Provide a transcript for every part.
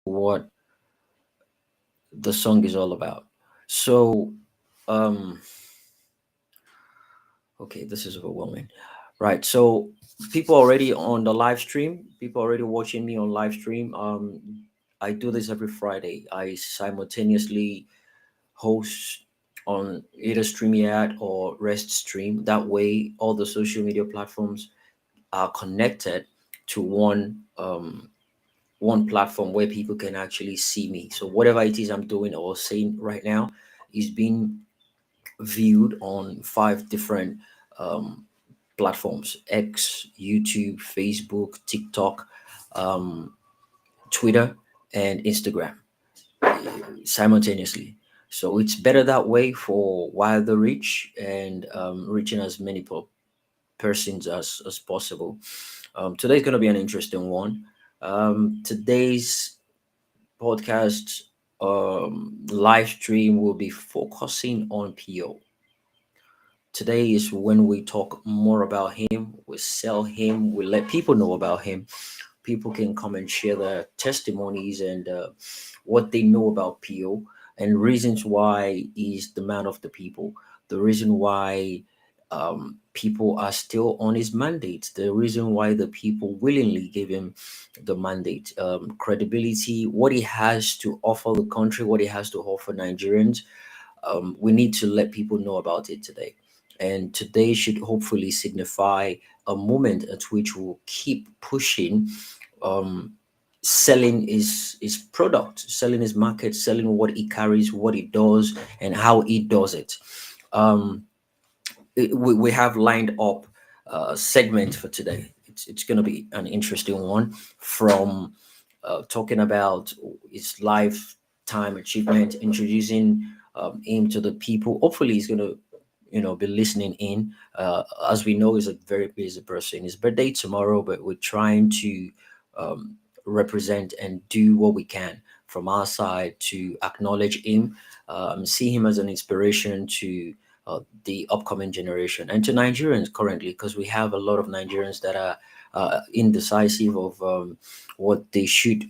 what the song is all about. So, um, okay, this is overwhelming. Right. So, people already on the live stream, people already watching me on live stream. I do this every Friday. I simultaneously host on either StreamYard or Rest Stream. That way, all the social media platforms are connected to one platform where people can actually see me. So whatever it is I'm doing or saying right now is being viewed on five different um, platforms: X, YouTube, Facebook, TikTok, um, Twitter, and Instagram simultaneously. So it's better that way for wider reach and reaching as many persons as possible. Today's going to be an interesting one. Today's podcast live stream will be focusing on PO. Today is when we talk more about him, we sell him, we let people know about him. People can come and share their testimonies and what they know about PO and reasons why he's the man of the people, the reason why people are still on his mandate, the reason why the people willingly gave him the mandate, credibility, what he has to offer the country, what he has to offer Nigerians. We need to let people know about it today. And today should hopefully signify a moment at which we'll keep pushing, um, selling his product, selling his market, selling what he carries, what he does, and how he does it. Um, we have lined up a segment for today. It's going to be an interesting one from talking about his lifetime achievement, introducing him to the people. Hopefully, he's going to be listening in. As we know, he's a very busy person. His birthday tomorrow, but we're trying to um, represent and do what we can from our side to acknowledge him, see him as an inspiration to the upcoming generation and to Nigerians currently, because we have a lot of Nigerians that are indecisive of what they should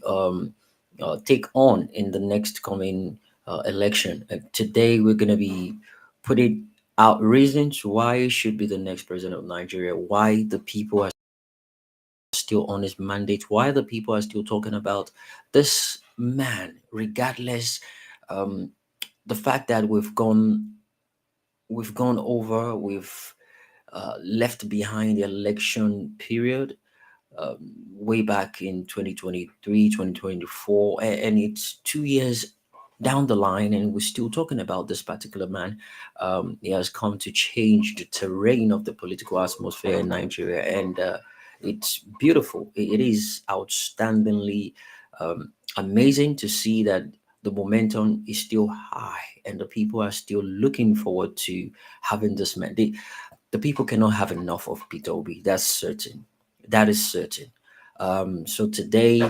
take on in the next coming election. Today, we're going to be putting out reasons why he should be the next president of Nigeria, why the people are still on his mandate, why the people are still talking about this man, regardless um, the fact that we've gone over, we've left behind the election period way back in 2023, 2024, and it's 2 years down the line, and we're still talking about this particular man. He has come to change the terrain of the political atmosphere in Nigeria, and it's beautiful. It is outstandingly amazing to see that the momentum is still high, and the people are still looking forward to having this man. The people cannot have enough of Peter Obi. That's certain. That is certain. So today,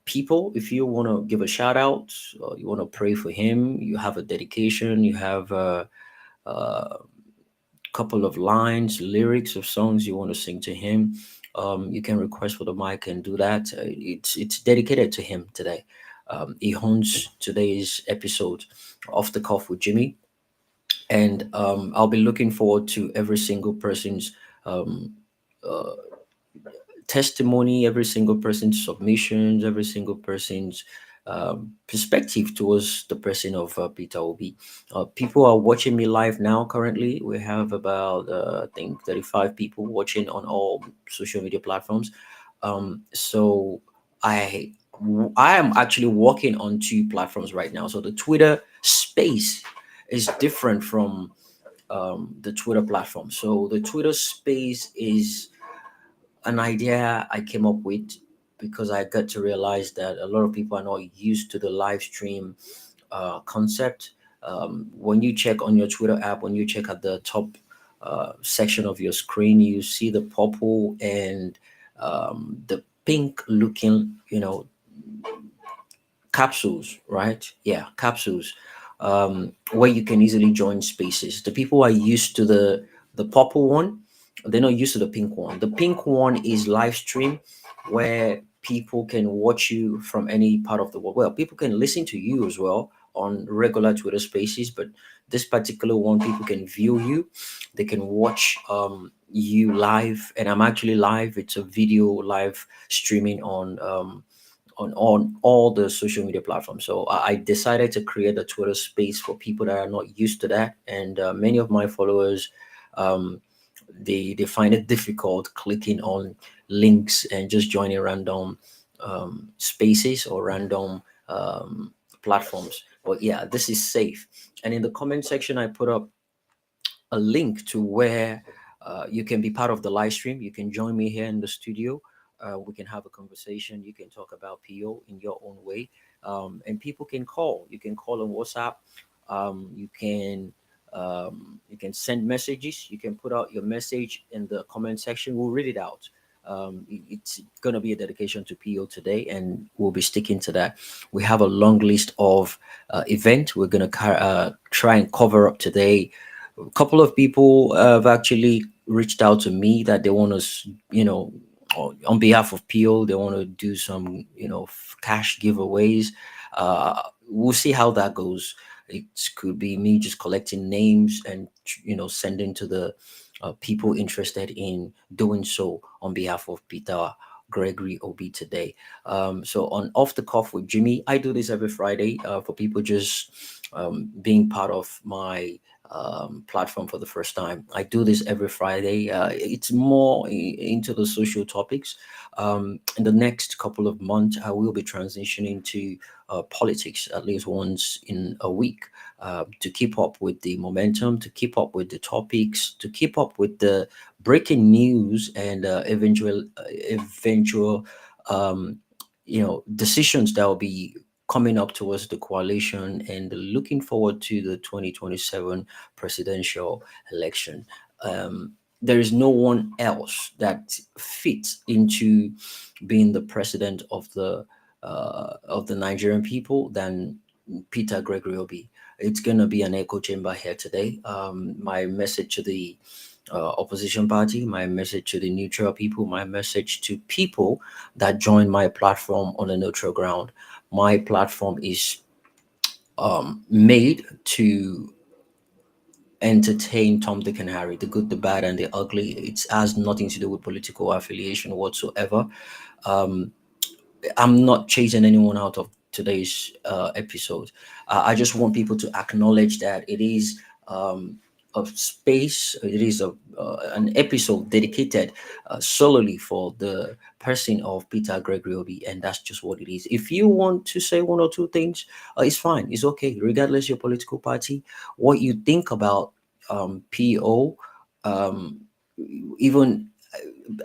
people, if you want to give a shout out, or you want to pray for him, you have a dedication, you have a couple of lines, lyrics of songs you want to sing to him, you can request for the mic and do that. It's dedicated to him today. He owns today's episode off the cuff with Jimmy, and I'll be looking forward to every single person's um, uh, testimony, every single person's submissions, every single person's perspective towards the person of Peter Obi. People are watching me live now. Currently, we have about I think 35 people watching on all social media platforms. So I I am actually working on two platforms right now. So the Twitter space is different from the Twitter platform. So the Twitter space is an idea I came up with because I got to realize that a lot of people are not used to the live stream concept. When you check on your Twitter app, when you check at the top section of your screen, you see the purple and the pink looking, capsules, right? Yeah, capsules, where you can easily join spaces. The people are used to the purple one, they're not used to the pink one. The pink one is live stream, where people can watch you from any part of the world. Well, people can listen to you as well on regular Twitter spaces, but this particular one, people can view you, they can watch you live, and I'm actually live. It's a video live streaming on all the social media platforms. So I decided to create a Twitter space for people that are not used to that, and many of my followers, um, they find it difficult clicking on links and just joining random spaces or random platforms. But yeah, this is safe. And in the comment section, I put up a link to where you can be part of the live stream. You can join me here in the studio. We can have a conversation. You can talk about PO in your own way. And people can call. You can call on WhatsApp. You can send messages. You can put out your message in the comment section. We'll read it out. It's going to be a dedication to PO today, and we'll be sticking to that. We have a long list of event we're going to try and cover up today. A couple of people have actually reached out to me that they want to, on behalf of PO, they want to do some, cash giveaways. We'll see how that goes. It could be me just collecting names and, sending to the people interested in doing so on behalf of Peter Gregory Obi today. So on Off the Cuff with Jimmy, I do this every Friday for people just being part of my platform for the first time. I do this every Friday. It's more into the social topics. In the next couple of months, I will be transitioning to politics at least once in a week to keep up with the momentum, to keep up with the topics, to keep up with the breaking news and eventual decisions that will be coming up towards the coalition, and looking forward to the 2027 presidential election. There is no one else that fits into being the president of the Nigerian people than Peter Gregory Obi. It's gonna be an echo chamber here today. My message to the opposition party, my message to the neutral people, my message to people that join my platform on a neutral ground. My platform is made to entertain Tom, Dick, and Harry, the good, the bad, and the ugly. It has nothing to do with political affiliation whatsoever. I'm not chasing anyone out of today's episode. I just want people to acknowledge that it is a space, it is an episode dedicated solely for the person of Peter Gregory Obi, and that's just what it is. If you want to say one or two things, it's fine, it's okay, regardless your political party, what you think about PO, um, even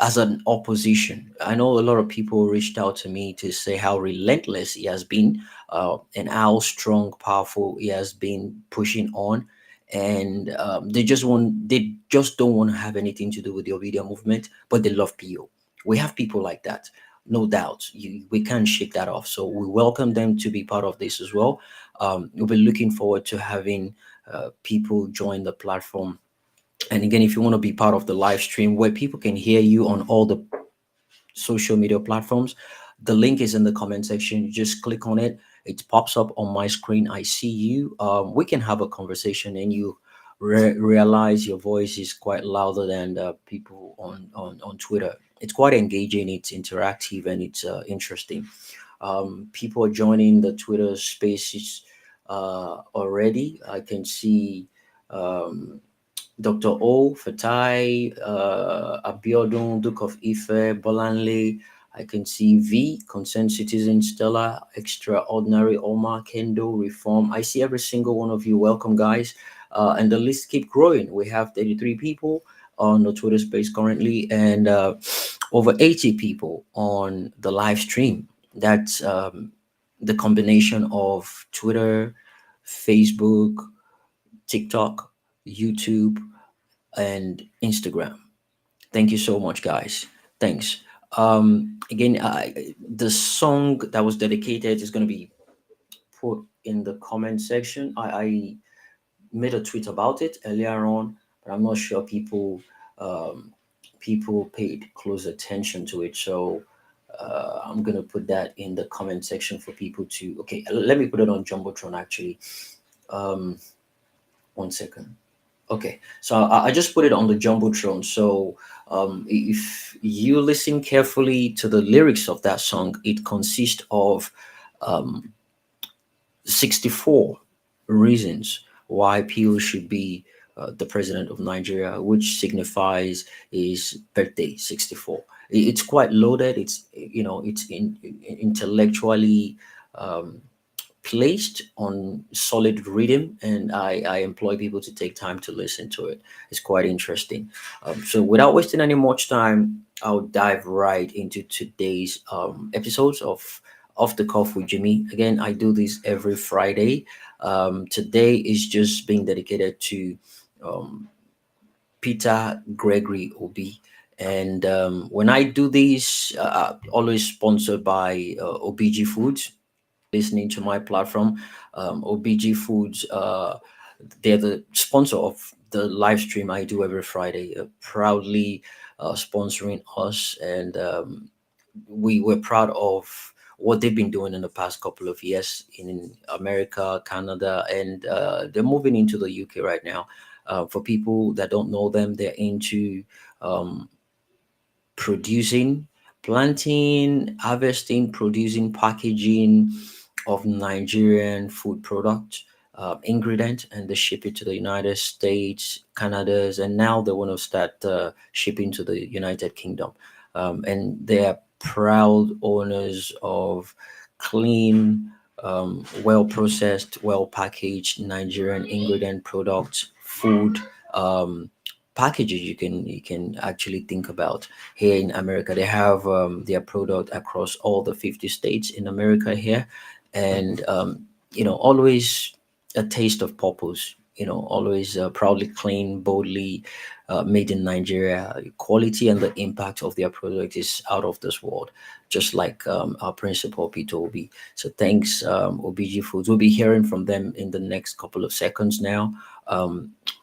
as an opposition. I know a lot of people reached out to me to say how relentless he has been, and how strong, powerful he has been pushing on, and they just don't want to have anything to do with the Ovidia movement, but they love PO. We have people like that, no doubt. We can't shake that off. So we welcome them to be part of this as well. We'll be looking forward to having people join the platform. And again, if you want to be part of the live stream where people can hear you on all the social media platforms, the link is in the comment section. You just click on it, it pops up on my screen. I see you. We can have a conversation, and you realize your voice is quite louder than the people on Twitter. It's quite engaging, it's interactive, and it's interesting. People are joining the Twitter spaces already. I can see. Dr. O, Fatai, Abiodun, Duke of Ife, Bolanle. I can see V, Concerned Citizen, Stella, Extraordinary, Omar, Kendo, Reform. I see every single one of you. Welcome, guys. And the list keep growing. We have 33 people on the Twitter space currently, and over 80 people on the live stream. That's the combination of Twitter, Facebook, TikTok, YouTube, and Instagram. Thank you so much, guys. Thanks. Again, the song that was dedicated is going to be put in the comment section. I made a tweet about it earlier on, but I'm not sure people paid close attention to it. So I'm gonna put that in the comment section for people to. Okay, let me put it on jumbotron actually. Um, 1 second. Okay, so I just put it on the jumbotron. So if you listen carefully to the lyrics of that song, it consists of um, 64 reasons why people should be the president of Nigeria, which signifies his birthday, 64. It's quite loaded. It's it's intellectually um, placed on solid rhythm, and I employ people to take time to listen to it. It's quite interesting. So without wasting any much time, I'll dive right into today's episodes of Off the Cuff with Jimmy. Again, I do this every Friday. Today is just being dedicated to um, Peter Gregory Obi. And when I do this, always sponsored by OBG Foods, listening to my platform. OBG Foods, they're the sponsor of the live stream I do every Friday, proudly sponsoring us. And we were proud of what they've been doing in the past couple of years in America, Canada, and they're moving into the UK right now. For people that don't know them, they're into um, producing, planting, harvesting, producing, packaging of Nigerian food products, ingredient, and they ship it to the United States, Canada's, and now they want to start shipping to the United Kingdom. And they are proud owners of clean, well processed, well packaged Nigerian ingredient products, food. Packages you can actually think about here in America. They have their product across all the 50 states in America here, and always a taste of purpose. Always proudly clean, boldly made in Nigeria. Quality and the impact of their product is out of this world, just like our principal Peter Obi. So thanks, OBG Foods. We'll be hearing from them in the next couple of seconds now.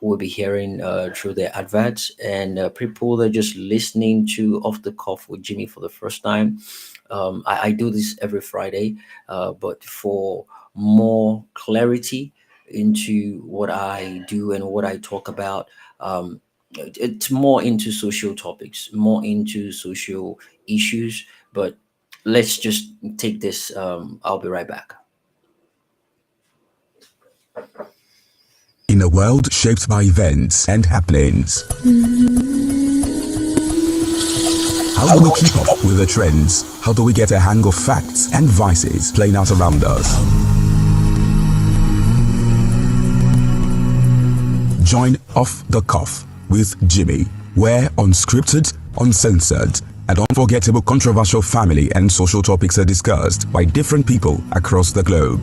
We'll be hearing through their adverts, and people that are just listening to Off the Cuff with Jimmy for the first time. I do this every Friday, but for more clarity into what I do and what I talk about, it's more into social topics, more into social issues. But let's just take this. I'll be right back. In a world shaped by events and happenings, how do we keep up with the trends? How do we get a hang of facts and vices playing out around us? Join Off the Cuff with Jimmy, where unscripted, uncensored, and unforgettable controversial family and social topics are discussed by different people across the globe.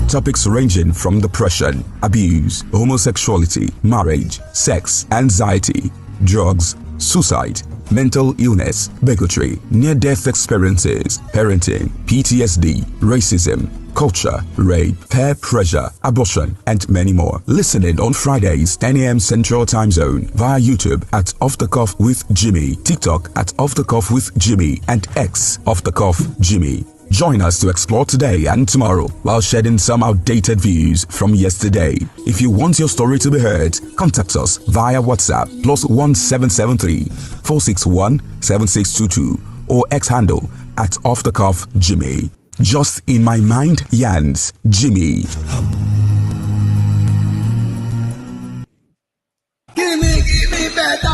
Topics ranging from depression, abuse, homosexuality, marriage, sex, anxiety, drugs, suicide, mental illness, bigotry, near-death experiences, parenting, PTSD, racism, culture, rape, peer pressure, abortion, and many more. Listening on Fridays, 10 a.m. Central Time Zone via YouTube at Off the Cuff with Jimmy, TikTok at Off the Cuff with Jimmy, and X Off the Cuff Jimmy. Join us to explore today and tomorrow while shedding some outdated views from yesterday. If you want your story to be heard, contact us via WhatsApp +1773 461 7622 or X handle at Off the Cuff Jimmy. Just in my mind, Yans Jimmy. Give me better.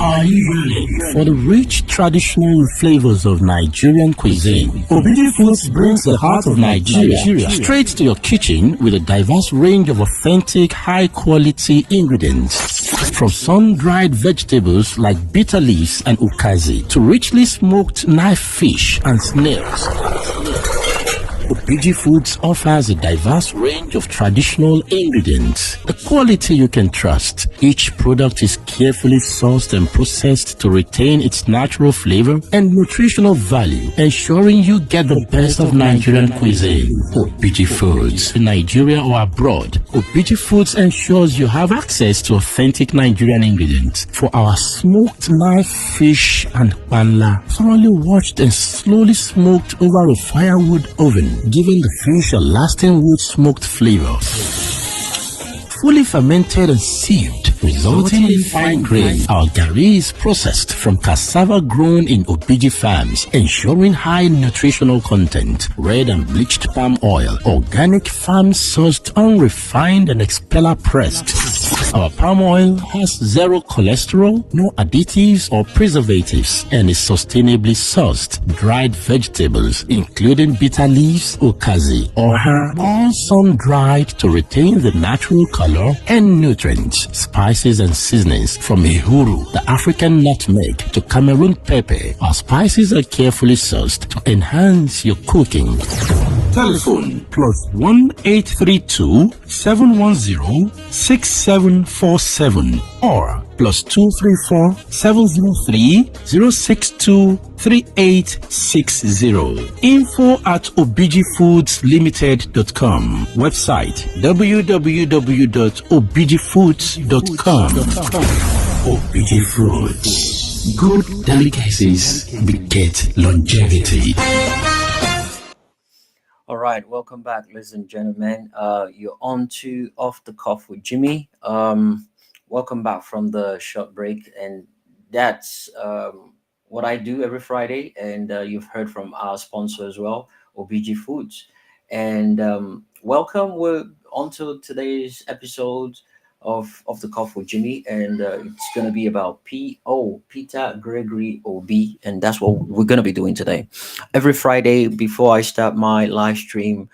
Are you ready for the rich traditional flavors of Nigerian cuisine? Obidi Foods brings the heart of Nigeria straight to your kitchen with a diverse range of authentic, high-quality ingredients. From sun-dried vegetables like bitter leaves and ukazi to richly smoked knife fish and snails. Obiji Foods offers a diverse range of traditional ingredients, a quality you can trust. Each product is carefully sourced and processed to retain its natural flavor and nutritional value, ensuring you get the best of Nigerian cuisine. Obiji Foods, in Nigeria or abroad, Obiji Foods ensures you have access to authentic Nigerian ingredients for our smoked live fish and panla, thoroughly washed and slowly smoked over a firewood oven, giving the fish a lasting wood smoked flavor. Fully fermented and sieved, resulting in fine grain. Our gari is processed from cassava grown in Obiji farms, ensuring high nutritional content. Red and bleached palm oil, organic farm sourced, unrefined and expeller pressed. Our palm oil has zero cholesterol, no additives or preservatives, and is sustainably sourced. Dried vegetables, including bitter leaves, okazi, or herb, all sun-dried to retain the natural color and nutrients. Spices and seasonings from Ihuru, the African nutmeg, to Cameroon pepper. Our spices are carefully sourced to enhance your cooking. Telephone +1 832 710 6747 or +234 703 062 3860. info@obijifoods.limited.com. Website www.obijifoods.com. Obiji Foods. Good delicacies beget longevity. All right, welcome back, ladies and gentlemen. You're on to Off the Cuff with Jimmy. Welcome back from the short break, and that's what I do every Friday. And you've heard from our sponsor as well, OBG Foods. And welcome. We're on to today's episode of the Cuff with Jimmy, and it's going to be about Peter Gregory Obi, and that's what we're going to be doing today. Every Friday before I start my live stream,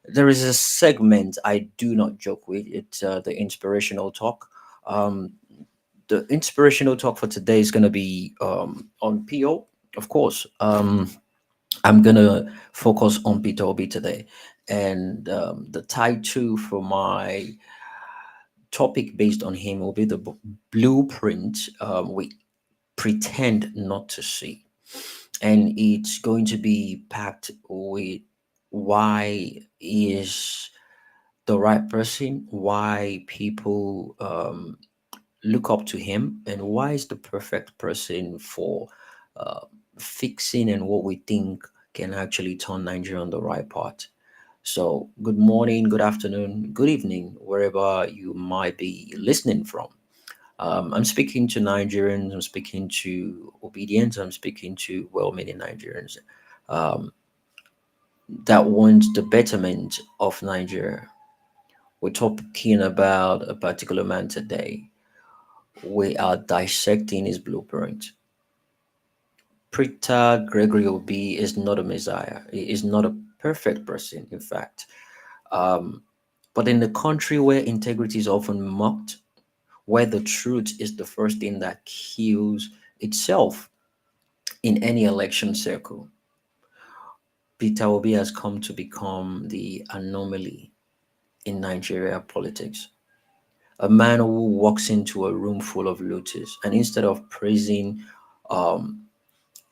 there is a segment I do not joke with. It's the inspirational talk. The inspirational talk for today is going to be on PO, of course. I'm going to focus on Peter Obi today, and the title for my topic based on him will be the blueprint we pretend not to see, and it's going to be packed with why he is the right person, why people look up to him, and why is the perfect person for uh, fixing and what we think can actually turn Nigeria on the right path. So, good morning, good afternoon, good evening, wherever you might be listening from. I'm speaking to Nigerians, I'm speaking to obedience, I'm speaking to well meaning Nigerians um, that want the betterment of Nigeria. We're talking about a particular man today. We are dissecting his blueprint. Peter Gregory Obi is not a messiah, he is not a perfect person, in fact. Um, but in a country where integrity is often mocked, where the truth is the first thing that kills itself in any election circle, Peter Obi has come to become the anomaly in Nigeria politics. A man who walks into a room full of looters, and instead of praising um,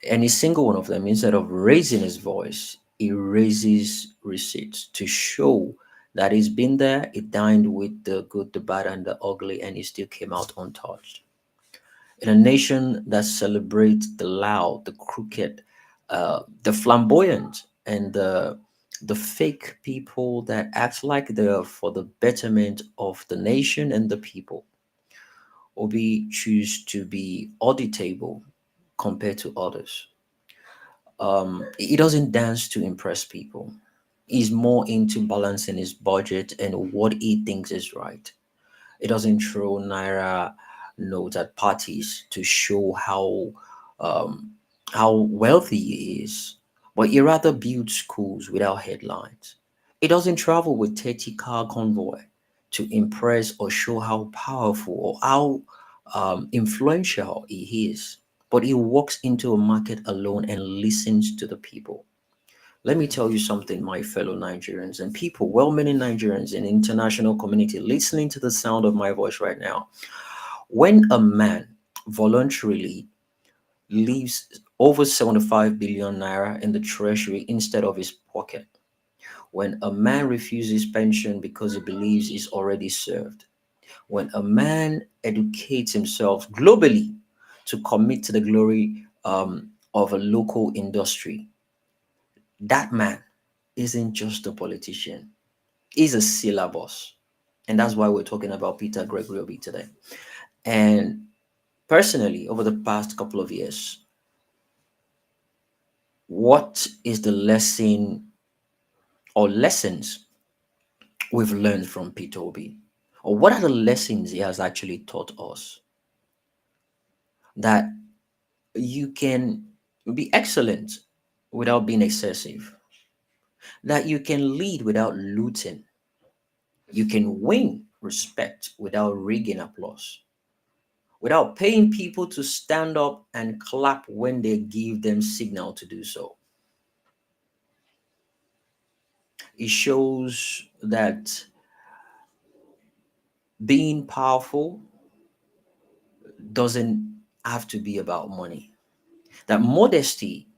any single one of them, instead of raising his voice, he raises receipts to show that he's been there, he dined with the good, the bad, and the ugly, and he still came out untouched. In a nation that celebrates the loud, the crooked, the flamboyant, and the fake people that act like they're for the betterment of the nation and the people, Obi choose to be auditable compared to others. He doesn't dance to impress people. He's more into balancing his budget and what he thinks is right. He doesn't throw naira notes at parties to show um, how wealthy he is, but he rather builds schools without headlines. He doesn't travel with 30-car convoy to impress or show how powerful or how influential he is, but he walks into a market alone and listens to the people. Let me tell you something, my fellow Nigerians and people, well meaning Nigerians in the international community listening to the sound of my voice right now. When a man voluntarily leaves over 75 billion naira in the treasury instead of his pocket, when a man refuses pension because he believes he's already served, when a man educates himself globally to commit to the glory of a local industry, that man isn't just a politician, he's a syllabus. And that's why we're talking about Peter Gregory Obi today. And personally, over the past couple of years, what is the lesson or lessons we've learned from Peter Obi? Or what are the lessons he has actually taught us? That you can be excellent without being excessive, that you can lead without looting, you can win respect without rigging applause, without paying people to stand up and clap when they give them signal to do so. It shows that being powerful doesn't have to be about money, that modesty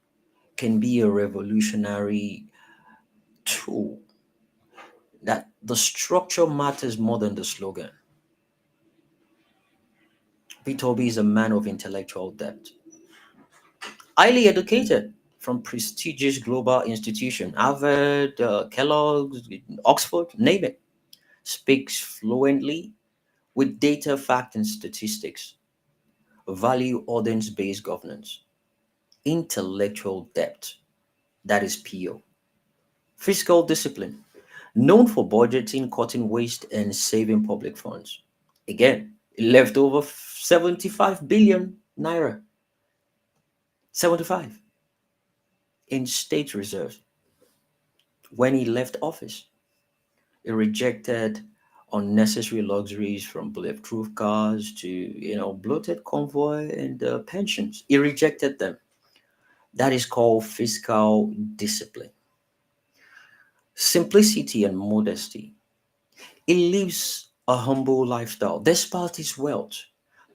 can be a revolutionary tool, that the structure matters more than the slogan. Peter Obi is a man of intellectual depth, highly educated from prestigious global institutions, Harvard, Kellogg's, Oxford, name it, speaks fluently with data, fact, and statistics, value audience-based governance, intellectual depth, that is PO, fiscal discipline, known for budgeting, cutting waste, and saving public funds. Again, it left over 75 billion naira, 75 in state reserves when he left office. He rejected unnecessary luxuries from bulletproof cars to, bloated convoy and pensions. He rejected them. That is called fiscal discipline. Simplicity and modesty. He lives a humble lifestyle despite his wealth.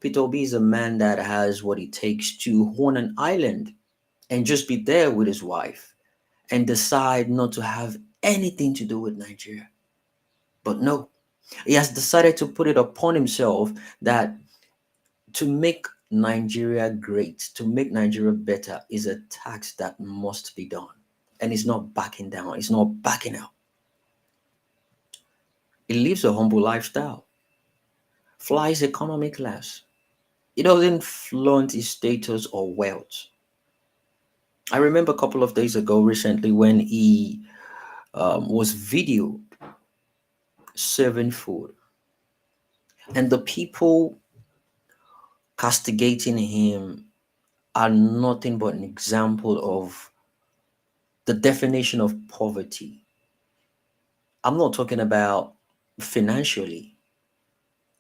Peter Obi is a man that has what it takes to own an island and just be there with his wife and decide not to have anything to do with Nigeria. But no, he has decided to put it upon himself that to make Nigeria great, to make Nigeria better, is a task that must be done. And he's not backing down, he's not backing out. He lives a humble lifestyle, flies economy class. He doesn't flaunt his status or wealth. I remember a couple of days ago, recently, when he was videoed serving food, and the people castigating him are nothing but an example of the definition of poverty. I'm not talking about financially,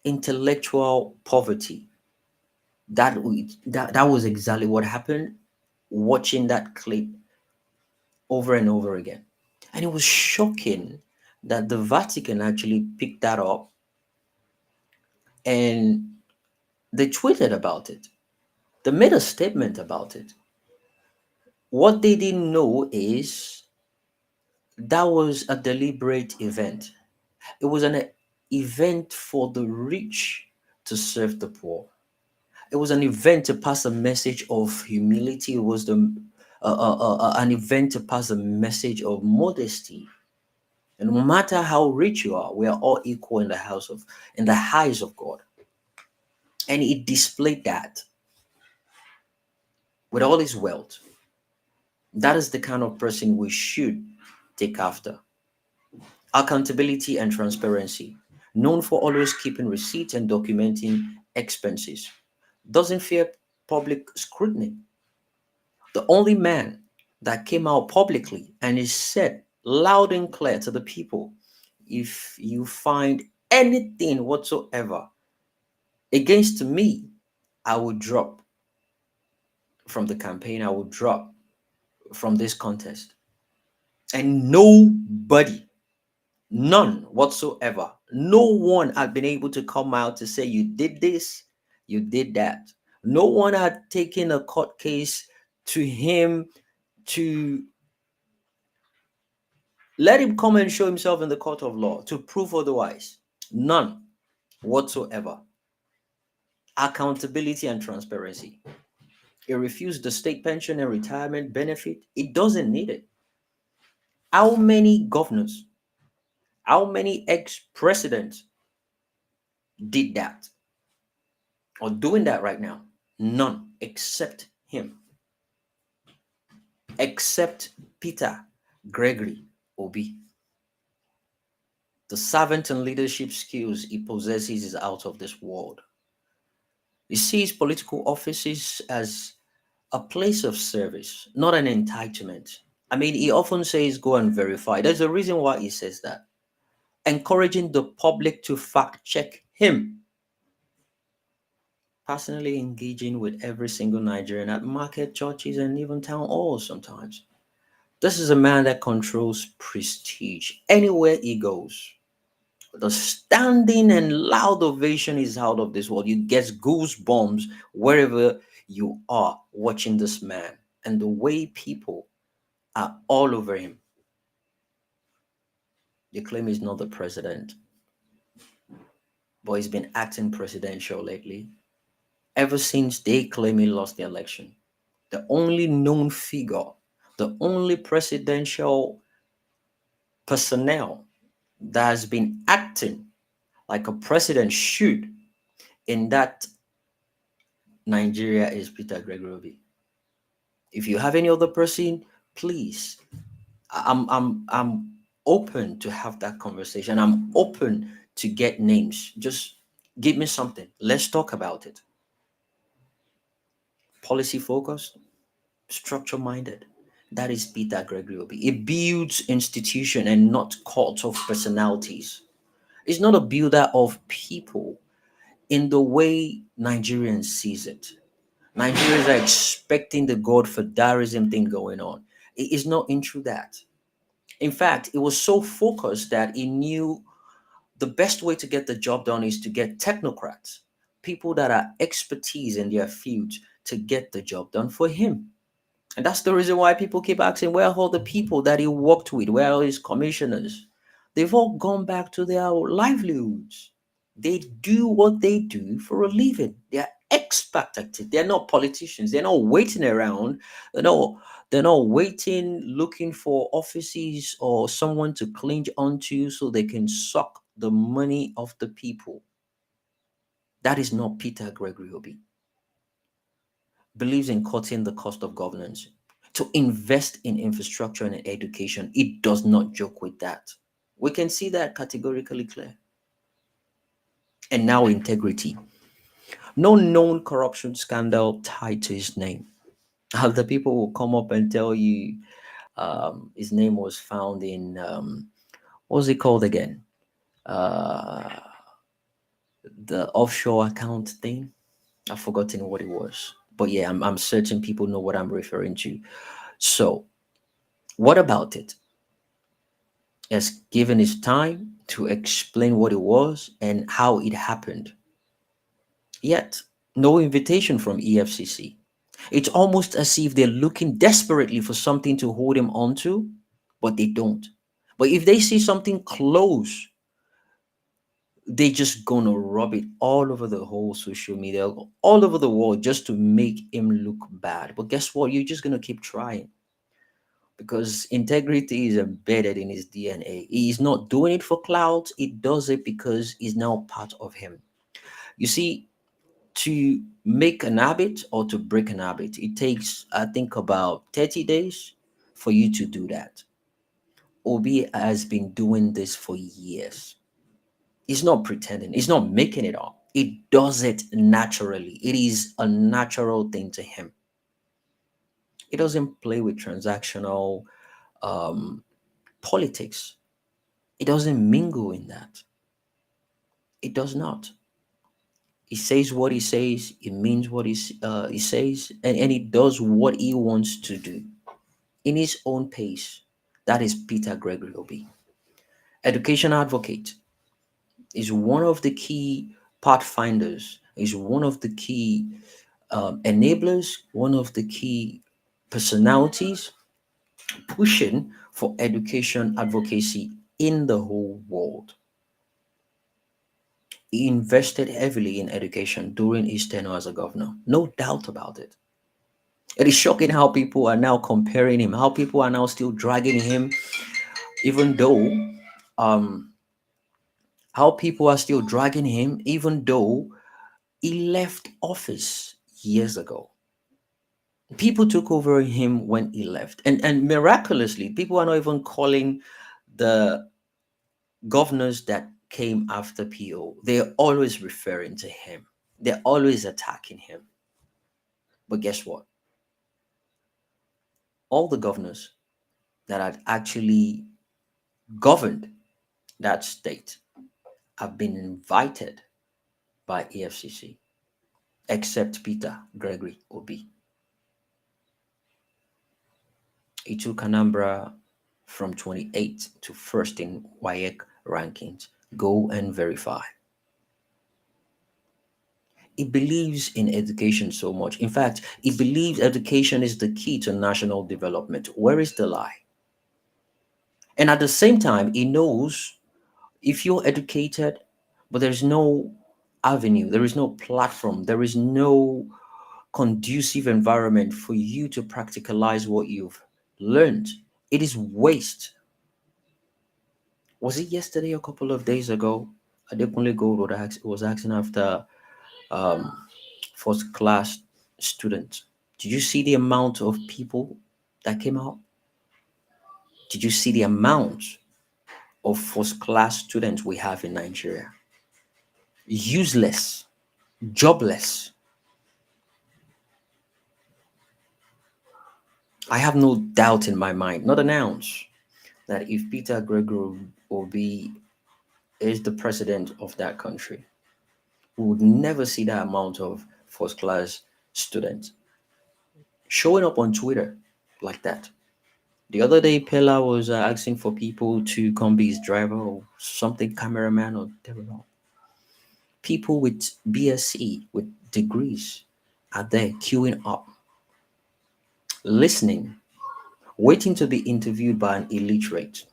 intellectual poverty. That was exactly what happened watching that clip over and over again. And it was shocking that the Vatican actually picked that up and they tweeted about it. They made a statement about it. What they didn't know is that was a deliberate event. It was an event for the rich to serve the poor. It was an event to pass a message of humility. It was an event to pass a message of modesty. And no matter how rich you are, we are all equal in the eyes of God. And it displayed that with all his wealth. That is the kind of person we should take after. Accountability and transparency. Known for always keeping receipts and documenting expenses. Doesn't fear public scrutiny. The only man that came out publicly and he said loud and clear to the people, if you find anything whatsoever against me, I will drop from the campaign, I will drop from this contest. And nobody, none whatsoever, no one had been able to come out to say you did this, you did that. No one had taken a court case to him to let him come and show himself in the court of law to prove otherwise. None whatsoever. Accountability and transparency. He refused the state pension and retirement benefit. It doesn't need it. How many governors, how many ex presidents did that or doing that right now? None except him, except Peter Gregory Obi. The servant and leadership skills he possesses is out of this world. He sees political offices as a place of service, not an entitlement. I mean, he often says, go and verify. There's a reason why he says that. Encouraging the public to fact check him. Personally engaging with every single Nigerian at market, churches, and even town halls sometimes. This is a man that controls prestige anywhere he goes. The standing and loud ovation is out of this world. You get goosebumps wherever you are watching this man and the way people are all over him. They claim he's not the president, but he's been acting presidential lately. Ever since they claim he lost the election, the only known figure, the only presidential personnel that has been acting like a president should in that Nigeria is Peter Gregory Obi. If you have any other person, please, I'm open to have that conversation. I'm open to get names. Just give me something. Let's talk about it. Policy focused, structure minded. That is Peter Gregory Obi. It builds institution and not cult of personalities. It's not a builder of people in the way Nigerians sees it. Nigerians are expecting the godfatherism thing going on. It is not into that. In fact, it was so focused that he knew the best way to get the job done is to get technocrats, people that are expertise in their fields, to get the job done for him. And that's the reason why people keep asking, where are all the people that he worked with? Where are his commissioners? They've all gone back to their livelihoods. They do what they do for a living. They are expert at it. They're not politicians. They're not waiting around. They're not waiting, looking for offices or someone to cling onto so they can suck the money of the people. That is not Peter Gregory Obi. Believes in cutting the cost of governance, to invest in infrastructure and education. It does not joke with that. We can see that categorically clear. And now integrity. No known corruption scandal tied to his name. The people will come up and tell you his name was found in, what was it called again? Uh, the offshore account thing. I've forgotten what it was. But yeah, I'm certain people know what I'm referring to. So, what about it? He has given his time to explain what it was and how it happened. Yet, no invitation from EFCC. It's almost as if they're looking desperately for something to hold him onto, but they don't. But if they see something close, they just gonna rub it all over the whole social media, all over the world, just to make him look bad. But guess what? You're just gonna keep trying because integrity is embedded in his DNA. He's not doing it for clout, he does it because it's now part of him. You see, to make an habit or to break an habit, it takes, I think, about 30 days for you to do that. Obi has been doing this for years. He's not pretending, he's not making it up. He does it naturally. It is a natural thing to him. He doesn't play with transactional um, politics. It doesn't mingle in that. It does not. He says what he says. He means what he says, and he does what he wants to do in his own pace. That is Peter Gregory Obi. Education advocate is one of the key pathfinders, is one of the key enablers, one of the key personalities pushing for education advocacy in the whole world. He invested heavily in education during his tenure as a governor. No doubt about it. It is shocking how people are now comparing him, how people are now still dragging him, even though, um, how people are still dragging him, even though he left office years ago. People took over him when he left. And miraculously, people are not even calling the governors that came after PO. They're always referring to him. They're always attacking him. But guess what? All the governors that had actually governed that state have been invited by EFCC, except Peter Gregory Obi. He took Anambra from 28th to first in WAEC rankings. Go and verify. He believes in education so much. In fact, he believes education is the key to national development. Where is the lie? And at the same time, he knows if you're educated, but there's no avenue, there is no platform, there is no conducive environment for you to practicalize what you've learned, it is waste. Was it yesterday, a couple of days ago? Adekunle Gold was asking after um, first class students. Did you see the amount of people that came out? Did you see the amount of first class students we have in Nigeria? Useless, jobless. I have no doubt in my mind, not an ounce, that if Peter Gregory Obi is the president of that country, we would never see that amount of first class students showing up on Twitter like that. The other day, Pella was asking for people to come be his driver or something, cameraman or whatever. People with BSc, with degrees, are there queuing up, listening, waiting to be interviewed by an illiterate.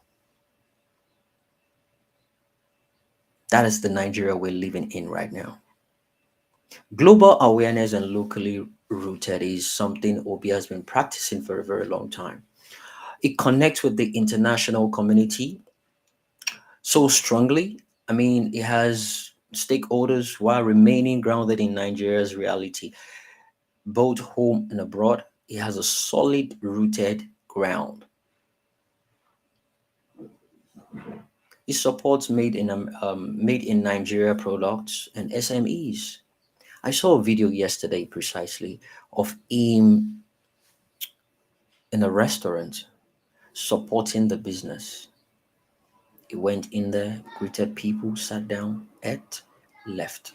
That is the Nigeria we're living in right now. Global awareness and locally rooted is something Obi has been practicing for a very long time. It connects with the international community so strongly. I mean, it has stakeholders while remaining grounded in Nigeria's reality, both home and abroad. It has a solid rooted ground. It supports made in Nigeria products and SMEs. I saw a video yesterday precisely of him in a restaurant supporting the business. He went in there, greeted people, sat down, ate, left.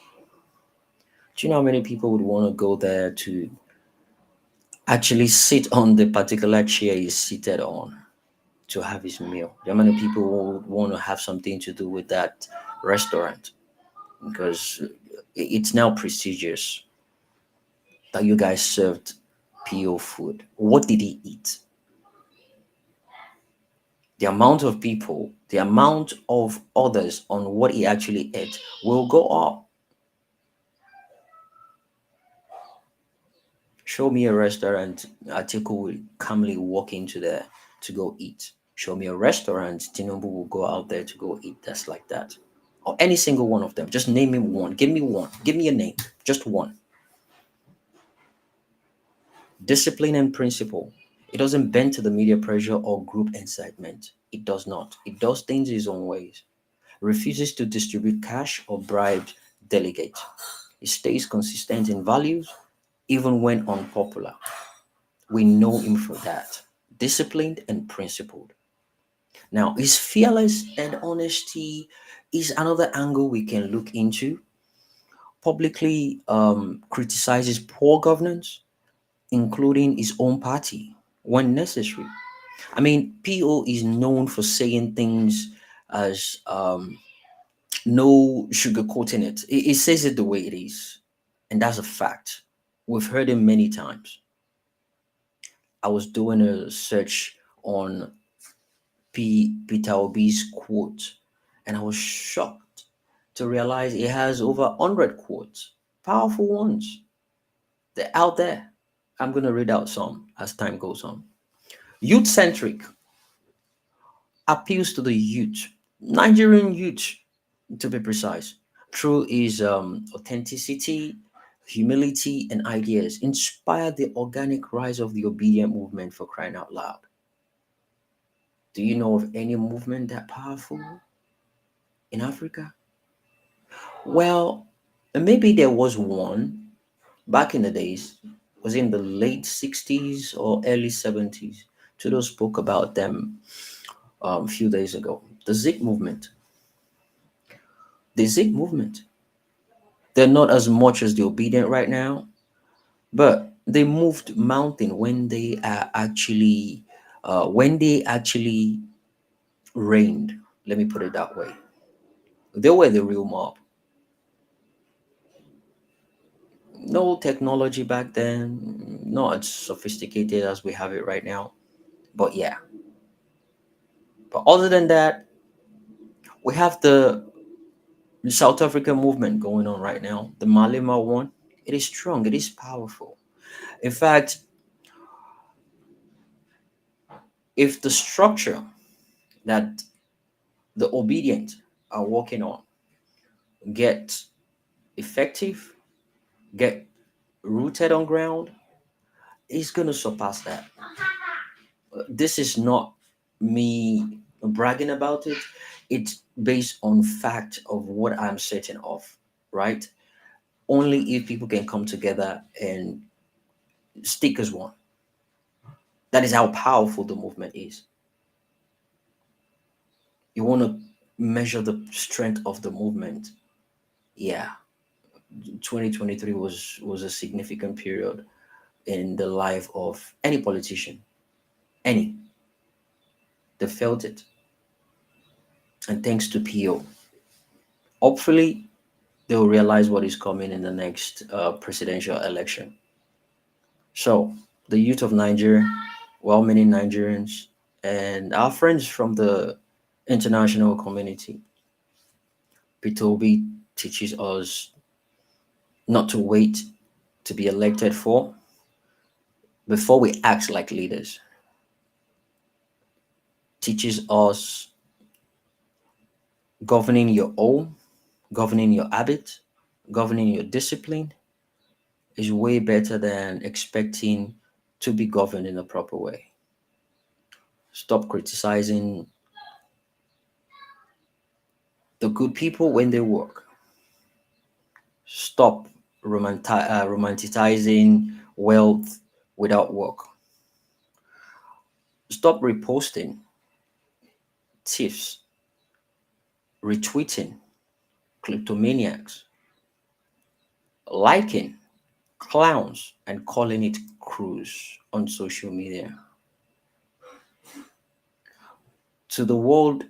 Do you know how many people would want to go there to actually sit on the particular chair he's seated on to have his meal? How many people would want to have something to do with that restaurant? Because it's now prestigious that you guys served PO food. What did he eat? The amount of people, the amount of others on what he actually ate will go up. Show me a restaurant Atiku will calmly walk into there to go eat. Show me a restaurant Tinubu will go out there to go eat that's like that. Or any single one of them. Just name me one. Give me one. Give me a name. Just one. Discipline and principle. It doesn't bend to the media pressure or group incitement. It does not. It does things its own ways. Refuses to distribute cash or bribe delegates. It stays consistent in values even when unpopular. We know him for that. Disciplined and principled. Now, his fearless and honesty is another angle we can look into. Publicly criticizes poor governance, including his own party when necessary. I mean, PO is known for saying things as no sugarcoating it. It says it the way it is, and that's a fact. We've heard it many times. I was doing a search on Peter Obi's quote, and I was shocked to realize it has over 100 quotes, powerful ones. They're out there. I'm going to read out some as time goes on. Youth centric appeals to the youth, Nigerian youth, to be precise, through his authenticity, humility, and ideas, inspired the organic rise of the obedient movement, for crying out loud. Do you know of any movement that powerful in Africa? Well, maybe there was one back in the days, was in the late 60s or early 70s. Tudo spoke about them a few days ago. The Zik movement. The Zik movement. They're not as much as the obedient right now, but they moved mountain when they actually reigned. Let me put it that way. They were the real mob. No technology back then, not as sophisticated as we have it right now. But yeah. But other than that, we have the South African movement going on right now. The Malema one. It is strong. It is powerful. In fact, if the structure that the obedient are working on get effective, get rooted on ground, it's going to surpass that. This is not me bragging about it. It's based on fact of what I'm certain of, right? Only if people can come together and stick as one. That is how powerful the movement is. You want to measure the strength of the movement. Yeah, 2023 was a significant period in the life of any politician. Any. They felt it. And thanks to PO. Hopefully, they'll realize what is coming in the next presidential election. So, the youth of Nigeria, well meaning Nigerians, and our friends from the international community, Peter Obi teaches us not to wait to be elected for before we act like leaders. Teaches us governing your own, governing your habit, governing your discipline is way better than expecting to be governed in a proper way. Stop criticizing the good people when they work. Stop romanticizing wealth without work. Stop reposting thieves, retweeting kleptomaniacs, liking clowns, and calling it cruise on social media. To the world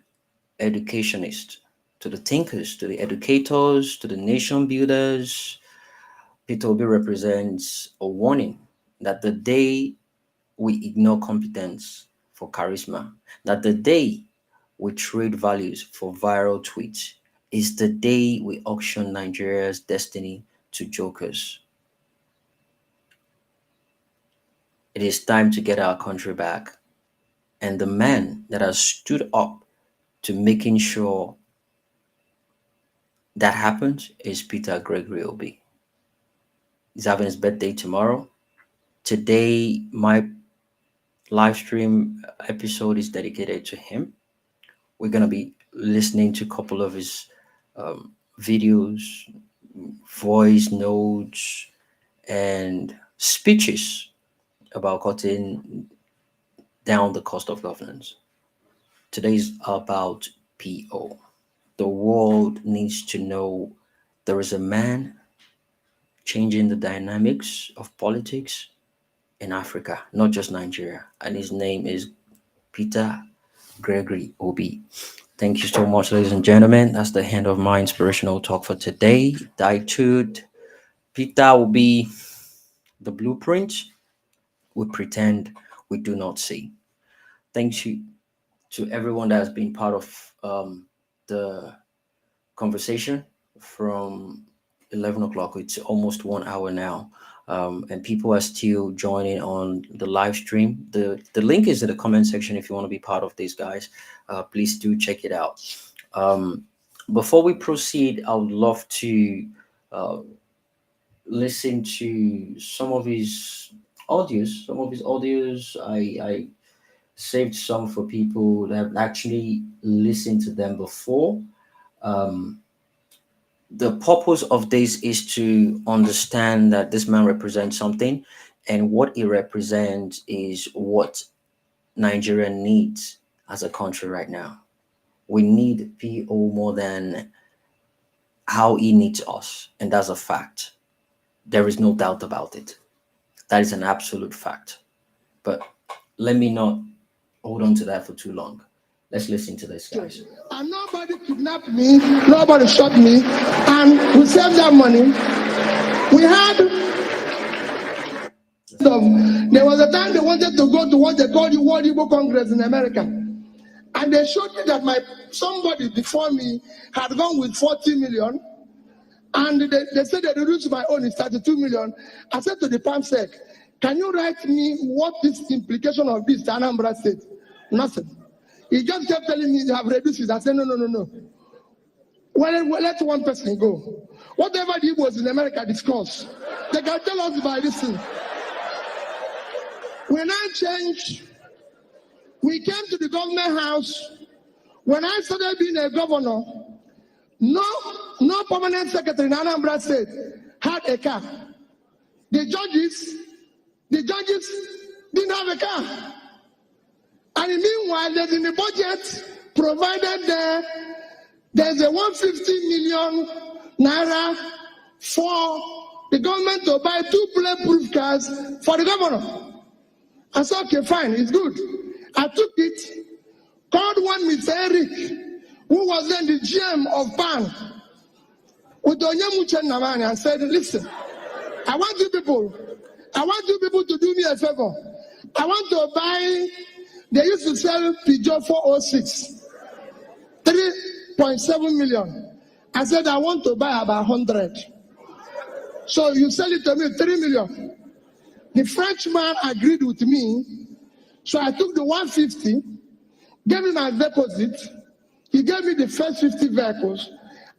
educationists, to the thinkers, to the educators, to the nation builders, Peter Obi represents a warning that the day we ignore competence for charisma, that the day we trade values for viral tweets is the day we auction Nigeria's destiny to jokers. It is time to get our country back. And the man that has stood up to making sure that happens is Peter Gregory Obi. He's having his birthday tomorrow. Today, my live stream episode is dedicated to him. We're going to be listening to a couple of his videos, voice notes, and speeches about cutting down the cost of governance. Today's about PO. The world needs to know there is a man changing the dynamics of politics in Africa, not just Nigeria, and his name is Peter Gregory Obi. Thank you so much, ladies and gentlemen. That's the end of my inspirational talk for today. Titled Peter will be the blueprint we pretend we do not see. Thank you to everyone that has been part of the conversation from 11 o'clock. It's almost 1 hour now. And people are still joining on the live stream. The link is in the comment section if you want to be part of this, guys. Please do check it out. Before we proceed, I would love to listen to some of his audios. I saved some for people that have actually listened to them before. Um, the purpose of this is to understand that this man represents something, and what he represents is what Nigeria needs as a country right now. We need PO more than how he needs us, and that's a fact. There is no doubt about it. That is an absolute fact. But let me not hold on to that for too long. Let's listen to this, guys. And nobody kidnapped me, nobody shot me, and we saved that money. We had. There was a time they wanted to go to what they call the World Igbo Congress in America. And they showed me that somebody before me had gone with 40 million. And they said they reduced my own is 32 million. I said to the PAMSEC, can you write me what is the implication of this to Anambra State? Nothing. He just kept telling me they have reduced it. I said, no. Well, let one person go. Whatever the Igbos in America discuss, they can tell us by this thing. When I changed, we came to the government house. When I started being a governor, no permanent secretary in Anambra State had a car. The judges didn't have a car. And meanwhile, there's in the budget provided there's a 150 million naira for the government to buy 2 bulletproof cars for the governor. I said, okay, fine, it's good. I took it, called one Mr. Eric, who was then the GM of PAN, with Onyemuche Namani, and said, listen, I want you people to do me a favor. I want to buy, they used to sell Peugeot 406, 3.7 million. I said, I want to buy about 100. So you sell it to me, 3 million. The Frenchman agreed with me. So I took the 150, gave him my deposit. He gave me the first 50 vehicles.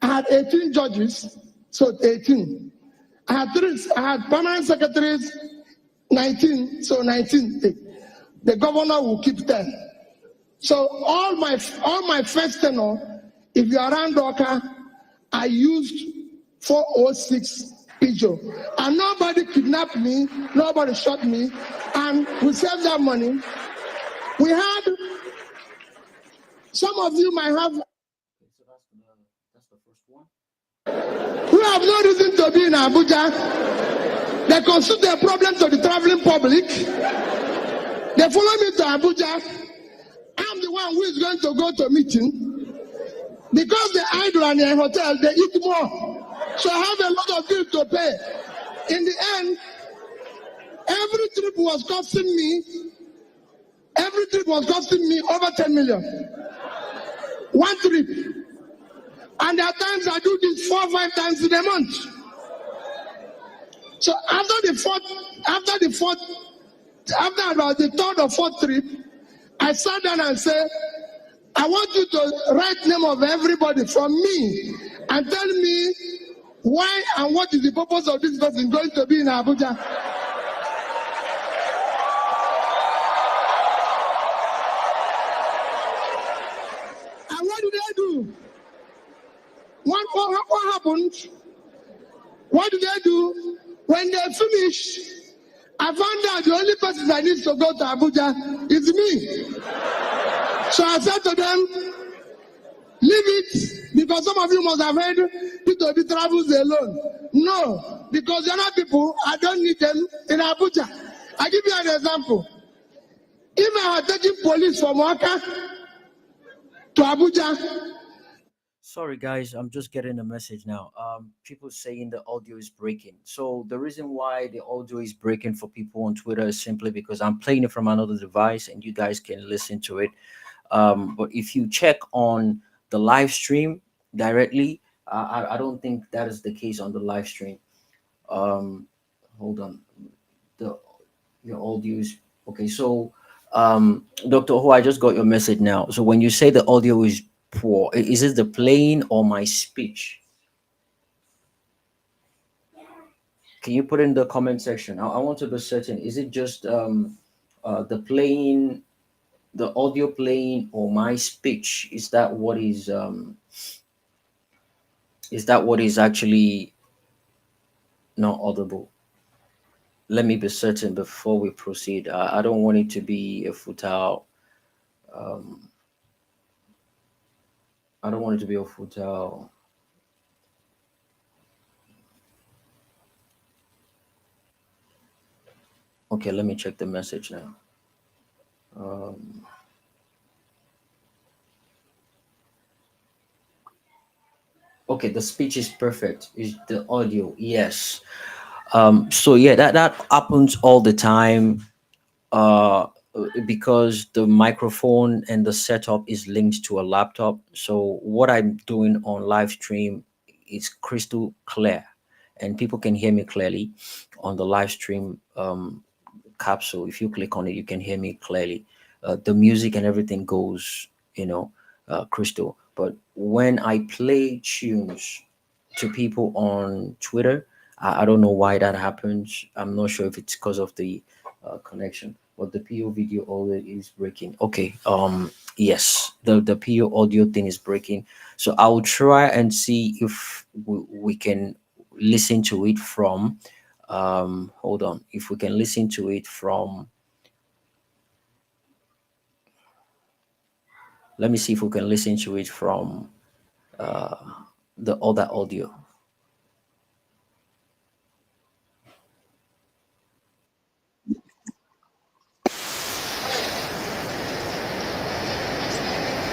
I had 18 judges, so 18. I had permanent secretaries, 19, so 19. The governor will keep 10. So all my first tenure, if you are around Doka, I used 406 Peugeot. And nobody kidnapped me, nobody shot me, and we saved that money. We had, some of you might have, That's the first one. who have no reason to be in Abuja. They consider a problem to the traveling public. They follow me to Abuja. I'm the one who is going to go to meeting. Because they idle in a hotel, they eat more. So I have a lot of bills to pay. In the end, every trip was costing me over 10 million. One trip. And there are times I do this 4 or 5 times in a month. So after about the 3rd or 4th trip, I sat down and said, I want you to write name of everybody from me and tell me why and what is the purpose of this person going to be in Abuja. And what did they do? What happened? What did they do? When they finished, I found out the only person that needs to go to Abuja is me. So I said to them, leave it, because some of you must have heard Peter Obi travels alone. No, because the other people, I don't need them in Abuja. I give you an example. If I were taking police from Waka to Abuja, Sorry, guys, I'm just getting a message now. People saying the audio is breaking. So the reason why the audio is breaking for people on Twitter is simply because I'm playing it from another device, and you guys can listen to it. But if you check on the live stream directly, I don't think that is the case on the live stream. Um, Hold on, the your audio is okay. So, Doctor Who, I just got your message now. So when you say the audio is poor, is it the playing or my speech? Can you put in the comment section? I want to be certain. Is it just the playing, the audio playing, or my speech? Is that what is actually not audible? Let me be certain before we proceed. I don't want it to be a futile. Um, I don't want it to be a futile. Okay, let me check the message now. Um, okay, the speech is perfect. Is the audio? Yes. So yeah, that happens all the time. Uh, because the microphone and the setup is linked to a laptop. So what I'm doing on live stream is crystal clear, and people can hear me clearly on the live stream. Capsule, if you click on it, you can hear me clearly. The music and everything goes, crystal. But when I play tunes to people on Twitter, I don't know why that happens. I'm not sure if it's because of the connection, but the PO video audio is breaking. Okay, yes, the PO audio thing is breaking. So I'll try and see if we can listen to it from hold on, if we can listen to it from, let me see if we can listen to it from the other audio.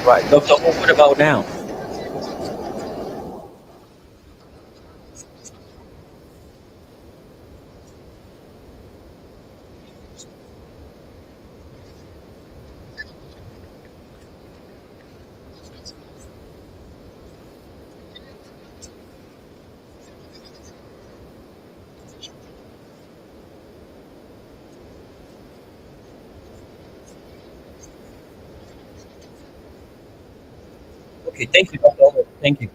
Right, Dr. O, what about now? Okay, thank you, Dr. O. Thank you.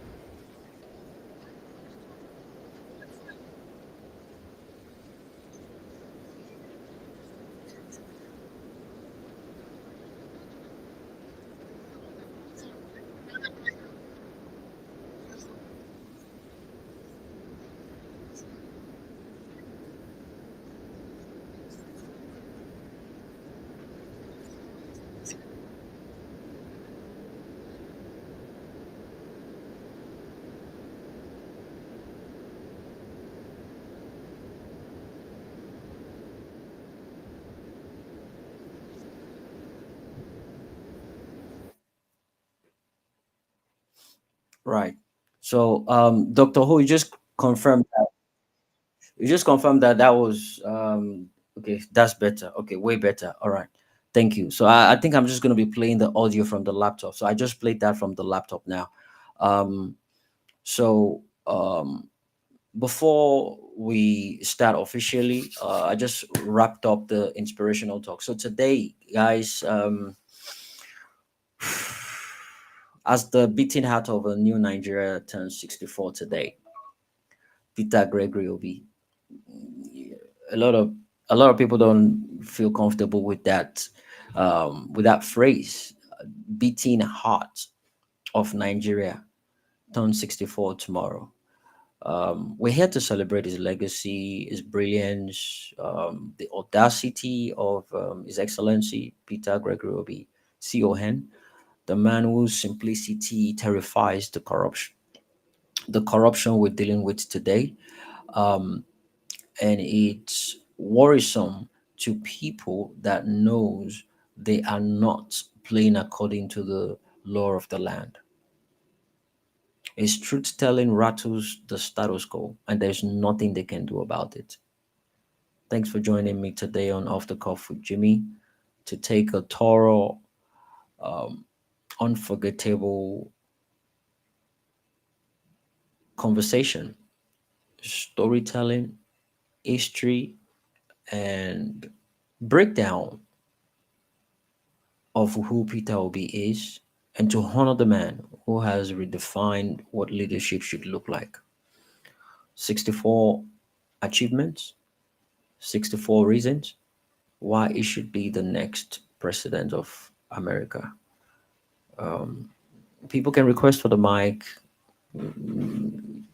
Right. So, Dr. Ho, you just confirmed that that was okay. That's better. Okay, way better. All right. Thank you. So I think I'm just going to be playing the audio from the laptop. So I just played that from the laptop now. Um, so before we start officially, I just wrapped up the inspirational talk. So today, guys, as the beating heart of a new Nigeria turns 64 today, Peter Gregory Obi. A lot of a lot of people don't feel comfortable with that phrase, beating heart of Nigeria turns 64 tomorrow. We're here to celebrate his legacy, his brilliance, the audacity of His Excellency Peter Gregory Obi, CON, the man whose simplicity terrifies the corruption we're dealing with today. Um, and it's worrisome to people that knows They are not playing according to the law of the land. Is truth telling rattles the status quo, and there's nothing they can do about it. Thanks for joining me today on Off the Cuff with Jimmy to take a thorough, um, unforgettable conversation, storytelling, history, and breakdown of who Peter Obi is, and to honor the man who has redefined what leadership should look like. 64 achievements, 64 reasons why he should be the next president of America. People can request for the mic,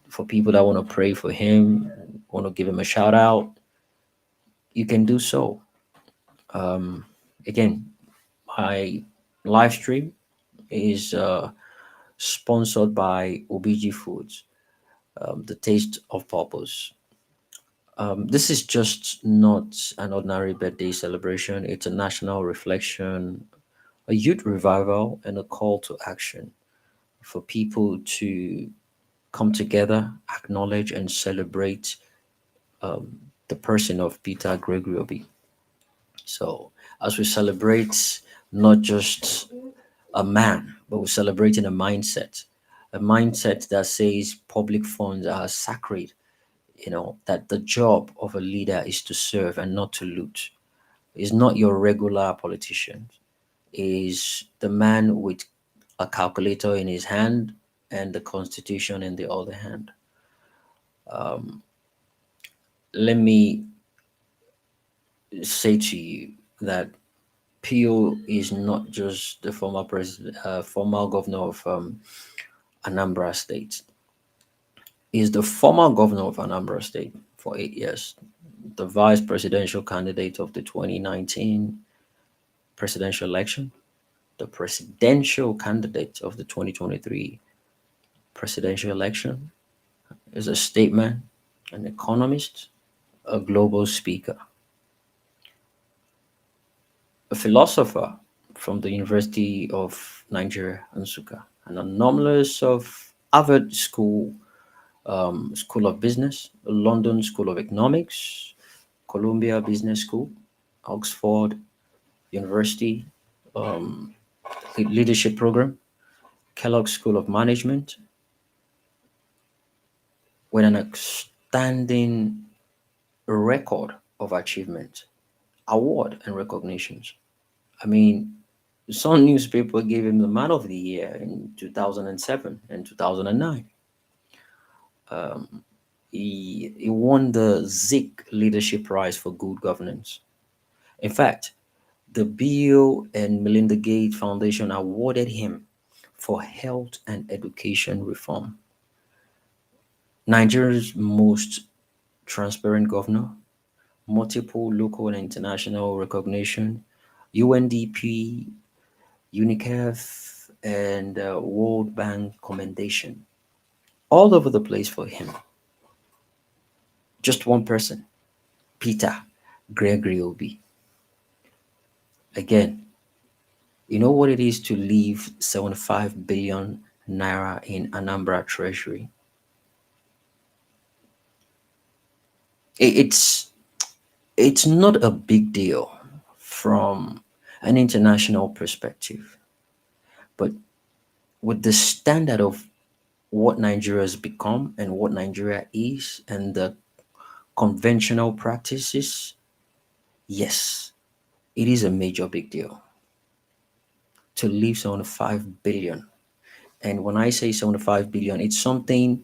for people that want to pray for him, want to give him a shout out. You can do so. Again, my live stream is sponsored by OBG Foods, the taste of purpose. This is just not an ordinary birthday celebration. It's a national reflection, a youth revival, and a call to action for people to come together, acknowledge, and celebrate the person of Peter Gregory Obi. So, as we celebrate not just a man, but we're celebrating a mindset that says public funds are sacred, that the job of a leader is to serve and not to loot. Is not your regular politician, is the man with a calculator in his hand and the constitution in the other hand. Let me say to you that Pio is not just the former president, former governor of Anambra State. He's the former governor of Anambra State for 8 years, the vice presidential candidate of the 2019 presidential election, the presidential candidate of the 2023 presidential election, is a statesman, an economist, a global speaker, a philosopher from the University of Nigeria, Nsukka, an alumnus of Harvard School of Business, London School of Economics, Columbia Business School, Oxford University Leadership Program, Kellogg School of Management, with an outstanding record of achievement, award, and recognitions. I mean, some newspaper gave him the Man of the Year in 2007 and 2009. He won the Zik Leadership Prize for Good Governance. In fact, the Bill and Melinda Gates Foundation awarded him for health and education reform. Nigeria's most transparent governor, multiple local and international recognition, UNDP, UNICEF, and World Bank commendation, all over the place for him. Just one person, Peter Gregory Obi. Again, you know what it is to leave 75 billion naira in Anambra Treasury? It's not a big deal from an international perspective, but with the standard of what Nigeria has become and what Nigeria is and the conventional practices, yes, it is a major big deal to leave 75 billion. And when I say 75 billion, it's something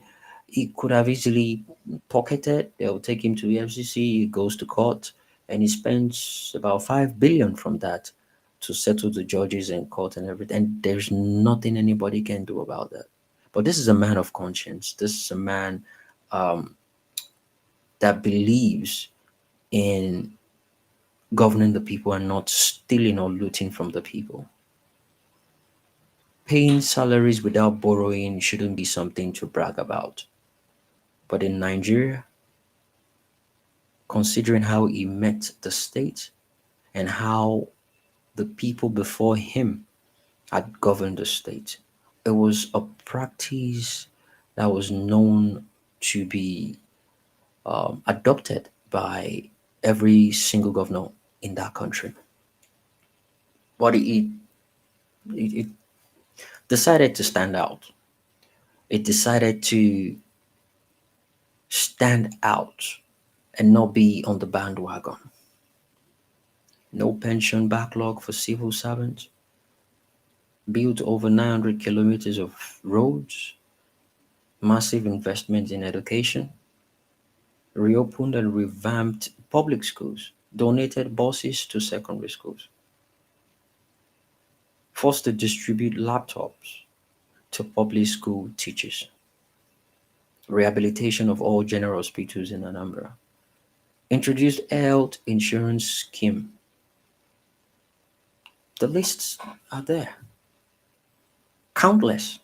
he could have easily pocketed. They'll take him to the FCC, he goes to court, and he spends about 5 billion from that to settle the judges and court and everything. And there's nothing anybody can do about that. But this is a man of conscience. This is a man that believes in governing the people and not stealing or looting from the people. Paying salaries without borrowing shouldn't be something to brag about. But in Nigeria, considering how he met the state and how the people before him had governed the state. It was a practice that was known to be adopted by every single governor in that country. But it decided to stand out. It decided to stand out and not be on the bandwagon. No pension backlog for civil servants, built over 900 kilometers of roads, massive investments in education, reopened and revamped public schools, donated buses to secondary schools, forced to distribute laptops to public school teachers, rehabilitation of all general hospitals in Anambra, introduced health insurance scheme. The lists are there, countless.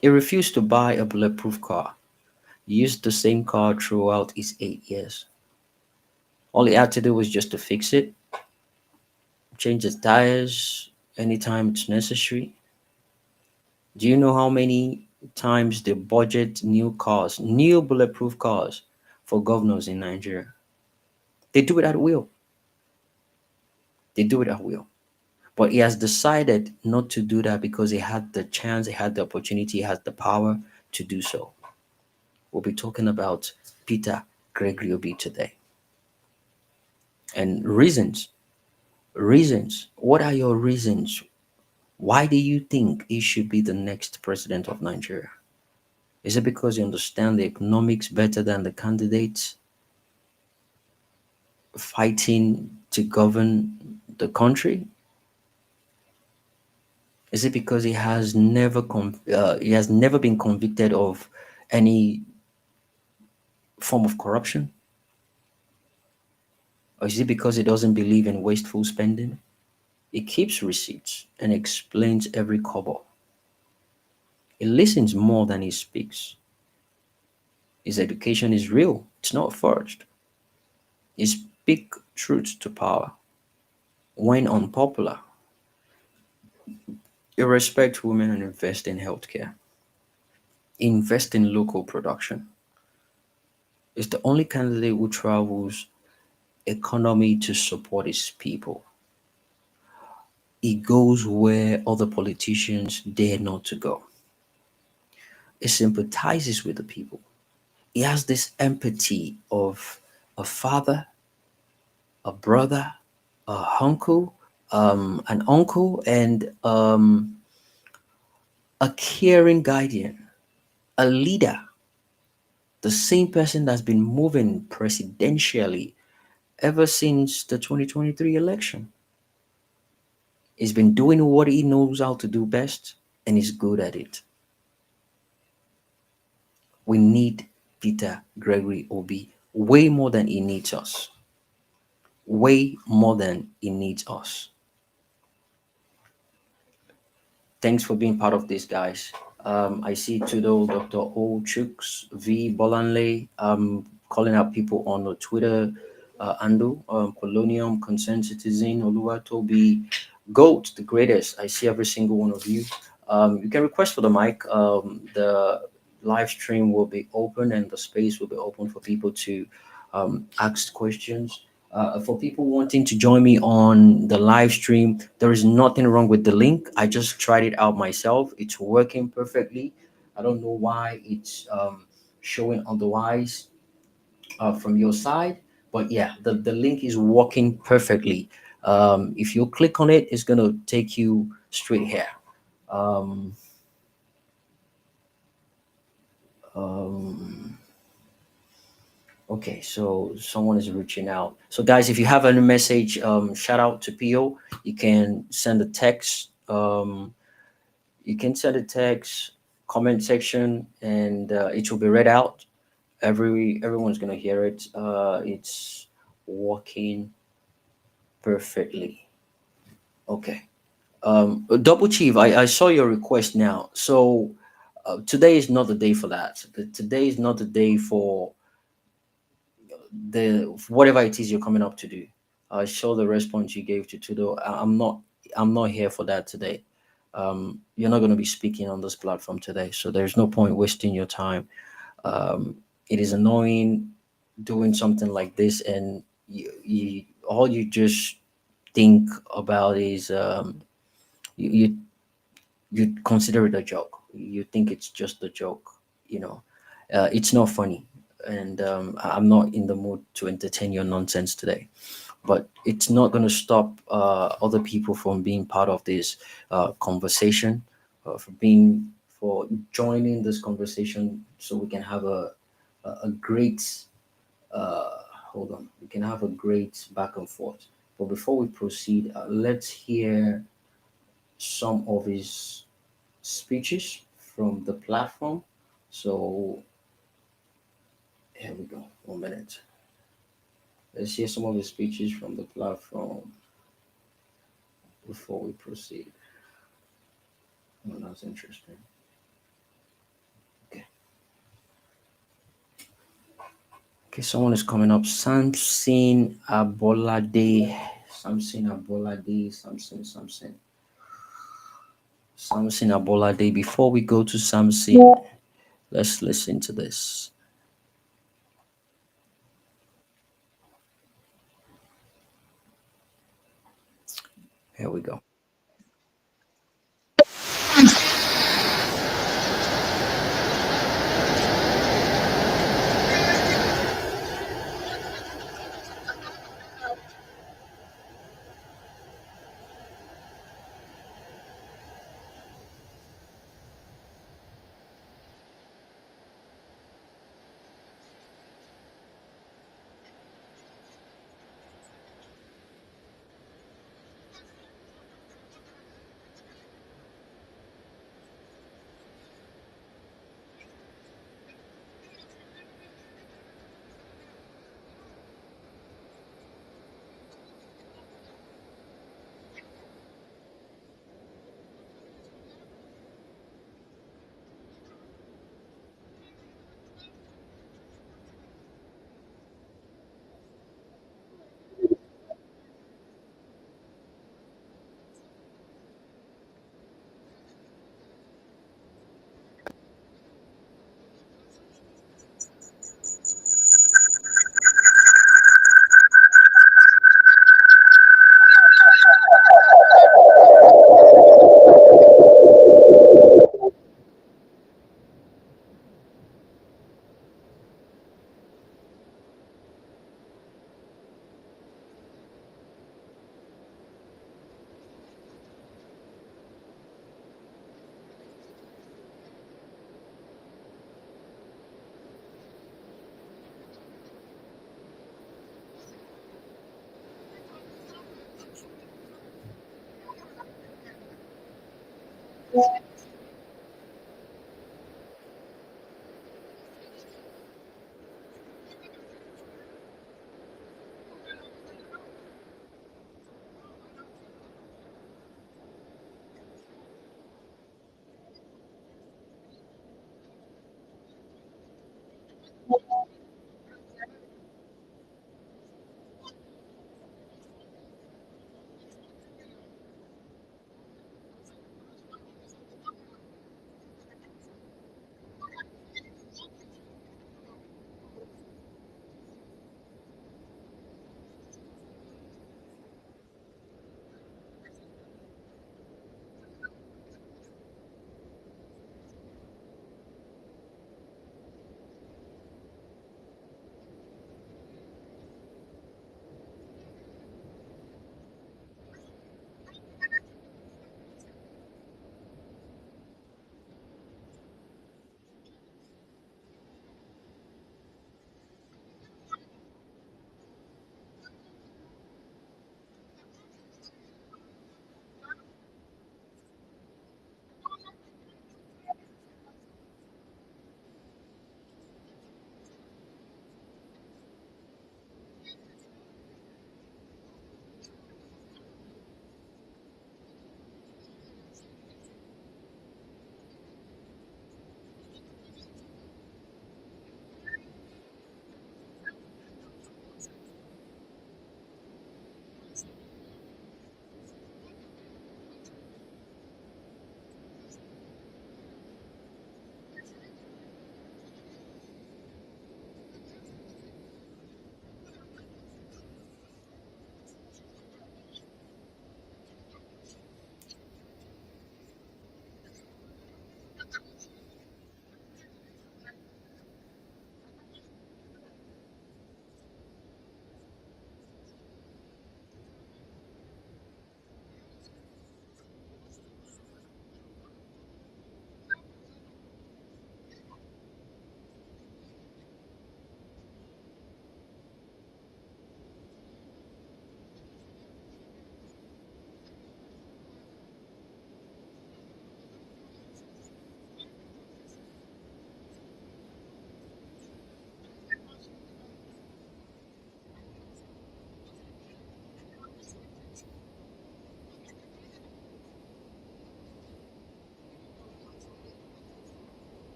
He refused to buy a bulletproof car, used the same car throughout his 8 years. All he had to do was just to fix it, change the tires anytime it's necessary. Do you know how many times they budget new cars, new bulletproof cars for governors in Nigeria? They do it at will. They do it at will. But he has decided not to do that because he had the chance, he had the opportunity, he has the power to do so. We'll be talking about Peter Gregory Obi today. And reasons. Reasons. What are your reasons? Why do you think he should be the next president of Nigeria? Is it because you understand the economics better than the candidates fighting to govern the country? Is it because he has never been convicted of any form of corruption? Or is it because he doesn't believe in wasteful spending? He keeps receipts and explains every kobo. He listens more than he speaks. His education is real, it's not forged. He speaks truth to power. When unpopular, he respects women and invests in healthcare. He invests in local production. He's the only candidate who travels economy to support his people. He goes where other politicians dare not to go. He sympathizes with the people. He has this empathy of a father, a brother, a uncle, an uncle, and a caring guardian, a leader, the same person that's been moving presidentially ever since the 2023 election. He's been doing what he knows how to do best, and he's good at it. We need Peter Gregory Obi way more than he needs us. Way more than he needs us. Thanks for being part of this, guys. I see Tudo, Dr. O, Chooks, V, Bolanle, calling out people on the Twitter, Andu, Polonium, Concerned Citizen, Oluwa, Toby, Goat, the greatest. I see every single one of you. You can request for the mic. The live stream will be open and the space will be open for people to ask questions. For people wanting to join me on the live stream, there is nothing wrong with the link. I just tried it out myself. It's working perfectly. I don't know why it's showing otherwise from your side, but yeah, the link is working perfectly. If you click on it, it's going to take you straight here. Okay, so someone is reaching out. So guys, if you have any message, shout out to PO. You can send a text. You can send a text, comment section, and it will be read out. Everyone's gonna hear it. It's working perfectly. Okay. Double Chief, I saw your request now. So today is not the day for that. Today is not the day for the whatever it is you're coming up to do. show the response you gave to Tudo. I'm not here for that today. You're not going to be speaking on this platform today, so there's no point wasting your time. It is annoying doing something like this, and all you just think about is you, you you consider it a joke. You think it's just a joke. You know, it's not funny, and I'm not in the mood to entertain your nonsense today. But it's not going to stop other people from being part of this conversation, for joining this conversation, so we can have a great hold on. We can have a great back and forth. But before we proceed, let's hear some of his speeches from the platform. So here we go. 1 minute. Let's hear some of his speeches from the platform before we proceed. Oh, that's interesting. Okay. Okay, someone is coming up. Samson Abolade. Samson Abolade. Samson Abolade. Before we go to Samson, let's listen to this. Here we go.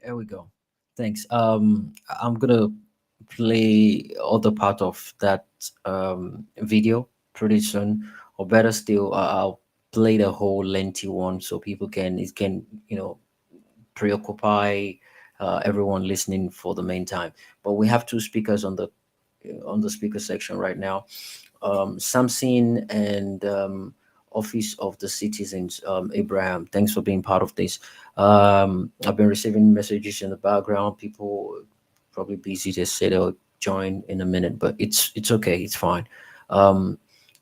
There we go. Thanks. I'm gonna play other part of that video pretty soon, or better still, I'll play the whole lengthy one so people can it can preoccupy everyone listening for the meantime. But we have two speakers on the speaker section right now, Samson and Office of the Citizens. Abraham, thanks for being part of this. I've been receiving messages in the background. People probably busy. They say they'll join in a minute, but it's okay. It's fine. Um,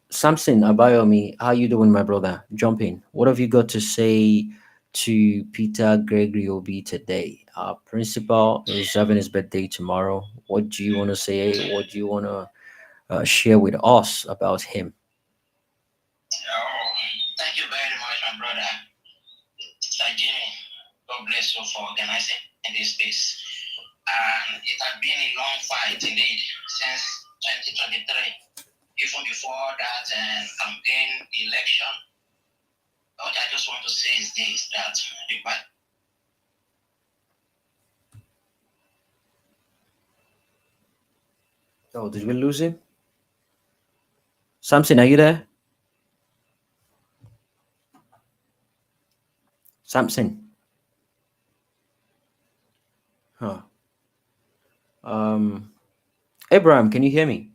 Samson Abayomi, how you doing, my brother? Jump in. What have you got to say to Peter Gregory Obi today? Our principal is having his birthday tomorrow. What do you want to say? What do you want to share with us about him? Oh, thank you very much, my brother. Jimmy, God bless you for organizing this space. And it has been a long fight indeed since 2023, even before that campaign election. What I just want to say is this, that the Oh, did we lose him? Samson, are you there? Samson. Huh. Um, Abraham, can you hear me?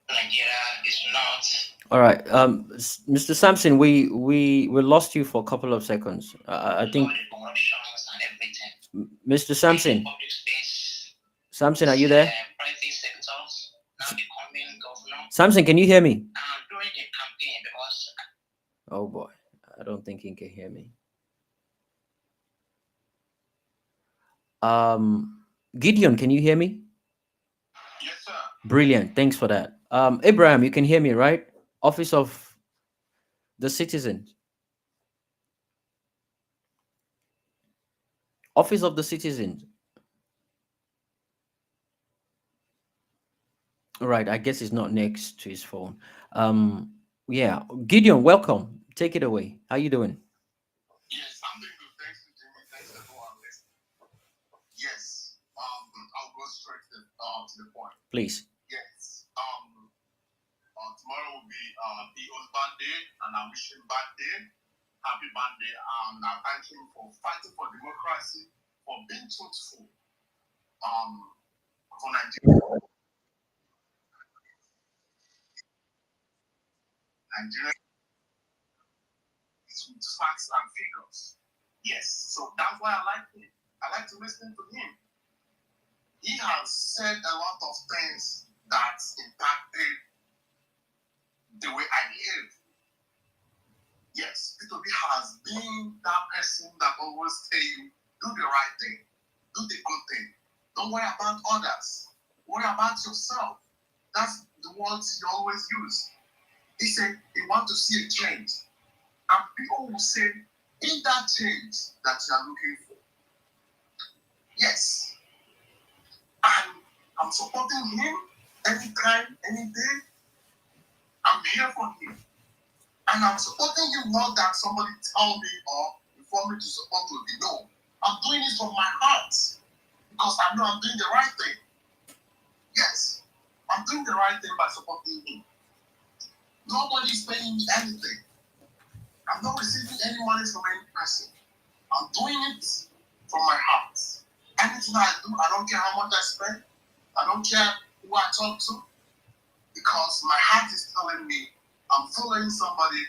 Nigeria is not. All right. Mr. Sampson, we lost you for a couple of seconds. I think Corruptions and everything. Mr. Sampson. Public space, Samson, are you there? private sectors, now becoming governor. Samson, can you hear me? During the campaign, because Oh boy, I don't think he can hear me. Gideon, can you hear me? yes, sir. Brilliant. Thanks for that. Abraham, you can hear me, right? Office of the Citizen. Office of the Citizen. All right. I guess he's not next to his phone. Yeah. Gideon, welcome. Take it away. How you doing? Yes, I'm doing good. Thanks to Jimmy. Thanks everyone listening. Please. Yes. Tomorrow will be P.O.'s birthday, and I wish him birthday. Happy birthday. I thank him for fighting for democracy, for being truthful. For Nigeria is with facts and figures. Yes. So that's why I like him. I like to listen to him. He has said a lot of things that impacted the way I behave. Yes, Peter Obi has been that person that always tell you, do the right thing, do the good thing. Don't worry about others. Worry about yourself. That's the words he always use. He said he wants to see a change. And people will say, be that change that you are looking for. Yes. And I'm supporting him anytime, any day. I'm here for him. And I'm supporting you not that somebody tell me or inform me to support Obi. No. I'm doing it from my heart. Because I know I'm doing the right thing. Yes. I'm doing the right thing by supporting him. Nobody is paying me anything. I'm not receiving any money from any person. I'm doing it from my heart. Anything I do, I don't care how much I spend. I don't care who I talk to. Because my heart is telling me I'm following somebody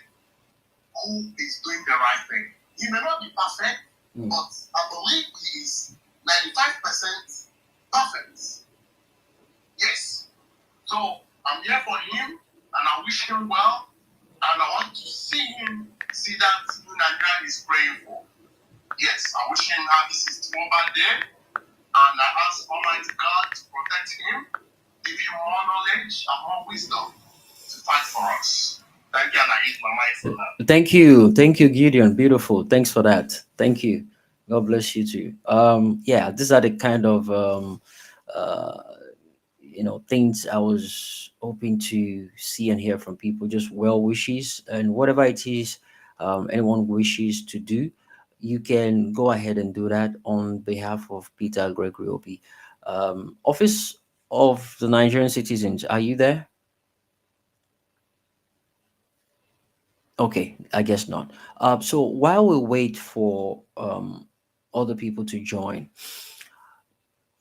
who is doing the right thing. He may not be perfect, but I believe he is 95% perfect. Yes. So I'm here for him, and I wish him well, and I want to see him see that Nigeria is praying for. Yes, I wish him happy 61st birthday, and I ask Almighty God to protect him, give him more knowledge and more wisdom to fight for us. Thank you, and I eat my mic for that. Thank you, Gideon. Beautiful. Thanks for that. Thank you. God bless you too. Yeah, these are the kind of uh, things I was hoping to see and hear from people. Just well wishes and whatever it is anyone wishes to do, you can go ahead and do that on behalf of Peter Gregory Obi. Office of the Nigerian Citizens, are you there? Okay, I guess not. So while we wait for other people to join,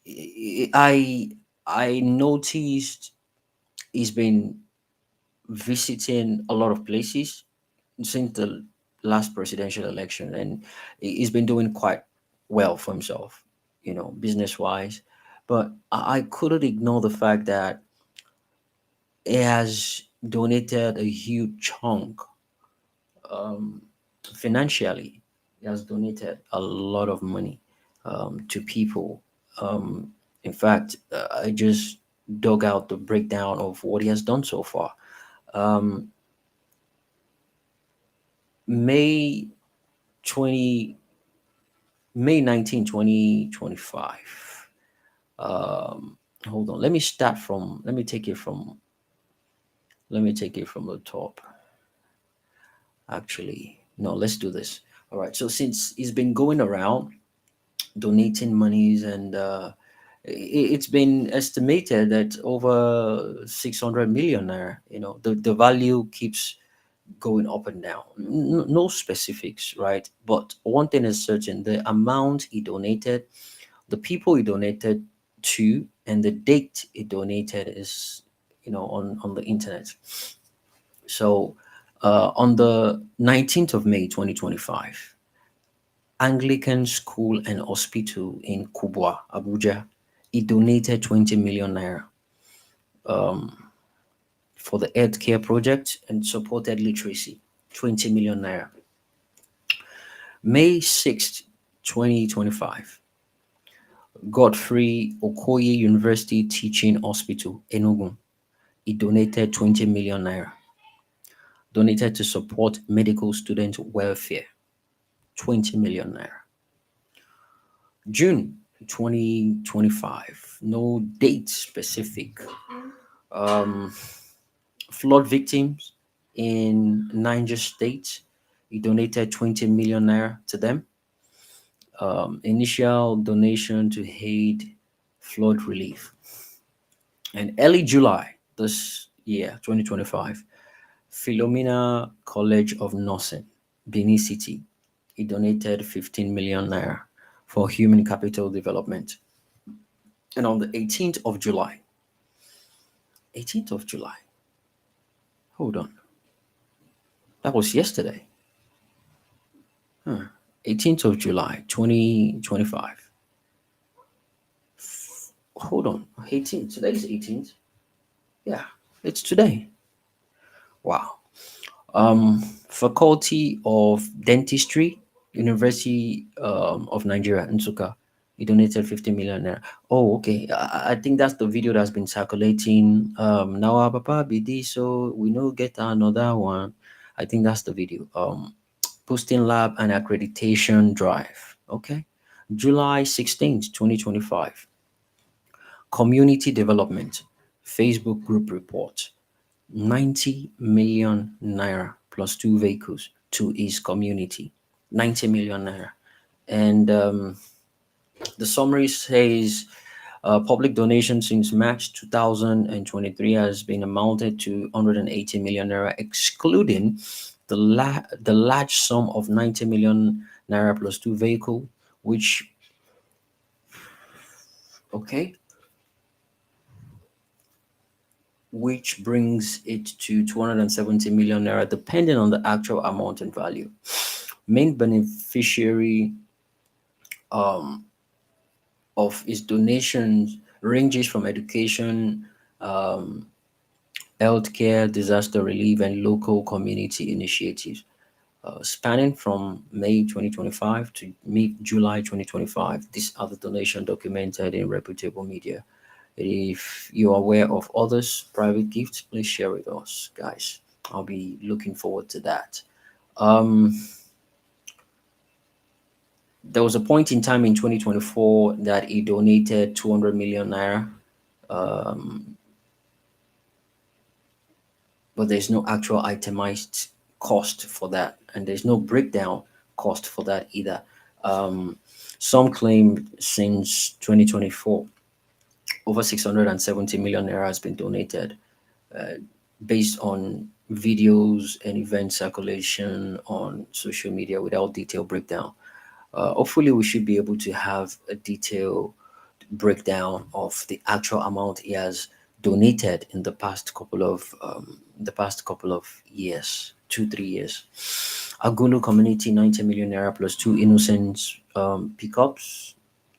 I I noticed he's been visiting a lot of places since the last presidential election, and he's been doing quite well for himself, business wise. But I couldn't ignore the fact that he has donated a huge chunk um, financially. He has donated a lot of money to people. In fact, I just dug out the breakdown of what he has done so far. Um, May 20, May 19, 2025. Hold on. Let me take it from the top. Actually, no, let's do this. All right. So since he's been going around donating monies, and it's been estimated that over 600 million there, the value keeps going up and down. No specifics, right? But one thing is certain: the amount he donated, the people he donated to, and the date he donated is, on the internet. So on the 19th of May 2025, Anglican School and Hospital in Kubwa, Abuja, he donated 20 million naira for the healthcare project and supported literacy. 20 million naira. May 6th, 2025, Godfrey Okoye University Teaching Hospital, Enugu. He donated 20 million naira. Donated to support medical student welfare. 20 million naira. June 2025, no date specific. Um, Flood victims in Niger State, he donated 20 million naira to them. Initial donation to aid flood relief. And early July this year, 2025, Philomena College of Nursing, Benin City, he donated 15 million naira for human capital development. And on the 18th of July, hold on, that was yesterday. Huh. 18th of July, 2025. Hold on, 18th. Today's 18th. Yeah, it's today. Wow. Faculty of Dentistry, University of Nigeria, Nsukka. He donated 50 million naira. Oh, okay. I think that's the video that's been circulating. Now our papa BD, so we know get another one. I think that's the video. Posting lab and accreditation drive. Okay. July 16th, 2025. Community development. Facebook group report. 90 million naira plus two vehicles to his community. 90 million naira. And the summary says public donation since March 2023 has been amounted to 180 million naira, excluding the large sum of 90 million naira plus two vehicle, which, okay, which brings it to 270 million naira, depending on the actual amount and value. Main beneficiary of his donations ranges from education, healthcare, disaster relief, and local community initiatives. Spanning from May 2025 to mid-July 2025. These are the donation documented in reputable media. If you're aware of others' private gifts, please share with us, guys. I'll be looking forward to that. Um, there was a point in time in 2024 that he donated 200 million naira, but there's no actual itemized cost for that, and there's no breakdown cost for that either. Um, some claim since 2024, over 670 million naira has been donated based on videos and event circulation on social media without detailed breakdown. Hopefully, we should be able to have a detailed breakdown of the actual amount he has donated in the past couple of years, 2 3 years. Agulu community 90 million naira plus two innocent pickups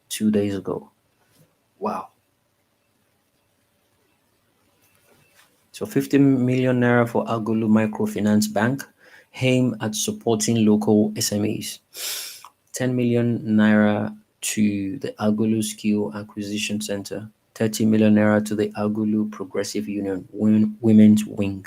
2 days ago. Wow. So 50 million naira for Agulu Microfinance Bank, aim at supporting local SMEs. 10 million naira to the Agulu Skill Acquisition Center. 30 million naira to the Agulu Progressive Union Women's Wing.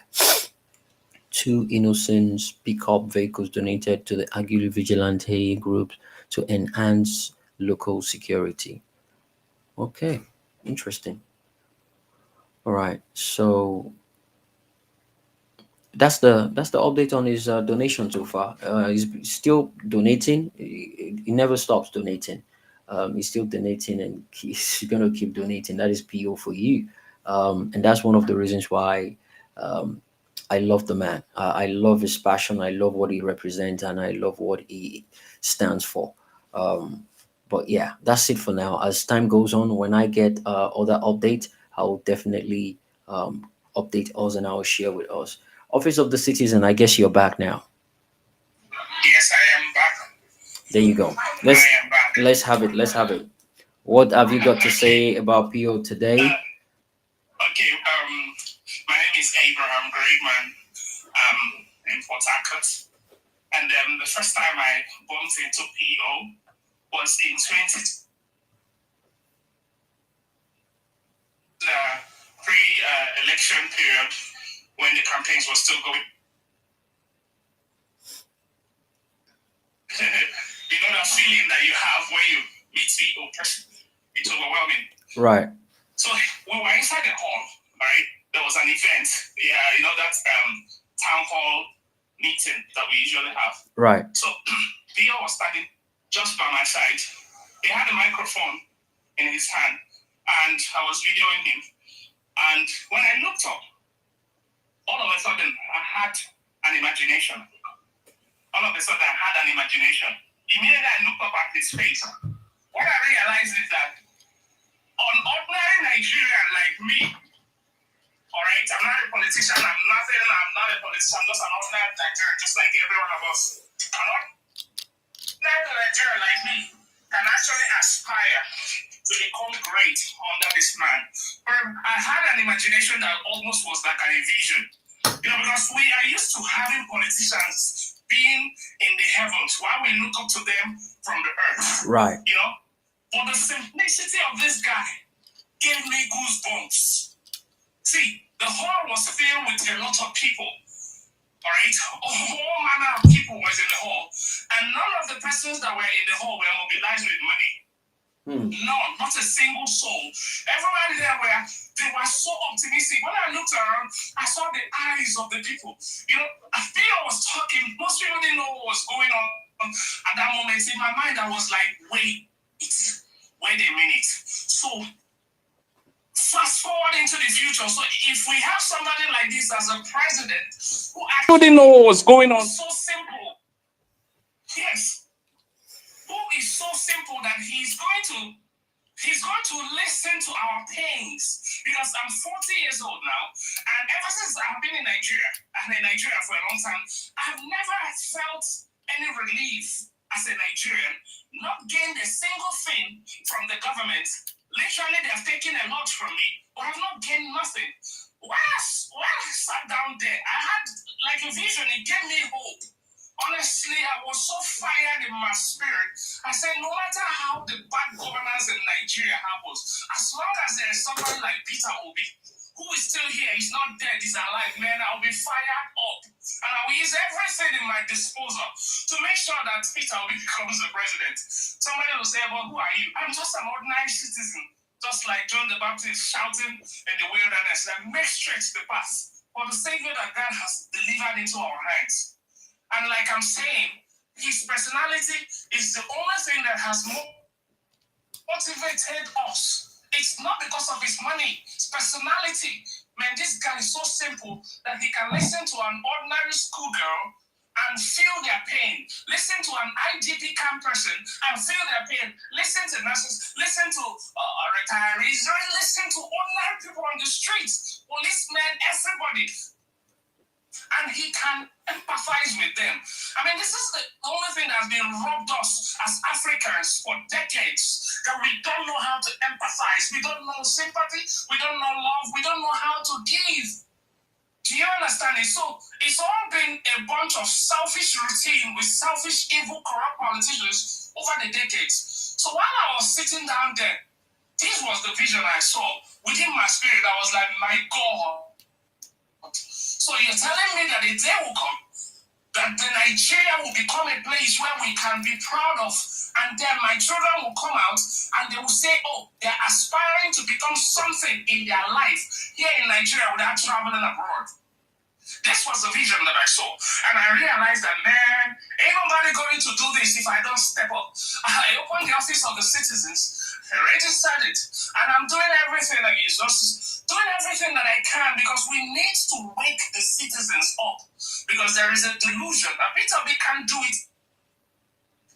Two innocence pickup vehicles donated to the Agulu Vigilante Group to enhance local security. Okay, interesting. All right, so that's the update on his donation so far. He's still donating. He never stops donating. He's still donating, and he's gonna keep donating. That is PO for you, and that's one of the reasons why I love the man. I love his passion. I love what he represents, and I love what he stands for. But yeah, that's it for now. As time goes on, when I get other updates, I'll definitely update us and I'll share with us. Office of the Citizen, I guess you're back now. Yes, I am back. There you go. I am back. Let's have it. Let's have it. What have you got to say about PO today? Okay, my name is Abraham Greatman. In Port Harcourt. And the first time I bumped into PO was in 20 the pre-election period when the campaigns were still going. You know that feeling that you have when you meet PO person. It's overwhelming. Right. So when we were inside the hall, right, there was an event. Yeah, you know that town hall meeting that we usually have. Right. So Peter was standing just by my side. He had a microphone in his hand, and I was videoing him. And when I looked up, all of a sudden, I had an imagination. All of a sudden, I had an imagination. Immediately, I looked up at his face. What I realized is that an ordinary Nigerian like me, all right, I'm not a politician, I'm not a politician, I'm just an ordinary Nigerian, just like every one of us. An ordinary Nigerian like me can actually aspire to become great under this man. But I had an imagination that almost was like a vision. Because we are used to having politicians being in the heavens while we look up to them from the earth. Right. But the simplicity of this guy gave me goosebumps. See, the hall was filled with a lot of people. All right? A whole manner of people was in the hall. And none of the persons that were in the hall were mobilized with money. No, not a single soul. Everybody there they were so optimistic. When I looked around, I saw the eyes of the people. Peter was talking. Most people didn't know what was going on at that moment. In my mind, I was like, wait a minute. So fast forward into the future. So if we have somebody like this as a president who actually didn't know what was going on, so simple. Yes. Who is so simple that he's going to listen to our pains. Because I'm 40 years old now, and ever since I've been in Nigeria, for a long time, I've never felt any relief as a Nigerian, not gained a single thing from the government. Literally, they've taken a lot from me, but I've not gained nothing. When I sat down there, I had like a vision. It gave me hope. Honestly, I was so fired in my spirit. I said, no matter how the bad governance in Nigeria happens, as long as there is somebody like Peter Obi, who is still here, he's not dead, he's alive, man, I'll be fired up. And I will use everything in my disposal to make sure that Peter Obi becomes the president. Somebody will say, well, who are you? I'm just an ordinary citizen, just like John the Baptist shouting in the wilderness, that make straight the path for the Savior that God has delivered into our hands. And like I'm saying, his personality is the only thing that has motivated us. It's not because of his money, his personality. Man, this guy is so simple that he can listen to an ordinary schoolgirl and feel their pain. Listen to an IDP camp person and feel their pain. Listen to nurses, listen to retirees, listen to ordinary people on the streets, policemen, everybody. And he can empathize with them. I mean, this is the only thing that has been robbed us as Africans for decades, that we don't know how to empathize. We don't know sympathy. We don't know love. We don't know how to give. Do you understand it? So it's all been a bunch of selfish routine with selfish, evil, corrupt politicians over the decades. So while I was sitting down there, this was the vision I saw. Within my spirit, I was like, my God. So you're telling me that a day will come that the Nigeria will become a place where we can be proud of, and then my children will come out and they will say, oh, they're aspiring to become something in their life here in Nigeria without traveling abroad. This was the vision that I saw. And I realized that, man, ain't nobody going to do this if I don't step up. I opened the Office of the Citizens, I registered it, and I'm doing everything that is just doing everything that I can, because we need to wake the citizens up. Because there is a delusion that Peter Obi can't do it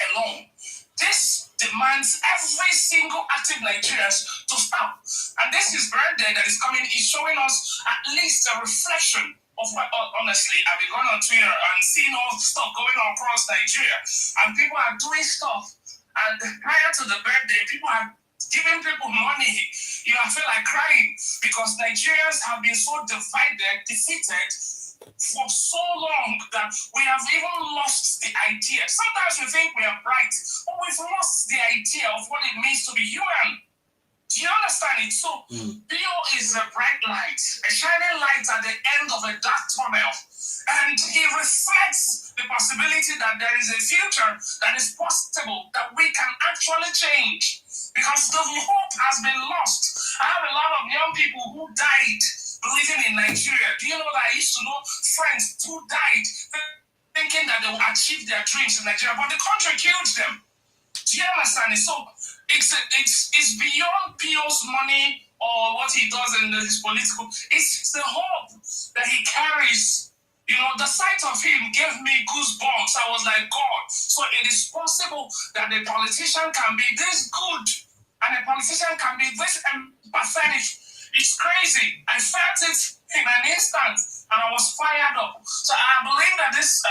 alone. This demands every single active Nigerian to stop. And this is birthday that is coming is showing us at least a reflection of what, honestly, I've been going on Twitter and seeing all the stuff going on across Nigeria. And people are doing stuff. And prior to the birthday, people are giving people money. I feel like crying, because Nigerians have been so divided, defeated for so long that we have even lost the idea. Sometimes we think we are bright, but we've lost the idea of what it means to be human. Do you understand it? So, Bio is a bright light, a shining light at the end of a dark tunnel. And he reflects the possibility that there is a future that is possible, that we can actually change. Because the hope has been lost. I have a lot of young people who died believing in Nigeria. Do you know that I used to know friends who died thinking that they will achieve their dreams in Nigeria, but the country killed them. Do you understand it? So it's beyond Pio's money or what he does in his political. It's the hope that he carries. The sight of him gave me goosebumps. I was like, God, so it is possible that a politician can be this good and a politician can be this empathetic. It's crazy. I felt it in an instant and I was fired up. So I believe that this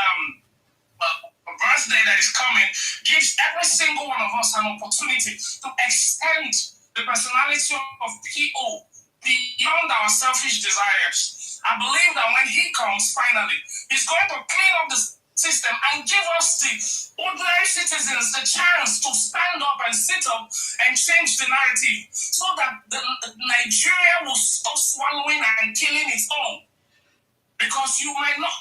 birthday that is coming gives every single one of us an opportunity to extend the personality of PO beyond our selfish desires. I believe that when he comes finally, he's going to clean up the system and give us the ordinary citizens the chance to stand up and sit up and change the narrative so that Nigeria will stop swallowing and killing its own. Because you might not,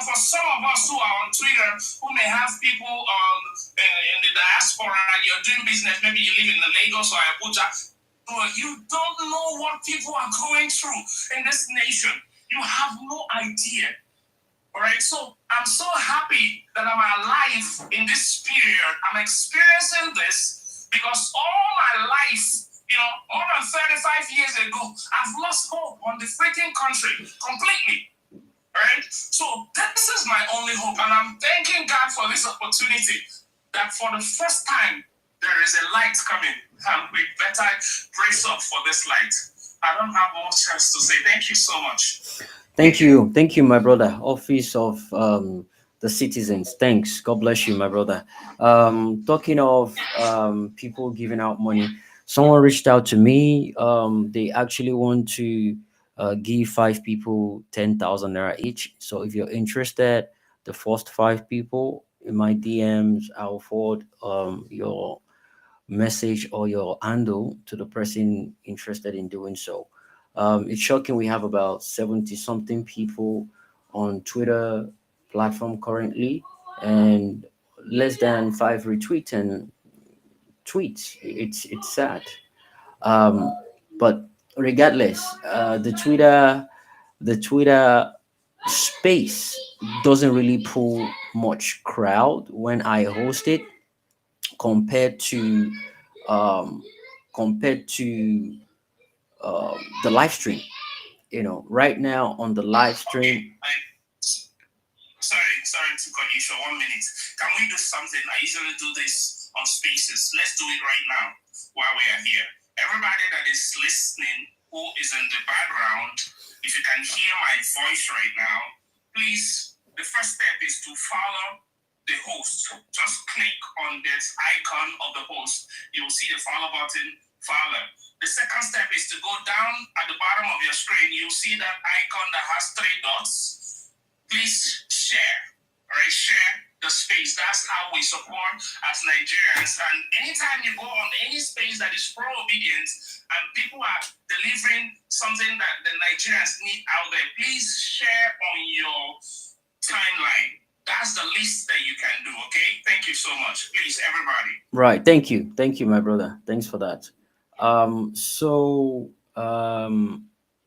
for some of us who are on Twitter, who may have people in the diaspora, you're doing business, maybe you live in the Lagos or Abuja, but you don't know what people are going through in this nation. You have no idea. All right, so I'm so happy that I'm alive in this period. I'm experiencing this because all my life, more than 35 years ago, I've lost hope on the freaking country completely. Right? So this is my only hope, and I'm thanking God for this opportunity that for the first time there is a light coming, and we better brace up for this light. I don't have much else to say. Thank you so much. Thank you, my brother. Office of the Citizens. Thanks. God bless you, my brother. Talking of people giving out money, someone reached out to me. They actually want to give 5 people 10,000 naira each. So if you're interested, the first 5 people in my DMs, I'll forward your message or your handle to the person interested in doing so. It's shocking we have about 70 something people on Twitter platform currently and less than 5 retweets and tweets. It's sad. Um, but regardless, the Twitter space doesn't really pull much crowd when I host it compared to um, compared to the live stream. Right now on the live stream. Sorry to cut you short. 1 minute. Can we do something? I usually do this on Spaces. Let's do it right now while we are here. Everybody that is listening, who is in the background, if you can hear my voice right now, please. The first step is to follow the host. Just click on this icon of the host. You'll see the follow button. Follow. The second step is to go down at the bottom of your screen. You'll see that icon that has 3 dots. Please share. All right, share the space. That's how we support as Nigerians. And anytime you go on any space that is pro-obedience and people are delivering something that the Nigerians need out there, please share on your timeline. That's the least that you can do, okay? Thank you so much. Please, everybody. Right. Thank you, my brother. Thanks for that. So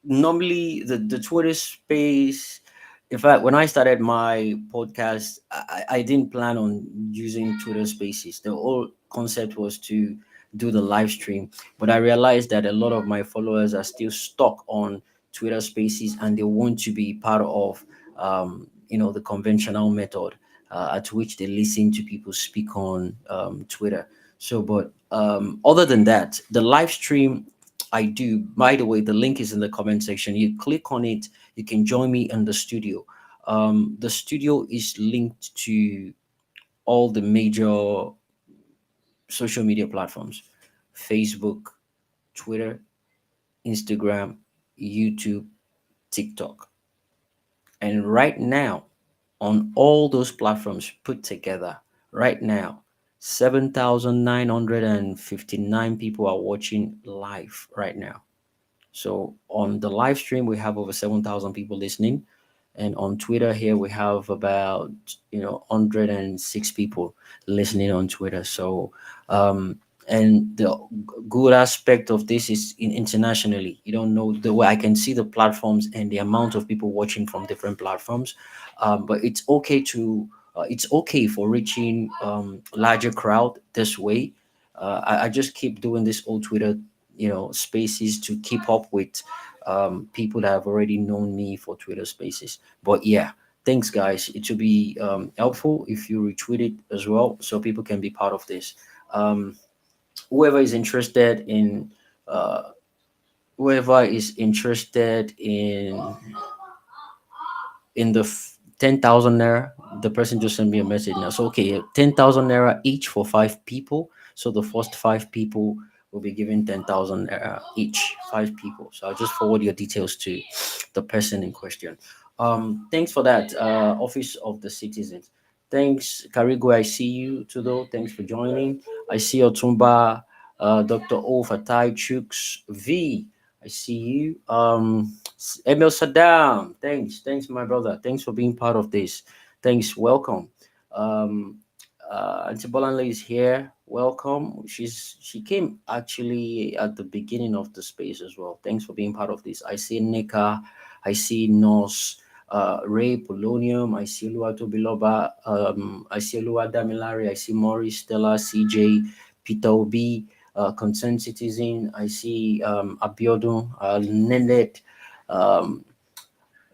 normally the Twitter space. In fact, when I started my podcast, I didn't plan on using Twitter Spaces. The whole concept was to do the live stream, but I realized that a lot of my followers are still stuck on Twitter Spaces, and they want to be part of the conventional method at which they listen to people speak on Twitter. So, but other than that, the live stream I do. By the way, the link is in the comment section. You click on it, you can join me in the studio. The studio is linked to all the major social media platforms: Facebook, Twitter, Instagram, YouTube, TikTok. And right now, on all those platforms put together, right now, 7,959 people are watching live right now. So on the live stream, we have over 7,000 people listening. And on Twitter here, we have about, 106 people listening on Twitter. So, and the good aspect of this is internationally, you don't know the way I can see the platforms and the amount of people watching from different platforms. But it's okay for reaching larger crowd this way. I just keep doing this old Twitter spaces to keep up with people that have already known me for Twitter spaces. But yeah, thanks guys. It would be helpful if you retweet it as well so people can be part of this. Um, whoever is interested in uh, whoever is interested in the 10,000 naira, the person just sent me a message now. So, okay, 10,000 naira each for five people. So, the first five people will be given 10,000 naira each, five people. So, I'll just forward your details to the person in question. Thanks for that, Office of the Citizens. Thanks, Karigo. I see you, Tudo. Thanks for joining. I see Otumba, Dr. O Fatai Chooks V. I see you. Emil Saddam, thanks, my brother. Thanks for being part of this. Thanks, welcome. Um, Auntie Bolanle is here. Welcome. She came actually at the beginning of the space as well. Thanks for being part of this. I see Nika. I see Nos. Ray Polonium. I see Lua Tobiloba. I see Lua Damilari. I see Maurice Stella. CJ. Peter Obi. Concerned citizen. I see Abiodun. Nenet. Um,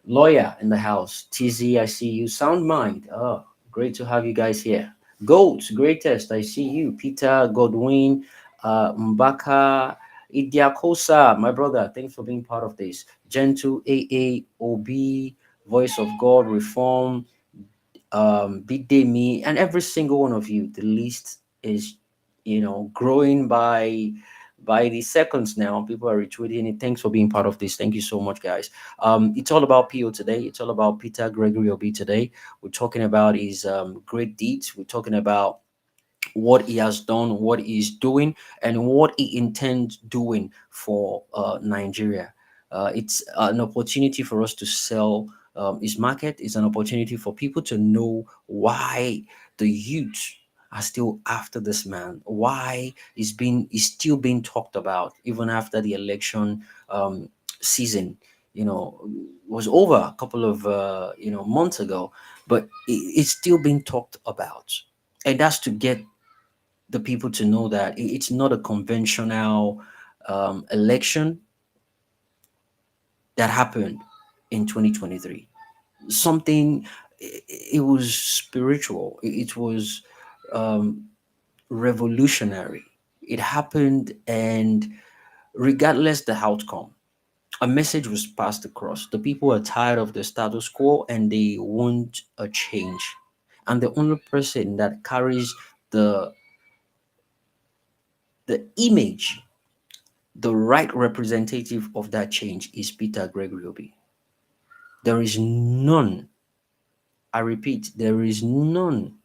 Lawyer in the house. TZ, I see you. Sound Mind. Oh, great to have you guys here. Goats, greatest. I see you. Peter, Godwin, Mbaka, Idiakosa, my brother. Thanks for being part of this. Gentle, AA, OB, Voice of God, Reform, Bidday Me, and every single one of you. The list is, growing by the seconds now. People are retweeting it. Thanks for being part of this. Thank you so much, guys. It's all about PO today. It's all about Peter Gregory Obi today. We're talking about his great deeds. We're talking about what he has done, what he's doing, and what he intends doing for Nigeria. It's an opportunity for us to sell his market. It's an opportunity for people to know why the youth are still after this man, why he's still being talked about even after the election season. Was over a couple of months ago, but it's still being talked about, and that's to get the people to know that it's not a conventional election that happened in 2023. Something, it was spiritual, it was um, revolutionary. It happened, and regardless the outcome, a message was passed across. The people are tired of the status quo and they want a change. And the only person that carries the the image, the right representative of that change is Peter Gregory Obi. There is none, I repeat, there is none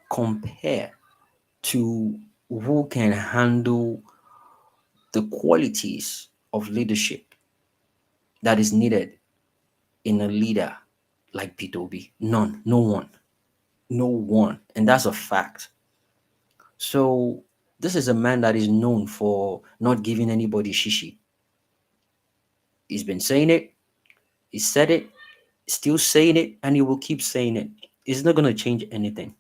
compare to who can handle the qualities of leadership that is needed in a leader like Peter Obi. None, no one, no one. And that's a fact. So, this is a man that is known for not giving anybody shishi. He's been saying it, he said it, still saying it, and he will keep saying it. It's not going to change anything,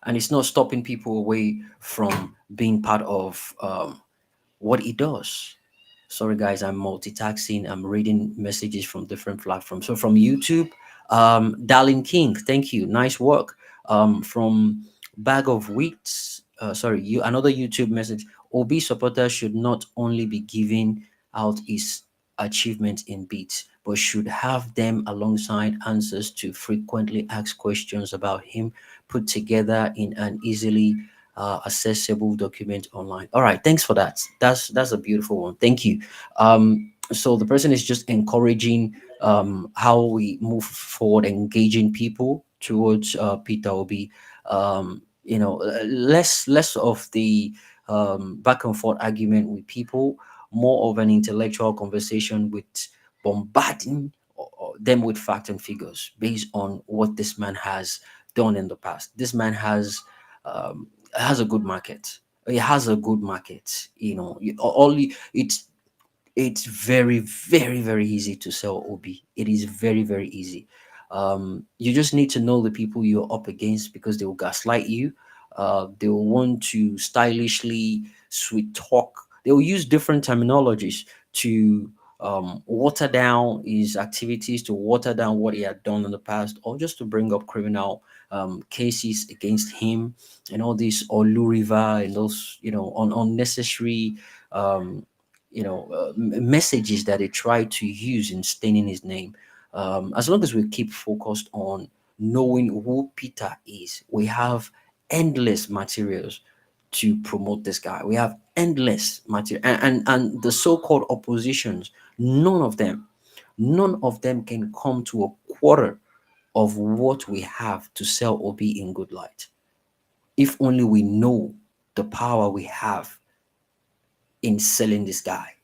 and it's not stopping people away from being part of what he does. Sorry, guys, I'm multitasking. I'm reading messages from different platforms. So from YouTube, Darling King, thank you, nice work. From Bag of Wheats, sorry, you another YouTube message. OB supporters should not only be giving out his achievements in beats, but should have them alongside answers to frequently asked questions about him, put together in an easily accessible document online. All right, thanks for that. That's a beautiful one. Thank you. So the person is just encouraging how we move forward, engaging people towards Peter Obi. Less of the back and forth argument with people, more of an intellectual conversation with bombarding them with facts and figures based on what this man has done in the past. This man has a good market. It has a good market. It's very, very, very easy to sell Obi. It is very, very easy. You just need to know the people you're up against because they will gaslight you. They will want to stylishly sweet talk. They will use different terminologies to water down his activities, to water down what he had done in the past, or just to bring up criminal cases against him, and all these River and those unnecessary messages that they try to use in staining his name. As long as we keep focused on knowing who Peter is, we have endless materials to promote this guy. We have endless material, and the so-called oppositions, none of them can come to a quarter of what we have to sell Obi in good light. If only we know the power we have in selling this guy,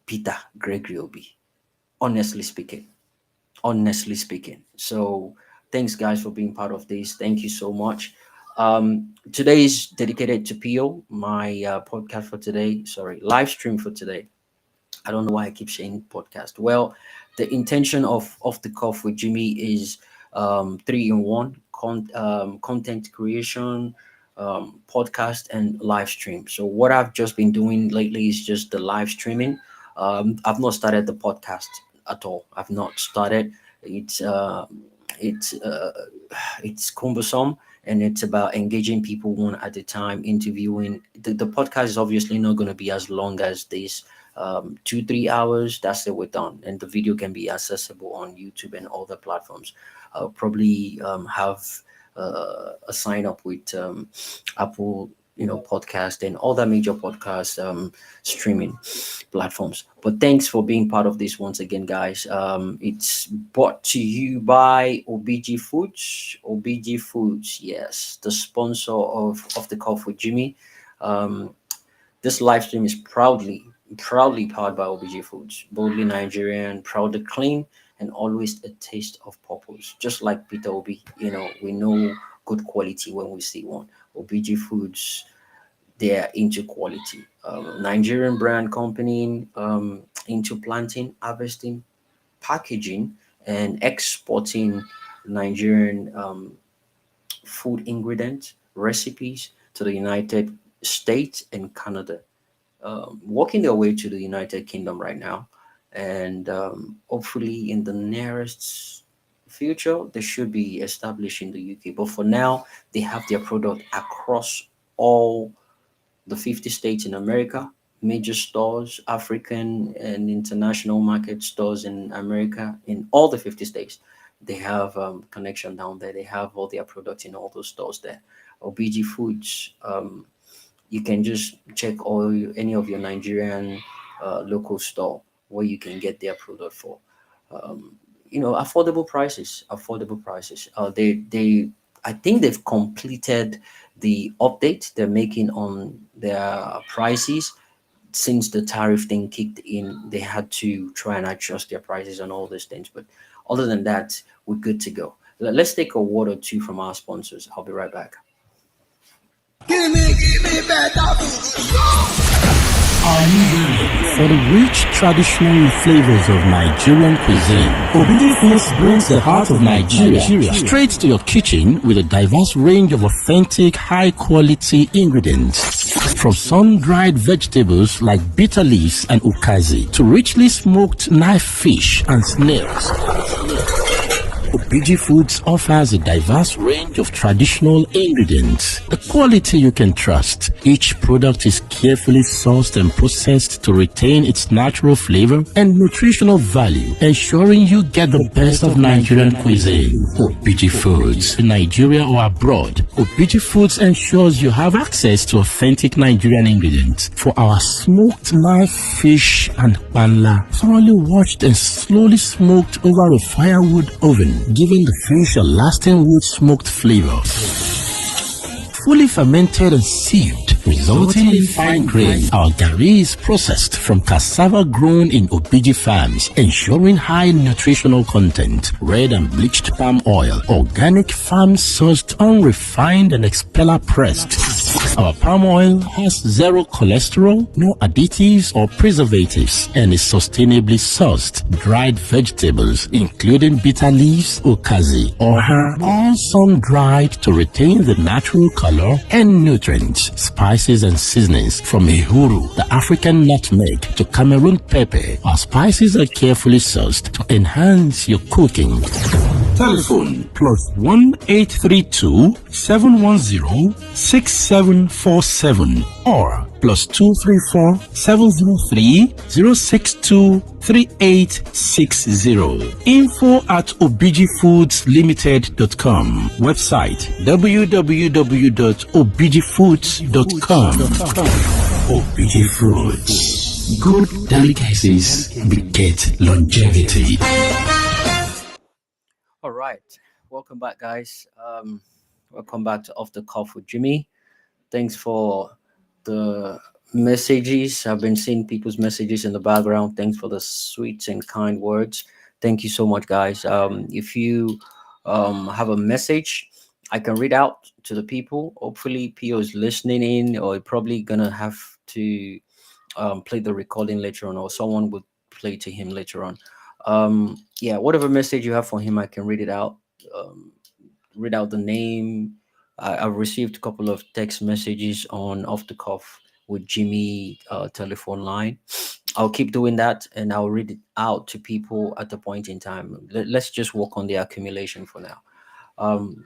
Peter Gregory Obi. Honestly speaking. So thanks guys for being part of this. Thank you so much. Today is dedicated to PO, my podcast for today. Sorry, live stream for today. I don't know why I keep saying podcast. Well, the intention of Off the Cuff with Jimmy is 3-in-1 content creation, podcast, and live stream. So what I've just been doing lately is just the live streaming. I've not started the podcast at all. I've not started. It's it's cumbersome, and it's about engaging people one at a time, interviewing. The podcast is obviously not going to be as long as this, 2-3 hours. That's it, we're done, and the video can be accessible on YouTube and other platforms. I'll probably have a sign up with Apple podcast and all the major podcast streaming platforms. But thanks for being part of this once again, guys. It's brought to you by OBG Foods, yes, the sponsor of the Cuff with Jimmy. This live stream is proudly powered by OBG Foods, boldly Nigerian, proudly clean, and always a taste of purpose. Just like Peter Obi, we know good quality when we see one. OBG Foods, they're into quality. Nigerian brand company, into planting, harvesting, packaging, and exporting Nigerian food ingredients, recipes to the United States and Canada. Working their way to the United Kingdom right now. And hopefully in the nearest future, they should be established in the UK. But for now, they have their product across all the 50 states in America, major stores, African and international market stores in America, in all the 50 states. They have connection down there. They have all their products in all those stores there. OBG Foods, you can just check any of your Nigerian local store where you can get their product for affordable prices. They I think they've completed the update they're making on their prices. Since the tariff thing kicked in, they had to try and adjust their prices on all these things. But other than that, we're good to go. Let's take a word or two from our sponsors. I'll be right back. Give me better. Are you ready for the rich traditional flavors of Nigerian cuisine? Obidi Foods brings the heart of Nigeria straight to your kitchen with a diverse range of authentic, high-quality ingredients. From sun-dried vegetables like bitter leaves and ukazi to richly smoked knife fish and snails, Obidi Foods offers a diverse range of traditional ingredients, the quality you can trust. Each product is carefully sourced and processed to retain its natural flavor and nutritional value, ensuring you get the best of Nigerian cuisine. Obidi Foods, in Nigeria or abroad, Obidi Foods ensures you have access to authentic Nigerian ingredients for our smoked knife fish and banla, thoroughly washed and slowly smoked over a firewood oven, giving the fish a lasting wood smoked flavor. Fully fermented and sealed resulting in fine grain. Our garri is processed from cassava grown in Obiji farms, ensuring high nutritional content. Red and bleached palm oil, organic farm-sourced, unrefined and expeller pressed. Our palm oil has zero cholesterol, no additives or preservatives, and is sustainably sourced. Dried vegetables, including bitter leaves, okazi, or herb, all sun-dried to retain the natural color and nutrients. Spices and seasonings from Ehuru, the African nutmeg, to Cameroon pepper. Our spices are carefully sourced to enhance your cooking. Telephone +1 832 710 6747 or +234 703 062 3860. info@obijifoodsLimited.com. Website www.obijifoods.com. Obiji Foods. Good delicacies beget longevity. All right, welcome back, guys. Welcome back to Off the Cuff with Jimmy. Thanks for the messages. I've been seeing people's messages in the background. Thanks for the sweet and kind words. Thank you so much, guys. If you have a message, I can read out to the people. Hopefully, Pio is listening in, or probably gonna have to play the recording later on, or someone would play to him later on. Yeah, whatever message you have for him, I can read it out. Read out the name. I've received a couple of text messages on Off the Cuff with Jimmy telephone line. I'll keep doing that, and I'll read it out to people at a point in time. Let's just work on the accumulation for now.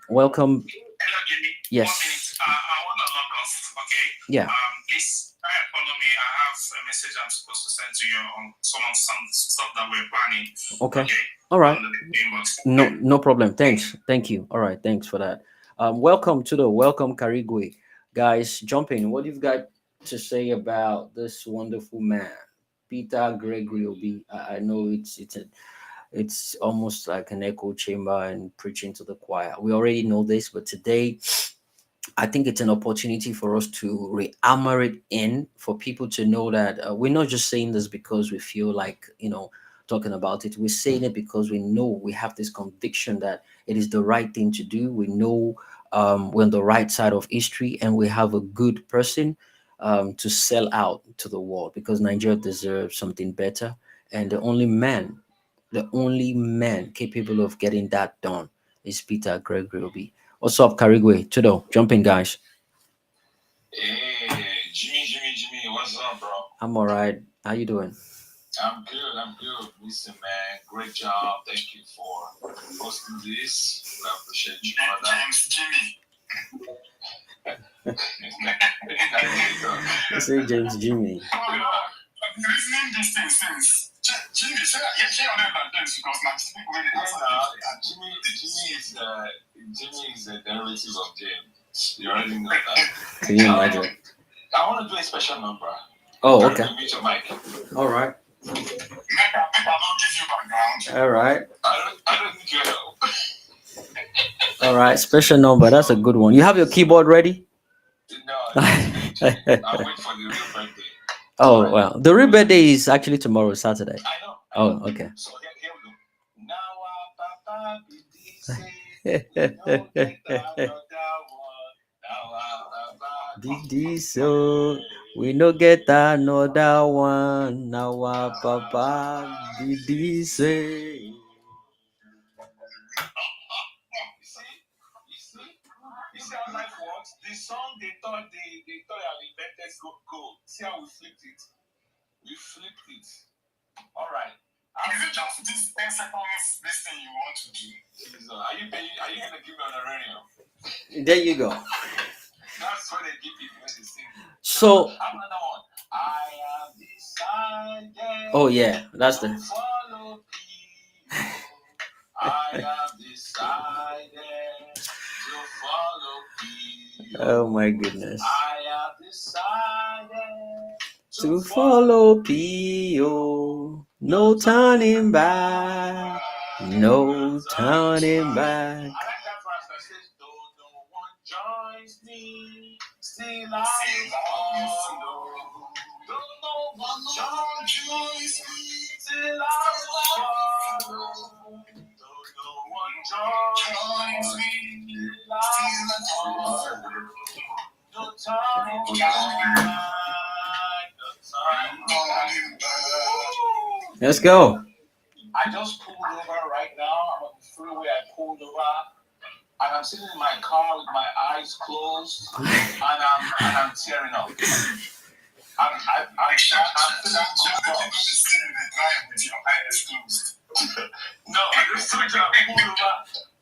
Welcome. Hello, Jimmy. Yes. 1 minute. I want to log off, okay? Yeah. Please try and follow me. I have a message I'm supposed to send to you on some stuff that we're planning. Okay. Okay. All right. On the inbox. No problem. Thanks. Thank you. All right. Thanks for that. Welcome to the Welcome Carigwe. Guys, jump in. What you've got to say about this wonderful man, Peter Gregory Obi? I know it's almost like an echo chamber and preaching to the choir. We already know this, but today I think it's an opportunity for us to re-hammer it in, for people to know that we're not just saying this because we feel like, talking about it. We're saying it because we know, we have this conviction that it is the right thing to do. We know we're on the right side of history, and we have a good person to sell out to the world, because Nigeria deserves something better. And the only man capable of getting that done is Peter Gregory Obi. What's up, Carigwe? Tudo, jump in, guys. Hey, Jimmy, what's up, bro? I'm all right. How you doing? I'm good. Listen, man, great job. Thank you for hosting this. I appreciate you for that. James Jimmy. I say James Jimmy. I've been listening to these things since. Jimmy, say on them like this, because now people really answer. Jimmy is a derivative of James. You already know that. Can you imagine? I want to do a special number. Oh, okay. Mute your mic. All right. Make I don't give you background. All right. I don't need your help. All right. Special number. That's a good one. You have your keyboard ready? No, I'll wait for the real birthday. Oh, well. The real birthday is actually tomorrow, Saturday. I know. Oh, okay. So here we go. Now, Papa, Didi so we no get another one. Now our papa didi say. You see how life works? The song they thought I invented gold. See how we flipped it? We flipped it. All right. Is it just this 10 seconds this thing you want to do? So are you gonna give me honorarium? There you go. That's what they give people when they sing. So I have another one. I have decided. oh yeah, that's to the follow people. I have decided to follow people. oh my goodness. I have decided To follow Pio, no turning back, no turning back. I like that verse that says, though no one joins me, Still I will follow. Don't know what joy is. Still I will follow. Don't know what joy is. Still I will follow. No time to back. No time back. Let's go. I just pulled over right now. I'm on the freeway. I pulled over, and I'm sitting in my car with my eyes closed, and I'm tearing up. I'm feeling goosebumps. With your eyes closed. No, I just told you I pulled over,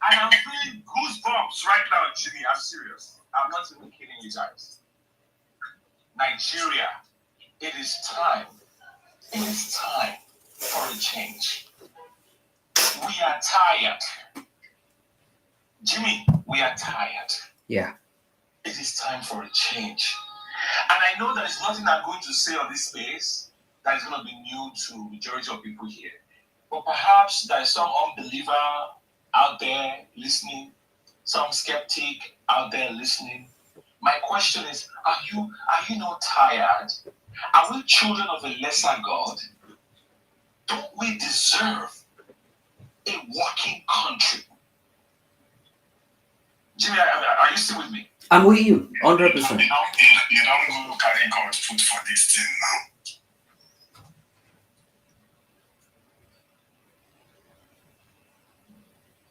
and I'm feeling goosebumps right now, Jimmy. I'm serious. I'm not even kidding you guys. Nigeria, it is time. It is time for a change. We are tired. Jimmy, we are tired. Yeah. It is time for a change. And I know there's nothing I'm going to say on this space that is going to be new to majority of people here. But perhaps there's some unbeliever out there listening, some skeptic out there listening. My question is, are you not tired? Are we children of a lesser God? Don't we deserve a working country? Jimmy, are you still with me? I'm with you, 100%. You don't go carry God's foot for this thing now.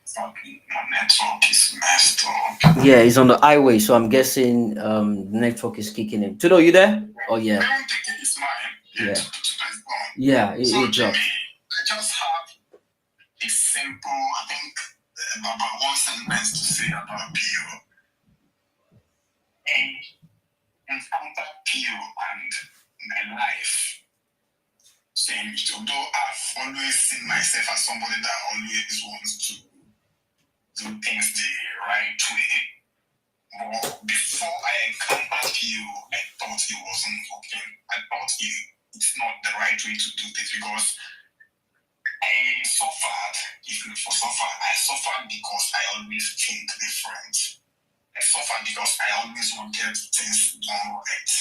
Fucking, my network is messed up. Yeah, he's on the highway, so I'm guessing the network is kicking in. Tudo, you there? Oh yeah. I don't think it's mine. Yeah. Yeah, Yeah, so it dropped. I just have a simple, I think, about one sentence to say about PO. I encountered PO and my life changed. Although I've always seen myself as somebody that always wants to do things the right way. But before I encountered PO, I thought it wasn't working. I thought it's not the right way to do this because I suffered. If you for suffer, I suffered because I always think different. I suffered because I always wanted things done right.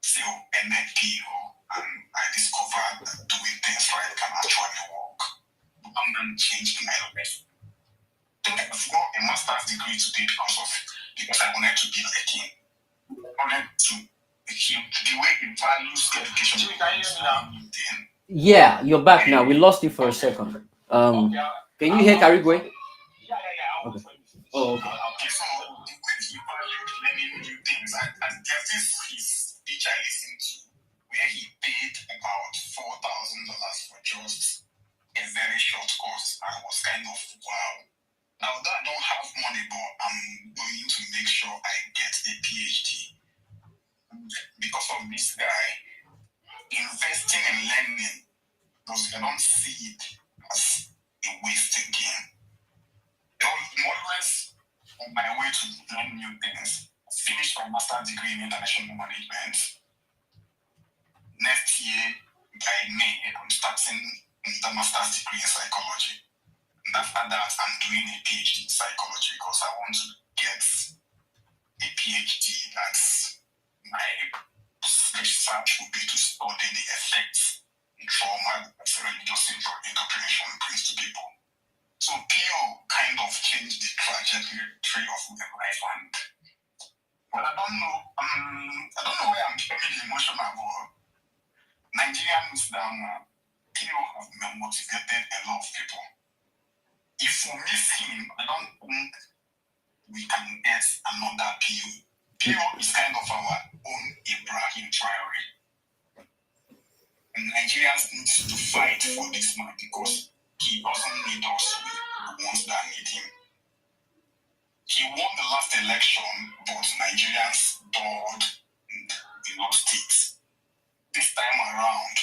So I met PO and I discovered that doing things right can actually work. And then changed my life. I think I've got a master's degree today because I wanted to be like him. I wanted to like him. The way he values education. Jimmy, can you hear me now? Yeah, you're back now. We lost you for a second. Can you hear Carigwe? Yeah. Okay. Oh, okay. Okay, so the way he valued learning new things, and there's his speech I listened to where he paid about $4,000 for just a very short course. I was kind of wow. Now that I don't have money, but I'm going to make sure I get a PhD because of this guy. Investing in learning, because I don't see it as a waste again. I'm always on my way to learn new things. Finished my master's degree in international management. Next year, by May, I'm starting the master's degree in psychology. And after that, I'm doing a PhD in psychology because I want to get a PhD. That's my research will be to study the effects and trauma that religious indoctrination brings to people. So PO kind of changed the trajectory of my life, and but I don't know where I'm becoming emotional about. Nigerians that PO have motivated a lot of people. If we miss him, I don't think we can get another PO. PO is kind of our own Ibrahim Traore. And Nigerians need to fight for this man because he doesn't need us, the ones that need him. He won the last election, but Nigerians adored and lost it. This time around,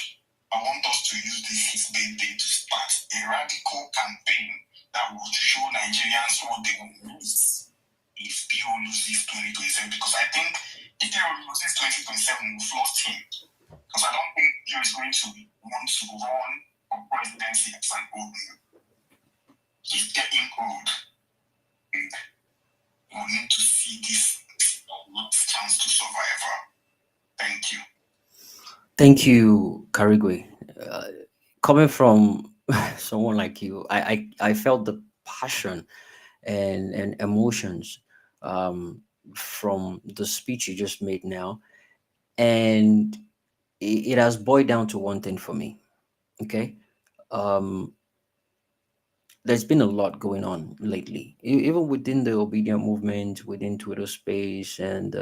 I want us to use this his birthday to start a radical campaign that will show Nigerians what they will lose if PO loses 2027. Because I think if PO loses 2027, we've lost him. Because I don't think PO is going to want to run for presidency as an old man. He's getting old. And we need to see this stop. last chance to survive. Thank you. Thank you, Karigwe. Coming from someone like you, I felt the passion and emotions um, from the speech you just made now, and it has boiled down to one thing for me. Okay, um, there's been a lot going on lately, even within the obedient movement, within Twitter space, and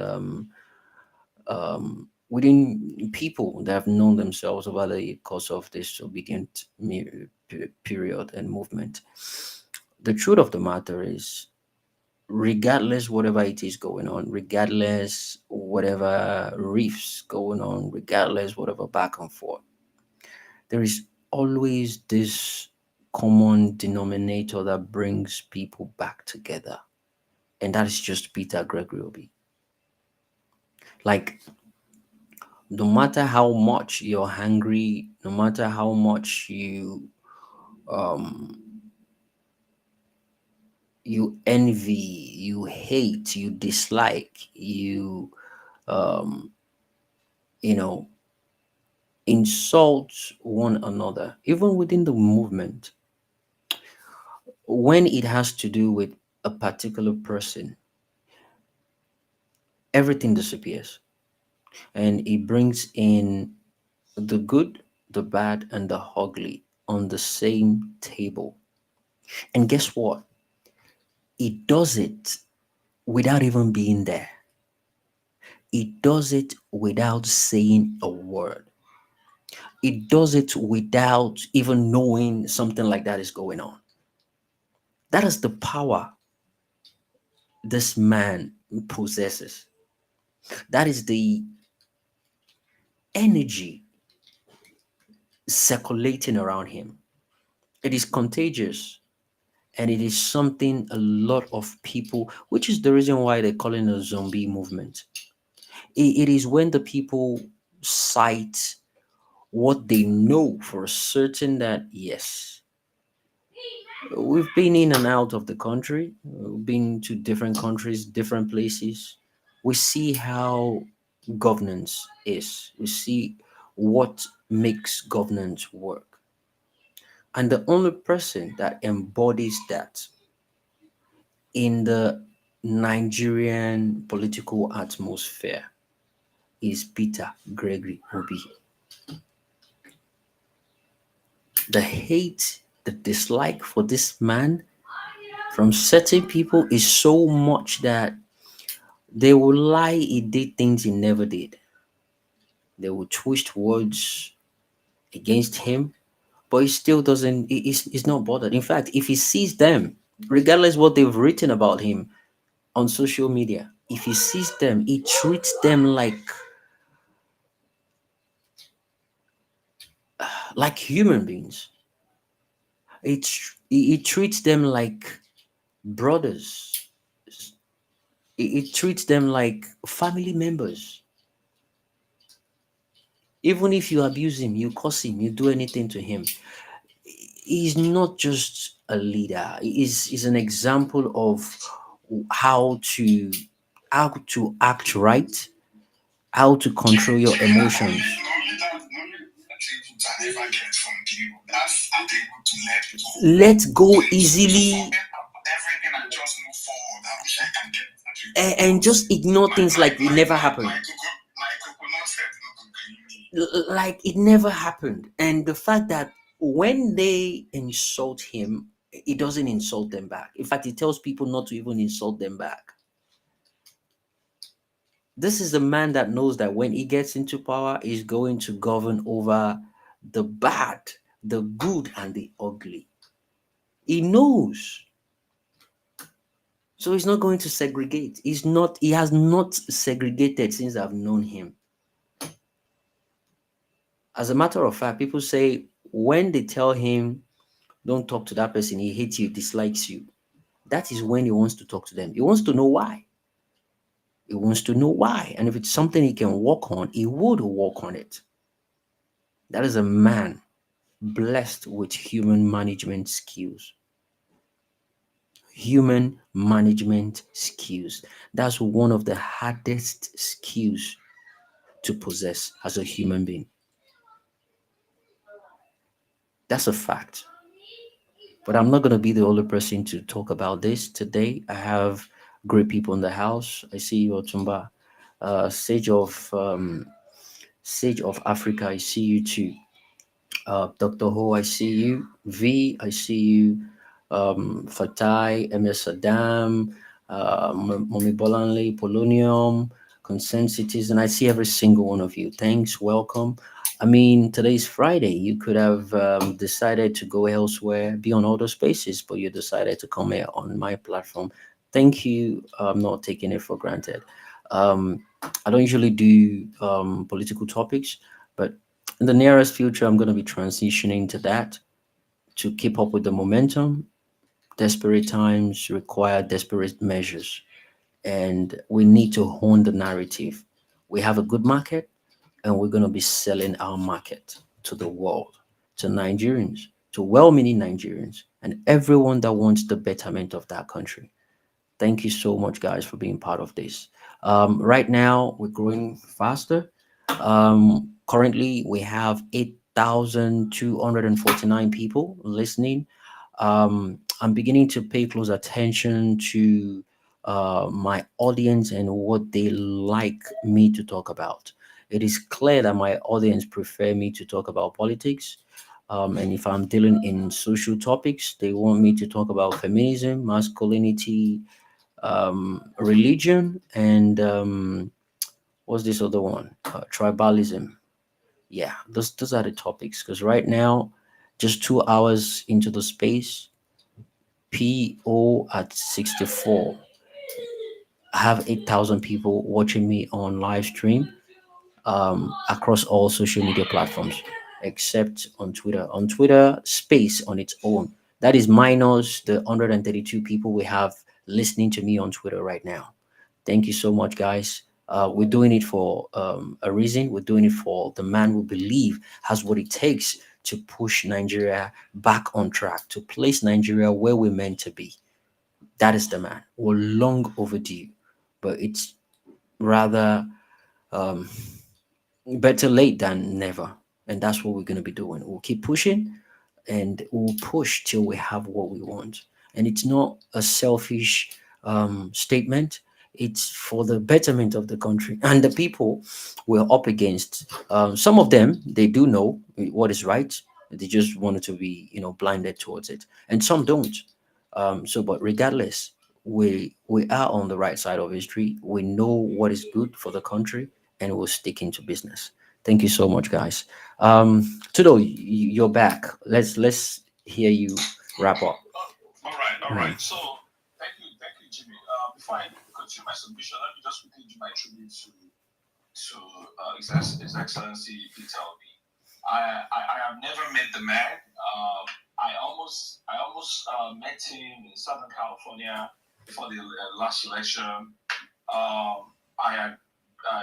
within people that have known themselves over the course of this obedient period and movement. The truth of the matter is, regardless whatever it is going on, regardless whatever reefs going on, regardless whatever back and forth, there is always this common denominator that brings people back together, and that is just Peter Gregory Obi. Like, no matter how much you're hungry, no matter how much um you envy, you hate, you dislike, um you know insult one another, even within the movement, when it has to do with a particular person, everything disappears, and it brings in the good, the bad, and the ugly on the same table. And guess what? It does it without even being there. It does it without saying a word. It does it without even knowing something like that is going on. That is the power this man possesses. That is the energy circulating around him. It is contagious, and it is something a lot of people, which is the reason why they call it a zombie movement. It is when the people cite what they know for certain, that yes, we've been in and out of the country, we've been to different countries, different places. We see how governance is, we see what makes governance work. And the only person that embodies that in the Nigerian political atmosphere is Peter Gregory Obi. The hate, the dislike for this man from certain people is so much that they will lie he did things he never did. They will twist words against him, but he still doesn't, he's not bothered. In fact, if he sees them, regardless what they've written about him on social media, if he sees them, he treats them like human beings. He treats them like brothers. He treats them like family members. Even if you abuse him, you curse him, you do anything to him, he's not just a leader. He's an example of how to how to act right, how to control your emotions. That's able to Let go easily everything and just move forward. I wish I can get and just ignore things like it never happened. my coconut head no go green me. Like it never happened. And the fact that when they insult him, he doesn't insult them back. In fact, he tells people not to even insult them back. This is a man that knows that when he gets into power, he's going to govern over the bad, the good, and the ugly. He knows. So he's not going to segregate. He has not segregated since I've known him. As a matter of fact, people say when they tell him, don't talk to that person, he hates you, dislikes you, that is when he wants to talk to them. He wants to know why. He wants to know why. And if it's something he can work on, he would work on it. That is a man blessed with human management skills. human management skills. That's one of the hardest skills to possess as a human being. That's a fact. But I'm not going to be the only person to talk about this today. I have great people in the house. I see you, Otumba, Sage Sage of Africa. I see you too. Dr. Ho, I see you. V, I see you. Fatai, MS Saddam, Momi Bolanle, Polonium, Consent Citizen. I see every single one of you. Thanks, welcome. I mean, today's Friday. You could have decided to go elsewhere, be on other spaces, but you decided to come here on my platform. Thank you. I'm not taking it for granted. Um, I don't usually do political topics, but in the nearest future, I'm going to be transitioning to that to keep up with the momentum. Desperate times require desperate measures, and we need to hone the narrative. We have a good market, and we're going to be selling our market to the world, to Nigerians, to well meaning Nigerians, and everyone that wants the betterment of that country. Thank you so much, guys, for being part of this. Right now, we're growing faster. Currently, we have 8,249 people listening. I'm beginning to pay close attention to my audience and what they like me to talk about. It is clear that my audience prefer me to talk about politics. And if I'm dealing in social topics, they want me to talk about feminism, masculinity, religion, and what's this other one? Tribalism. Yeah, those are the topics. Because right now, just 2 hours into the space, PO at 64. I have 8,000 people watching me on live stream across all social media platforms except on Twitter. On Twitter, space on its own. That is minus the 132 people we have listening to me on Twitter right now. Thank you so much, guys. We're doing it for a reason. We're doing it for the man we believe has what it takes to push Nigeria back on track, to place Nigeria where we're meant to be. That is the man. We're long overdue, but it's rather um, better late than never. And that's what we're going to be doing. We'll keep pushing and we'll push till we have what we want. And it's not a selfish statement, it's for the betterment of the country and the people we're up against. Some of them, they do know what is right, they just wanted to be, blinded towards it. And some don't. But regardless, we are on the right side of history. We know what is good for the country, and we'll stick into business. Thank you so much, guys. Tudo, you're back. Let's hear you wrap up. All right. So thank you, Jimmy. Before I continue my submission, let me just quickly do my tribute to His Excellency Peter Obi. I have never met the man. I almost met him in Southern California before the last election. I had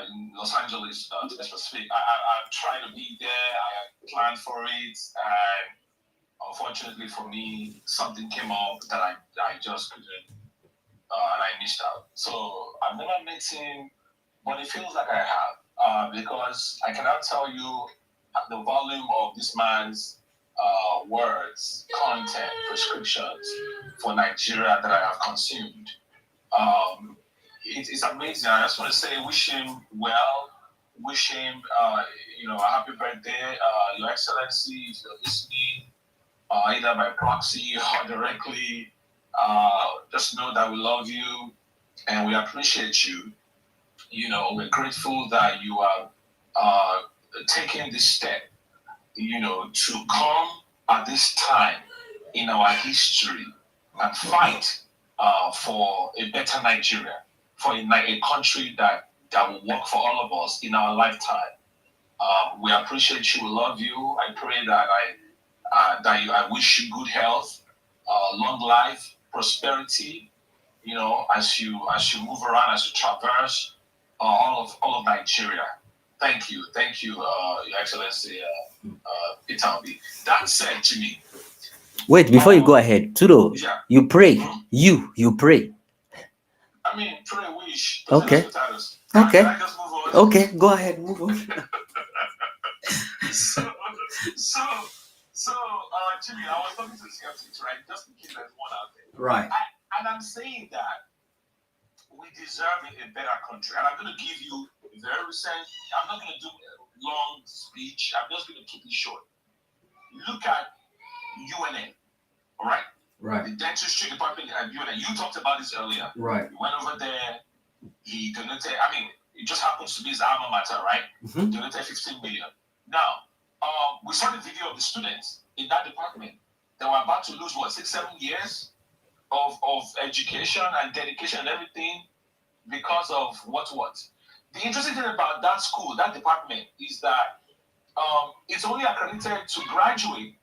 in Los Angeles, to be specific. I tried to be there. I had planned for it, and unfortunately for me, something came up that I just couldn't, and I missed out. So I've never met him, but it feels like I have, because I cannot tell you the volume of this man's words, content, prescriptions for Nigeria that I have consumed. It's amazing. I just want to say, wish him well. Wish him, a happy birthday, Your Excellency, if you're listening, either by proxy or directly. Just know that we love you and we appreciate you. We're grateful that you are taking this step, to come at this time in our history and fight for a better Nigeria, for a country that will work for all of us in our lifetime. We appreciate you. We love you. I pray that I wish you good health, long life, prosperity. As you move around, as you traverse all of Nigeria. Thank you, Your Excellency, Peter Obi. That said, Jimmy, Wait, before you go ahead, Tudo, Yeah. you pray. You pray. I mean, pray, wish. Okay. Potatoes. Okay. Can I just move on? Okay, go ahead, move on. So, Jimmy, I was talking to the skeptics, right? Just in case there's one out there. Right. And I'm saying that we deserve a better country. And I'm going to give you a very recent, I'm not going to do a long speech. I'm just going to keep it short. Look at UNN, all right? Right. The dentistry department at UNN. You talked about this earlier. Right. He went over there. He donated, I mean, it just happens to be his alma mater, right? Mm-hmm. Donated 15 million. Now, we saw the video of the students in that department. They were about to lose, 6-7 years of education and dedication and everything because of what? The interesting thing about that school, that department, is that it's only accredited to graduate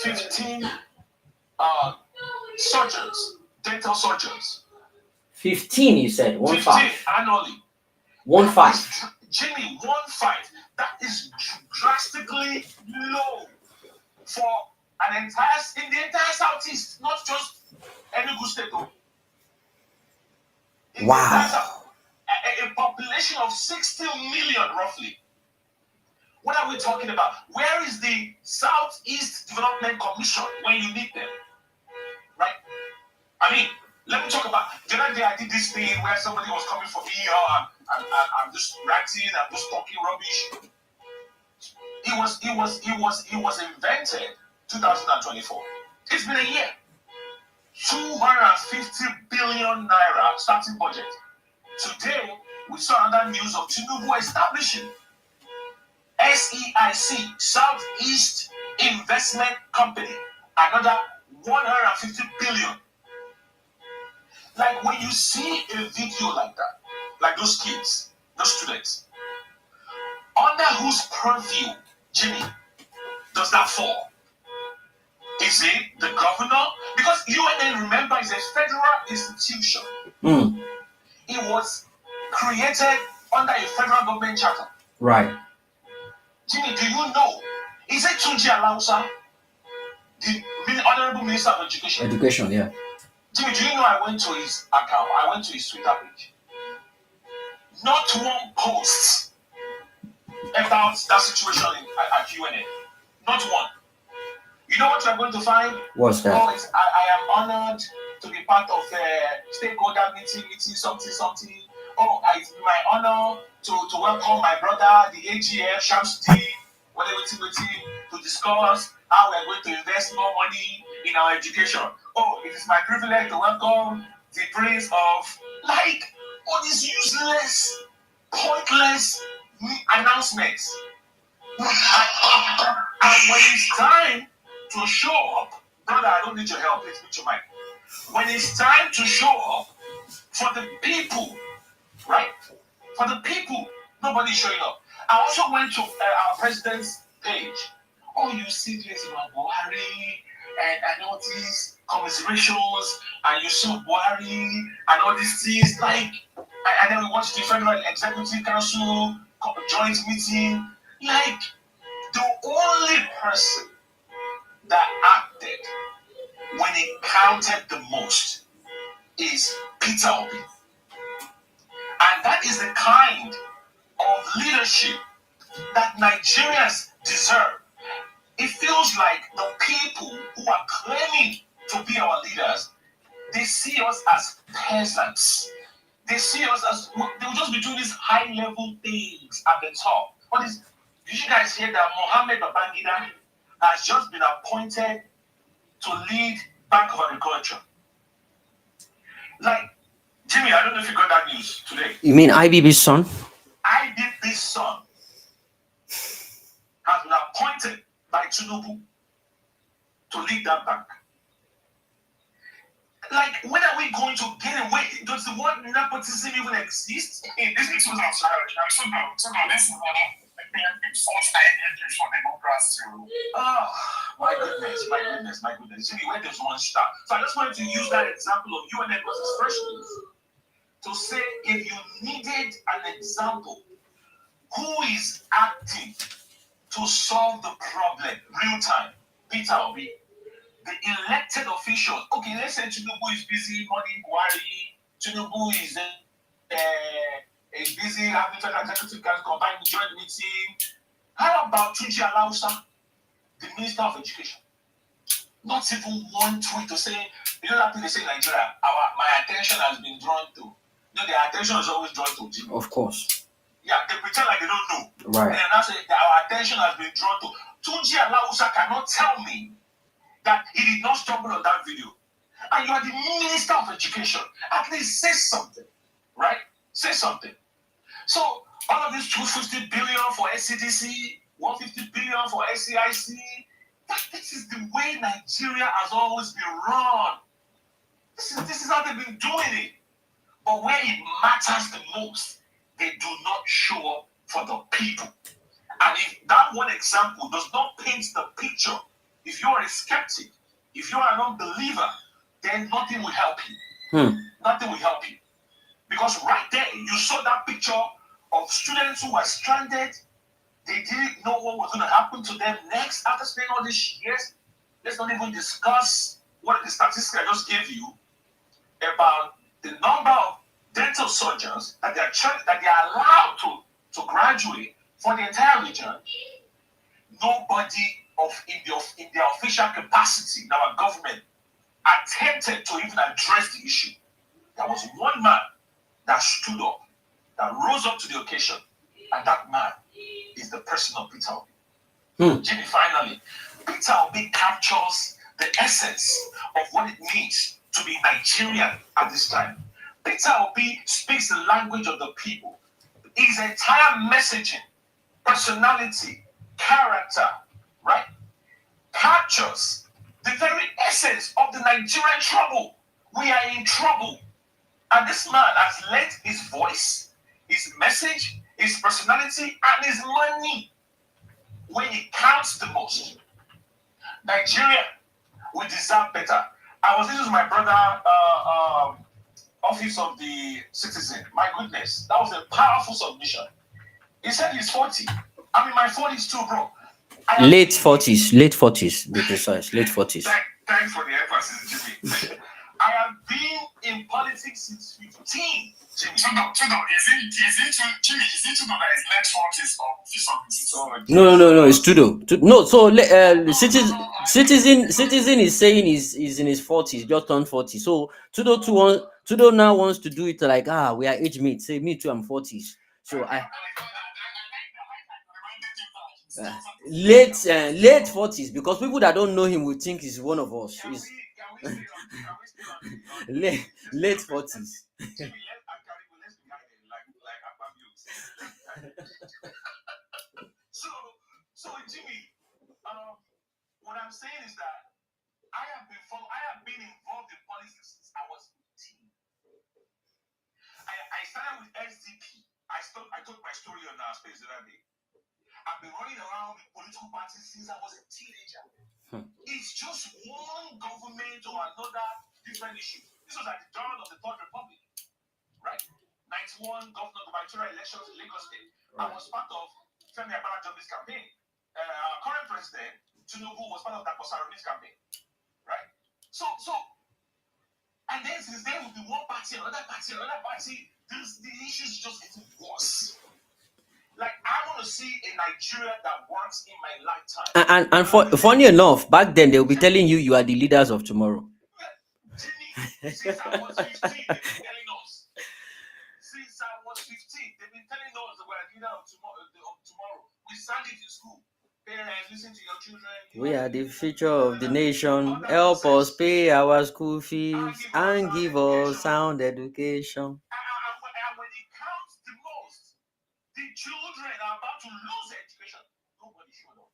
15 surgeons, dental surgeons. 15, you said? 15 annually. 15. Jimmy, 15. That is drastically low for in the entire Southeast, not just Enugu State. Wow. A population of 60 million, roughly. What are we talking about? Where is the Southeast Development Commission when you need them? Right? I mean, let me talk about the other day I did this thing where somebody was coming for me, I'm just ranting, I'm just talking rubbish. It was invented 2024. It's been a year. 250 billion naira starting budget. Today, we saw another news of Tinubu establishing SEIC, Southeast Investment Company, another 150 billion. Like when you see a video like that, like those kids, those students, under whose purview, Jimmy, does that fall? Is it the governor? Because UNN, remember, is a federal institution. Mm. It was created under a federal government charter. Right. Jimmy, do you know? Is it Tunji Alausa, the Honorable Minister of Education? Education, yeah. Jimmy, do you know I went to his account? I went to his Twitter page. Not one post about that situation at UNN. Not one. You know what you're going to find? What's that? Oh, I am honored to be part of a stakeholder meeting, something. Oh, it's my honor to welcome my brother, the AGF, Shamsuddin, whatever, to discuss how we're going to invest more money in our education. Oh, it is my privilege to welcome the Prince of, all these useless, pointless announcements. And when it's time to show up, brother, I don't need your help, please mute your mic. When it's time to show up for the people, right? For the people, nobody's showing up. I also went to our president's page. Oh, you see this about Buhari and all these commiserations, and you saw Buhari and all these things, and then we watched the Federal Executive Council joint meeting. The only person that acted when it counted the most is Peter Obi. And that is the kind of leadership that Nigerians deserve. It feels like the people who are claiming to be our leaders, they see us as peasants. They see us as, they'll just be doing these high-level things at the top. Did you guys hear that Mohammed Babangida has just been appointed to lead Bank of Agriculture? Jimmy, I don't know if you got that news today. You mean IBB's son? IBB's son has been appointed by Tinubu to lead that bank. When are we going to get away? Does the word nepotism even exist? This is what I'm sorry. I'm so good. This is what false identity for democracy. Oh, my goodness. Jimmy, where does one start? So I just wanted to use that example of UNN versus Fresh News to say, if you needed an example, who is acting to solve the problem real time? Peter Obi. the elected officials. Okay, let's say Tinubu is busy money Buhari. Tinubu is busy having federal executive council combined joint meeting. How about Tunji Alausa, the Minister of Education? Not even one tweet to say, you know that thing they say in Nigeria, my attention has been drawn to. You know, their attention is always drawn to Jim. Of course. Yeah, they pretend like they don't know. Right. And now say that our attention has been drawn to. Tunji Alausa cannot tell me that he did not stumble on that video. And you are the Minister of Education. At least say something. Right? Say something. So, all of this 250 billion for SCDC, 150 billion for SCIC, this is the way Nigeria has always been run. This is how they've been doing it. But where it matters the most, they do not show up for the people. And if that one example does not paint the picture, if you are a skeptic, if you are an unbeliever, then nothing will help you. Nothing will help you. Because right there, you saw that picture of students who were stranded. They didn't know what was going to happen to them next after spending all these years. Let's not even discuss what the statistics I just gave you about the number of dental surgeons that they are allowed to graduate for the entire region. Nobody in their official capacity in our government attempted to even address the issue. There was one man that stood up, that rose up to the occasion, and that man is the person of Peter Obi. Jimmy, finally, Peter Obi captures the essence of what it means to be Nigerian at this time. Peter Obi speaks the language of the people. His entire messaging, personality, character, right, captures the very essence of the Nigerian trouble. We are in trouble. And this man has lent his voice, his message, his personality, and his money when it counts the most. Nigeria, we deserve better. I was listening to my brother, Office of the Citizen. My goodness, that was a powerful submission. He said he's 40. I'm in my 40s too, bro. Late 40s, be precise. Late 40s. Thanks for the emphasis, Jimmy. I have been in politics since 15. Jimmy, is it Tudo that is late 40s or 50s? No, it's Tudo. No, so Citizen is saying he's in his 40s, just turned 40. So Tudo now wants to do it like, we are age mates. Say, me too, I'm 40s. So late 40s, because people that don't know him will think he's one of us. He's late 40s. So Jimmy, what I'm saying is that I have been involved in politics since I was 15. I started with SDP. I told my story on our space the other day. I've been running around with political parties since I was a teenager. It's just one government or another different issue. This was at the dawn of the Third Republic, right? 91 gubernatorial elections in Lagos State. Right. I was part of Femi Abarajobi's campaign. Our current president, Tinubu, was part of Dapo Saroni's campaign, right? So, and then since then, we'll be one party, another party. The issues just getting worse. Like, I want to see a Nigeria that works in my lifetime. And funny enough, back then they'll be telling you are the leaders of tomorrow. Jimmy, since I was 15, they've been telling us. Since I was 15, they've been telling us that we're the leader of tomorrow. We sang it in school. Parents, listen to your children. We are the future of the nation. Help us pay our school fees and give us sound education. And when it counts the most, the children are about to lose their education. Nobody showed up.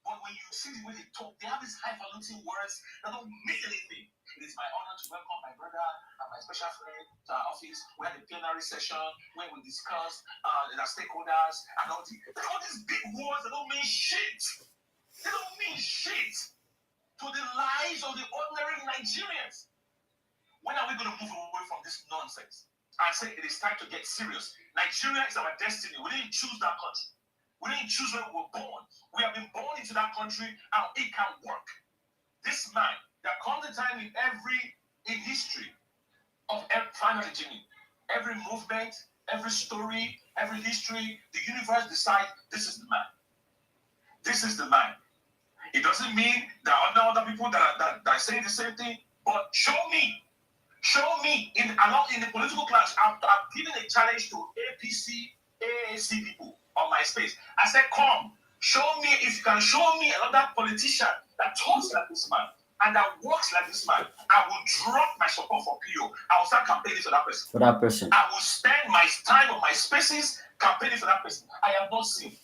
But when you see the way they talk, they have these highfalutin words that don't mean anything. It is my honor to welcome my brother and my special friend to our office. We had a plenary session where we discussed the stakeholders and all these big words that don't mean shit. They don't mean shit to the lives of the ordinary Nigerians. When are we going to move away from this nonsense? I say it is time to get serious. Nigeria is our destiny. We didn't choose that country. We didn't choose when we were born. We have been born into that country and it can work. This man There comes a time in history of finally, Jimmy, every movement, every story, every history, the universe decides this is the man. This is the man. It doesn't mean there are other people that are saying the same thing, but show me in the political class. I've given a challenge to APC, AAC people on my space. I said, come, show me if you can show me another politician that talks like this man and that works like this man. I will drop my support for PO. I will start campaigning for that person. I will spend my time on my spaces campaigning for that person. I have not seen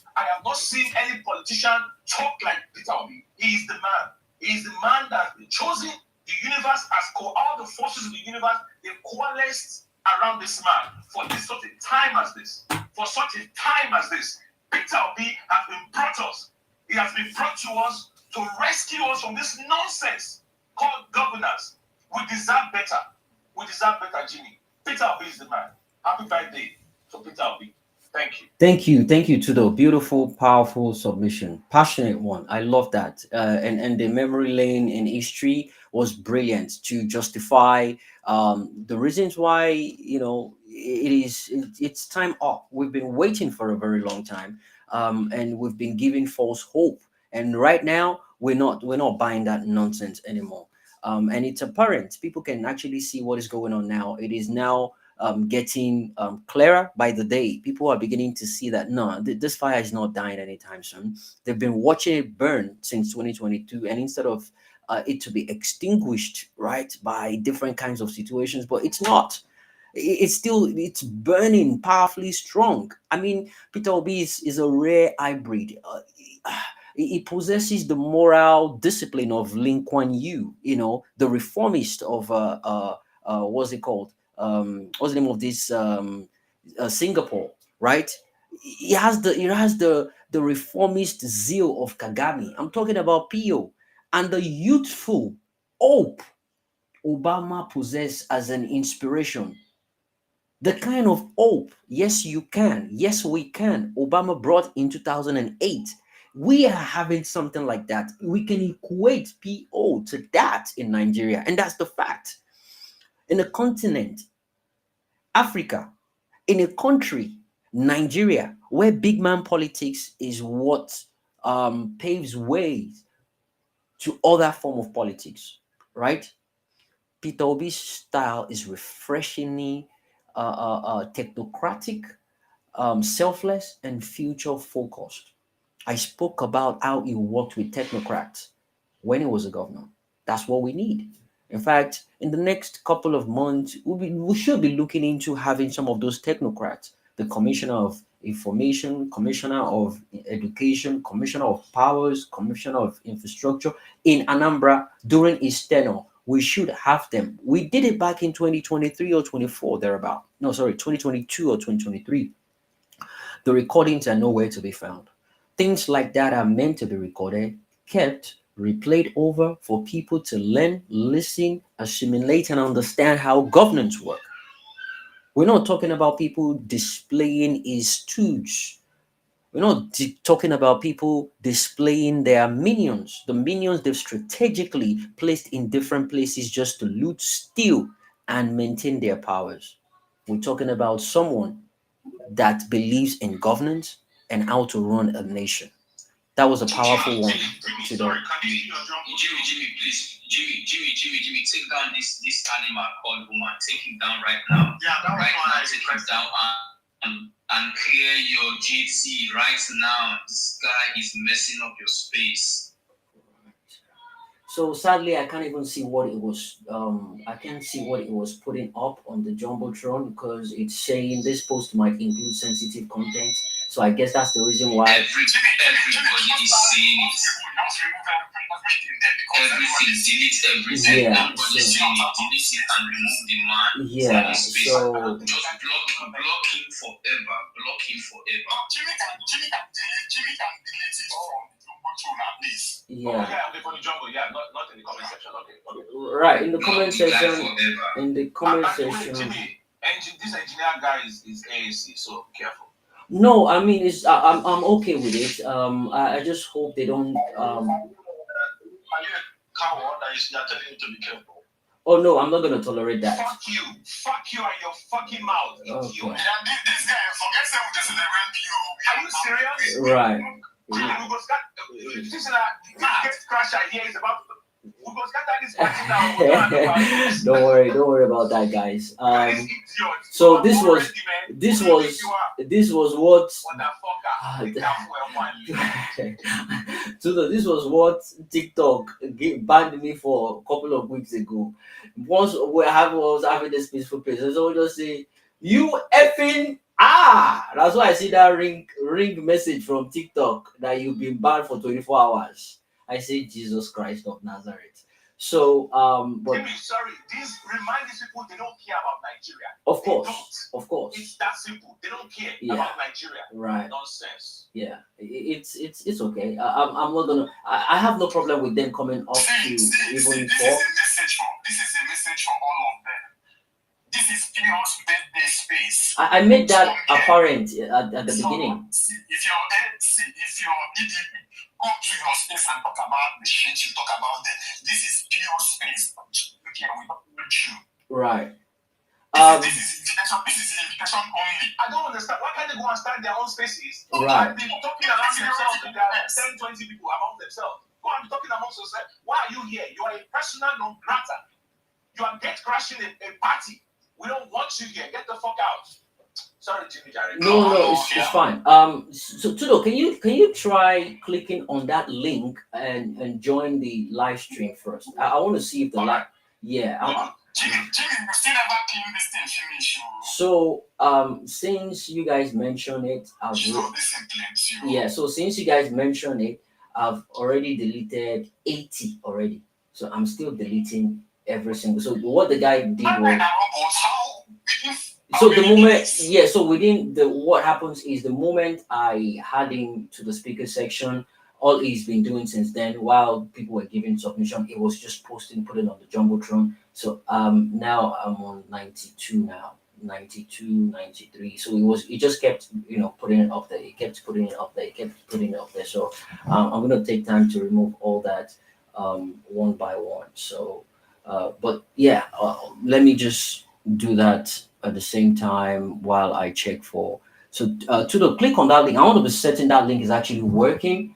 any politician talk like Peter Obi. He is the man. He is the man that has been chosen. The universe has all the forces of the universe, they've coalesced around this man for such a time as this. For such a time as this, Peter Obi has been brought us. He has been brought to us to rescue us from this nonsense called governance. We deserve better. We deserve better, Jimmy. Peter Obi is the man. Happy birthday to Peter Obi. Thank you. Thank you to the beautiful, powerful submission, passionate one. I love that. And the memory lane in history was brilliant to justify the reasons why it's time up. We've been waiting for a very long time, and we've been giving false hope. And right now, we're not buying that nonsense anymore. And it's apparent. People can actually see what is going on now. It is now getting clearer by the day. People are beginning to see that no, this fire is not dying anytime soon. They've been watching it burn since 2022, and instead of it to be extinguished, right, by different kinds of situations, but it's not. It's burning powerfully strong. I mean, Peter Obi is a rare hybrid. He possesses the moral discipline of Lin Kuan Yew, the reformist of what's it called? What's the name of this Singapore, right? He has the reformist zeal of Kagame. I'm talking about PO, and the youthful hope Obama possessed as an inspiration. The kind of hope, yes, you can, yes, we can, Obama brought in 2008. We are having something like that. We can equate PO to that in Nigeria, and that's the fact. In a continent, Africa, in a country, Nigeria, where big man politics is what paves ways to other form of politics, right? Peter Obi's style is refreshingly technocratic, selfless, and future focused. I spoke about how he worked with technocrats when he was a governor. That's what we need. In fact, in the next couple of months, we should be looking into having some of those technocrats, the Commissioner of Information, Commissioner of Education, Commissioner of Powers, Commissioner of Infrastructure in Anambra during his tenure. We should have them. We did it back in 2023 or 24, thereabout. No, sorry, 2022 or 2023. The recordings are nowhere to be found. Things like that are meant to be recorded, kept, replayed over for people to learn, listen, assimilate, and understand how governance work. We're not talking about people displaying his stooge. We're not talking about people displaying their minions, the minions they've strategically placed in different places just to loot, steal, and maintain their powers. We're talking about someone that believes in governance and how to run a nation. That was a powerful one today. Sorry, Jimmy, please. Jimmy, take down this animal called woman. Take him down right now. Yeah, that was right why now. Take him down and clear your GT right now. This guy is messing up your space. So sadly, I can't even see what it was. I can't see what it was putting up on the jumbotron because it's saying this post might include sensitive content. So I guess that's the reason why. Everybody is saying it. Everything, delete everything. Yeah, Everybody is saying it. Delete it and remove the man. Yeah, from his space. so Just block him forever. Block him forever. Jimmy can delete it from please. yeah. Okay, for the jungle, not in the comment section. Okay. Right, in the Block comment the guy section. forever. In the comment By the way, section. Jimmy, this engineer guy is AAC, so be careful. No, I mean I'm okay with it. I just hope they don't coward that you're telling him to be careful. Oh no, I'm not gonna tolerate that. Fuck you and your fucking mouth. Okay. This guy, forget that this is the real PO. Are you serious? Right. We go start. This is a crash idea is about. We go scatter this party now. Don't worry about that, guys. So this was what. So this was what TikTok banned me for a couple of weeks ago. Once I was having this peaceful place, someone just say, "You effing That's why I see that ring message from TikTok that you've been banned for 24 hours. I say, Jesus Christ of Nazareth. So, but Jimmy, sorry, this remind these people they don't care about Nigeria. Of course. It's that simple. They don't care about Nigeria. Right. Nonsense. Yeah, it's okay. I'm not gonna. I have no problem with them coming up to even This is a message for all of them. This is Pino's birthday space. I made that apparent at the beginning. If you're go to your space and talk about the shit you talk about there. This is Pino's space. Okay, we don't want you. Right. This is invitation only. I don't understand. Why can't they go and start their own spaces? Right. They're talking amongst themselves. There are 10, 20 people among themselves. Go and be talking amongst yourself. Why are you here? You are a personal non grata. You are gate crashing a party. We don't want you here. Get the fuck out. Sorry, Jimmy Jarrett. No, it's fine. So Tudo, can you try clicking on that link and join the live stream first? I want to see if the live. Yeah. Jimmy, you still never clean this thing, Jimmy. So since you guys mentioned it, so since you guys mentioned it, I've already deleted 80 already. So I'm still deleting every single. So what the guy did was. So the moment, so within what happens is the moment I had him to the speaker section, all he's been doing since then, while people were giving submission, it was just posting, putting on the jumbotron. So now I'm on 92 now, 92, 93. So he just kept, putting it up there. He kept putting it up there. He kept putting it up there. So I'm gonna take time to remove all that one by one. So, but yeah, let me just do that at the same time while I check for. So to click on that link. I want to be certain that link is actually working,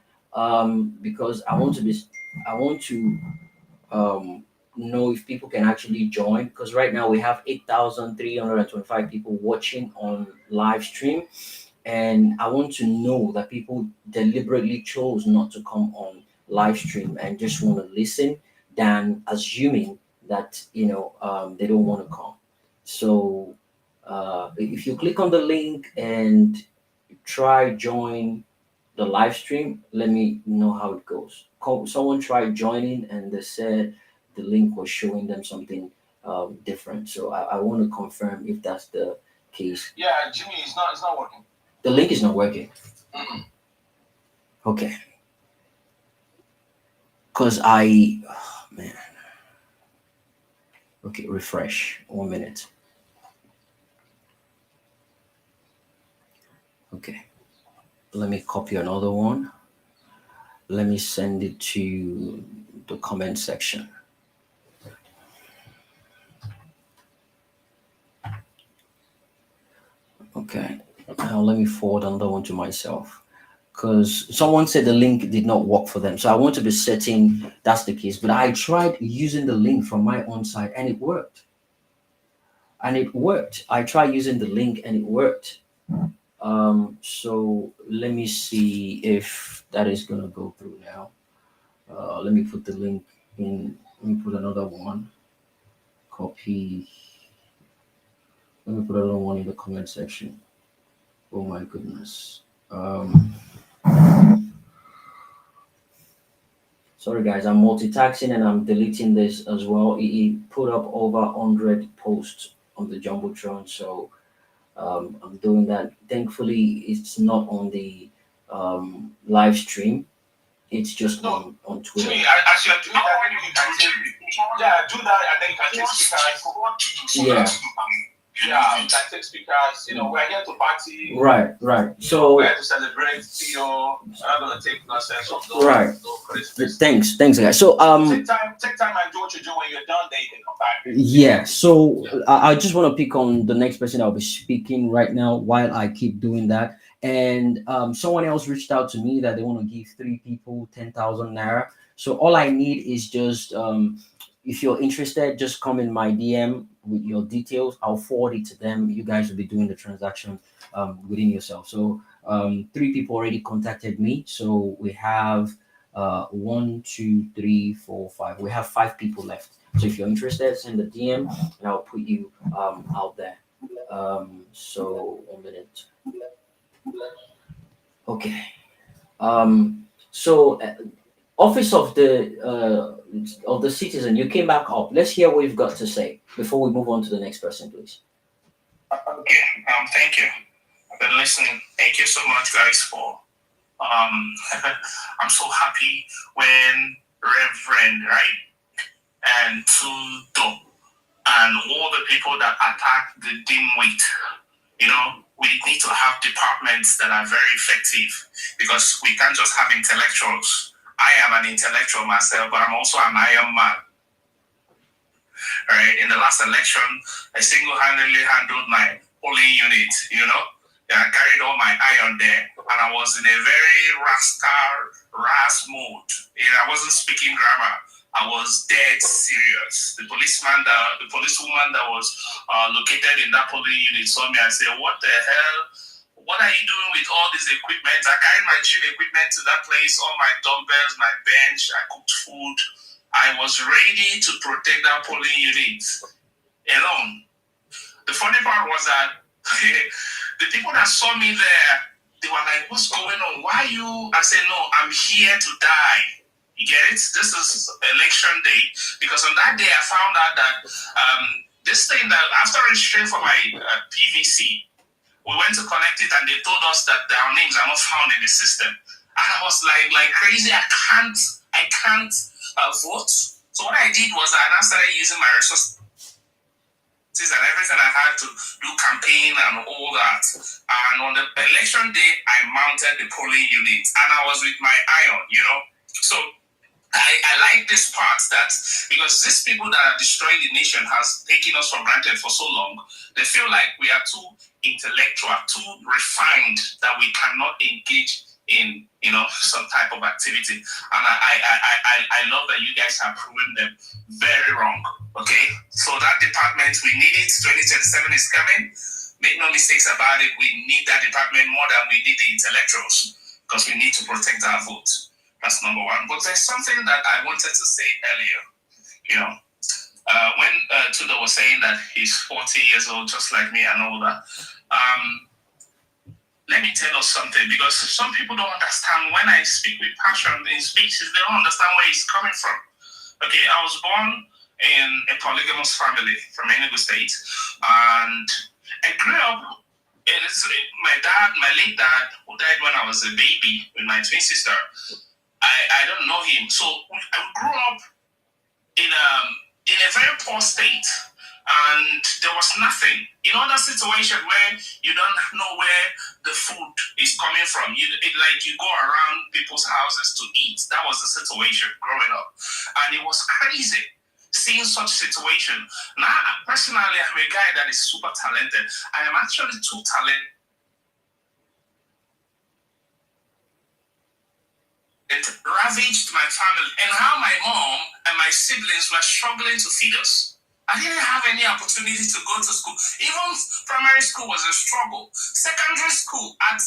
because I want to know if people can actually join, because right now we have 8,325 people watching on live stream, and I want to know that people deliberately chose not to come on live stream and just want to listen than assuming that they don't want to come. So if you click on the link and try join the live stream, let me know how it goes. Someone tried joining and they said the link was showing them something different. So I want to confirm if that's the case. Yeah, Jimmy, it's not working. The link is not working. Okay. Because man. Okay, refresh. 1 minute. Okay. Let me copy another one. Let me send it to the comment section. Okay. Now let me forward another one to myself, because someone said the link did not work for them. So I want to be certain that's the case. But I tried using the link from my own side and it worked. I tried using the link and it worked. So let me see if that is gonna go through now. Let me put the link in. Let me put another one. Copy. Let me put another one in the comment section. Oh my goodness. Sorry guys, I'm multitasking and I'm deleting this as well. He put up over 100 posts on the jumbotron, so I'm doing that. Thankfully, it's not on the live stream. It's just on Twitter. Jimmy, as you're doing that, you can do that, and then you can take speakers. Yeah. tactics because we're here to party. Right. So we're here to celebrate. I'm not gonna take nonsense of those. Right. Christmas. Thanks, guys. So take time and do what you do. When you're done, then you can come back. Yeah. So I just want to pick on the next person I'll be speaking right now while I keep doing that. And someone else reached out to me that they want to give 3 people 10,000 naira. So all I need is just if you're interested, just come in my DM with your details. I'll forward it to them. You guys will be doing the transaction within yourself. So 3 people already contacted me. So we have 1, 2, 3, 4, 5. We have 5 people left. So if you're interested, send a DM and I'll put you out there. So 1 minute. Okay. So Office of the Citizen, you came back up. Let's hear what you've got to say before we move on to the next person, please. Okay. Thank you. I've been listening. Thank you so much, guys, for I'm so happy when Reverend, right, and Tudo and all the people that attack the dimwit, we need to have departments that are very effective because we can't just have intellectuals. I am an intellectual myself, but I'm also an iron man. Right? In the last election, I single-handedly handled my polling unit, I carried all my iron there, and I was in a very ras mode. I wasn't speaking grammar. I was dead serious. The policewoman that was located in that polling unit saw me and said, "What the hell? What are you doing with all this equipment?" I carried my gym equipment to that place, all my dumbbells, my bench. I cooked food. I was ready to protect that polling unit alone. The funny part was that the people that saw me there, they were like, "What's going on? Why you?" I said, "No, I'm here to die." You get it? This is election day. Because on that day, I found out that this thing that after registering for my PVC, we went to collect it and they told us that our names are not found in the system. And I was like crazy. I can't vote. So what I did was I now started using my resources and everything I had to do campaign and all that. And on the election day, I mounted the polling unit and I was with my iron, So I like this part that because these people that are destroying the nation has taken us for granted for so long, they feel like we are too intellectual, too refined that we cannot engage in some type of activity. And I love that you guys have proven them very wrong. Okay, so that department we need it. 2027 is coming. Make no mistakes about it. We need that department more than we need the intellectuals because we need to protect our vote. That's number one. But there's something that I wanted to say earlier. When Tudo was saying that he's 40 years old, just like me and all that. Let me tell us something, because some people don't understand when I speak with passion in speeches, they don't understand where he's coming from. Okay, I was born in a polygamous family from Enugu State, and I grew up. My late dad, who died when I was a baby with my twin sister. I don't know him, so I grew up in a very poor state. And there was nothing. That situation where you don't know where the food is coming from. You go around people's houses to eat. That was the situation growing up. And it was crazy seeing such situation. Now, personally, I'm a guy that is super talented. I am actually too talented. It ravaged my family and how my mom and my siblings were struggling to feed us. I didn't have any opportunity to go to school. Even primary school was a struggle. Secondary school at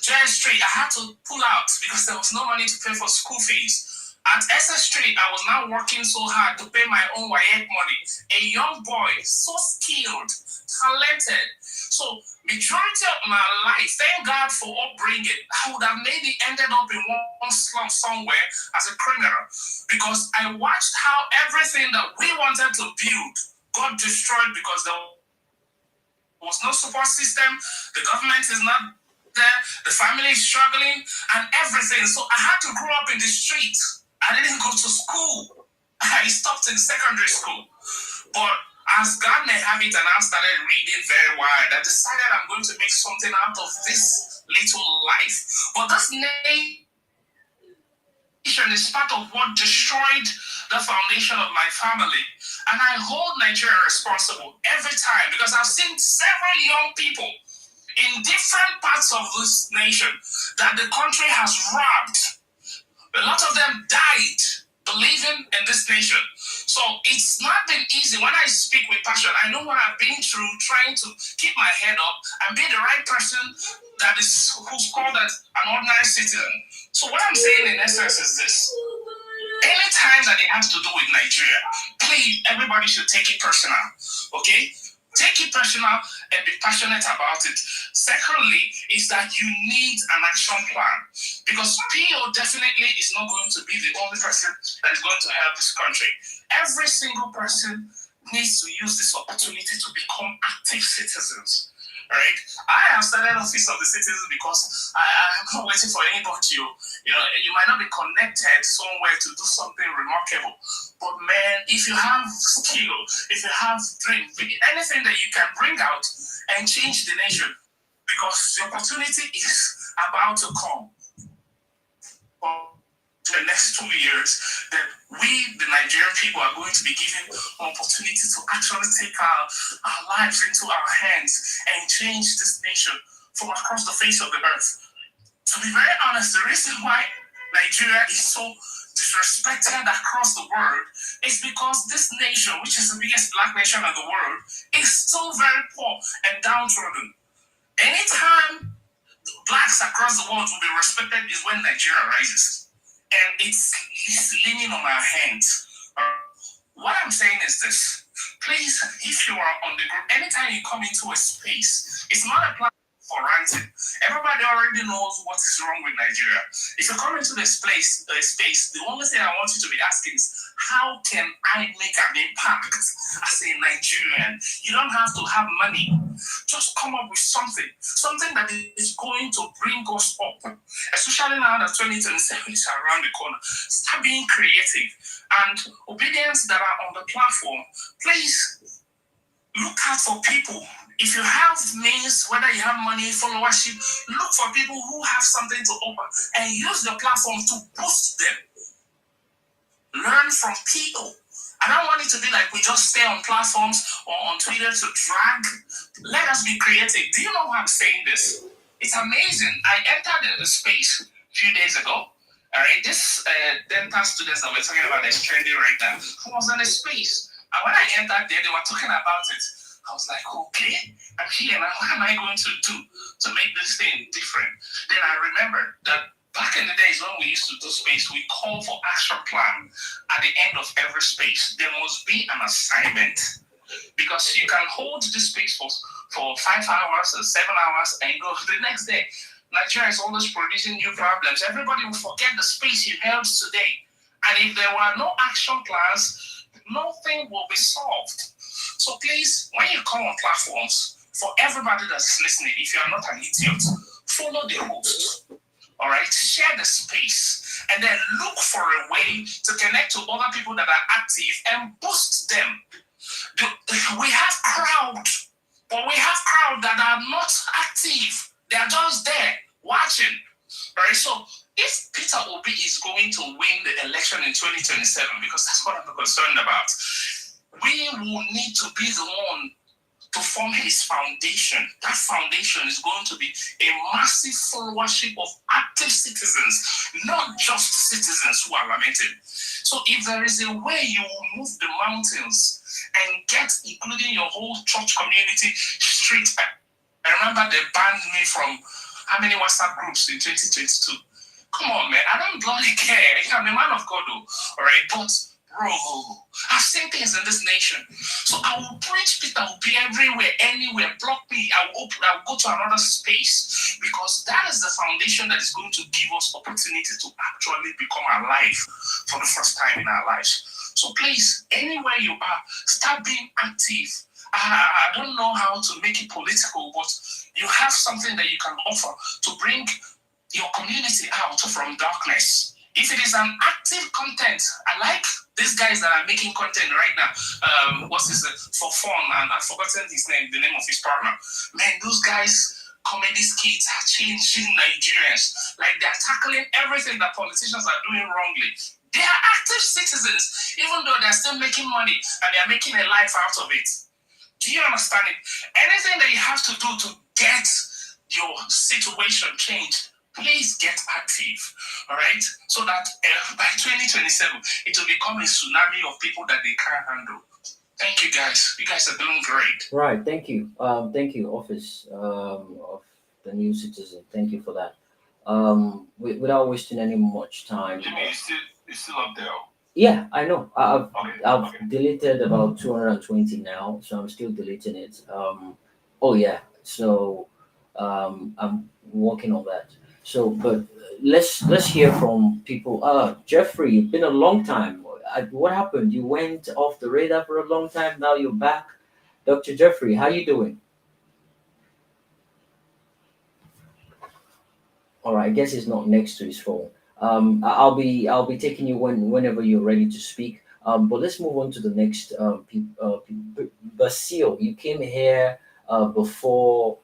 JS Street, I had to pull out because there was no money to pay for school fees. At SS Street, I was now working so hard to pay my own WAEC money. A young boy, so skilled, talented. So, majority of my life, thank God for upbringing, I would have maybe ended up in one slum somewhere as a criminal because I watched how everything that we wanted to build got destroyed because there was no support system, the government is not there, the family is struggling, and everything. So I had to grow up in the street. I didn't go to school. I stopped in secondary school. But as God may have it, and I started reading very wide, I decided I'm going to make something out of this little life. But this nation is part of what destroyed the foundation of my family. And I hold Nigeria responsible every time, because I've seen several young people in different parts of this nation that the country has robbed. A lot of them died believing in this nation. So it's not been easy. When I speak with passion, I know what I've been through trying to keep my head up and be the right person who's called as an ordinary citizen. So what I'm saying in essence is this. Anytime that it has to do with Nigeria, please, everybody should take it personal, okay? Take it personal and be passionate about it. Secondly, is that you need an action plan, because PO definitely is not going to be the only person that is going to help this country. Every single person needs to use this opportunity to become active citizens. Right? I have started Office of the Citizens because I'm not waiting for anybody. You might not be connected somewhere to do something remarkable, but man, if you have skill, if you have dream, anything that you can bring out and change the nation, because the opportunity is about to come. For the next 2 years, that we, the Nigerian people, are going to be given an opportunity to actually take our lives into our hands and change this nation from across the face of the earth. To be very honest, the reason why Nigeria is so disrespected across the world is because this nation, which is the biggest black nation in the world, is still very poor and downtrodden. Anytime blacks across the world will be respected is when Nigeria rises. And it's leaning on our hands. What I'm saying is this. Please, if you are on the group, anytime you come into a space, it's not a platform for ranting. Everybody already knows what is wrong with Nigeria. If you come into this space, the only thing I want you to be asking is, how can I make an impact as a Nigerian? You don't have to have money. Just come up with something that is going to bring us up, especially now that 2027 is around the corner. Start being creative. And obedience that are on the platform, please look out for people. If you have means, whether you have money, followership, look for people who have something to offer and use the platform to boost them. Learn from people. I don't want it to be like we just stay on platforms or on Twitter to drag. Let us be creative. Do you know why I'm saying this? It's amazing. I entered a space a few days ago. All right, this dental students that we're talking about is trending right now. I was in a space. And when I entered there, they were talking about it. I was like, okay, I'm here now. What am I going to do to make this thing different? Then I remembered that back in the days when we used to do space, we call for action plan at the end of every space. There must be an assignment, because you can hold this space for 5 hours or 7 hours and go the next day. Nigeria is always producing new problems. Everybody will forget the space you held today. And if there were no action plans, nothing will be solved. So please, when you come on platforms, for everybody that's listening, if you are not an idiot, follow the host. All right, share the space, and then look for a way to connect to other people that are active and boost them. We have crowds, but we have crowds that are not active. They are just there watching. All right, so if Peter Obi is going to win the election in 2027, because that's what I'm concerned about, we will need to be the one to form his foundation. That foundation is going to be a massive followership of active citizens, not just citizens who are lamenting. So if there is a way you will move the mountains and get, including your whole church community, straight. I remember they banned me from how many WhatsApp groups in 2022? Come on, man. I don't bloody care. I'm a man of God, though. All right, but bro, I've seen things in this nation. So I will preach Peter Obi everywhere, anywhere. Block me. I will go to another space, because that is the foundation that is going to give us opportunity to actually become alive for the first time in our lives. So please, anywhere you are, start being active. I don't know how to make it political, but you have something that you can offer to bring your community out from darkness. If it is an active content, I like these guys that are making content right now. What's this for fun? And I've forgotten his name, the name of his partner. Man, those guys comedy skits are changing Nigerians. Like they're tackling everything that politicians are doing wrongly. They are active citizens, even though they're still making money and they're making a life out of it. Do you understand it? Anything that you have to do to get your situation changed, please get active, all right? So that by 2027, it will become a tsunami of people that they can't handle. Thank you, guys. You guys are doing great. Right. Thank you, Office of the New Citizen. Thank you for that. Without wasting any much time. Jimmy, it's still up there. Yeah, I know. I've Okay. deleted about 220 now, so I'm still deleting it. Oh yeah. So I'm working on that. So, but let's hear from people. Jeffrey, it's been a long time. What happened? You went off the radar for a long time. Now you're back. Dr. Jeffrey, how you doing? All right, I guess he's not next to his phone. I'll be taking you whenever you're ready to speak. But let's move on to the next. Basil, you came here before.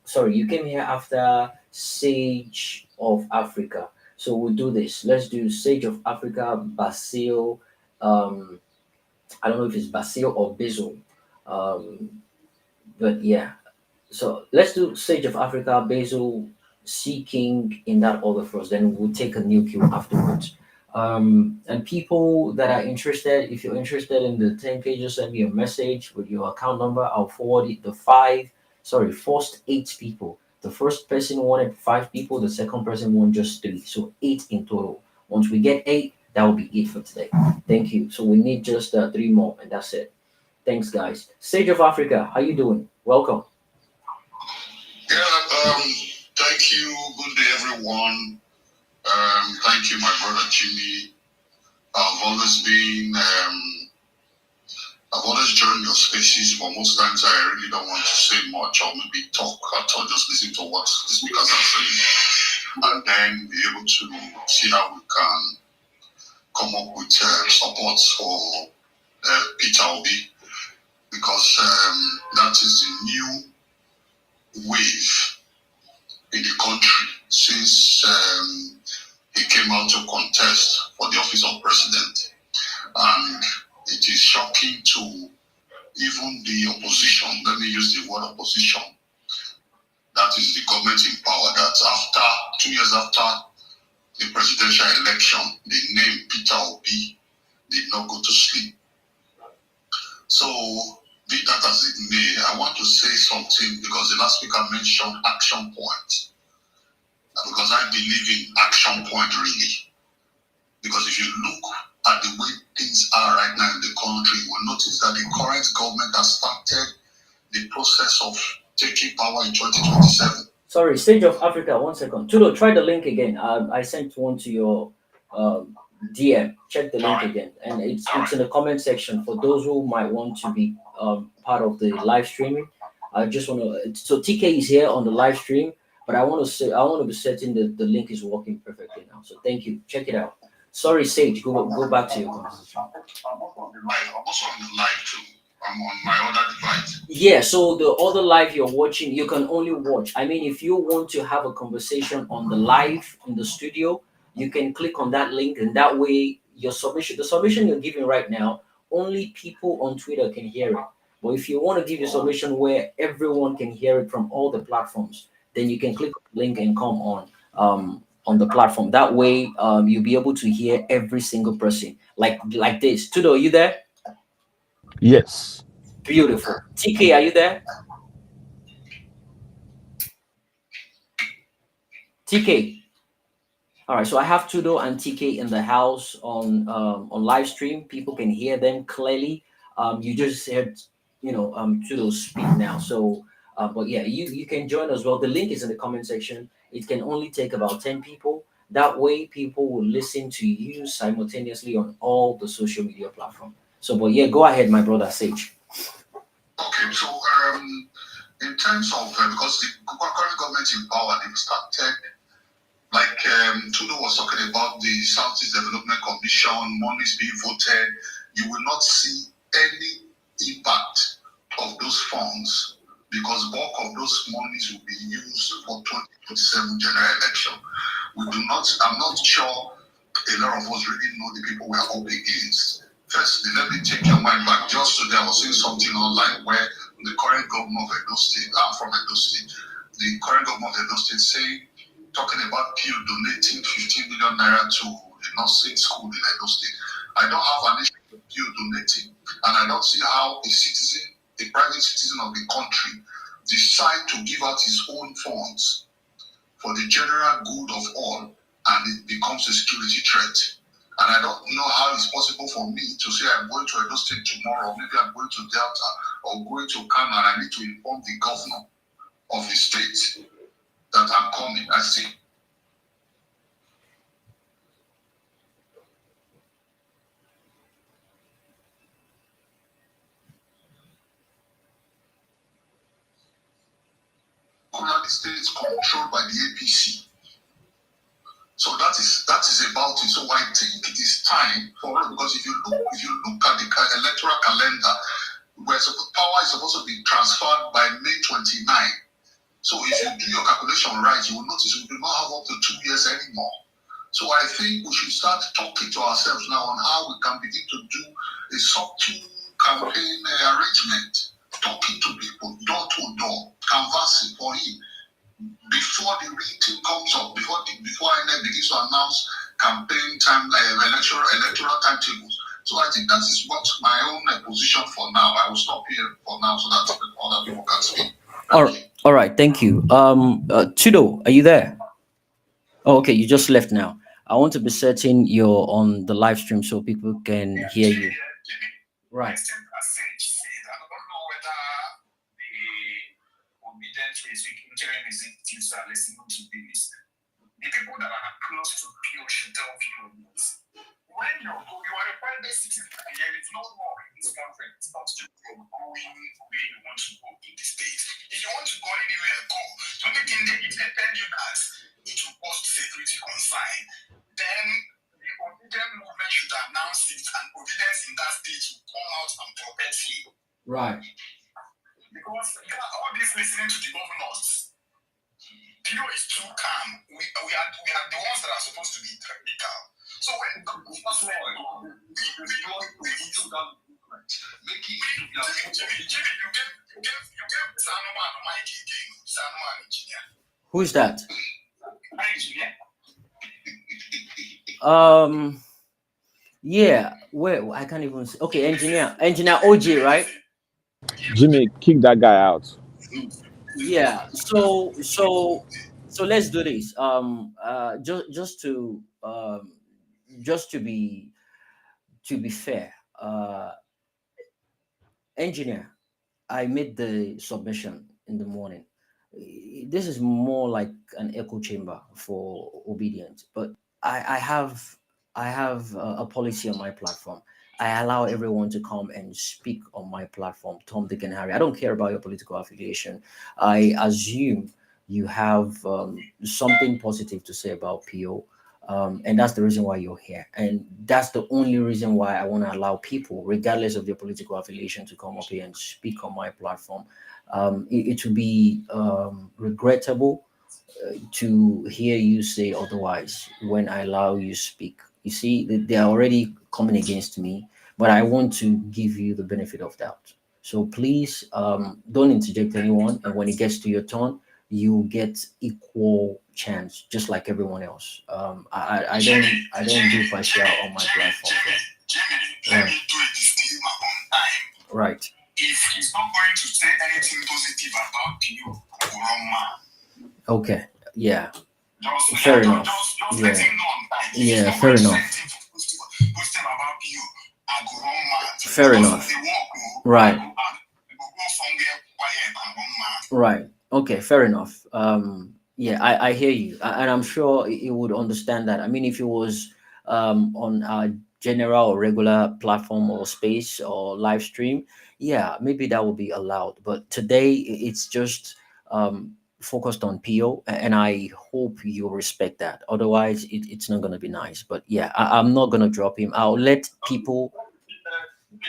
Sorry, you came here after Sage of Africa. So we'll do this. Let's do Sage of Africa, Basil. Um, I don't know if it's Basil or Basil. Um, but yeah, so let's do Sage of Africa, Basil, Sea King in that order first. Then we'll take a new queue afterwards. And people that are interested, if you're interested in the 10K, just send me a message with your account number. I'll forward it. First 8 people. The first person wanted 5 people, the second person wanted just 3. So 8 in total. Once we get 8, that will be it for today. Thank you. So we need just 3 more, and that's it. Thanks, guys. Sage of Africa, how you doing? Welcome. Yeah, thank you. Good day, everyone. Thank you, my brother Jimmy. I've always been, I've always joined your spaces, but most times I really don't want to say much or maybe talk at all, just listen to what the speakers are saying, and then be able to see how we can come up with support for Peter Obi, because that is the new wave in the country since he came out to contest for the office of president. And it is shocking to even the opposition, let me use the word opposition, that is the government in power, that after 2 years after the presidential election, the name Peter Obi did not go to sleep. So, be that as it may, I want to say something because the last speaker mentioned action points. Because I believe in action point really. Because if you look at the way things are right now in the country, you will notice that the current government has started the process of taking power in 2027. Sorry, Stage of Africa, 1 second. Tudo, try the link again. I sent one to your DM. Check the link again. And it's in the comment section for those who might want to be part of the live streaming. I just want to. So TK is here on the live stream, but I want to be certain that the link is working perfectly now. So thank you. Check it out. Sorry, Sage. Go back to your conversation. I'm also on the live too. I'm on my other device. Yeah, so the other live you're watching, you can only watch. I mean, if you want to have a conversation on the live in the studio, you can click on that link, and that way the submission you're giving right now, only people on Twitter can hear it. But if you want to give your submission where everyone can hear it from all the platforms, then you can click on the link and come on the platform. That way, you'll be able to hear every single person like this. Tudo, are you there? Yes. Beautiful. TK, are you there? TK. All right, so I have Tudo and TK in the house on live stream. People can hear them clearly. You just heard, Tudo speak now. So, but yeah, you can join as well. The link is in the comment section. It can only take about 10 people. That way, people will listen to you simultaneously on all the social media platforms. So, but yeah, go ahead, my brother Sage. Okay, so in terms of because the current government in power, they've started Like Tudo was talking about the Southeast Development Commission, monies being voted, you will not see any impact of those funds because bulk of those monies will be used for 2027 general election. I'm not sure a lot of us really know the people we are up against. Firstly, let me take your mind back. Just today, I was seeing something online where the current governor of Edo State, I'm from Edo State, the current governor of Edo State saying, talking about Pew donating 15 million naira to the nursing school in Edo State. I don't have an issue with Pew donating, and I don't see how a private citizen of the country, decide to give out his own funds for the general good of all, and it becomes a security threat. And I don't know how it's possible for me to say I'm going to Edo State tomorrow, or maybe I'm going to Delta, or going to Kano, and I need to inform the governor of the state that I'm coming. I see. The state is controlled by the APC. So that is about it. So I think it is time for us, because if you look at the electoral calendar, where power is supposed to be transferred by May 29. So if you do your calculation right, you will notice we do not have up to 2 years anymore. So I think we should start talking to ourselves now on how we can begin to do a subtle campaign arrangement, talking to people door to door, canvassing for him before the rating comes up, before INEC begins to announce campaign time, electoral timetables. So I think that is what my own position for now. I will stop here for now so that other people can speak. All right. Thank you. Tudo, are you there? Oh, okay. You just left now. I want to be certain you're on the live stream so people can hear you. Right. I don't know whether the obedient interim executives are listening to this. The people that are close to Pio should tell Pio this. When you are a private citizen, there is no law in this country. It's not to go going where you want to go in the state. If you want to go anywhere, go. The only thing if they tell you that it will cause security concern, then the obedient movement should announce it, and obedience in that state will come out and protect him. Right. Because all this listening to the governors, Pio is too calm. We are the ones that are supposed to be technical. So when first of all, we need to make it you get Sanoman Mike again, Sanoman engineer. Who is that? Engineer. Yeah. Where I can't even see. Okay, engineer OJ, right? Jimmy, kick that guy out. Yeah. So let's do this. Just to be fair, engineer, I made the submission in the morning. This is more like an echo chamber for obedience, but I have a policy on my platform. I allow everyone to come and speak on my platform, Tom, Dick, and Harry. I don't care about your political affiliation. I assume you have something positive to say about PO. And that's the reason why you're here. And that's the only reason why I want to allow people, regardless of their political affiliation, to come up here and speak on my platform. It would be regrettable to hear you say otherwise when I allow you speak. You see, they are already coming against me, but I want to give you the benefit of doubt. So please don't interject anyone. And when it gets to your turn, you get equal chance, just like everyone else. I don't do partial on my platform. Jimmy, let me do a disclaimer on time. Right. If he's not going to say anything positive about you, wrong man. Okay. Yeah. Just Fair enough. Just let him know on time. Yeah. Fair enough. Positive about you, I go wrong man. Fair enough. Right. Right. Okay, fair enough. Yeah, I hear you, and I'm sure he would understand that. I mean, if it was on a general or regular platform or space or live stream, yeah, maybe that would be allowed. But today, it's just focused on PO, and I hope you respect that. Otherwise, it's not going to be nice. But yeah, I'm not going to drop him. I'll let people.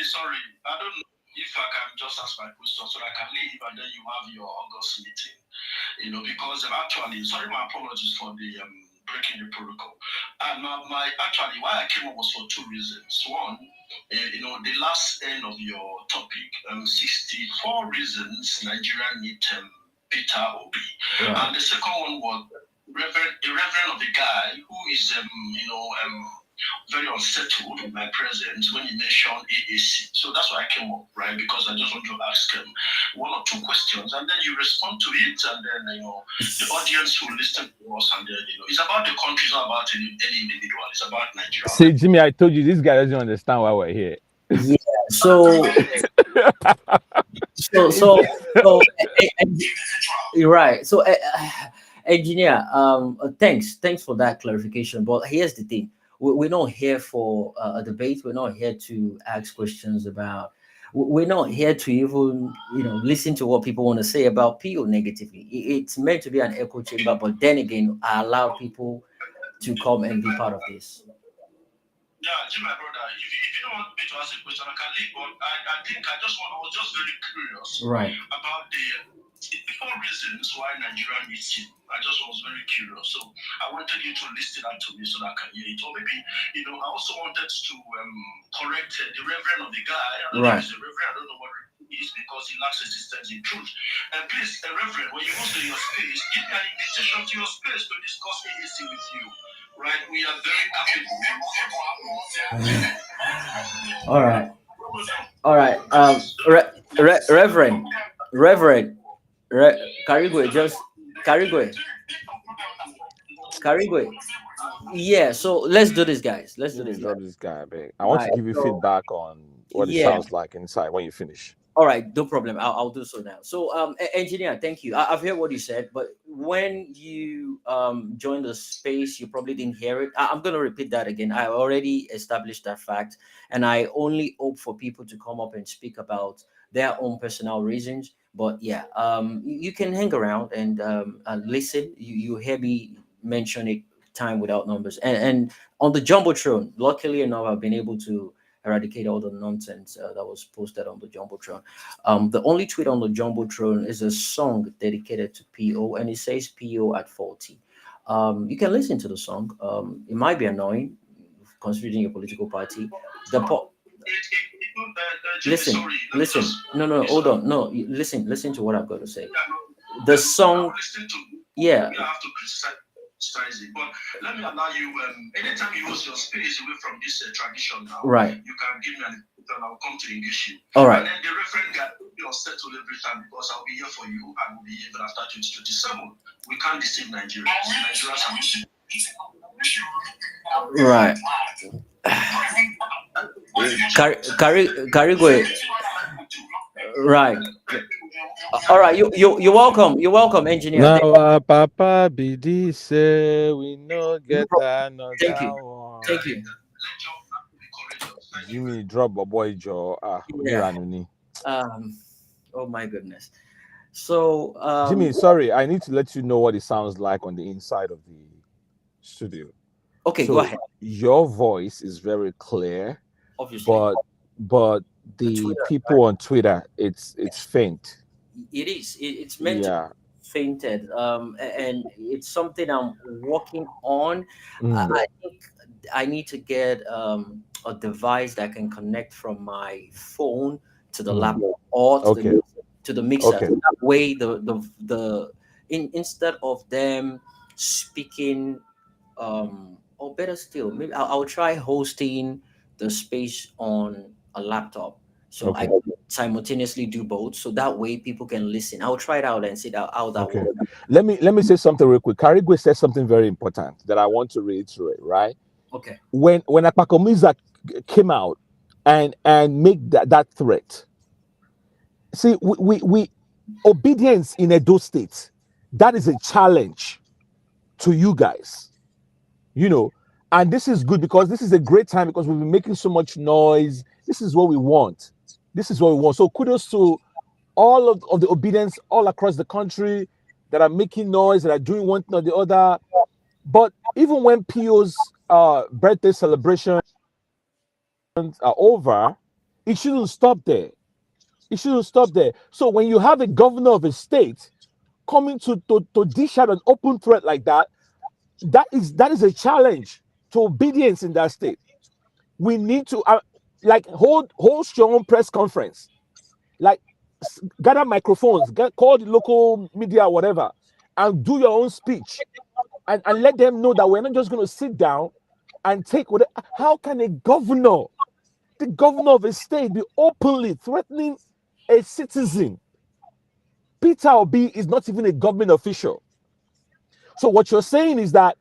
Sorry, I don't know if I can just ask my question so I can leave and then you have your August meeting. Because actually, sorry, my apologies for the breaking the protocol. And my actually, why I came up was for two reasons. One, the last end of your topic, 64 reasons Nigeria need Peter Obi. Right. And the second one was the reverend of the guy who is, very unsettled in my presence when he mentioned AAC. So that's why I came up, right? Because I just want to ask one or two questions, and then you respond to it, and then the audience will listen to us, and then it's about the country, it's not about any individual. It's about Nigeria. See, Jimmy, I told you this guy doesn't understand why we're here. Yeah. So you're right. So engineer, thanks for that clarification. But here's the thing: we're not here for a debate. We're not here to ask questions about. We're not here to even listen to what people want to say about PO negatively. It's meant to be an echo chamber, but then again, I allow people to come and be part of this. Yeah, Jim, my brother, if you don't want me to ask a question, I can leave. But I think I was just very curious about the four reasons why Nigeria needs him. I just was very curious. So I wanted you to listen out to me so that I can hear it. Or maybe, I also wanted to correct the reverend of the guy. I don't know if he's a reverend, I don't know what it is because he lacks existence in truth. And please, reverend, when you go to your space, give me an invitation to your space to discuss anything with you. Right, we are very capable. All right. Reverend, Carigwe. Yeah. So let's do this, guys. Let's do this. Drop this guy, babe. I want to give you feedback on what it sounds like inside when you finish. All right, no problem. I'll do so now. So, engineer, thank you. I've heard what you said, but when you joined the space, you probably didn't hear it. I'm going to repeat that again. I already established that fact, and I only hope for people to come up and speak about their own personal reasons. But yeah, you can hang around and listen. You hear me mention it time without numbers, and on the jumbotron. Luckily enough, I've been able to eradicate all the nonsense that was posted on the jumbotron. The only tweet on the jumbotron is a song dedicated to PO, and it says PO at 40. You can listen to the song. It might be annoying considering your political party. Listen. No, hold on. No, listen to what I've got to say. The song, yeah. But let me allow you, anytime you use your space away from this tradition now, right, you can give me an and I'll come to engage you. All right. And then the referent guy will be settled every time because I'll be here for you and will be here even after 2027. We can't deceive Nigerians. Right. Carigwe. Right. All right. You're welcome. You're welcome, engineer. Now, Papa BD say we no get another. Thank you. Jimmy drop a boy jaw. Oh my goodness. So Jimmy, sorry, I need to let you know what it sounds like on the inside of the studio. Okay, so go ahead. Your voice is very clear, obviously, but the people on Twitter, it's faint. It is. It's meant to be fainted, and it's something I'm working on. I think I need to get a device that can connect from my phone to the laptop or to the mixer. Okay. So that way, instead of them speaking, or better still, maybe I'll try hosting the space on a laptop. So I can simultaneously do both. So that way people can listen. I'll try it out and see how that works. Let me say something real quick. Carigwe said something very important that I want to reiterate, right? Okay. When Akpakomiza came out and make that threat, see, we obedience in Edo State, that is a challenge to you guys. And this is good because this is a great time because we've been making so much noise. This is what we want. So kudos to all of the obedience all across the country. that are making noise, that are doing one thing or the other. But even when PO's birthday celebrations are over, it shouldn't stop there. It shouldn't stop there. So when you have a governor of a state coming to dish out an open threat like that, that is a challenge to obedience in that state. We need to like hold your own press conference, like gather microphones, call the local media, whatever, and do your own speech, and let them know that we're not just going to sit down and take what. How can a governor, the governor of a state, be openly threatening a citizen? Peter Obi is not even a government official. So what you're saying is that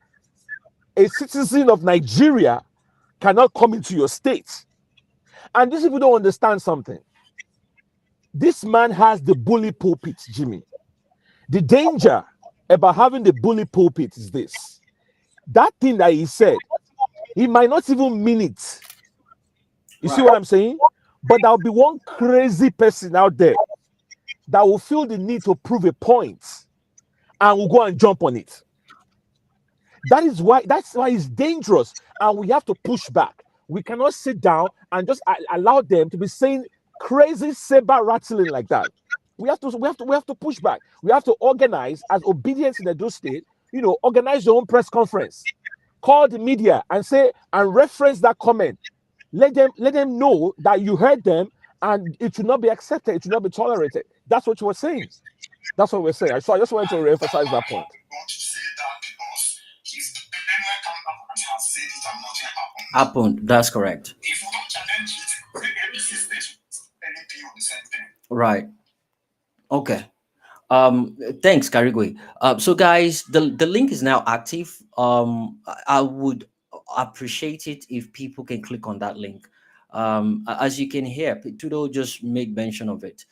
a citizen of Nigeria cannot come into your state. And these people don't understand something. This man has the bully pulpit, Jimmy. The danger about having the bully pulpit is this. That thing that he said, he might not even mean it. You see what I'm saying? But there'll be one crazy person out there that will feel the need to prove a point and will go and jump on it. That's why it's dangerous, and we have to push back. We cannot sit down and just allow them to be saying crazy saber rattling like that. We have to push back. We have to organize as obedience in Edo State. Organize your own press conference, call the media and say and reference that comment. Let them know that you heard them, and it should not be accepted. It should not be tolerated. That's what you were saying. That's what we're saying. So I just wanted to reemphasize that point. Happened. That's correct. If we don't challenge it, any system, any PO, the same thing. Right. Okay. Thanks, Karigwe. So guys, the link is now active. I would appreciate it if people can click on that link. As you can hear, Tudo just made mention of it.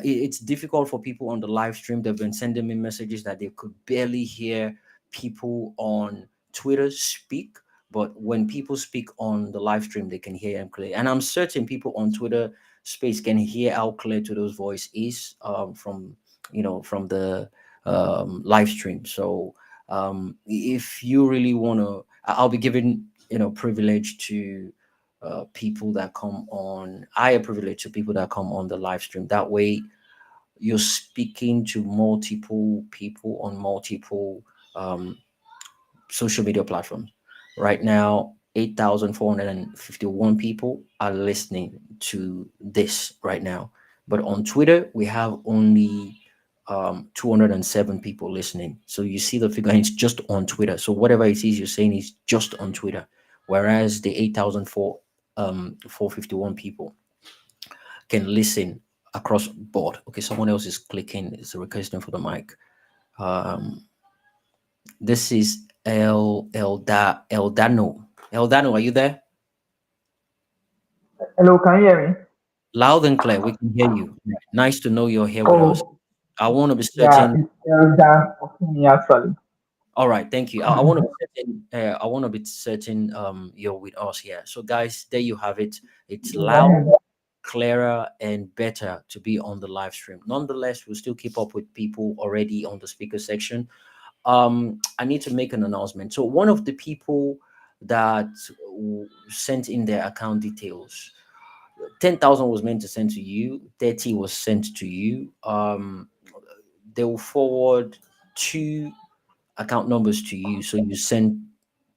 It's difficult for people on the live stream. They've been sending me messages that they could barely hear people on Twitter speak, but when people speak on the live stream, they can hear them clearly. And I'm certain people on Twitter space can hear how clear Tudo's voice is from the live stream. So if you really want to, I'll be giving privilege to people that come on, higher privilege to people that come on the live stream. That way you're speaking to multiple people on multiple social media platforms. Right now 8,451 people are listening to this right now, but on Twitter we have only 207 people listening. So you see the figure, and it's just on Twitter. So whatever it is you're saying is just on Twitter, whereas the 8,451 people can listen across board. Okay, someone else is clicking. It's a requesting for the mic. This is Eldano. Eldano, are you there? Hello, can you hear me? Loud and clear. We can hear you. Nice to know you're here with us. I want to be Yeah, certain. it's Elda of me actually. All right, thank you. I want to be certain. I want to be certain. You're with us here. So, guys, there you have it. It's loud, clearer, and better to be on the live stream. Nonetheless, we'll still keep up with people already on the speaker section. I need to make an announcement. So, one of the people that sent in their account details, 10,000 was meant to send to you. 30 was sent to you. They will forward 2 account numbers to you, so you send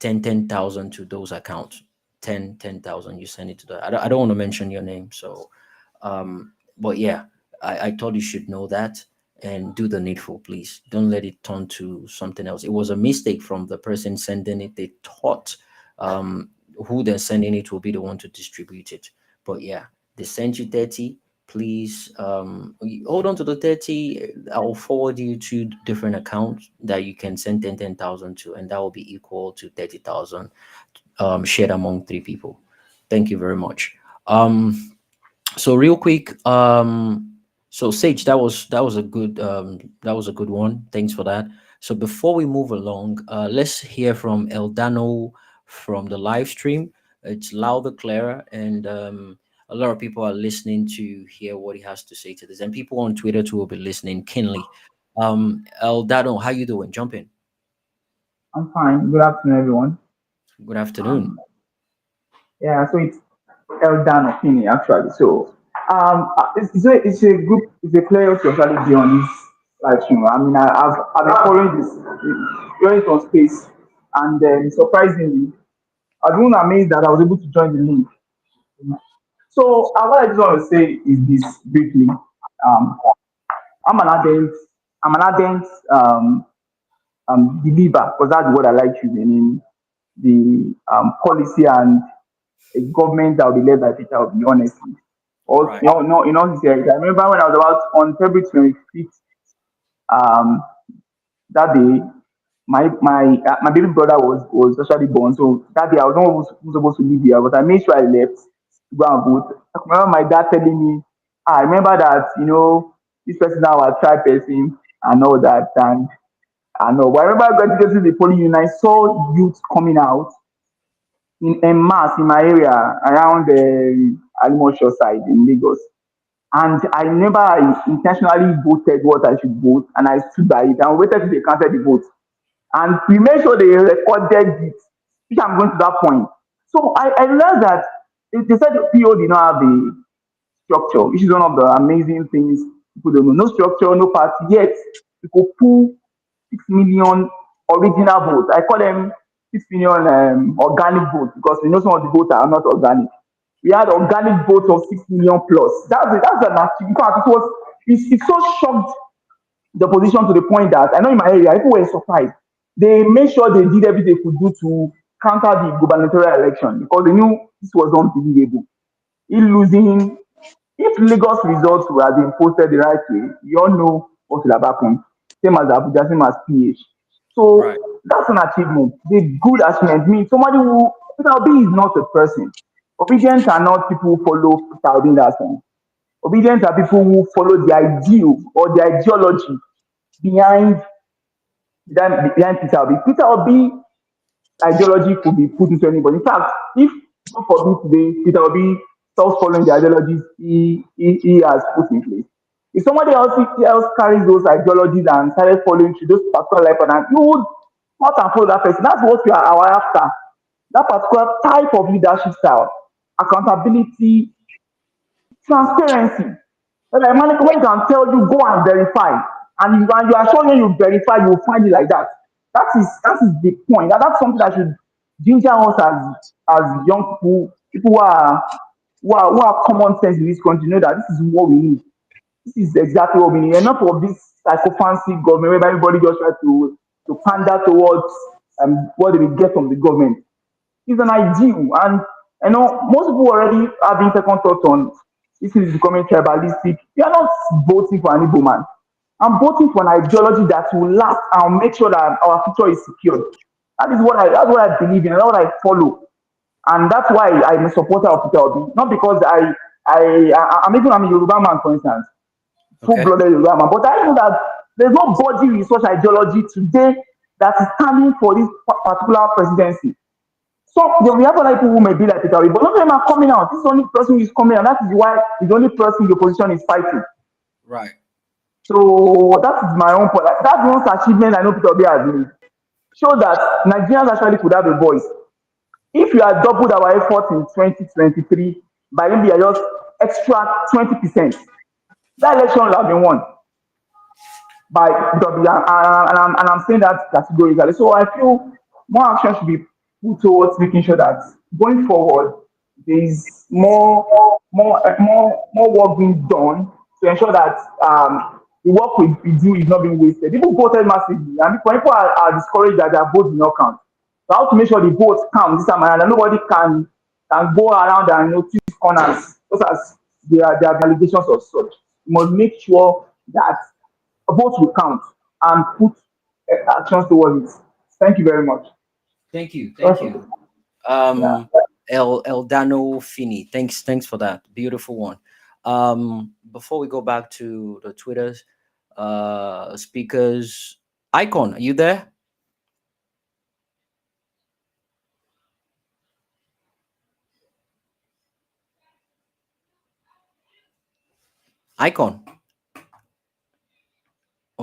10,000 to those accounts. 10,000, you send it to the. I don't want to mention your name, so but yeah, I thought you should know that and do the needful. Please don't let it turn to something else. It was a mistake from the person sending it. They thought who they're sending it will be the one to distribute it, but yeah, they sent you 30. Please hold on to the 30. I'll forward you 2 different accounts that you can send 10,000 to, and that will be equal to 30,000 shared among 3 people. Thank you very much. So real quick, so Sage, that was a good one. Thanks for that. So before we move along, let's hear from Eldano from the live stream. It's louder, clearer, and a lot of people are listening to hear what he has to say to this, and people on Twitter too will be listening keenly. Eldano, how you doing? Jump in. I'm fine. Good afternoon, everyone. Good afternoon. Um, yeah, so it's Eldan Opini actually. So it's a group, it's a player to actually be on this live stream. I mean, I've been following this, joined it on space, and surprisingly, I was even amazed that I was able to join the link. So what I just want to say is this briefly. Um, I'm an ardent, I'm an ardent believer, because that's what I like using in the policy and a government that will be led by Peter Obi, honestly. Or Right. no, no, in all sincerity, I remember when I was about on February 25th, um, that day, my baby brother was actually born. So that day I was not supposed to leave here, but I made sure I left to go and vote. I remember my dad telling me, I remember that this person now a tribe person and all that, and I know. But I remember going to the polling unit, I saw youth coming out in mass in my area around the Alimosho side in Lagos. And I remember I intentionally voted what I should vote, and I stood by it and waited till they counted the vote. And we made sure they recorded it, which I'm going to that point. So I realized that they said the PO did not have a structure, which is one of the amazing things people don't know. No structure, no party, yet people pull 6 million original votes. I call them 6 million organic votes, because we know some of the votes are not organic. We had Right. organic votes of 6 million plus. That's an achievement. In fact, it so shocked the position to the point that I know in my area, people were surprised. They made sure they did everything they could do to counter the gubernatorial election, because they knew this was unbelievable. In losing, if Lagos results were being posted the right way, you all know what will have happened. Same as Abuja, same as PH. Right. So that's an achievement. The good achievement means somebody who Peter Obi is not a person. Obedient are not people who follow Peter Obi in that sense. Obedient are people who follow the ideal or the ideology behind behind Peter Obi. Peter Obi ideology could be put into anybody. In fact, if God forbid today Peter Obi stops following the ideologies he has put in place, if somebody else carries those ideologies and started following through those particular life pattern, you would not and follow that person. That's what we are after. That particular type of leadership style, accountability, transparency. Like Monica, when you can tell you go and verify, and you are sure when you verify, you will find it like that. That is the point. That's something that should ginger us as young people who are common sense in this country, know that this is what we need. This is exactly what we need. Enough of this psychophancy government where everybody just try to pander towards what they will get from the government. It's an ideal. And most people already having second thoughts on this is becoming tribalistic. We are not voting for an Igbo man. I'm voting for an ideology that will last and make sure that our future is secured. That's what I believe in, that's what I follow. And that's why I'm a supporter of Peter Obi. Not because I'm a Yoruba man, for instance, Okay. full-blooded Yoruba man. But I know that there's nobody with such ideology today that is standing for this particular presidency. So we have other people who may be like Peter Obi, but none of them are coming out. This is the only person who is coming out. That is why he's the only person the opposition is fighting. Right. So that is my own point. Like, that's one achievement I know Peter Obi has made. Show that Nigerians actually could have a voice. If you had doubled our effort in 2023 by maybe just extra 20%, that election would have been won by W, and I'm saying that categorically. So I feel more action should be put towards making sure that going forward there is more work being done to ensure that the work we do is not being wasted. People voted massively, and people are discouraged that their vote will not count. So how to make sure the votes count this time around, and nobody can go around and notice corners, just as there are allegations of such. You must make sure that votes will count and put actions towards it. Thank you very much. Thank you. Thank Okay. you. Yeah. Eldano Fini. Thanks for that. Beautiful one. Before we go back to the Twitters, speakers, Icon, are you there? Icon.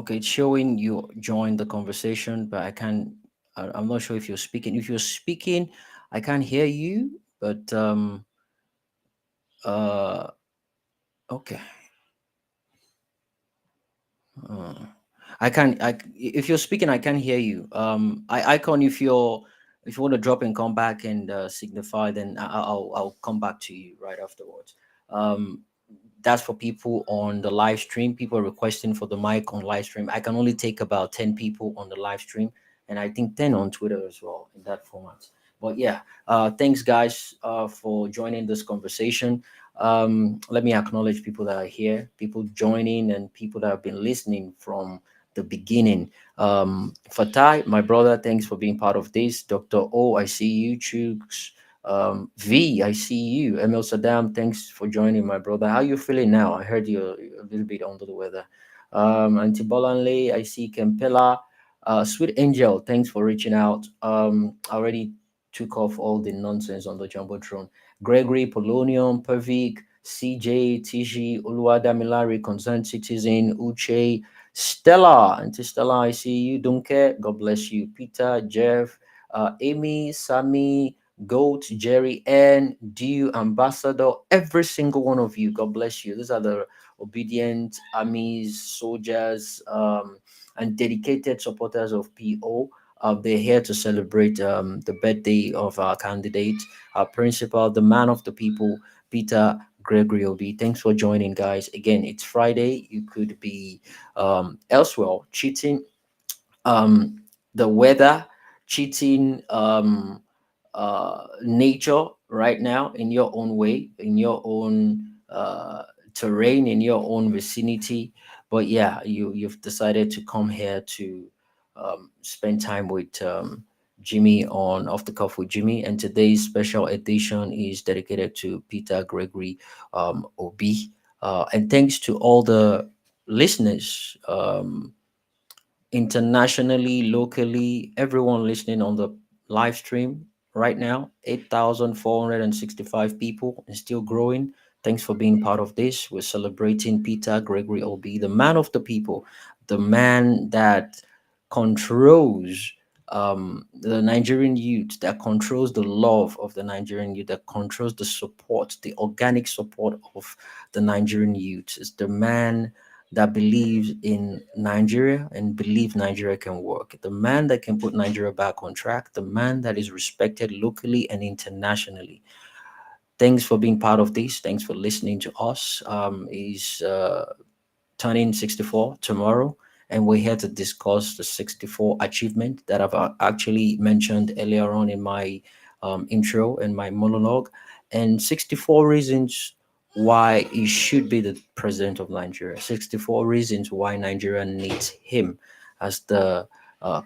Okay, it's showing you joined the conversation, but I can't. I'm not sure if you're speaking. If you're speaking, I can't hear you. But uh, okay. Uh, I can. If you're speaking, I can hear you. I icon if you want to drop and come back and signify, then I'll come back to you right afterwards. Um, that's for people on the live stream. People are requesting for the mic on live stream. I can only take about 10 people on the live stream, and I think 10 on Twitter as well in that format. But yeah, thanks guys for joining this conversation. Let me acknowledge people that are here, people joining, and people that have been listening from the beginning. Fatai, my brother, thanks for being part of this. Dr. O, I see you. Chooks, V, I see you. Emil Saddam, thanks for joining, my brother. How you feeling now? I heard you're a little bit under the weather. Antibolanle, I see Kempela. Sweet Angel, thanks for reaching out. I already took off all the nonsense on the Jumbotron. Gregory, Polonium, Pervik, CJ, Tishi, Uluwadamilari, Concerned Citizen, Uche, Stella, Auntie Stella, I see you. Dunke, God bless you. Peter, Jeff, Amy, Sammy, Goat, Jerry, N, Dew, Ambassador, every single one of you. God bless you. These are the obedient armies, soldiers, and dedicated supporters of PO. They're here to celebrate the birthday of our candidate, our principal, the man of the people, Peter Gregory Obi. Thanks for joining, guys. Again, it's Friday. You could be elsewhere cheating, um, the weather, cheating, nature right now in your own way, in your own terrain, in your own vicinity. But yeah, you've decided to come here to spend time with Jimmy on Off the Cuff with Jimmy, and today's special edition is dedicated to Peter Gregory Obi. And thanks to all the listeners. Internationally, locally, everyone listening on the live stream right now, 8,465 people and still growing. Thanks for being part of this. We're celebrating Peter Gregory Obi, the man of the people, the man that controls the Nigerian youth, that controls the love of the Nigerian youth, that controls the support, the organic support of the Nigerian youth. Is the man that believes in Nigeria and believes Nigeria can work. The man that can put Nigeria back on track, the man that is respected locally and internationally. Thanks for being part of this. Thanks for listening to us. He's turning 64 tomorrow, and we're here to discuss the 64 achievement that I've actually mentioned earlier on in my intro and my monologue, and 64 reasons why he should be the president of Nigeria. 64 reasons why Nigeria needs him as the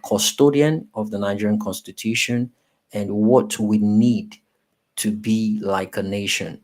custodian of the Nigerian constitution, and what we need to be like a nation.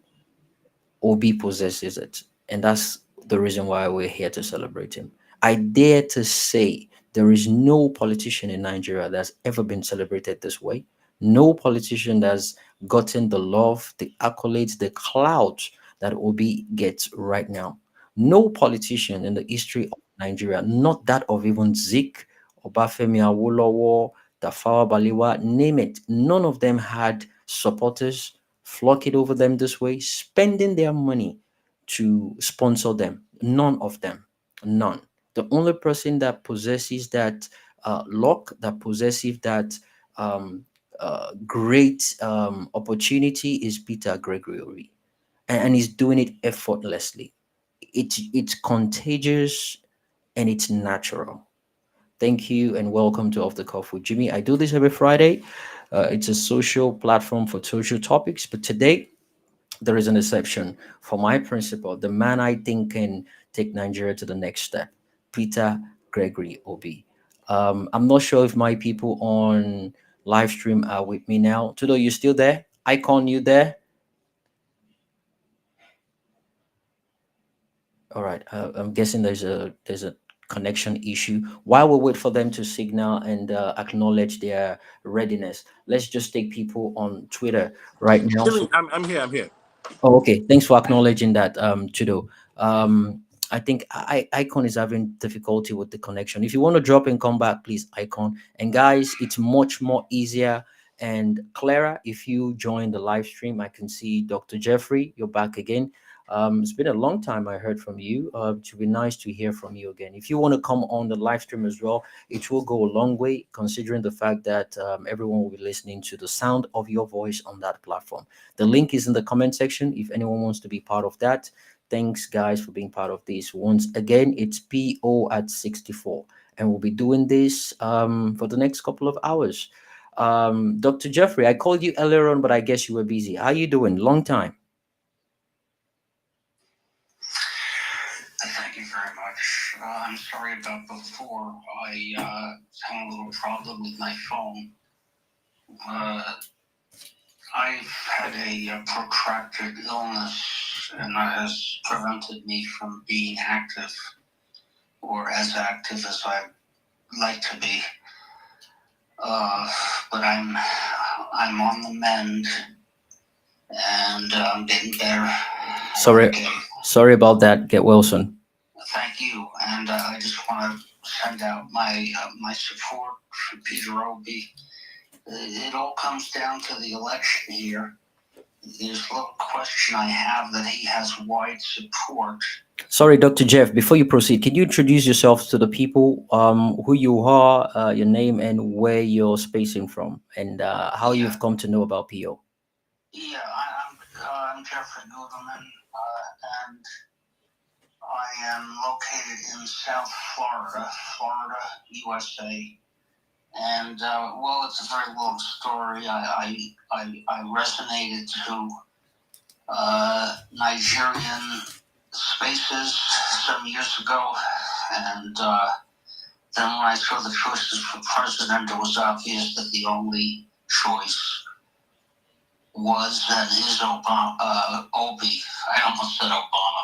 Obi possesses it. And that's the reason why we're here to celebrate him. I dare to say there is no politician in Nigeria that's ever been celebrated this way. No politician that's gotten the love, the accolades, the clout that Obi gets right now. No politician in the history of Nigeria, not that of even Zik, Obafemi Awolowo, Tafawa Balewa, name it. None of them had supporters flocking over them this way, spending their money to sponsor them. None of them. None. The only person that possesses that luck, that possesses that great opportunity is Peter Gregory Obi. And he's doing it effortlessly. It's contagious and it's natural. Thank you and welcome to Off the Cuff with Jimmy. I do this every Friday. It's a social platform for social topics, but today there is an exception for my principal, the man I think can take Nigeria to the next step, Peter Gregory Obi. I'm not sure if my people on live stream are with me now. Tudo, you still there? Icon, you there? All right. I'm guessing there's a connection issue. While we wait for them to signal and acknowledge their readiness, let's just take people on Twitter right now. Jimmy, I'm here. I'm here. Oh, okay. Thanks for acknowledging that, Chudo. I think Icon is having difficulty with the connection. If you want to drop and come back, please, Icon. And guys, it's much more easier and clearer if you join the live stream. I can see Dr. Jeffrey, you're back again. It's been a long time I heard from you. It would be nice to hear from you again. If you want to come on the live stream as well, it will go a long way, considering the fact that everyone will be listening to the sound of your voice on that platform. The link is in the comment section if anyone wants to be part of that. Thanks, guys, for being part of this. Once again, it's PO at 64, and we'll be doing this for the next couple of hours. Dr. Jeffrey, I called you earlier on, but I guess you were busy. How you doing? Long time. Thank you very much. I'm sorry about before. I had a little problem with my phone. I've had a protracted illness, and that has prevented me from being active, or as active as I'd like to be. But I'm on the mend, and I'm getting better. Sorry, sorry about that. Get well soon. Thank you, and I just want to send out my my support for Peter Obi. It all comes down to the election here. There's a little question I have that he has wide support. Sorry, Dr. Jeff, before you proceed, can you introduce yourself to the people, who you are, your name, and where you're spacing from, and how you've come to know about PO? Yeah, I'm Jeffrey Goodman, and I am located in South Florida, USA. And well, it's a very long story. I resonated to Nigerian spaces some years ago, and then when I saw the choices for president, it was obvious that the only choice was and is Obi. I almost said Obama.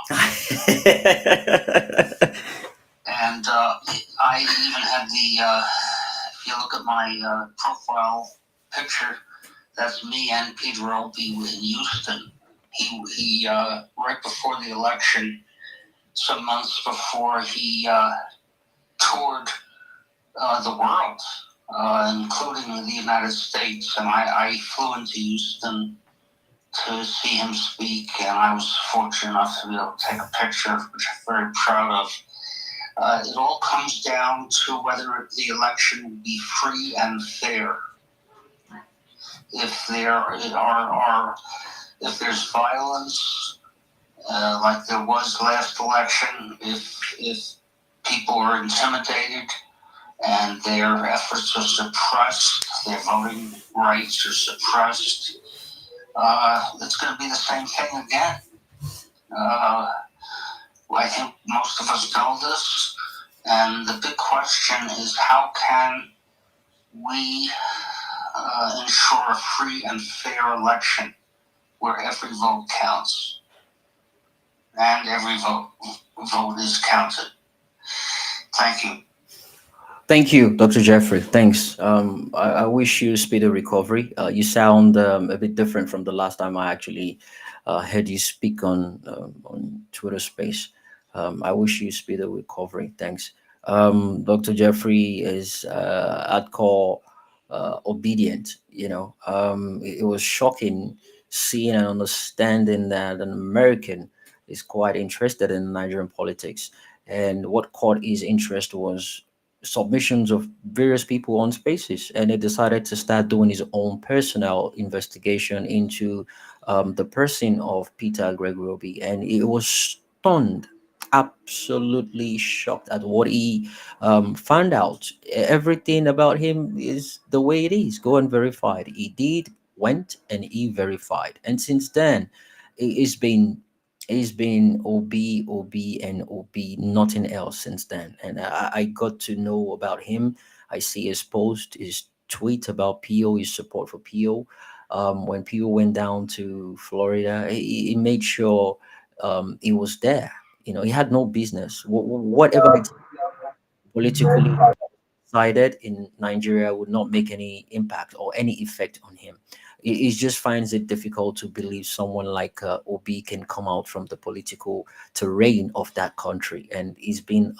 And I even had the, if you look at my profile picture, that's me and Peter Obi in Houston. He right before the election, some months before, he toured the world, including the United States, and I flew into Houston to see him speak, and I was fortunate enough to be able to take a picture, which I'm very proud of. It all comes down to whether the election will be free and fair. If if there's violence, like there was last election, if people are intimidated and their efforts are suppressed, their voting rights are suppressed, it's going to be the same thing again. I think most of us know this, and the big question is how can we ensure a free and fair election where every vote counts and every vote is counted. Thank you. Thank you, Dr. Jeffrey. Thanks. I wish you speedy recovery. You sound a bit different from the last time I actually heard you speak on Twitter Space. I wish you speedy recovery. Thanks. Dr. Jeffrey is at core obedient. It was shocking seeing and understanding that an American is quite interested in Nigerian politics, and what caught his interest was submissions of various people on spaces, and he decided to start doing his own personal investigation into the person of Peter Gregory Obi, and he was stunned, absolutely shocked at what he found out. Everything about him is the way it is. Go and verify it. He did, went, and he verified, and since then it's been OB, and OB, nothing else since then. And I got to know about him. I see his post, his tweet about PO, his support for PO. When PO went down to Florida, he made sure he was there. He had no business. Whatever it's politically decided in Nigeria would not make any impact or any effect on him. he just finds it difficult to believe someone like Obi can come out from the political terrain of that country, and he's been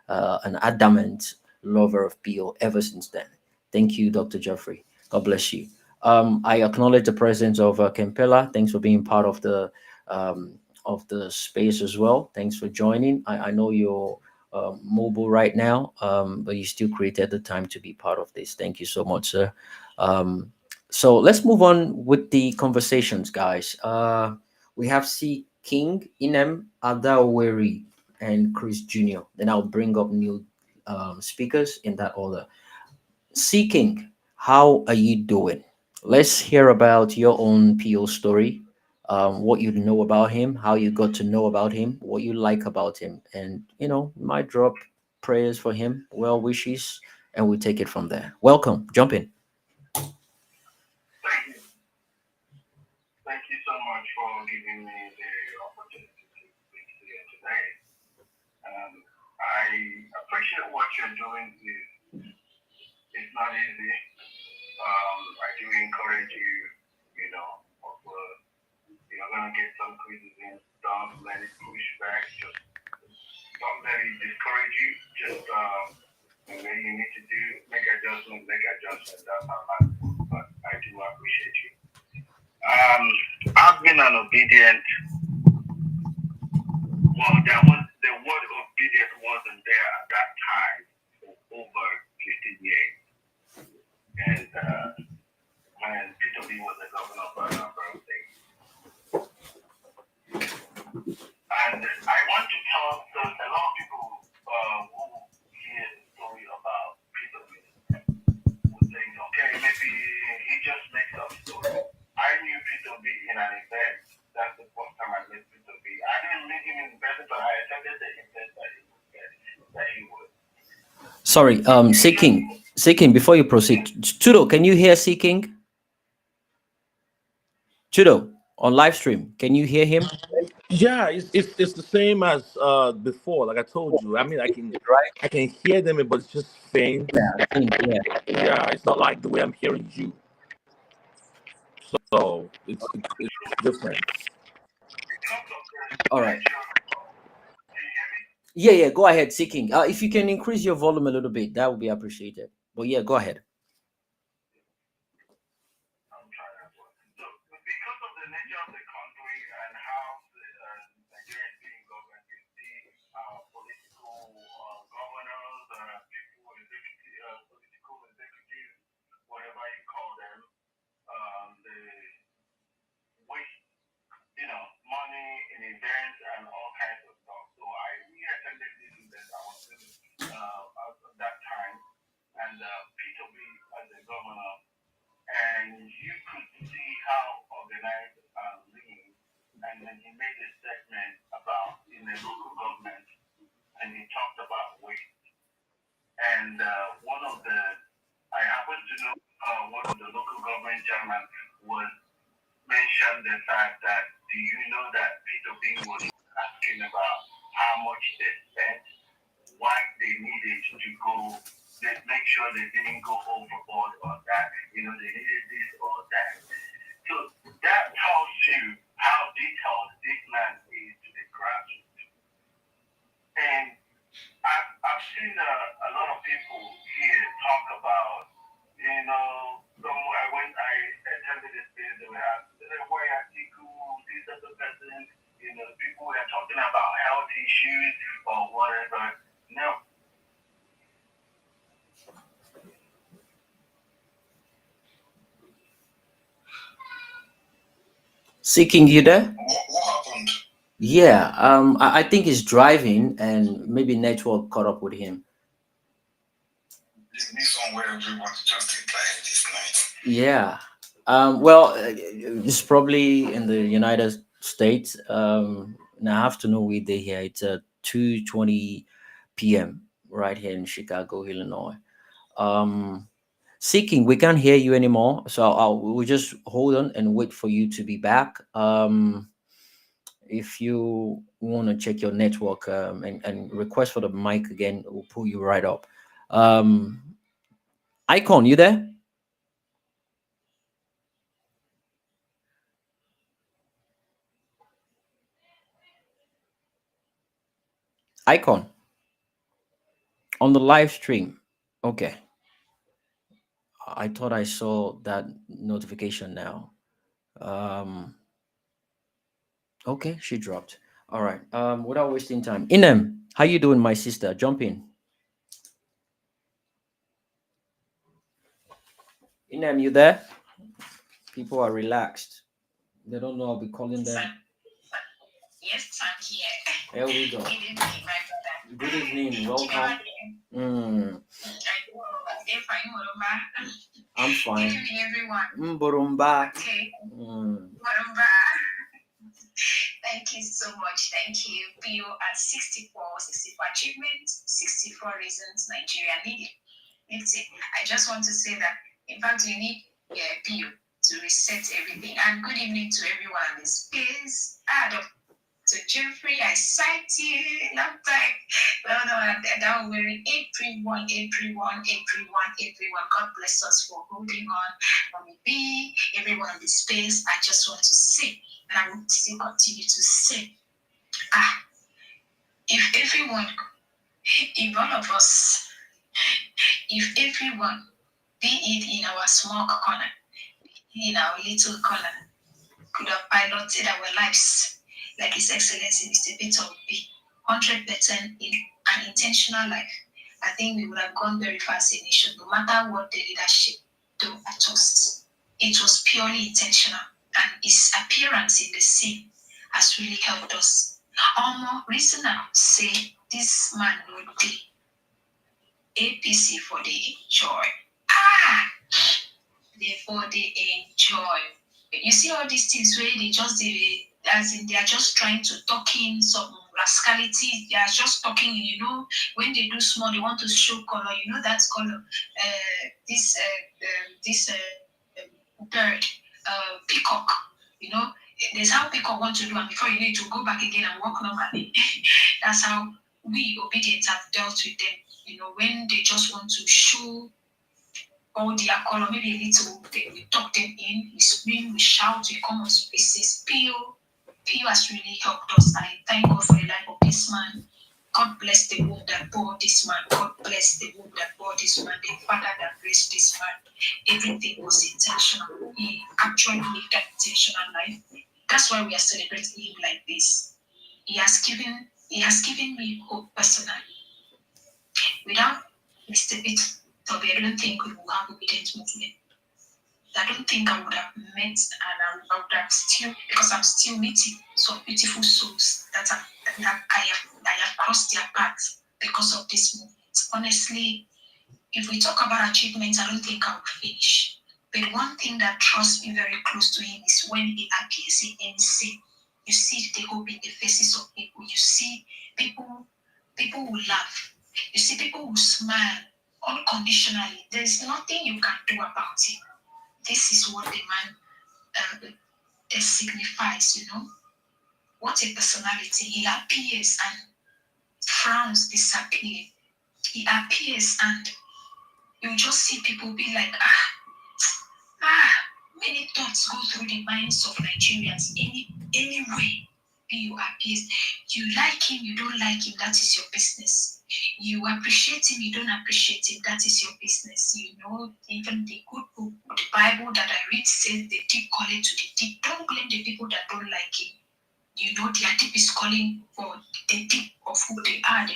an adamant lover of PO ever since then. Thank you, Dr. Jeffrey. God bless you. I acknowledge the presence of Kempela. Thanks for being part of the space as well. Thanks for joining. I know you're mobile right now, but you still created the time to be part of this. Thank you so much, sir. So let's move on with the conversations, guys. We have C King, Inem, Adaweri, and Chris Jr. Then I'll bring up new speakers in that order. C King, how are you doing? Let's hear about your own PO story, what you know about him, how you got to know about him, what you like about him, and might drop prayers for him, well wishes, and we take it from there. Welcome, jump in. Thank you. Thank you so much for giving me the opportunity to speak here today. I appreciate what you're doing. It's not easy. I do encourage you, you're going to get some criticism. Don't let it push back. Just don't let it discourage you. Just when you need to make adjustments. That's how life works. But I do appreciate you. I've been an obedient. Well, the word obedient wasn't there at that time for over 15 years. And when Peter Obi was the governor of Anambra State. And I want to tell there's a lot of people who hear the story about Peter Obi who think, okay, maybe he just makes up stories. I knew Peter Obi in an event. That's the first time I met Peter Obi. I didn't meet him in person, but I attended the event that he was. Sorry, Seeking, before you proceed, Chudo, can you hear Seeking? Chudo, on live stream, can you hear him? Yeah, it's the same as before. Like I told you, I mean, I can hear them, but it's just faint. Yeah. Yeah, it's not like the way I'm hearing you. So it's different. All right. Yeah. Go ahead, Seeking. If you can increase your volume a little bit, that would be appreciated. But yeah, go ahead. Because of the nature of the country and how the Nigeria is being governed, you see political governors, political executives, whatever you call them, the waste, money in events and all kinds of stuff. So we attended this event. I was at that time, and Peter Obi as the governor. And you could see how organized and lean. And then he made a statement about in the local government, and he talked about waste. And I happen to know one of the local government chairman was mentioned the fact that, do you know that Peter Obi was asking about how much they spent, why they needed to go. They make sure they didn't go overboard on that. They needed this or that. So that tells you how detailed this man is to the grassroots. And I've seen a lot of people here talk about, I attended this space, they were asking, why Atiku, this other person, people were talking about health issues or whatever. No. Seeking, you there? What happened? Yeah. I think he's driving, and maybe network caught up with him. This one where everyone's just declaring this night. Yeah. Well, it's probably in the United States. Now I have to know we day here. It's 2:20 p.m. right here in Chicago, Illinois. Seeking, we can't hear you anymore, so we'll just hold on and wait for you to be back. If you want to check your network and request for the mic again, we'll pull you right up. Icon, you there? icon on the live stream. Okay. I thought I saw that notification now. Um, okay, she dropped. All right. Without wasting time, Inem, how you doing, my sister? Jump in. Inem, you there? People are relaxed. They don't know I'll be calling them. Yes, I'm here. There we go. Good evening, my brother. Good evening. Welcome. I'm Good fine. evening, everyone. Burumba. Okay. Mm. Thank you so much. Thank you. PO at 64 achievements, 64 reasons Nigeria need it. It's it. I just want to say that, in fact, we need PO to reset everything. And good evening to everyone in this space. So Jeffrey, I cite you long time. Well, no, that we're everyone. God bless us for holding on. Mommy B, everyone in this space. I just want to say, and I will still continue to say, if all of us, if everyone, be it in our small corner, in our little corner, could have piloted our lives like His Excellency Mr. Peter Obi, 100% in an intentional life, I think we would have gone very far as a nation, no matter what the leadership do at us. It was purely intentional, and his appearance in the scene has really helped us. Reason I would say this man would be APC for the enjoy. Therefore they enjoy. You see all these things where they are just trying to talk in some rascality. They are just talking, when they do small, they want to show color. That color. This bird, peacock. There's how peacock want to do, and before you need to go back again and walk normally. That's how we obedient have dealt with them. When they just want to show all their color, maybe a little, we talk them in, we scream, we shout, we come up spaces. Pio has really helped us. I thank God for the life of this man. God bless the womb that bore this man. God bless the womb that bore this man, the father that raised this man. Everything was intentional. He actually lived that intentional life. That's why we are celebrating him like this. He has given me hope personally. Without Mr. Peter Obi, I don't think we will have obedient movement. I don't think I would have met, and I would have still, because I'm still meeting some beautiful souls that I have crossed their path because of this movement. Honestly, if we talk about achievements, I don't think I will finish. But one thing that draws me very close to him is when he appears in any scene. You see the hope in the faces of people. You see people who laugh. You see people who smile unconditionally. There's nothing you can do about it. This is what the man signifies, What a personality. He appears and frowns disappear. He appears and you just see people be like, many thoughts go through the minds of Nigerians. Anyway, you appears. You like him, you don't like him, that is your business. You appreciate him, you don't appreciate him, that is your business. Even the good book, the Bible that I read says the deep call it to the deep. Don't blame the people that don't like him. Their deep is calling for the deep of who they are, the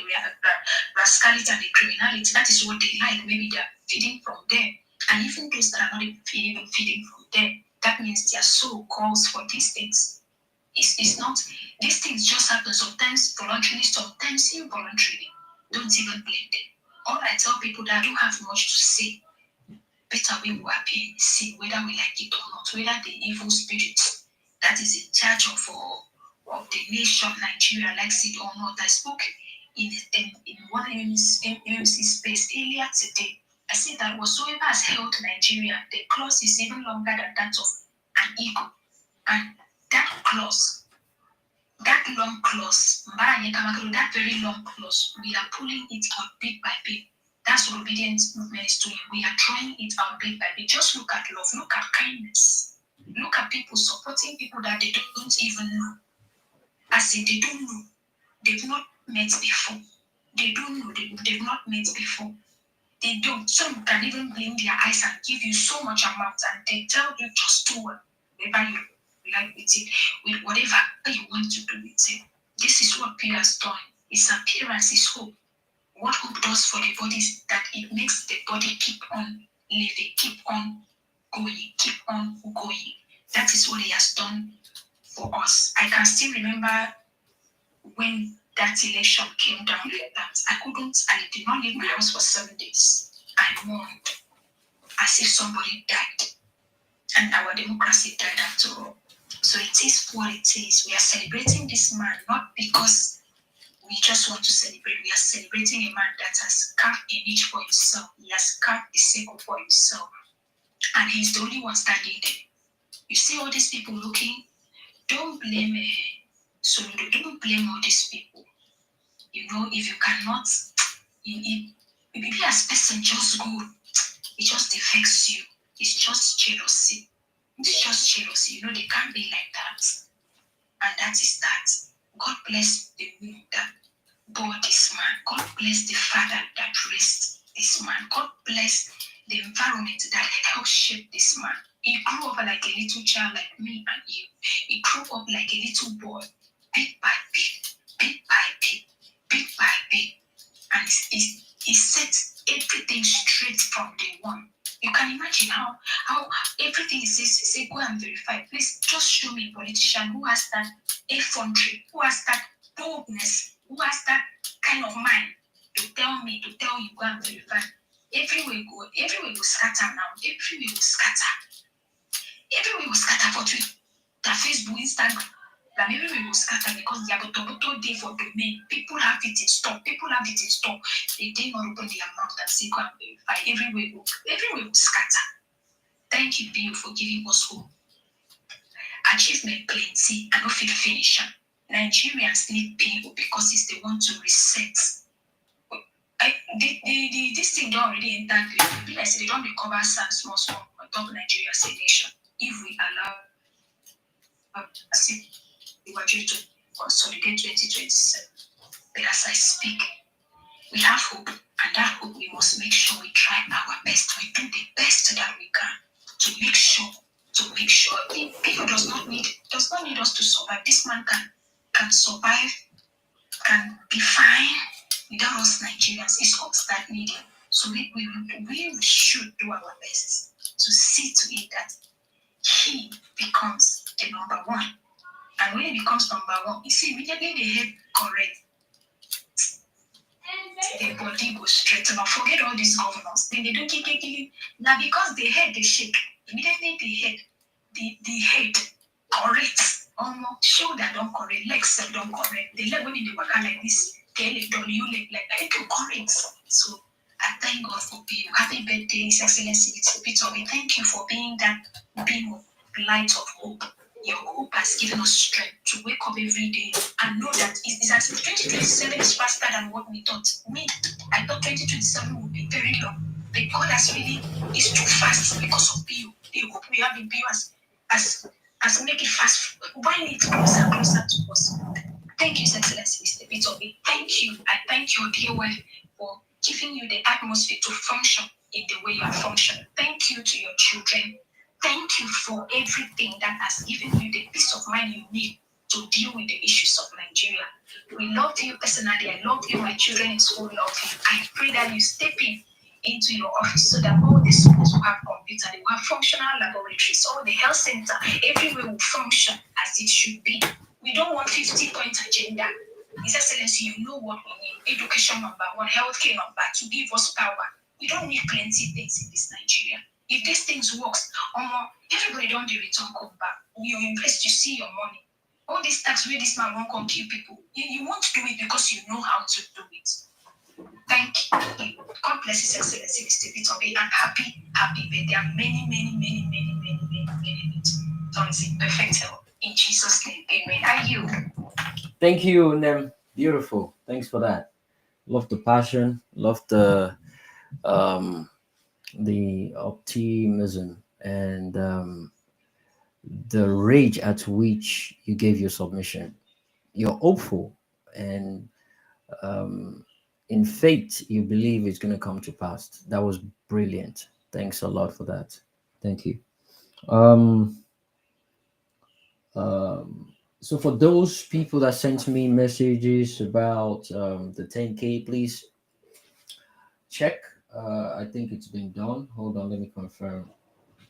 rascality and the criminality. That is what they like. Maybe they're feeding from them. And even those that are not even feeding from them, that means their soul calls for these things. It's not, these things just happen sometimes voluntarily, sometimes involuntarily. Don't even blame them. All I tell people that I don't have much to say, better we will appear in the scene, whether we like it or not, whether the evil spirit that is in charge of the nation Nigeria likes it or not. I spoke in one MC space earlier today. I said that whatsoever has held Nigeria, the clause is even longer than that of an eagle. And that clause, that long clause, that very long clause, we are pulling it out bit by bit. That's what obedience movement is doing. We are trying it out bit by bit. Just look at love, look at kindness, look at people supporting people that they don't even know. As if they don't know, they've not met before. They don't know. They've not met before. They don't. Some can even blink their eyes and give you so much amount, and they tell you just do whatever you like with it, with whatever you want to do with it. This is what Peter has done. Its appearance is hope. What hope does for the body is that it makes the body keep on living, keep on going, keep on going. That is what he has done for us. I can still remember when that election came down like that. I did not leave my house for 7 days. I mourned as if somebody died. And our democracy died after all. So it is what it is. We are celebrating this man not because we just want to celebrate. We are celebrating a man that has carved a niche for himself. He has carved a circle for himself. And he's the only one standing there. You see all these people looking, don't blame Soludo, don't blame all these people. You know, if you cannot, if you as person just go, it just affects you. It's just jealousy. It's just jealousy. You know, they can't be like that. And that is that. God bless the womb that bore this man. God bless the father that raised this man. God bless the environment that helped shape this man. He grew up like a little child like me and you. He grew up like a little boy, bit by bit, bit by bit, bit by bit. And he set everything straight from day one. You can imagine how everything is say go and verify. Please just show me a politician who has that effrontery, who has that boldness, who has that kind of mind to tell you go and verify. Everywhere will scatter now. Everywhere will scatter. Everywhere will scatter for Twitter, Facebook, Instagram. That everywhere will scatter because they have a total day for domain. People have it in stock. They dare not open their mouth and say go and verify. Everywhere will scatter. Thank you, Bill, for giving us hope. Achievement plenty and no fit finish. Nigerians need people because it's the one to reset. This thing don't already enter the like they don't recover some small on top of Nigeria as a nation. If we allow the budget to consolidate 2027. But as I speak, we have hope, and that hope we must make sure we try our best. We do the best that we can to make sure. People does not need us to survive. This man can survive, can be fine without us Nigerians. It's us that need him. So we should do our best to see to it that he becomes the number one. And when he becomes number one, you see immediately the head correct. The body goes straight. Now forget all these governors. Then they don't keep. Now because the head they shake, immediately the head corrects. Almost shoulder don't correct, legs don't correct. The leg when they work like this, they leg don't you leg like that, it correct. So I thank God for being. Happy birthday, His Excellency. It's Peter Obi. Thank you for being that beam of light of hope. Your hope has given us strength to wake up every day and know that it's as if 2027 is faster than what we thought. I thought 2027 would be very long. But God has really is too fast because of you. The hope we have in you as make it fast. Wind it closer to us. Thank you, His Excellency, Mr. Peter Obi. Thank you. I thank your dear wife for giving you the atmosphere to function in the way you are functioning. Thank you to your children. Thank you for everything that has given you the peace of mind you need to deal with the issues of Nigeria. We love you personally. I love you. My children in school love you. I pray that you step into your office so that all the schools will have computer, they will have functional laboratories, all the health center, everywhere will function as it should be. We don't want 50-point agenda. His Excellency, you know what we need. Education number one, healthcare number two, give us power. We don't need plenty things in this Nigeria. If these things works, everybody don't do return come back. You invest, you see your money. All these tax where this man won't come kill people. You want to do it because you know how to do it. Thank you. God bless His Excellency, Mr. Peter Obi, and happy birthday. There are many tons in perfect health. In Jesus' name, amen. Are you? Thank you, Nem. Beautiful. Thanks for that. Love the passion. Love the optimism and the rage at which you gave your submission. You're hopeful, and In faith, you believe it's going to come to pass. That was brilliant. Thanks a lot for that. Thank you. Um, so for those people that sent me messages about the 10K, please check. I think it's been done. Hold on, let me confirm.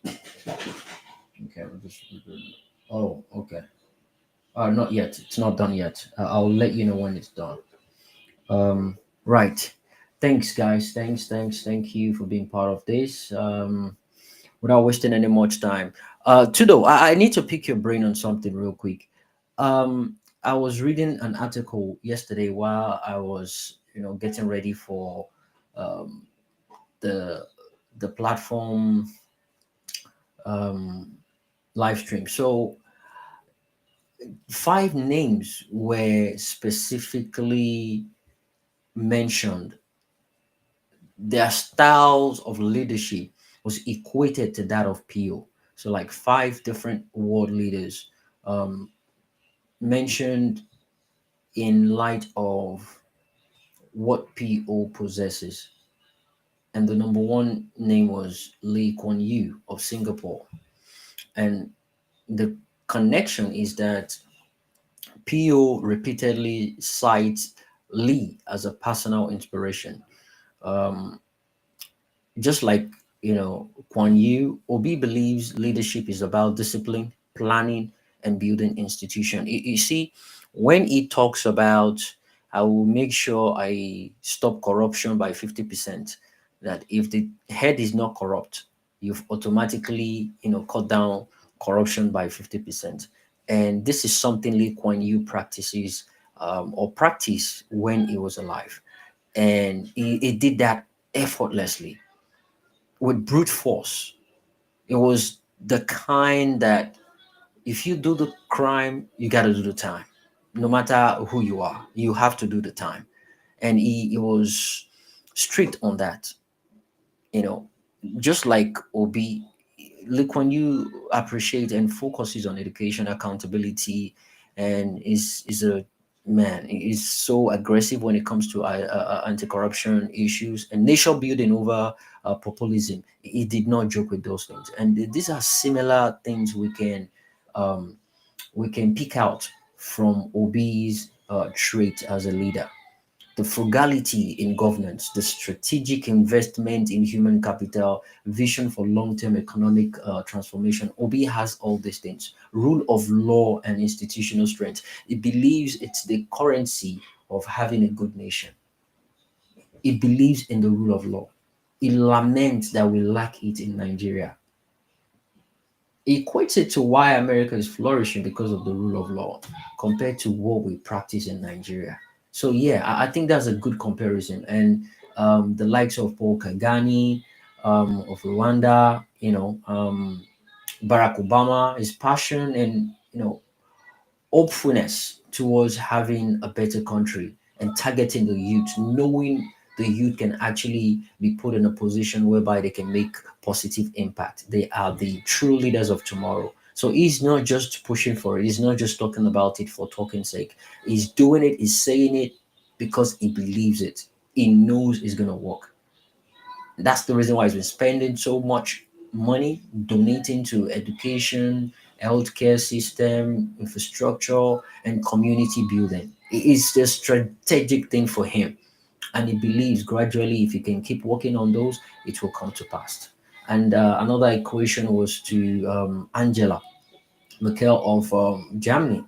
Okay, we'll just. Oh, okay. Not yet. It's not done yet. I'll let you know when it's done. Right. Thanks, guys. Thank you for being part of this. Without wasting any much time, Tudo, I need to pick your brain on something real quick. I was reading an article yesterday while I was, getting ready for um, the the platform live stream. So five names were specifically mentioned. Their styles of leadership was equated to that of PO. So like five different world leaders mentioned in light of what PO possesses. And the number one name was Lee Kuan Yew of Singapore. And the connection is that PO repeatedly cites Lee as a personal inspiration. Um, just like Kuan Yu, Obi believes leadership is about discipline, planning, and building institution. You see, when he talks about, I will make sure I stop corruption by 50%, that if the head is not corrupt, you've automatically cut down corruption by 50%. And this is something Lee Kuan Yew practices, or practiced when he was alive, and he did that effortlessly with brute force. It was the kind that if you do the crime, you got to do the time. No matter who you are, you have to do the time. And he was strict on that, you know, just like Obi. Look, when you appreciate and focuses on education, accountability, and is a man is so aggressive when it comes to anti-corruption issues and nation building over populism. He did not joke with those things, and these are similar things um, we can pick out from Obi's trait as a leader. The frugality in governance, the strategic investment in human capital, vision for long-term economic transformation. Obi has all these things. Rule of law and institutional strength. He believes it's the currency of having a good nation. He believes in the rule of law. He laments that we lack it in Nigeria. He equates it to why America is flourishing because of the rule of law compared to what we practice in Nigeria. So yeah, I think that's a good comparison. And the likes of Paul Kagame, of Rwanda, Barack Obama, his passion and hopefulness towards having a better country and targeting the youth, knowing the youth can actually be put in a position whereby they can make positive impact. They are the true leaders of tomorrow. So he's not just pushing for it. He's not just talking about it for talking sake. He's doing it. He's saying it because he believes it. He knows it's gonna work. That's the reason why he's been spending so much money donating to education, healthcare system, infrastructure, and community building. It's a strategic thing for him. And he believes gradually, if he can keep working on those, it will come to pass. And another equation was to Angela Merkel of Germany.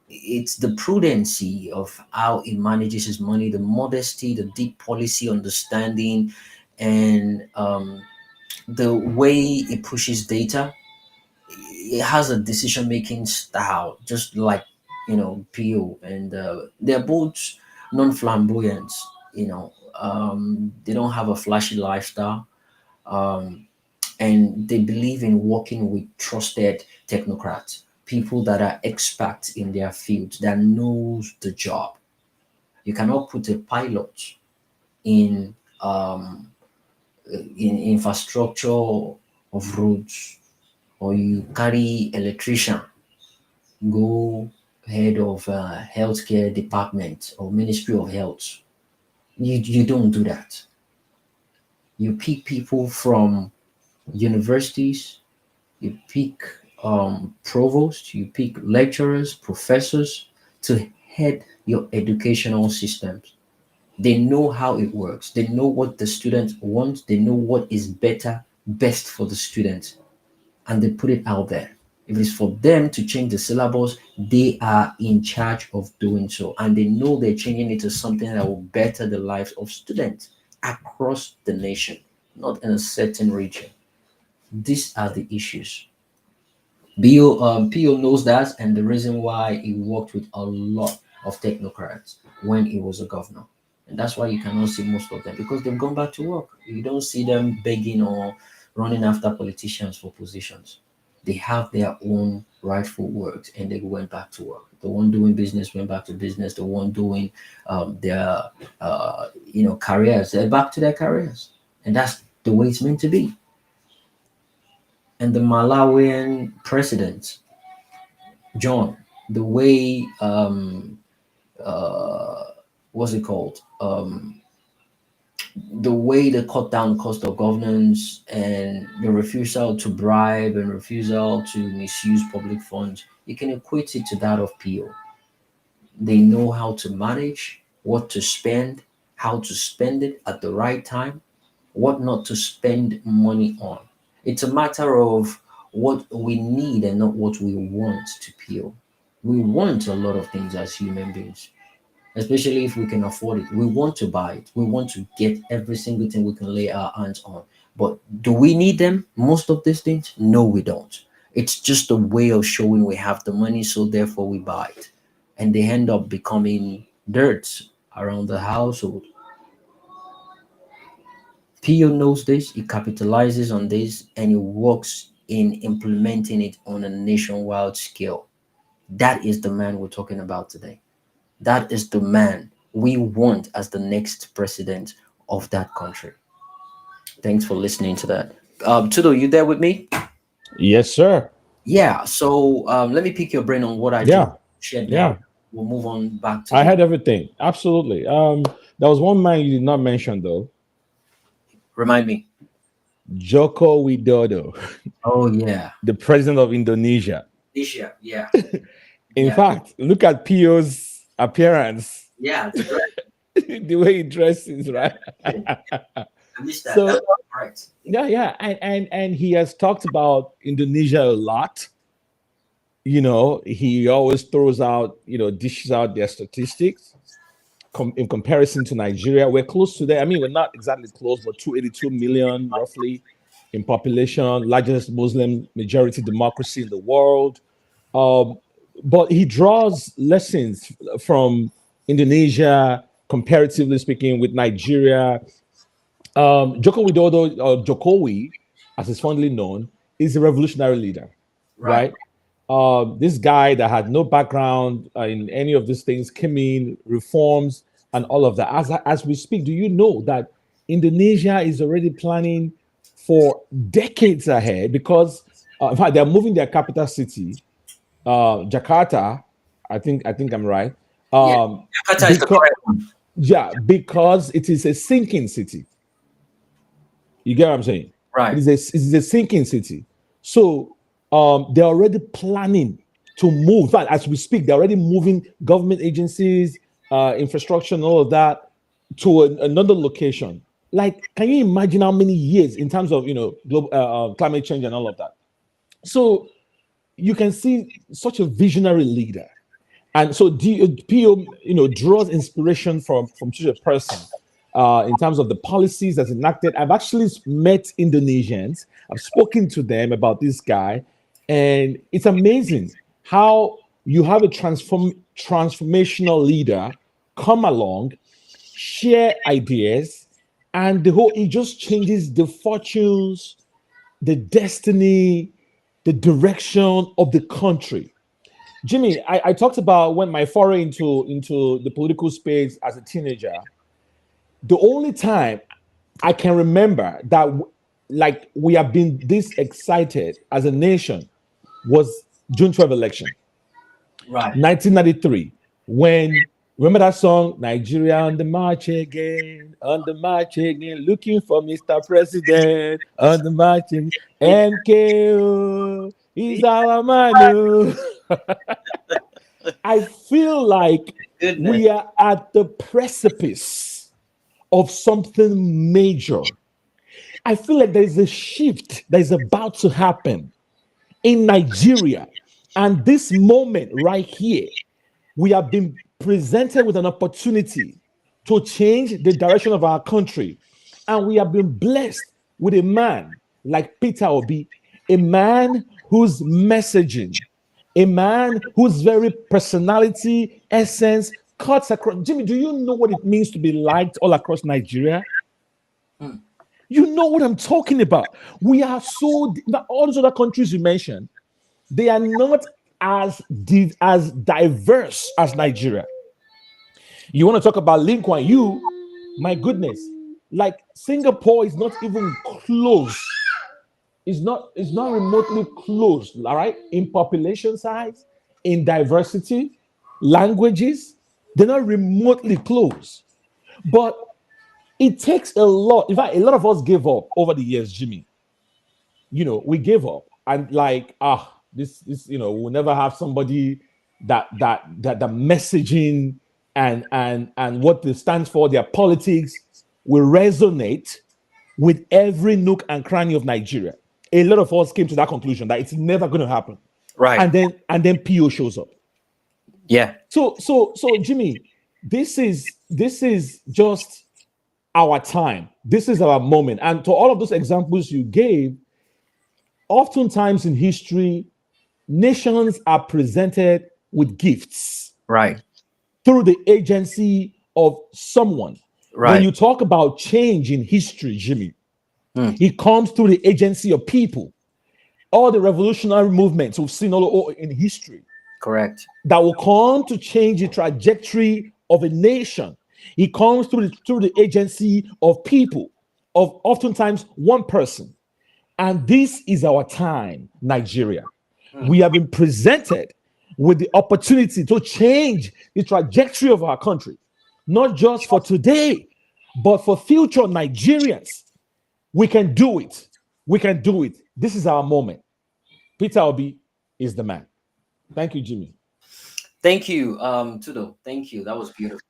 It's the prudency of how he manages his money, the modesty, the deep policy understanding, and the way he pushes data. He has a decision making style, just like PO, and they're both non flamboyant. They don't have a flashy lifestyle. Um, and they believe in working with trusted technocrats, people that are experts in their field, that knows the job. You cannot put a pilot in infrastructure of roads, or you carry electrician go head of healthcare department or Ministry of Health. You don't do that. You pick people from universities, you pick provosts, you pick lecturers, professors to head your educational systems. They know how it works. They know what the students want. They know what is best for the students, and they put it out there. If it's for them to change the syllabus, they are in charge of doing so, and they know they're changing it to something that will better the lives of students across the nation, not in a certain region. These are the issues. Pio knows that, and the reason why he worked with a lot of technocrats when he was a governor. And that's why you cannot see most of them because they've gone back to work. You don't see them begging or running after politicians for positions. They have their own rightful work and they went back to work. The one doing business went back to business. The one doing their careers, they're back to their careers. And that's the way it's meant to be. And the Malawian president, John, the way what's it called? The way they cut down cost of governance and the refusal to bribe and refusal to misuse public funds, you can equate it to that of PO. They know how to manage, what to spend, how to spend it at the right time, what not to spend money on. It's a matter of what we need and not what we want to peel. We want a lot of things as human beings, especially if we can afford it. We want to buy it. We want to get every single thing we can lay our hands on. But do we need them? Most of these things? No, we don't. It's just a way of showing we have the money, so therefore we buy it. And they end up becoming dirt around the household. Pio knows this, he capitalizes on this, and he works in implementing it on a nationwide scale. That is the man we're talking about today. That is the man we want as the next president of that country. Thanks for listening to that. Tudo, you there with me? Yes, sir. Yeah. So let me pick your brain on what I just Yeah, shared now. yeah. We'll move on back to I the. had everything. Absolutely. There was one man you did not mention though. Remind me. Joko Widodo, Oh yeah, the president of Indonesia. Asia. Yeah, In yeah, fact, look at Pio's appearance, yeah. The dress. the way he dresses, right? I missed that. That's So correct. yeah, yeah, and he has talked about Indonesia a lot. He always throws out, dishes out their statistics in comparison to Nigeria. We're close to that. I mean, we're not exactly close, but 282 million roughly in population, largest Muslim majority democracy in the world. Um, but he draws lessons from Indonesia, comparatively speaking, with Nigeria. Joko Widodo, or Jokowi, as is fondly known, is a revolutionary leader, Right. right? This guy that had no background in any of these things came in, reforms, and all of that. As we speak, do you know that Indonesia is already planning for decades ahead because, in fact, they're moving their capital city, Jakarta. I think I'm right. Yeah. Um, Jakarta is the because correct one. yeah, because it is a sinking city. You get what I'm saying? Right. It is a sinking city. So they're already planning to move. In fact, as we speak, they're already moving government agencies, infrastructure, and all of that to another location. Like, can you imagine how many years in terms of global climate change and all of that? So you can see such a visionary leader, and so PO draws inspiration from such a person in terms of the policies that's enacted. I've actually met Indonesians. I've spoken to them about this guy, and it's amazing how you have a transformational leader come along, share ideas, and the whole it just changes the fortunes, the destiny, the direction of the country. Jimmy, I talked about when my foray into the political space as a teenager. The only time I can remember that like we have been this excited as a nation was June 12 election. Right. 1993, when, remember that song, Nigeria on the march again, looking for Mr. President, on the march again, MKO is our man. Oh. I feel like Goodness. we are at the precipice of something major. I feel like there is a shift that is about to happen in Nigeria. And this moment right here, we have been presented with an opportunity to change the direction of our country. And we have been blessed with a man like Peter Obi, a man whose messaging, a man whose very personality, essence cuts across. Jimmy, do you know what it means to be liked all across Nigeria? Hmm. You know what I'm talking about. We are so, all those other countries you mentioned, they are not as diverse as Nigeria. You want to talk about Lin Kuan Yew? My goodness, like Singapore is not even close. It's not remotely close. All right, in population size, in diversity, languages, they're not remotely close. But it takes a lot. In fact, a lot of us gave up over the years, Jimmy. We gave up, and like, this, we'll never have somebody that the messaging and what they stands for, their politics will resonate with every nook and cranny of Nigeria. A lot of us came to that conclusion that it's never going to happen, Right. and then PO shows up. Yeah. So Jimmy, this is just our time. This is our moment. And to all of those examples you gave, oftentimes in history, nations are presented with gifts Right. through the agency of someone. When Right. you talk about change in history, Jimmy, Hmm. it comes through the agency of people. All the revolutionary movements we've seen all in history Correct. that will come to change the trajectory of a nation. It comes through the agency of people, of oftentimes one person. And this is our time, Nigeria. Hmm. We have been presented with the opportunity to change the trajectory of our country, not just for today, but for future Nigerians. We can do it. We can do it. This is our moment. Peter Obi is the man. Thank you, Jimmy. Thank you, Tudo. Thank you. That was beautiful.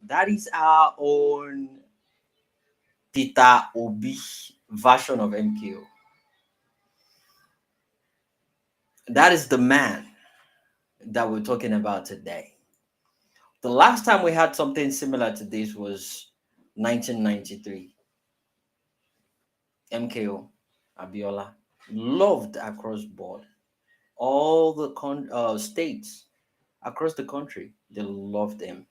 That is our own Peter Obi version of MKO. That is the man that we're talking about today. The last time we had something similar to this was 1993. MKO Abiola, loved across board. All the states across the country, they loved him.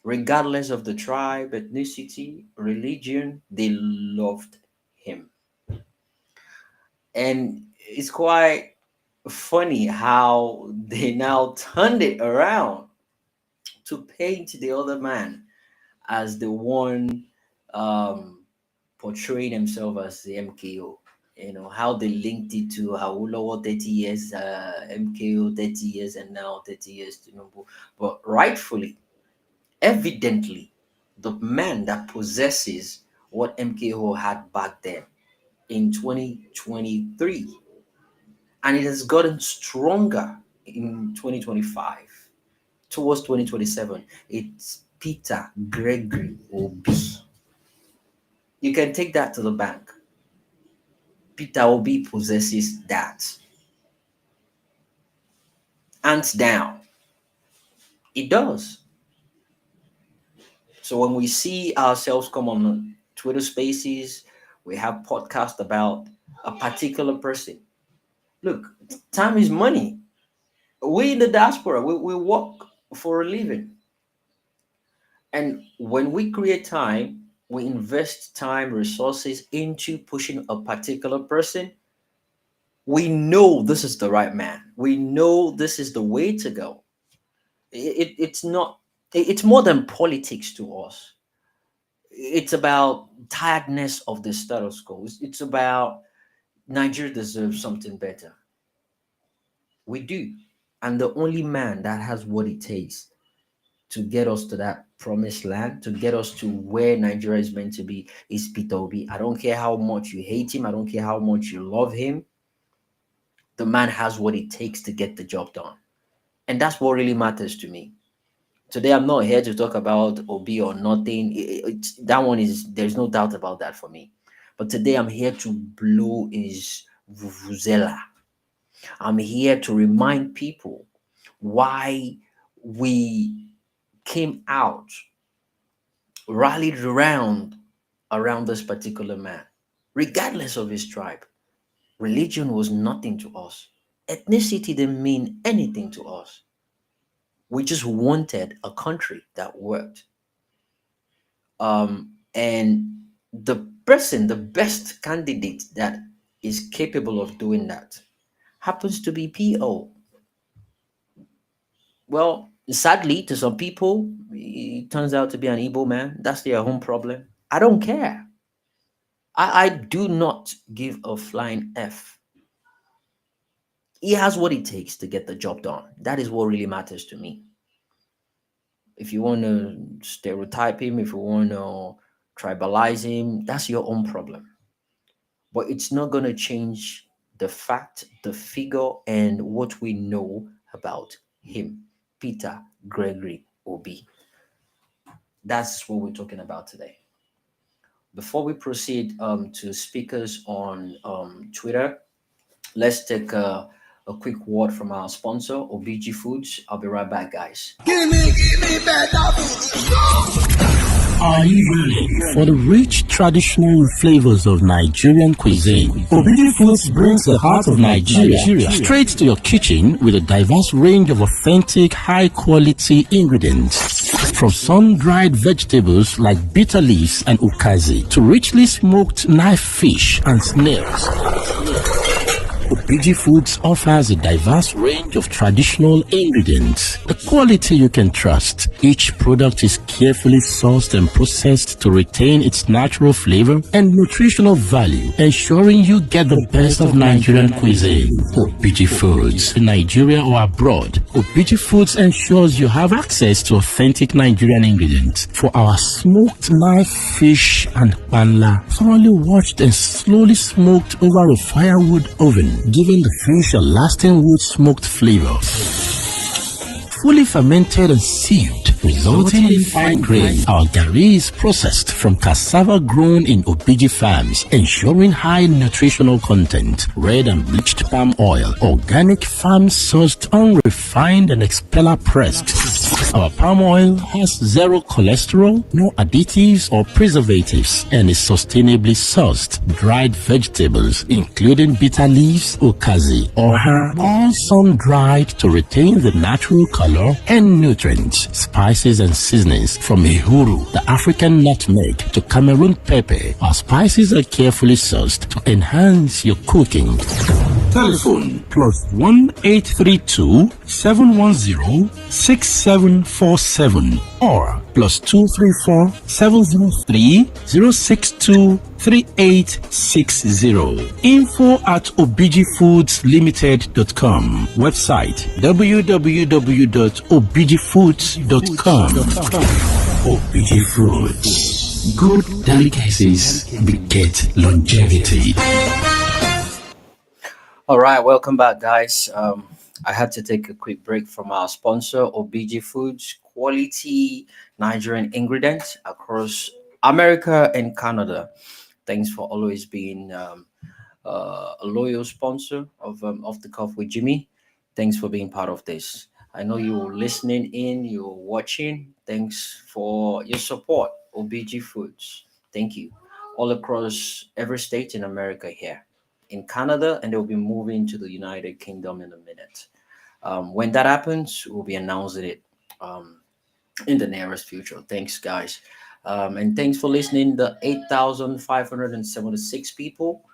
Regardless of the tribe, ethnicity, religion, they loved him. And it's quite funny how they now turned it around to paint the other man as the one um, portraying himself as the MKO. How they linked it to Hawulowo 30 years, MKO 30 years, and now 30 years to Tinubu. But rightfully, evidently, the man that possesses what MKO had back then in 2023, and it has gotten stronger in 2025. towards 2027. It's Peter Gregory Obi. You can take that to the bank. Peter Obi possesses that. Hands down. It does. So when we see ourselves come on Twitter Spaces, we have podcasts about a particular person. Look, time is money. We in the diaspora, we work for a living. And when we create time, we invest time, resources into pushing a particular person. We know this is the right man. We know this is the way to go. It's not, it's more than politics to us. It's about tiredness of the status quo. It's about Nigeria deserves something better. We do. And the only man that has what it takes to get us to that promised land, to get us to where Nigeria is meant to be, is Peter Obi. I don't care how much you hate him. I don't care how much you love him. The man has what it takes to get the job done. And that's what really matters to me. Today, I'm not here to talk about Obi or nothing. That one is, there's no doubt about that for me. But today, I'm here to blow his vuvuzela. I'm here to remind people why we came out, rallied around this particular man, regardless of his tribe. Religion was nothing to us. Ethnicity didn't mean anything to us. We just wanted a country that worked. And the person, the best candidate that is capable of doing that happens to be PO. Well, sadly, to some people, it turns out to be an Igbo man. That's their own problem. I don't care. I do not give a flying F. He has what it takes to get the job done. That is what really matters to me. If you want to stereotype him, if you want to tribalize him, that's your own problem. But it's not going to change the fact, the figure, and what we know about him, Peter Gregory Obi. That's what we're talking about today. Before we proceed to speakers on Twitter, let's take a quick word from our sponsor, OBG Foods. I'll be right back, guys. Are you ready for the rich traditional flavors of Nigerian cuisine? Obidi Foods brings the heart of Nigeria straight to your kitchen with a diverse range of authentic, high-quality ingredients. From sun-dried vegetables like bitter leaves and ukazi to richly smoked knife fish and snails, Obidi Foods offers a diverse range of traditional ingredients, the quality you can trust. Each product is carefully sourced and processed to retain its natural flavor and nutritional value, ensuring you get the best of Nigerian cuisine. Obidi Foods, in Nigeria or abroad, Obidi Foods ensures you have access to authentic Nigerian ingredients for our smoked knife fish and panla, thoroughly washed and slowly smoked over a firewood oven, giving the fish a lasting wood smoked flavor. Fully fermented and sealed, resulting in fine grain. Our garri is processed from cassava grown in Obidi farms, ensuring high nutritional content. Red and bleached palm oil, organic farm sourced, unrefined and expeller pressed. Our palm oil has zero cholesterol, no additives or preservatives, and is sustainably sourced. Dried vegetables, including bitter leaves, ukazi, or herb, all sun-dried to retain the natural color and nutrients. Spices and seasonings from Ehuru, the African nutmeg, to Cameroon pepper. Our spices are carefully sourced to enhance your cooking. Telephone +1 832 710 6747 or +234 703 062 3860. info@obidifoods.limited.com. Website www.obidifoods.com. Obidi Foods. Good delicacies beget longevity. All right, welcome back, guys. I had to take a quick break from our sponsor, OBG Foods, quality Nigerian ingredients across America and Canada. Thanks for always being a loyal sponsor of the Cuff with Jimmy. Thanks for being part of this. I know you're listening in, you're watching. Thanks for your support, OBG Foods. Thank you. All across every state in America here, in Canada, and they'll be moving to the United Kingdom in a minute. When that happens, we'll be announcing it um, in the nearest future. Thanks, guys. And thanks for listening. The 8,576 people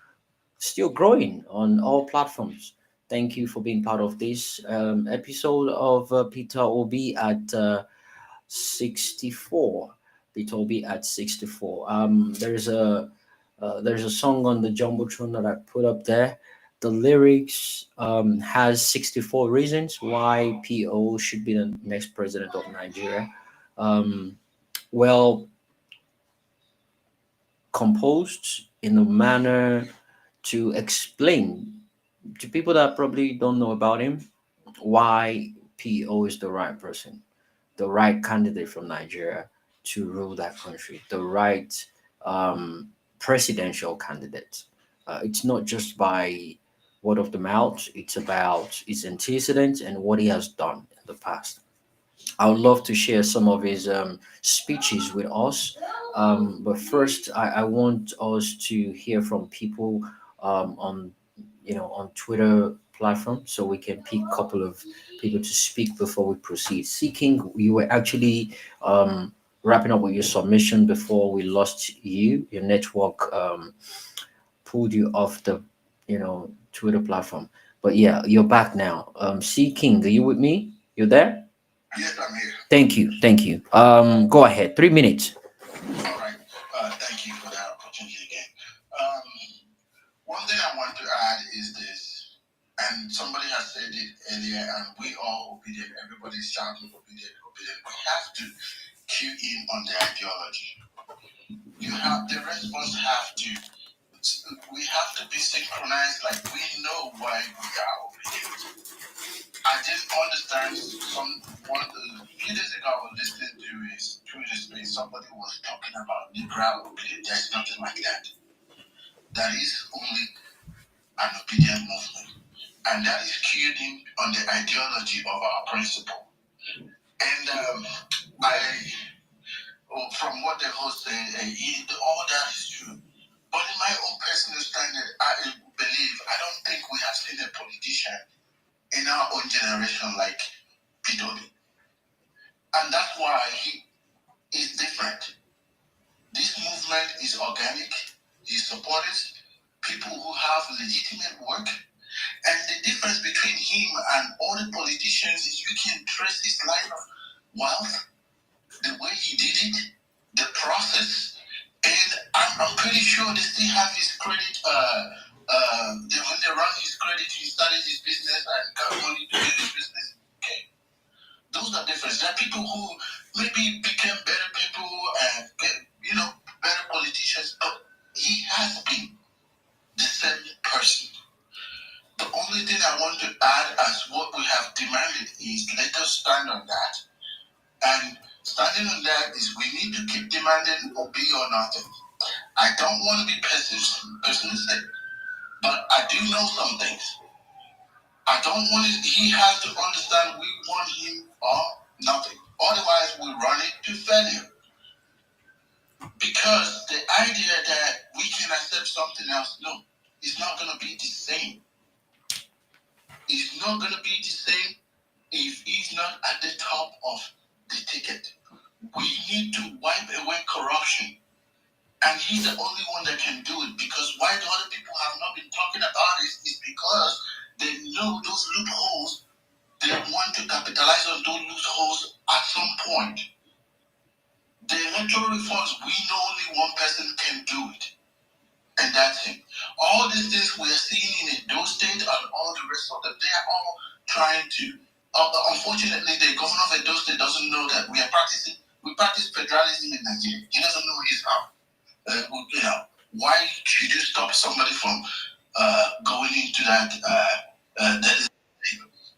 still growing on all platforms. Thank you for being part of this episode of Peter Obi at 64. Peter Obi at 64. There's a song on the jumbotron that I put up there. The lyrics has 64 reasons why PO should be the next president of Nigeria. Um, well composed in a manner to explain to people that probably don't know about him why PO is the right person, the right candidate from Nigeria to rule that country, the right presidential candidate. It's not just by word of the mouth, it's about his antecedents and what he has done in the past. I would love to share some of his speeches with us. But first, I want us to hear from people on on Twitter platform, so we can pick a couple of people to speak before we proceed. Seeking, you were actually wrapping up with your submission before we lost you. Your network pulled you off the Twitter platform. But yeah, you're back now. Seeking, are you with me? You there? Yes, I'm here. Thank you. Thank you. Go ahead. 3 minutes. All right. Thank you for that opportunity again. Um, One thing I want to add is this, and somebody has said it earlier, and we are obedient. Everybody's shouting obedient, obedient. We have to cue in on the ideology. The response we have to be synchronized, like we know why we are obedient. I didn't understand a few days ago I was listening to his Twitter space. Somebody was talking about liberal obedience. There's nothing like that. That is only an obedient movement. And that is cued in on the ideology of our principle. And from what the host said, all that is true. But in my own personal standard, I don't think we have seen a politician in our own generation like Peter Obi. And that's why he is different. This movement is organic. His supporters, people who have legitimate work. And the difference between him and other politicians is you can trace his line of wealth, the way he did it, the process. And I'm pretty sure they still have his credit. When they run his credit, he started his business and got money to do his business. Okay. Those are different. There are people who maybe became better people and better politicians, but he has been the same person. The only thing I want to add as what we have demanded is let us stand on that. And standing on that is we need to keep demanding or be or nothing. I don't want to be pessimistic, but I do know some things. I don't want it. He has to understand we want him or nothing. Otherwise, we run it to failure. Because the idea that we can accept something else, no, it's not going to be the same. It's not going to be the same if he's not at the top of the ticket. We need to wipe away corruption. And he's the only one that can do it, because why the other people have not been talking about it is because they know those loopholes. They want to capitalize on those loopholes at some point. The electoral reforms, we know only one person can do it. And that's him. All these things we're seeing in Edo State and all the rest of them, they are all trying to. Unfortunately, the governor of Edo State doesn't know that we practice federalism in Nigeria. He doesn't know his how. Why should you stop somebody from going into that?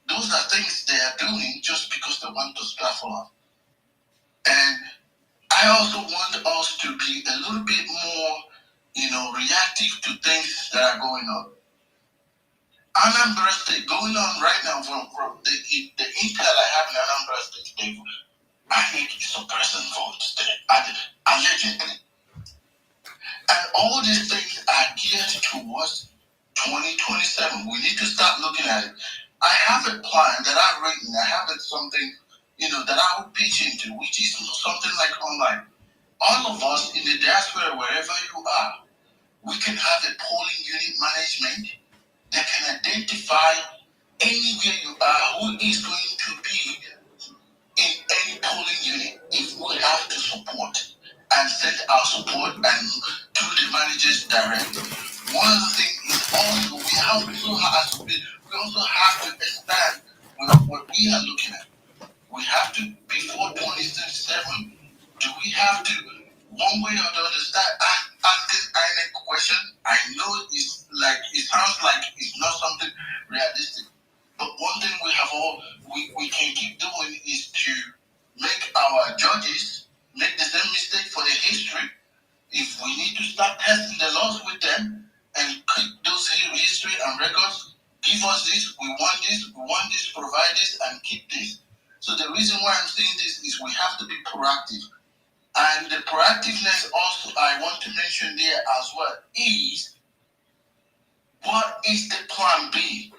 Those those are things they are doing just because they want to stifle us. And I also want us to be a little bit more, reactive to things that are going on. Anambra State going on right now from the intel I have in Anambra State, I think it's suppressing votes there, allegedly. And all these things are geared towards 2027. We need to start looking at it. I have a plan that I've written. I have something, that I will pitch into, which is something like online. All of us in the diaspora, wherever you are, we can have a polling unit management that can identify anywhere you are who is going to be in any polling unit if we have to support and send our support and to the managers directly. One of the things is also we also have to understand what we are looking at. We have to, before 2027, do we have to, one way or the other, start asking INEC question? I know it sounds like it's not something realistic. But one thing we can keep doing is to make our judges make the same mistake for the history. If we need to start testing the laws with them and keep those history and records, give us this, we want this, provide this, and keep this. So the reason why I'm saying this is we have to be proactive. And the proactiveness also I want to mention there as well is, what is the plan B?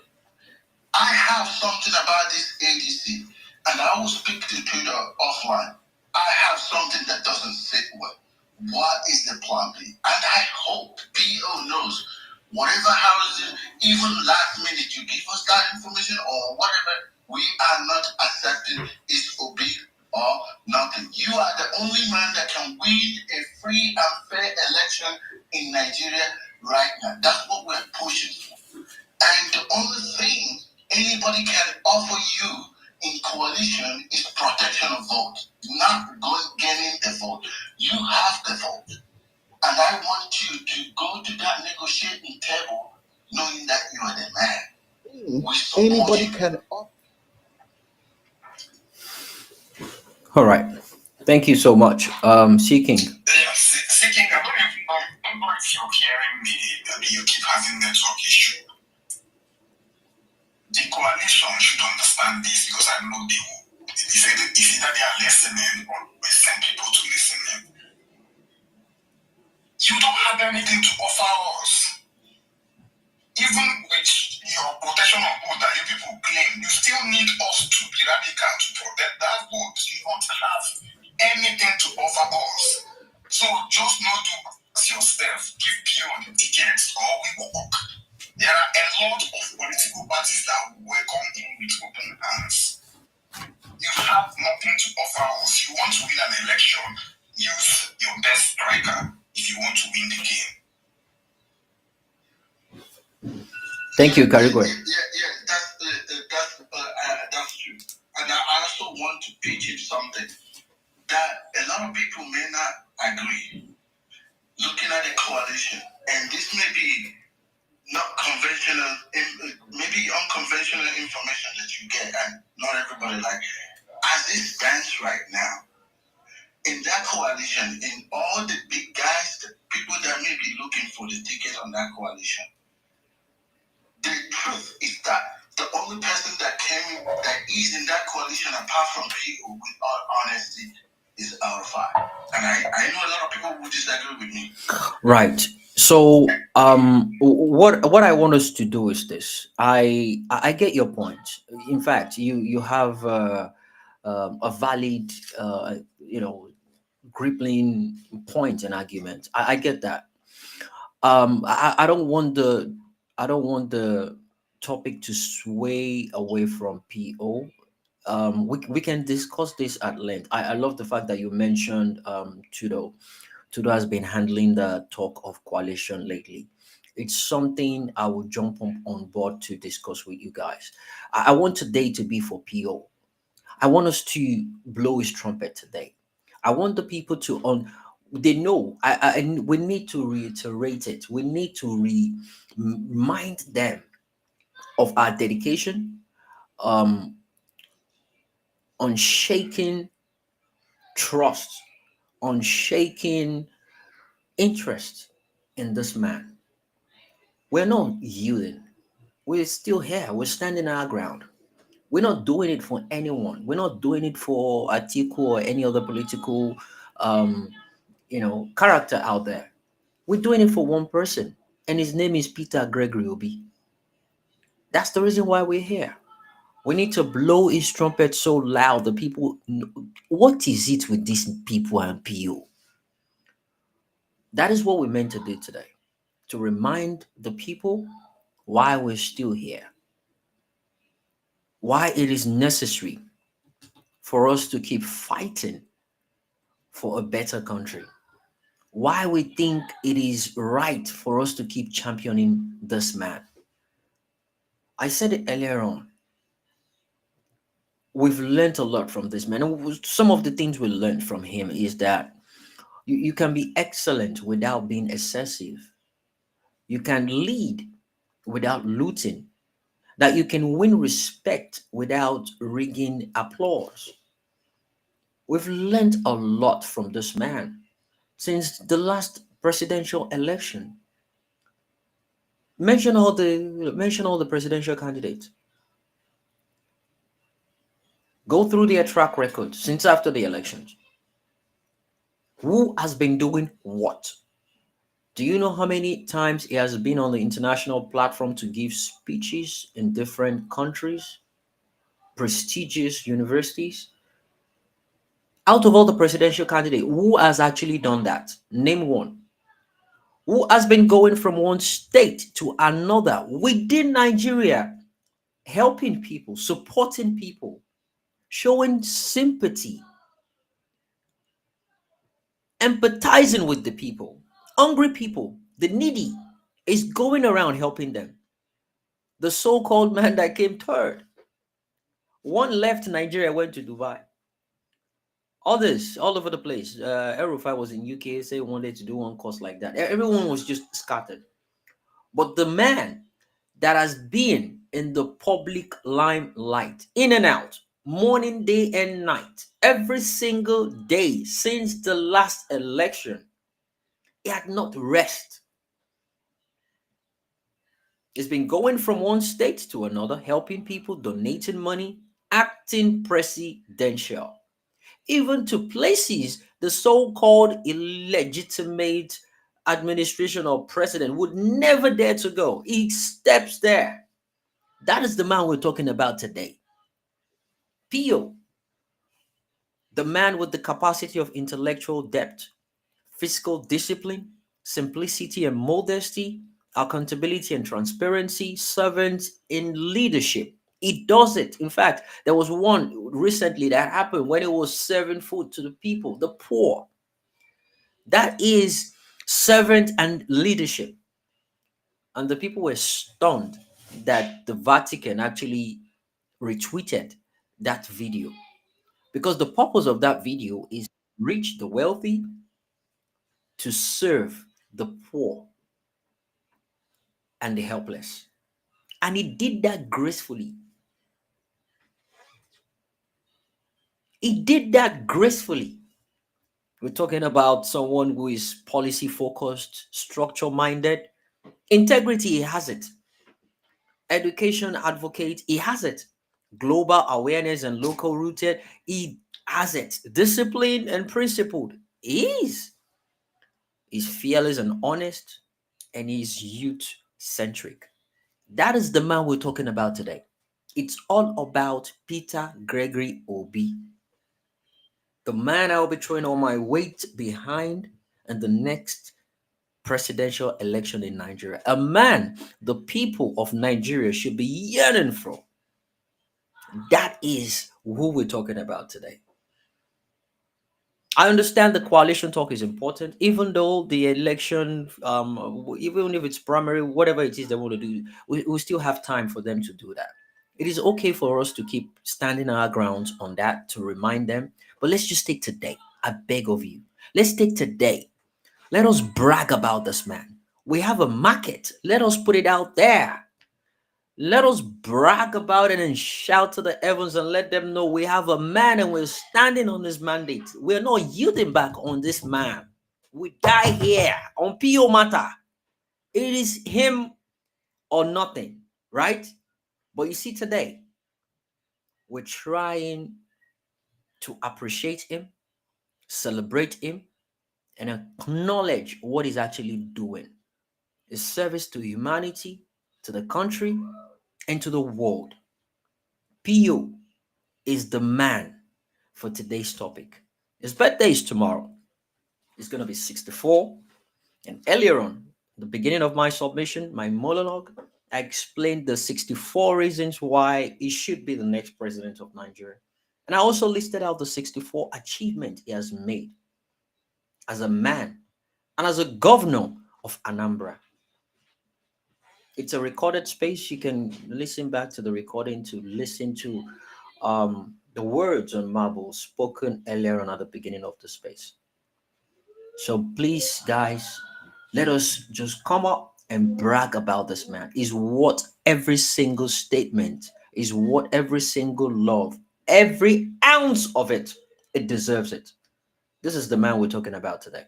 I have something about this ADC, and I will speak to Twitter offline. I have something that doesn't sit well. What is the plan B? And I hope PO knows whatever housing, even last minute, you give us that information or whatever, we are not accepting is Obi or nothing. You are the only man that can win a free and fair election in Nigeria right now. That's what we're pushing for. And the only thing anybody can offer you in coalition is protection of vote, not getting the vote. You have the vote. And I want you to go to that negotiating table knowing that you are the man. Anybody can offer. All right. Thank you so much. Seeking. Yes, seeking. I don't know if you're hearing me. You keep having network issue. The coalition should understand this because I know they will. It's either they are listening or we send people to listen. You don't have anything to offer us. Even with your protection of vote that you people claim, you still need us to be radical to protect that vote. You don't have anything to offer us. So just not do yourself, give PO the tickets, or we walk. There are a lot of political parties that welcome in with open hands. You have nothing to offer us. You want to win an election, use your best striker if you want to win the game. Thank you, Gregory. That's true. And I also want to pitch in something that a lot of people may not agree. Looking at the coalition, and this may be not conventional, maybe unconventional information that you get, and not everybody like. As it stands right now, in that coalition, in all the big guys, the people that may be looking for the ticket on that coalition, the truth is that the only person that is in that coalition apart from people with all honesty is Alpha. And I know a lot of people who disagree with me. Right. So what I want us to do is this. I get your point. In fact, you have a valid crippling point and argument. I get that. I don't want the topic to sway away from PO. We can discuss this at length. I love the fact that you mentioned Tudo. Tudo has been handling the talk of coalition lately. It's something I will jump on board to discuss with you guys. I want today to be for PO. I want us to blow his trumpet today. I want the people to they know. We need to reiterate it. We need to remind them of our dedication, um, unshaken trust, unshaken interest in this man. We're not yielding. We're still here. We're standing our ground. We're not doing it for anyone. We're not doing it for Atiku or any other political, um, character out there. We're doing it for one person, and his name is Peter Gregory Obi. That's the reason why we're here. We need to blow his trumpet so loud the people. What is it with these people and PO? That is what we're meant to do today, to remind the people why we're still here, why it is necessary for us to keep fighting for a better country, why we think it is right for us to keep championing this man. I said it earlier on. We've learned a lot from this man. And some of the things we learned from him is that you can be excellent without being excessive. You can lead without looting. That you can win respect without rigging applause. We've learned a lot from this man since the last presidential election. Mention all the presidential candidates. Go through their track record since after the elections. Who has been doing what? Do you know how many times he has been on the international platform to give speeches in different countries, prestigious universities? Out of all the presidential candidates, who has actually done that? Name one. Who has been going from one state to another within Nigeria, helping people, supporting people, showing sympathy, empathizing with the people, hungry people, the needy, is going around helping them. The so-called man that came third, one left Nigeria, went to Dubai. Others all over the place. Erufai was in UK, say wanted to do one course like that. Everyone was just scattered. But the man that has been in the public limelight, in and out, morning, day, and night, every single day since the last election, he had not rest. He's been going from one state to another, helping people, donating money, acting presidential, even to places the so-called illegitimate administration or president would never dare to go. He steps there. That is the man we're talking about today. Pio, the man with the capacity of intellectual depth, fiscal discipline, simplicity and modesty, accountability and transparency, servant in leadership. He does it. In fact, there was one recently that happened when it was serving food to the people, the poor. That is servant and leadership. And the people were stunned that the Vatican actually retweeted that video, because the purpose of that video is to reach the wealthy, to serve the poor and the helpless. And he did that gracefully. He did that gracefully. We're talking about someone who is policy focused, structure minded. Integrity, he has it. Education advocate, he has it. Global awareness and local rooted, he has it. Disciplined and principled, he is. He's fearless and honest, and he's youth centric. That is the man we're talking about today. It's all about Peter Gregory Obi, the man I'll be throwing all my weight behind in the next presidential election in Nigeria. A man the people of Nigeria should be yearning for. That is who we're talking about today. I understand the coalition talk is important, even though the election, even if it's primary, whatever it is they want to do, we still have time for them to do that. It is okay for us to keep standing our grounds on that to remind them. But let's just take today. I beg of you. Let's take today. Let us brag about this man. We have a market. Let us put it out there. Let us brag about it and shout to the heavens and let them know we have a man and we're standing on this mandate. We're not yielding back on this man. We die here on PO matter. It is him or nothing, right? But you see, today, we're trying to appreciate him, celebrate him, and acknowledge what he's actually doing. His service to humanity, to the country, and to the world. PO is the man for today's topic. His birthday is tomorrow. He's going to be 64. And earlier on, the beginning of my submission, my monologue, I explained the 64 reasons why he should be the next president of Nigeria. And I also listed out the 64 achievements he has made as a man and as a governor of Anambra. It's a recorded space. You can listen back to the recording to listen to the words on marble spoken earlier on at the beginning of the space. So please, guys, let us just come up and brag about this man. Is what every single statement, is what every single love, every ounce of it, it deserves it. This is the man we're talking about today.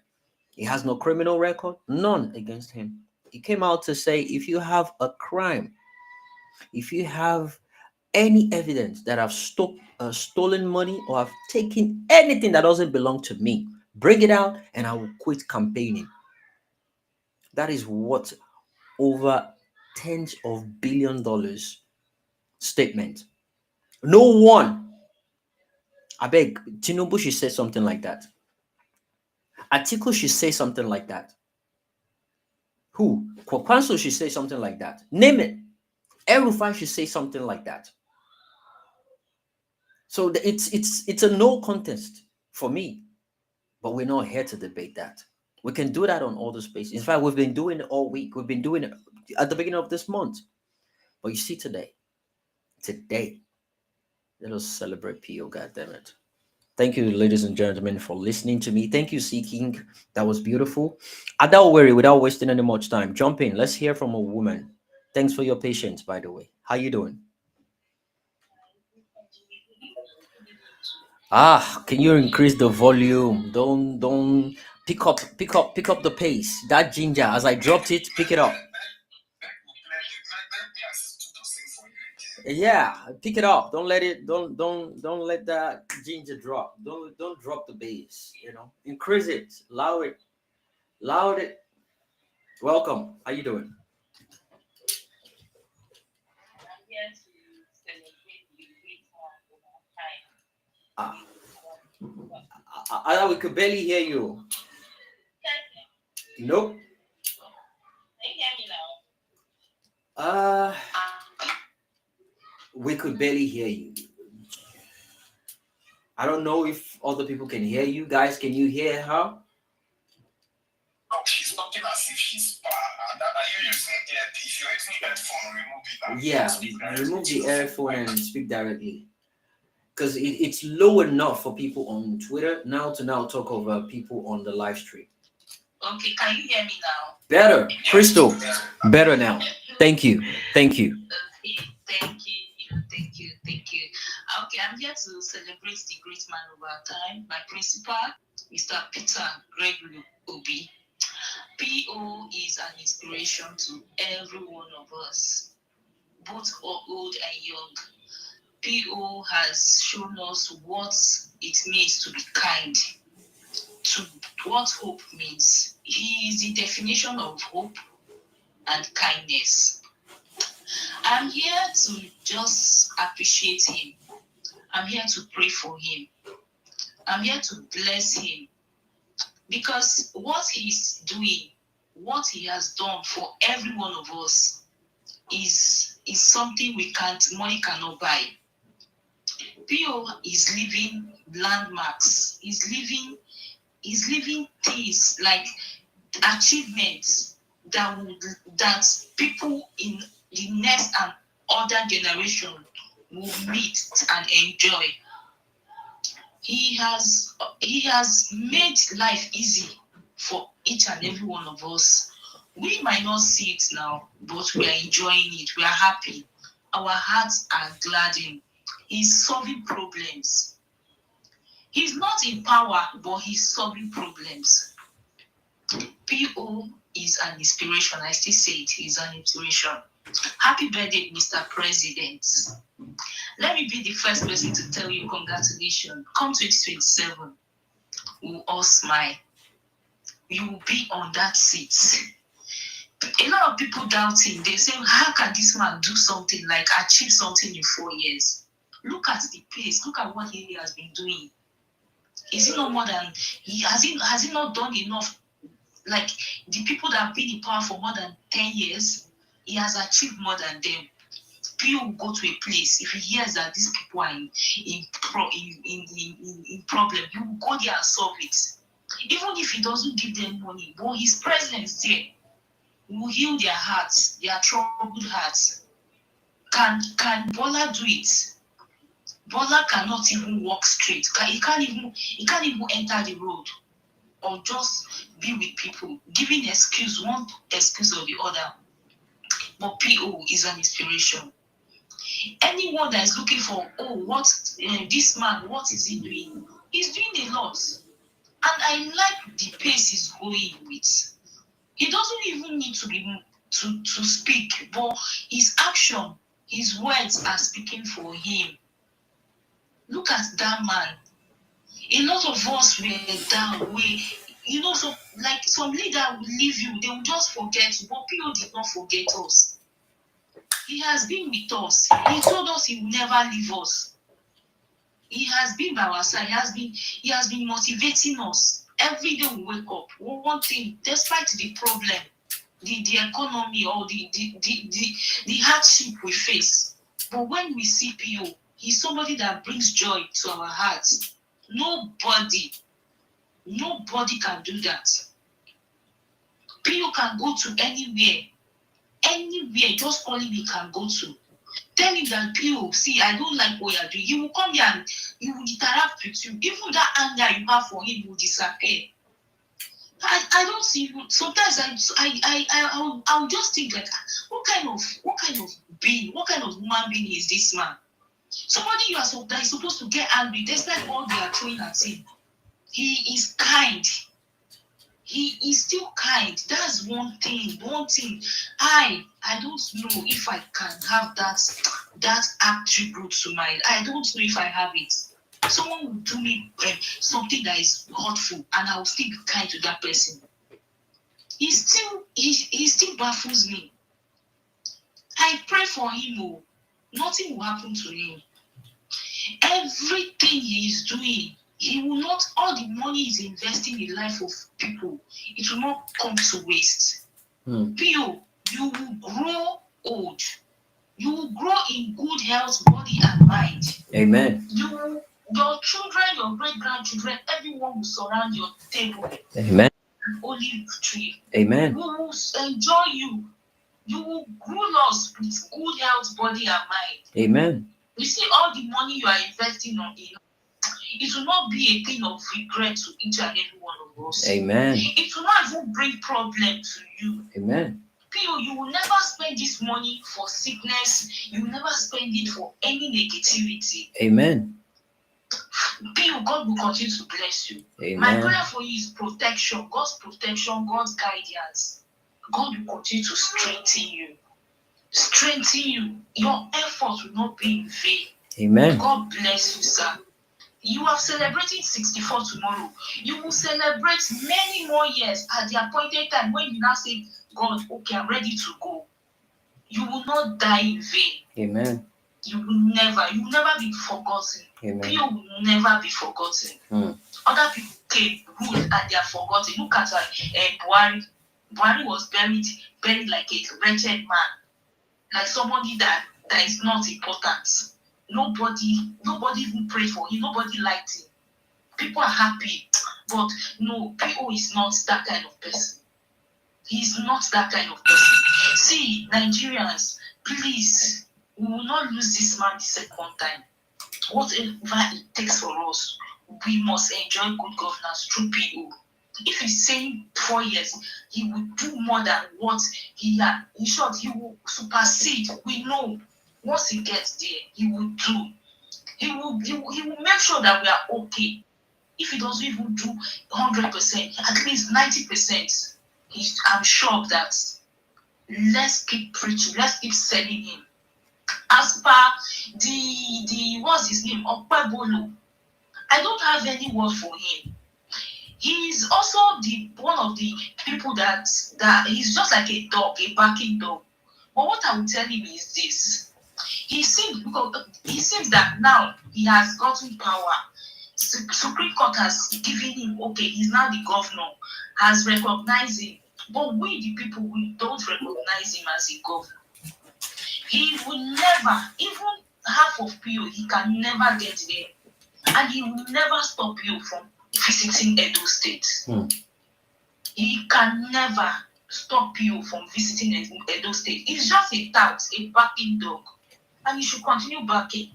He has no criminal record, none against him. He came out to say, if you have a crime, if you have any evidence that I've stolen money or I've taken anything that doesn't belong to me, bring it out and I will quit campaigning. That is what over tens of $billion statement. No one, I beg, Tinubu should say something like that. Atiku should say something like that. Who? Kwakwanso should say something like that. Name it. El-Rufai should say something like that. So it's a no contest for me, but we're not here to debate that. We can do that on all the spaces. In fact, we've been doing it all week. We've been doing it at the beginning of this month. But you see, today, let us celebrate PO, goddammit. Thank you, ladies and gentlemen, for listening to me. Thank you, C King. That was beautiful. Adawari, without wasting any much time, jump in. Let's hear from a woman. Thanks for your patience, by the way. How you doing? Can you increase the volume? Don't pick up the pace. That ginger, as I dropped it, pick it up. Yeah, pick it up. Don't let that ginger drop. Don't drop the bass. Increase it, loud it. Welcome. How you doing? We could barely hear you. Nope. Can you hear me now? We could barely hear you. I don't know if other people can hear you. Guys, can you hear her? No, she's talking as if she's bad. Are you using earpiece? If you're using headphone, remove it. Yeah, remove the earphone and speak directly. Because it's low enough for people on Twitter now talk over people on the live stream. Okay, can you hear me now? Better. Crystal, better now. Thank you. Okay, thank you. Okay, I'm here to celebrate the great man of our time, my principal, Mr. Peter Gregory Obi. PO is an inspiration to every one of us, both old and young. PO has shown us what it means to be kind, to what hope means. He is the definition of hope and kindness. I'm here to just appreciate him. I'm here to pray for him. I'm here to bless him. Because what he's doing, what he has done for every one of us is something money cannot buy. PO is leaving landmarks. He's leaving things like achievements that people in the next and other generation will meet and enjoy. He has made life easy for each and every one of us. We might not see it now, but we are enjoying it. We are happy. our hearts are gladdened. He's solving problems. He's not in power, but he's solving problems. P.O. is an inspiration. I still say it. He's an inspiration. Happy birthday, Mr. President. Let me be the first person to tell you congratulations. Come 2027, we'll all smile. You will be on that seat. A lot of people doubt him. They say, how can this man do something like achieve something in 4 years? Look at the pace. Look at what he has been doing. Is he not more than has he not done enough? Like the people that have been in power for more than 10 years, he has achieved more than them. People will go to a place if he hears that these people are in problem, he will go there and solve it. Even if he doesn't give them money, but his presence there will heal their hearts, their troubled hearts. Can Bola do it? Bola cannot even walk straight. He can't even enter the road or just be with people, giving excuse, one excuse or the other. But P.O. is an inspiration. Anyone that is looking for, this man, what is he doing? He's doing a lot. And I like the pace he's going with. He doesn't even need to speak, but his action, his words are speaking for him. Look at that man. A lot of us were down. So like some leader will leave you, they will just forget you. But P.O. did not forget us. He has been with us. He told us he will never leave us. He has been by our side. He has been motivating us. Every day we wake up. One thing, despite the problem, the economy or the hardship we face. But when we see P.O., he's somebody that brings joy to our hearts. Nobody can do that. P.O. can go to anywhere, just call him, he can go to. Tell him that P.O., see, I don't like what you're doing. He will come here and he will interact with you. Even that anger you have for him will disappear. I don't see. Sometimes I'll just think like, what kind of being, what kind of human being is this man? Somebody that is supposed to get angry despite all they are throwing at him. He is kind. He is still kind. That's one thing. I don't know if I can have that attribute to mine. I don't know if I have it. Someone will do me something that is hurtful, and I will still be kind to that person. He still baffles me. I pray for him. Nothing will happen to him. Everything he is doing, he will not. All the money he's investing in the life of people, it will not come to waste. P.O., you will grow old. You will grow in good health, body and mind. Amen. Your children, your great-grandchildren, everyone will surround your table. Amen. An olive tree. Amen. We will enjoy you. You will grow us with good health, body and mind. Amen. You see, all the money you are investing on it will not be a thing of regret to each and every one of us. Amen. It will not even bring problem to you. Amen. P.O., you will never spend this money for sickness. You will never spend it for any negativity. Amen. P.O., God will continue to bless you. Amen. My prayer for you is protection, God's guidance. God will continue to strengthen you. Your efforts will not be in vain. Amen. God bless you, sir. You are celebrating 64 tomorrow. You will celebrate many more years at the appointed time when you now say, God, okay, I'm ready to go. You will not die in vain. Amen. You will never be forgotten. Amen. You will never be forgotten. Other people came, ruled, and they are forgotten. Look at Buhari. Buhari was buried like a wretched man, like somebody that is not important. Nobody even prayed for him. Nobody liked him. People are happy, but no, P.O. is not that kind of person. He's not that kind of person. See, Nigerians, please, we will not lose this man the second time. Whatever it takes for us, we must enjoy good governance through P.O. If he's saying 4 years, he will do more than what he had. In short, he will supersede. We know. Once he gets there, he will do. He will make sure that we are okay. If he doesn't even do 100%, at least 90%, I'm sure of that. Let's keep preaching. Let's keep selling him. As per the what's his name, Okpebolo, I don't have any word for him. He's also the one of the people that he's just like a dog, a barking dog. But what I will tell him is this: he seems that now he has gotten power. Supreme Court has given him, okay, he's now the governor, has recognized him. But we, the people, we don't recognize him as a governor. He will never, even half of PO, he can never get there. And he will never stop you from visiting Edo State. He can never stop you from visiting Edo State. He's just a tout, a barking dog. And he should continue barking.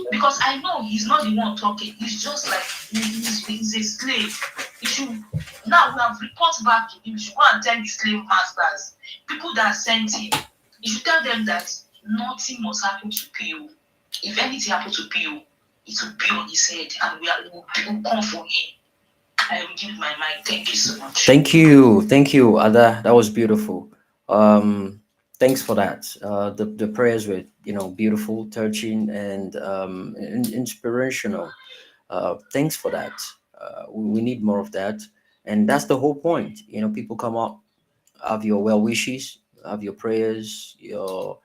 Because I know he's not the one talking. He's just like, he's a slave. He should, now we have reports back to him. He should go and tell the slave masters, people that sent him, he should tell them that nothing must happen to PO. If anything happens to PO, it will be on his head and will come for him. I will give my mind. Thank you so much. Thank you, Ada. That was beautiful. Thanks for that. The prayers were, beautiful, touching, and inspirational. Thanks for that. We need more of that, and that's the whole point. People come up, have your well wishes, have your prayers, your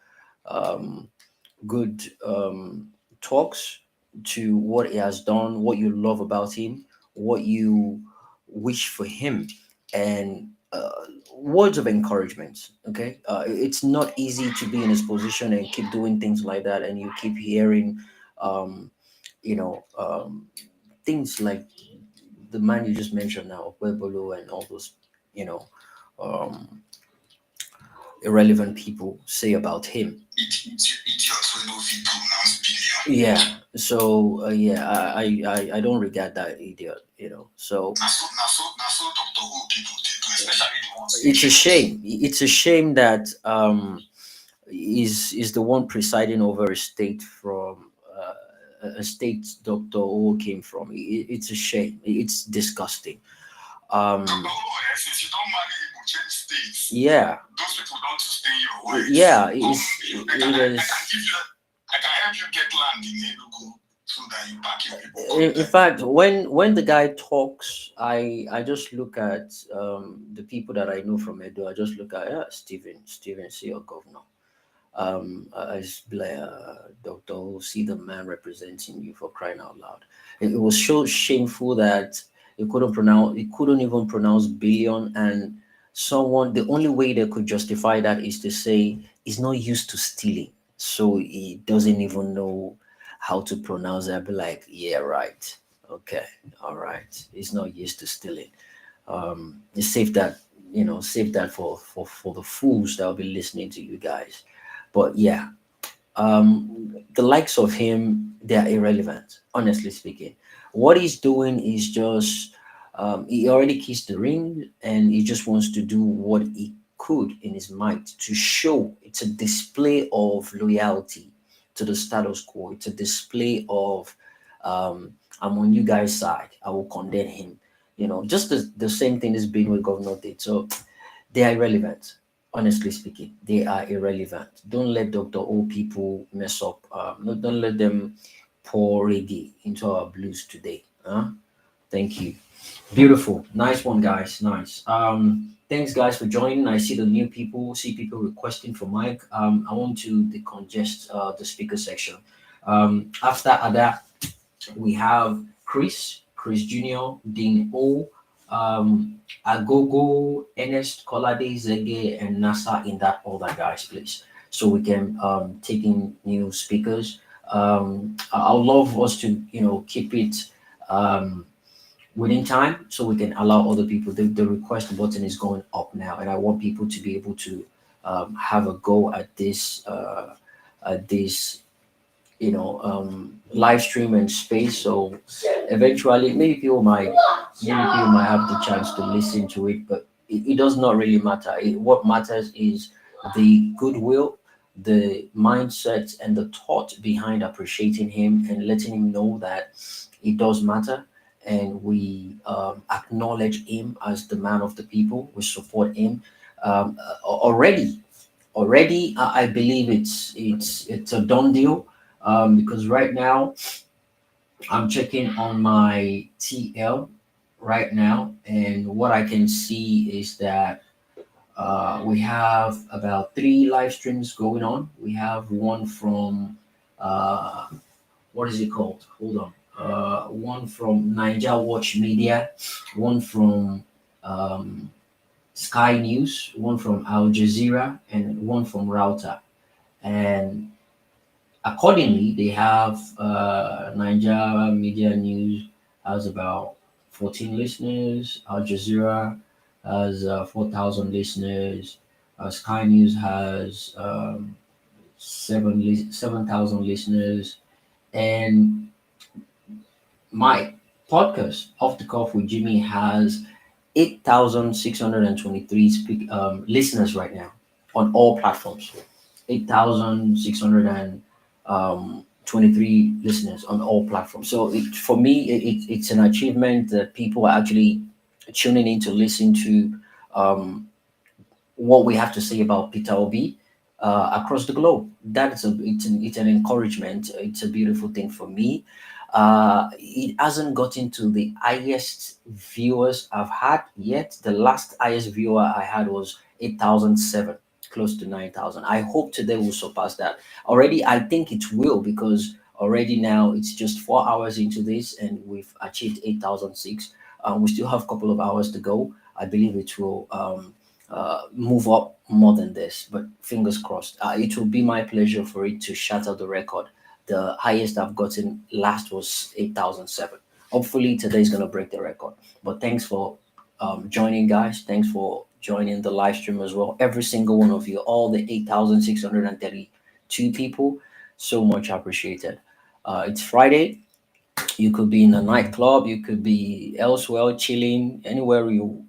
good talks to what he has done, what you love about him, what you wish for him, and words of encouragement. Okay, it's not easy to be in his position and keep doing things like that, and you keep hearing, um, you know, um, things like the man you just mentioned now, Webolo, and all those, you know, um, irrelevant people say about him. Idiots will know if you pronounce billion. Yeah. So yeah, I don't regard that idiot. So Now so Dr. Who people they do, especially the ones. it's a shame. It's a shame that is the one presiding over a state from a state Dr. O came from. It's a shame. It's disgusting. Dr. Who, since you don't marry, you will change states. Yeah. Those people don't stay in your wives. Yeah. I can help you get land in Enugu so that you back your people. In fact, when the guy talks, I just look at the people that I know from Edo. I just look at Stephen, see your governor. I just be like, Doctor, see the man representing you, for crying out loud. It was so shameful that he couldn't even pronounce billion, and the only way they could justify that is to say he's not used to stealing, so he doesn't even know how to pronounce it. I'd be like, yeah, right, okay, all right, he's not used to stealing. Save that, save that for the fools that'll be listening to you guys. But yeah, the likes of him, they are irrelevant, honestly speaking. What he's doing is just, he already kissed the ring, and he just wants to do what he could in his might to show it's a display of loyalty to the status quo. It's a display of, I'm on you guys' side. I will condemn him. Just the same thing is being with Governor did. So they are irrelevant. Honestly speaking, they are irrelevant. Don't let Dr. O people mess up. Don't let them pour reggae into our blues today. Thank you. Beautiful. Nice one, guys. Nice. Thanks, guys, for joining. I see the new people, see people requesting for mic. I want to decongest the speaker section. After that, we have Chris Jr., Dean O, Agogo, Ernest, Kolade, Zege, and NASA in that order, guys, please. So we can take in new speakers. I would love us to, keep it within time so we can allow other people. The request button is going up now, and I want people to be able to have a go at this live stream and space. So eventually maybe people might have the chance to listen to it, but it does not really matter. What matters is the goodwill, the mindset and the thought behind appreciating him and letting him know that it does matter, and we acknowledge him as the man of the people. We support him. Already, I believe it's a done deal, because right now I'm checking on my TL right now, and what I can see is that we have about three live streams going on. We have one from uh, what is it called? Hold on. One from Niger Watch Media, one from um, Sky News, one from Al Jazeera, and one from Router. And accordingly, they have Niger Media News has about 14 listeners. Al Jazeera has 4,000 listeners. Sky News has 7,000 listeners. And my podcast, Off the Cuff with Jimmy, has 8,623 listeners right now on all platforms. 8,623 listeners on all platforms. So for me, it's an achievement that people are actually tuning in to listen to what we have to say about Peter Obi across the globe. It's an encouragement. It's a beautiful thing for me. It hasn't gotten to the highest viewers I've had yet. The last highest viewer I had was 8,007, close to 9,000. I hope today will surpass that. Already, I think it will, because already now it's just 4 hours into this and we've achieved 8,006. We still have a couple of hours to go. I believe it will move up more than this, but fingers crossed. It will be my pleasure for it to shatter the record. The highest I've gotten last was 8,007. Hopefully today's gonna break the record. But thanks for joining, guys. Thanks for joining the live stream as well. Every single one of you, all the 8,632 people, so much appreciated. It's Friday. You could be in a nightclub. You could be elsewhere, chilling, anywhere you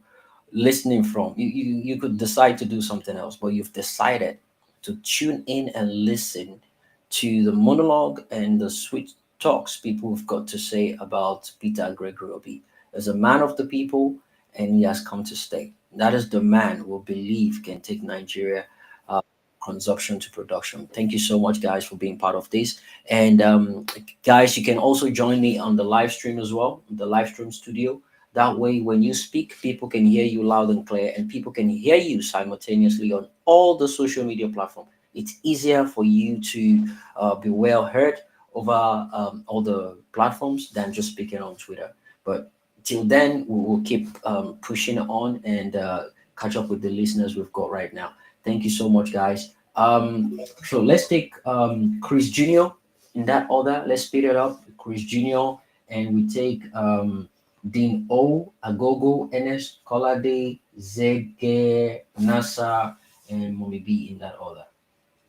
listening from. You could decide to do something else, but you've decided to tune in and listen to the monologue and the sweet talks people have got to say about Peter Gregory Obi. As a man of the people, and he has come to stay. That is the man we believe can take Nigeria consumption to production. Thank you so much, guys, for being part of this. And guys, you can also join me on the live stream as well, the live stream studio. That way, when you speak, people can hear you loud and clear, and people can hear you simultaneously on all the social media platforms. It's easier for you to be well heard over all the platforms than just speaking on Twitter. But till then, we will keep pushing on and catch up with the listeners we've got right now. Thank you so much, guys. So let's take Chris Jr. in that order. Let's speed it up. Chris Jr. and we take Dean O, Agogo, Ernest, Kolade, Zege, Nasa, and Mommy B in that order.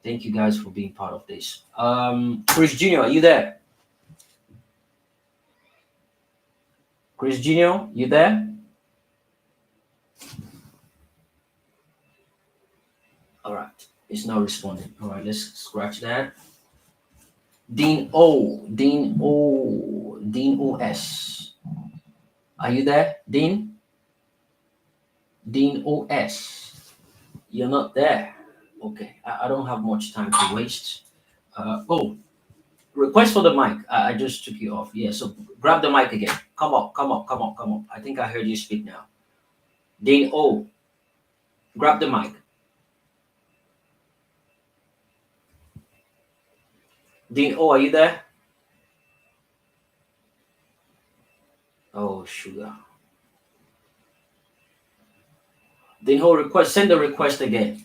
Thank you guys for being part of this. Chris Jr., are you there? Chris Jr., you there? All right, it's not responding. All right, let's scratch that. Dean O, Dean O, Dean OS. Are you there, Dean? Dean OS. You're not there. Okay, I don't have much time to waste. Oh, request for the mic. I just took you off. Yeah, so grab the mic again. Come up, come up, come up, come up. I think I heard you speak now. Dean O, grab the mic. Dean O, are you there? Oh, sugar. Dean O, send the request again.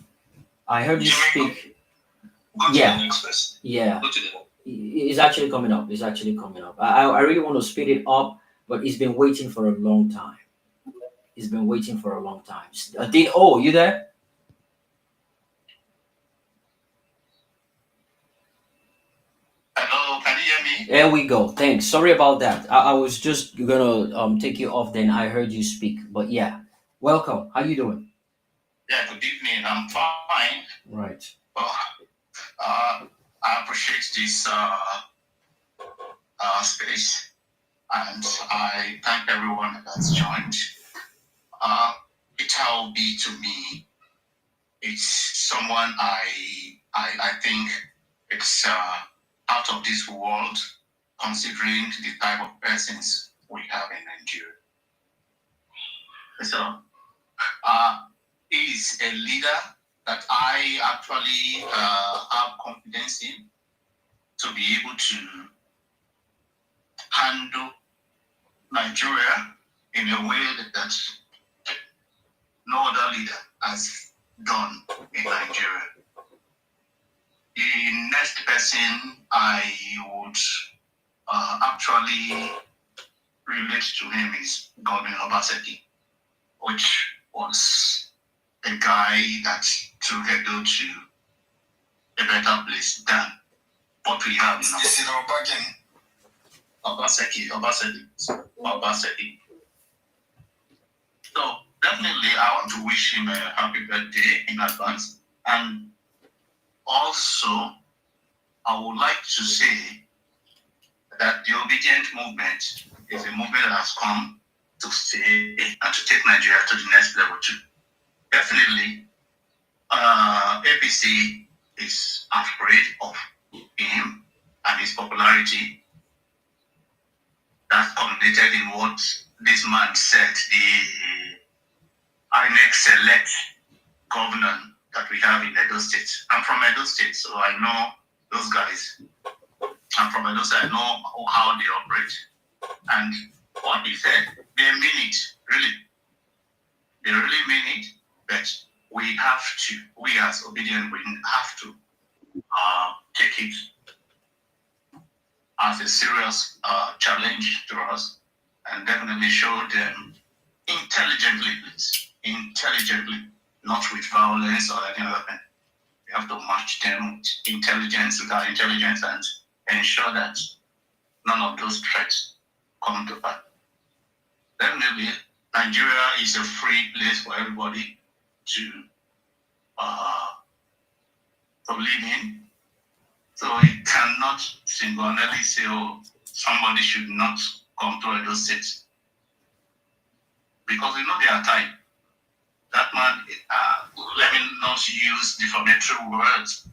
I heard you speak. Go to Yeah. the next person. Yeah. Go to the It's actually coming up. It's actually coming up. I really want to speed it up, but it's been waiting for a long time. It's been waiting for a long time. Dean O, you there? Hello, can you hear me? There we go. Thanks. Sorry about that. I was just gonna take you off. Then I heard you speak. But yeah, welcome. How you doing? Yeah, good evening. I'm fine. Right. Oh, I appreciate this space, and I thank everyone that's joined. Peter Obi, to me, it's someone I think it's out of this world, considering the type of persons we have in Nigeria. So, he's a leader that I actually have confidence in to be able to handle Nigeria in a way that no other leader has done in Nigeria. The next person I would actually relate to him is Governor Obaseki, which was a guy that took Edo to a better place than what we have now. Obaseki. So definitely, I want to wish him a happy birthday in advance. And also, I would like to say that the obedient movement is a movement that has come to stay and to take Nigeria to the next level too. Definitely, APC is afraid of him and his popularity. That's culminated in what this man said, the INEC select governor that we have in Edo State. I'm from Edo State, so I know those guys. I'm from Edo State, I know how they operate. And what he said, they mean it, really. They really mean it, but we have to, we as obedient, we have to take it as a serious challenge to us, and definitely show them intelligently, please. Intelligently, not with violence or any other thing. We have to match them with intelligence, with our intelligence, and ensure that none of those threats come to pass. Definitely, Nigeria is a free place for everybody to live in. So it cannot single-handedly say, oh, somebody should not come to Edo State. Because we know their type. That man, let me not use defamatory words.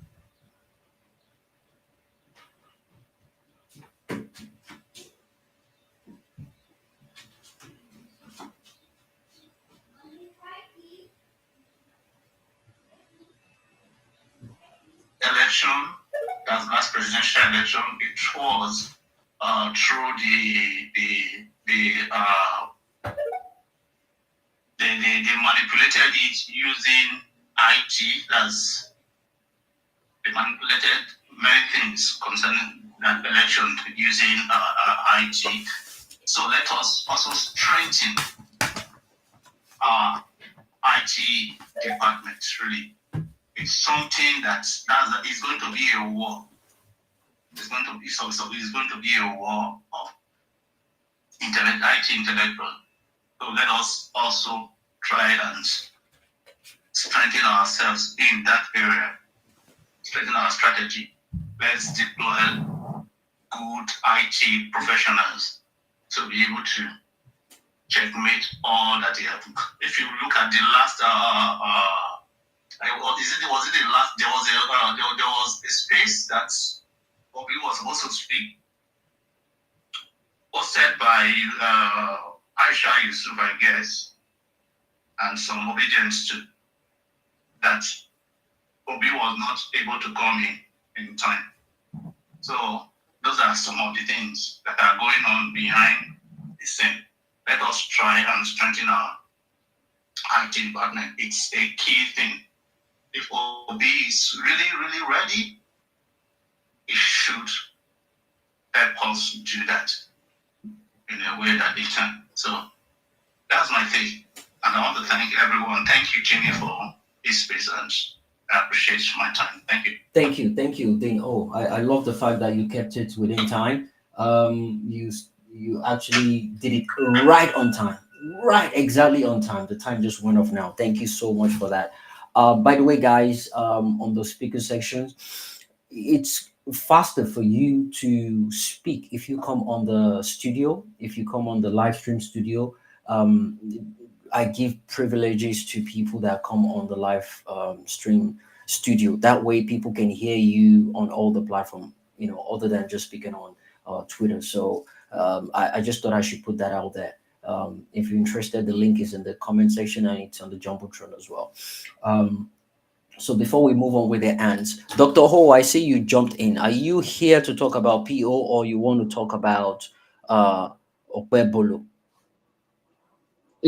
Election, that last presidential election, it was through they manipulated it using IT. As they manipulated many things concerning that election using IT. So let us also strengthen our IT department. Really, it's something that is going to be a war. It's going to be it's going to be a war of IT intellectual. So let us also try and strengthen ourselves in that area, strengthen our strategy. Let's deploy good IT professionals to be able to checkmate all that they have. If you look at the last, was it the last? There was a space that Obi was supposed to speak, hosted by Aisha Yusuf, I guess, and some obedience too, that Obi was not able to come in time. So those are some of the things that are going on behind the scene. Let us try and strengthen our IT department. It's a key thing. If Obi is really, really ready, it should help us do that in a way that they can. So that's my take. And I want to thank everyone. Thank you, Jimmy, for this space, and I appreciate my time. Thank you. Thank you, Dean. Oh, I love the fact that you kept it within time. You actually did it right on time, right exactly on time. The time just went off now. Thank you so much for that. By the way, guys, on the speaker sections, it's faster for you to speak if you come on the studio, if you come on the live stream studio. um I give privileges to people that come on the live stream studio. That way people can hear you on all the platform, other than just speaking on Twitter. So I just thought I should put that out there. If you're interested, the link is in the comment section and it's on the Jumbotron as well. um so before we move on with the ants, Dr. Ho, I see you jumped in. Are you here to talk about PO, or you want to talk about Okpebolo?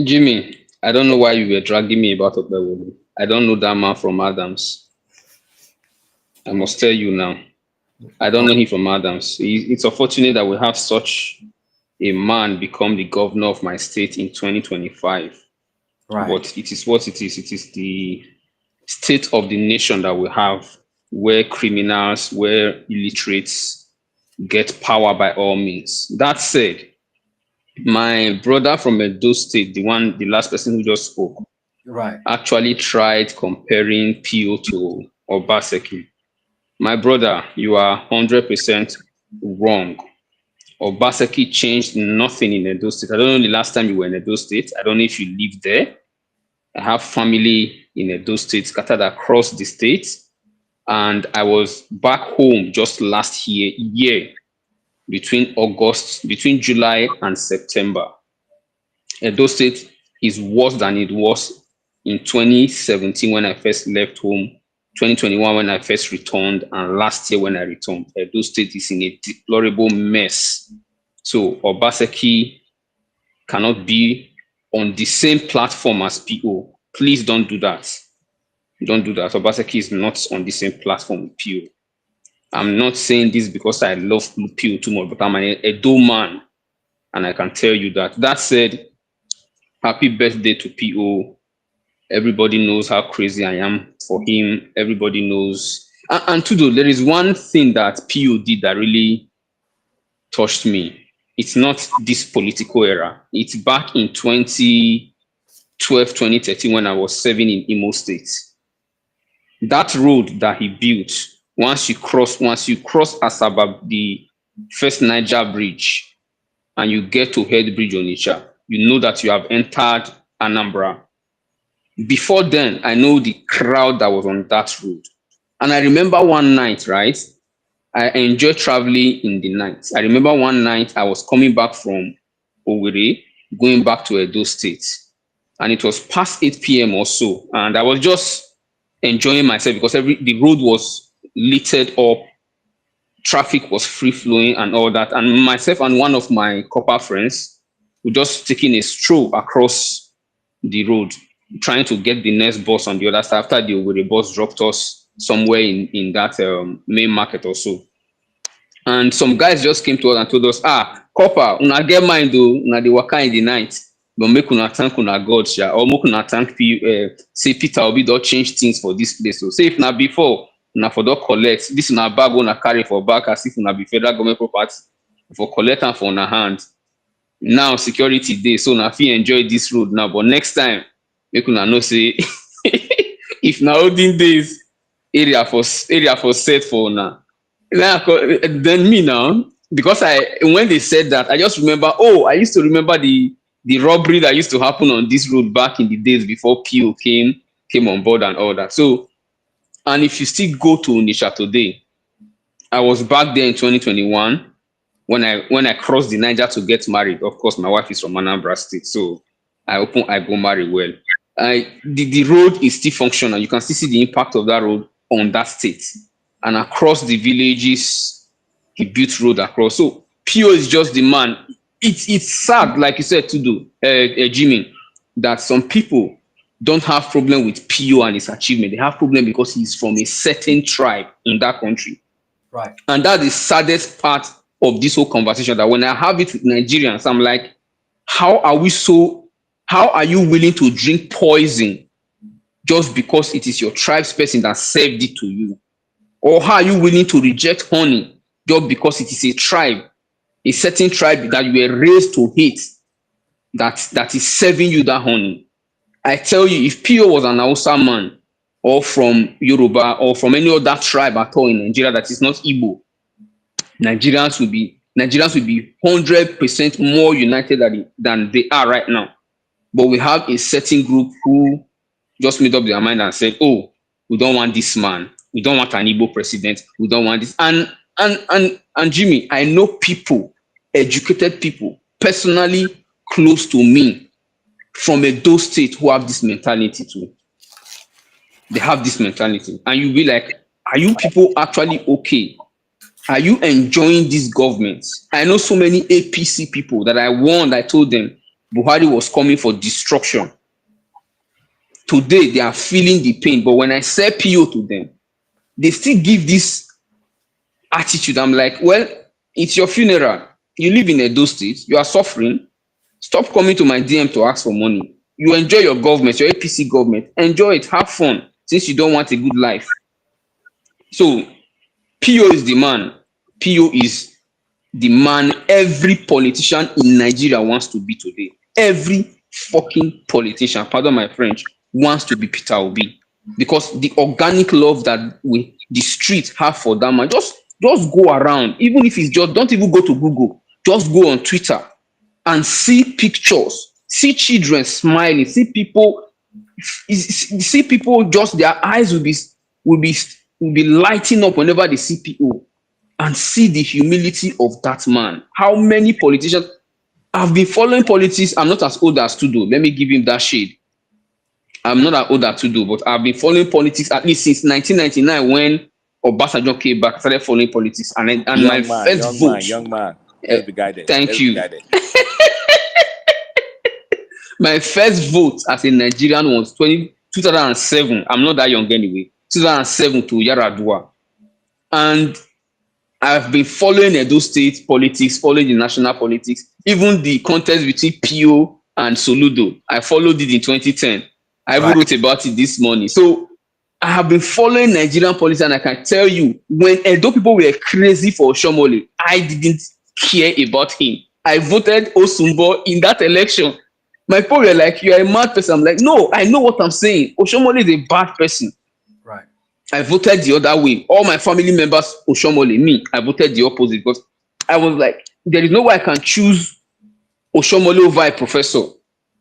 Jimmy, I don't know why you were dragging me about Obewodu. I don't know that man from Adams. I must tell you now. I don't Oh, know him from Adams. It's unfortunate that we have such a man become the governor of my state in 2025. right, But it is what it is. It is the state of the nation that we have, where criminals, where illiterates get power by all means. That said, my brother from Edo State, the last person who just spoke, right. actually tried comparing PO to Obaseki. My brother, you are 100% wrong. Obaseki changed nothing in Edo State. I don't know the last time you were in Edo State. I don't know if you live there. I have family in Edo State scattered across the state. And I was back home just last year between July and September. Edo State is worse than it was in 2017 when I first left home, 2021 when I first returned, and last year when I returned. Edo State is in a deplorable mess. So Obaseki cannot be on the same platform as PO. Please don't do that. Don't do that. Obaseki is not on the same platform with PO. I'm not saying this because I love PO too much, but I'm an Edo man, and I can tell you that. That said, happy birthday to PO. Everybody knows how crazy I am for him. Everybody knows. And Tudo, there is one thing that PO did that really touched me. It's not this political era. It's back in 2012, 2013 when I was serving in Imo State. That road that he built, once you cross Asaba, the first Niger bridge, and you get to Head Bridge Onitsha, you know that you have entered Anambra. Before then, I know the crowd that was on that road. And I remember one night, right? I enjoy traveling in the night. I remember one night I was coming back from Owerri, going back to Edo State. And it was past 8 p.m. or so. And I was just enjoying myself because the road was littered up, traffic was free flowing and all that. And myself and one of my copper friends were just taking a stroll across the road, trying to get the next bus on the other side after the bus dropped us somewhere in that main market or so. And some guys just came to us and told us, copper, una get mind though, una dey waka in the night, but make una thank una God, or make una thank say Peter Obi don change things for this place. So say if na before, una for don collect, this una bag una carry for back as if una be federal government property, for collect am for una hand. Now security dey, so una fit enjoy this road now, but next time, make una know say if na olden days, area for set for una. Then me now, because when they said that, I just remember, I used to remember the robbery that used to happen on this road back in the days before PO came on board and all that. So, and if you still go to Onitsha today, I was back there in 2021 when I crossed the Niger to get married. Of course, my wife is from Anambra State, so I go marry well. The road is still functional. You can still see the impact of that road on that state. And across the villages, he built road across. So PO is just the man. It's sad, like you said, Jimmy, that some people don't have problem with PO and his achievement. They have problem because he's from a certain tribe in that country. Right. And that's the saddest part of this whole conversation, that when I have it with Nigerians, I'm like, how are you willing to drink poison just because it is your tribe's person that served it to you? Or how are you willing to reject honey just because it is a tribe, a certain tribe that you were raised to hate, that is serving you that honey? I tell you, if PO was an Hausa man, or from Yoruba or from any other tribe at all in Nigeria that is not Igbo, Nigerians will be 100% more united than they are right now. But we have a certain group who just made up their mind and said, "Oh, we don't want this man. We don't want an Igbo president. We don't want this." And Jimmy, I know people, educated people, personally close to me from Edo State who have this mentality too. They have this mentality, and you'll be like, "Are you people actually okay? Are you enjoying this government?" I know so many APC people that I warned. I told them Buhari was coming for destruction. Today they are feeling the pain, but when I say PO to them, they still give this attitude. I'm like, well, it's your funeral. You live in Edo State. You are suffering. Stop coming to my DM to ask for money. You enjoy your government, your APC government. Enjoy it. Have fun since you don't want a good life. So PO is the man. PO is the man every politician in Nigeria wants to be today. Every fucking politician, pardon my French, wants to be Peter Obi. Because the organic love that the streets have for that man, just go around. Even if it's just, don't even go to Google. Just go on Twitter and see pictures, see children smiling, see people just their eyes will be lighting up whenever they see PO, and see the humility of that man. How many politicians have been following politics? I'm not as old as Tudo. Let me give him that shade. I'm not as old as Tudo, but I've been following politics at least since 1999 when Obasanjo came back. I started following politics, and my first vote. Young man. Let's be guided. Thank you. My first vote as a Nigerian was 2007. I'm not that young anyway. 2007 to Yaradua. And I've been following Edo State politics, following the national politics, even the contest between PO and Soludo. I followed it in 2010. I even wrote about it this morning. So I have been following Nigerian politics, and I can tell you, when Edo people were crazy for Oshomole, I didn't care about him. I voted Osumbo in that election. My people were like, "You are a mad person." I'm like, "No, I know what I'm saying. Oshomole is a bad person." Right. I voted the other way. All my family members, Oshomole, me, I voted the opposite, because I was like, there is no way I can choose Oshomole over a professor.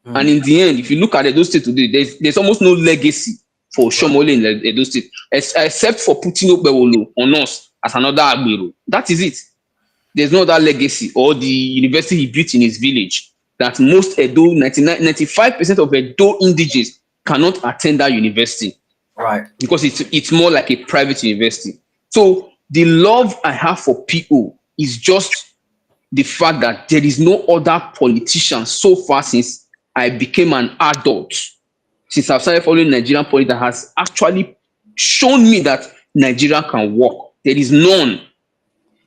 And in the end, if you look at Edo State today, there's almost no legacy for Oshomole in Edo State, except for putting Okbewolo on us as another Agbero. That is it. There's no other legacy, or the university he built in his village, that most Edo, 95% of Edo indigenes cannot attend that university. Right. Because it's more like a private university. So the love I have for people is just the fact that there is no other politician so far since I became an adult, since I've started following Nigerian politics, that has actually shown me that Nigeria can work. There is none.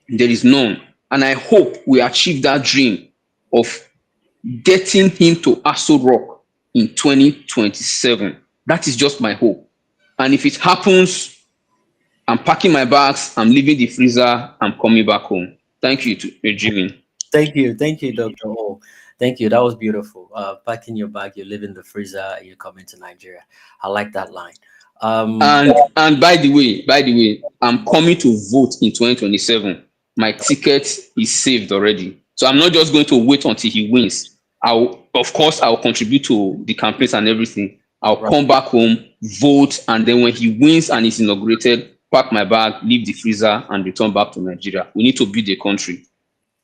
There is none. And I hope we achieve that dream of getting him to Aso Rock in 2027. That is just my hope. And if it happens, I'm packing my bags, I'm leaving the freezer, I'm coming back home. Thank you to Jimmy. Thank you, Dr. O. Thank you. That was beautiful. Packing your bag, you live in the freezer, you're coming to Nigeria. I like that line. And by the way, I'm coming to vote in 2027. My ticket is saved already. So I'm not just going to wait until he wins. I'll contribute to the campaigns and everything. I'll come back home, vote, and then when he wins and is inaugurated, pack my bag, leave the freezer, and return back to Nigeria. We need to build a country.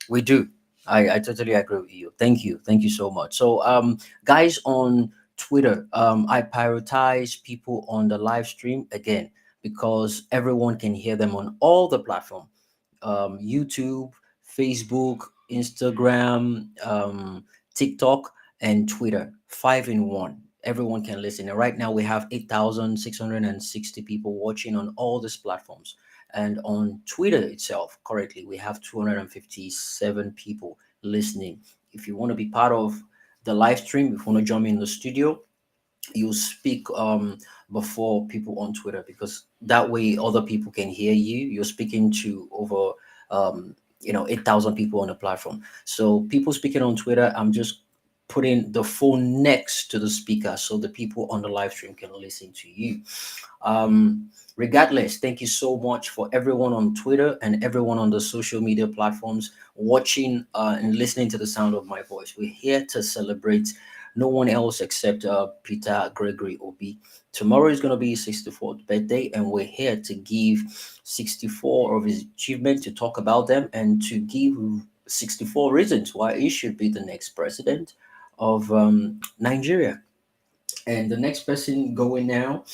We do. I totally agree with you. Thank you. Thank you so much. So, guys on Twitter, I prioritize people on the live stream again because everyone can hear them on all the platforms. YouTube, Facebook, Instagram, TikTok, and Twitter. 5 in 1. Everyone can listen. And right now we have 8,660 people watching on all these platforms. And on Twitter itself, currently, we have 257 people listening. If you want to be part of the live stream, if you want to jump in the studio, you speak before people on Twitter, because that way other people can hear you. You're speaking to over 8,000 people on the platform. So people speaking on Twitter, I'm just putting the phone next to the speaker so the people on the live stream can listen to you. Regardless, thank you so much for everyone on Twitter and everyone on the social media platforms watching and listening to the sound of my voice. We're here to celebrate no one else except Peter Gregory Obi. Tomorrow is going to be his 64th birthday, and we're here to give 64 of his achievements, to talk about them, and to give 64 reasons why he should be the next president of Nigeria. And the next person going now,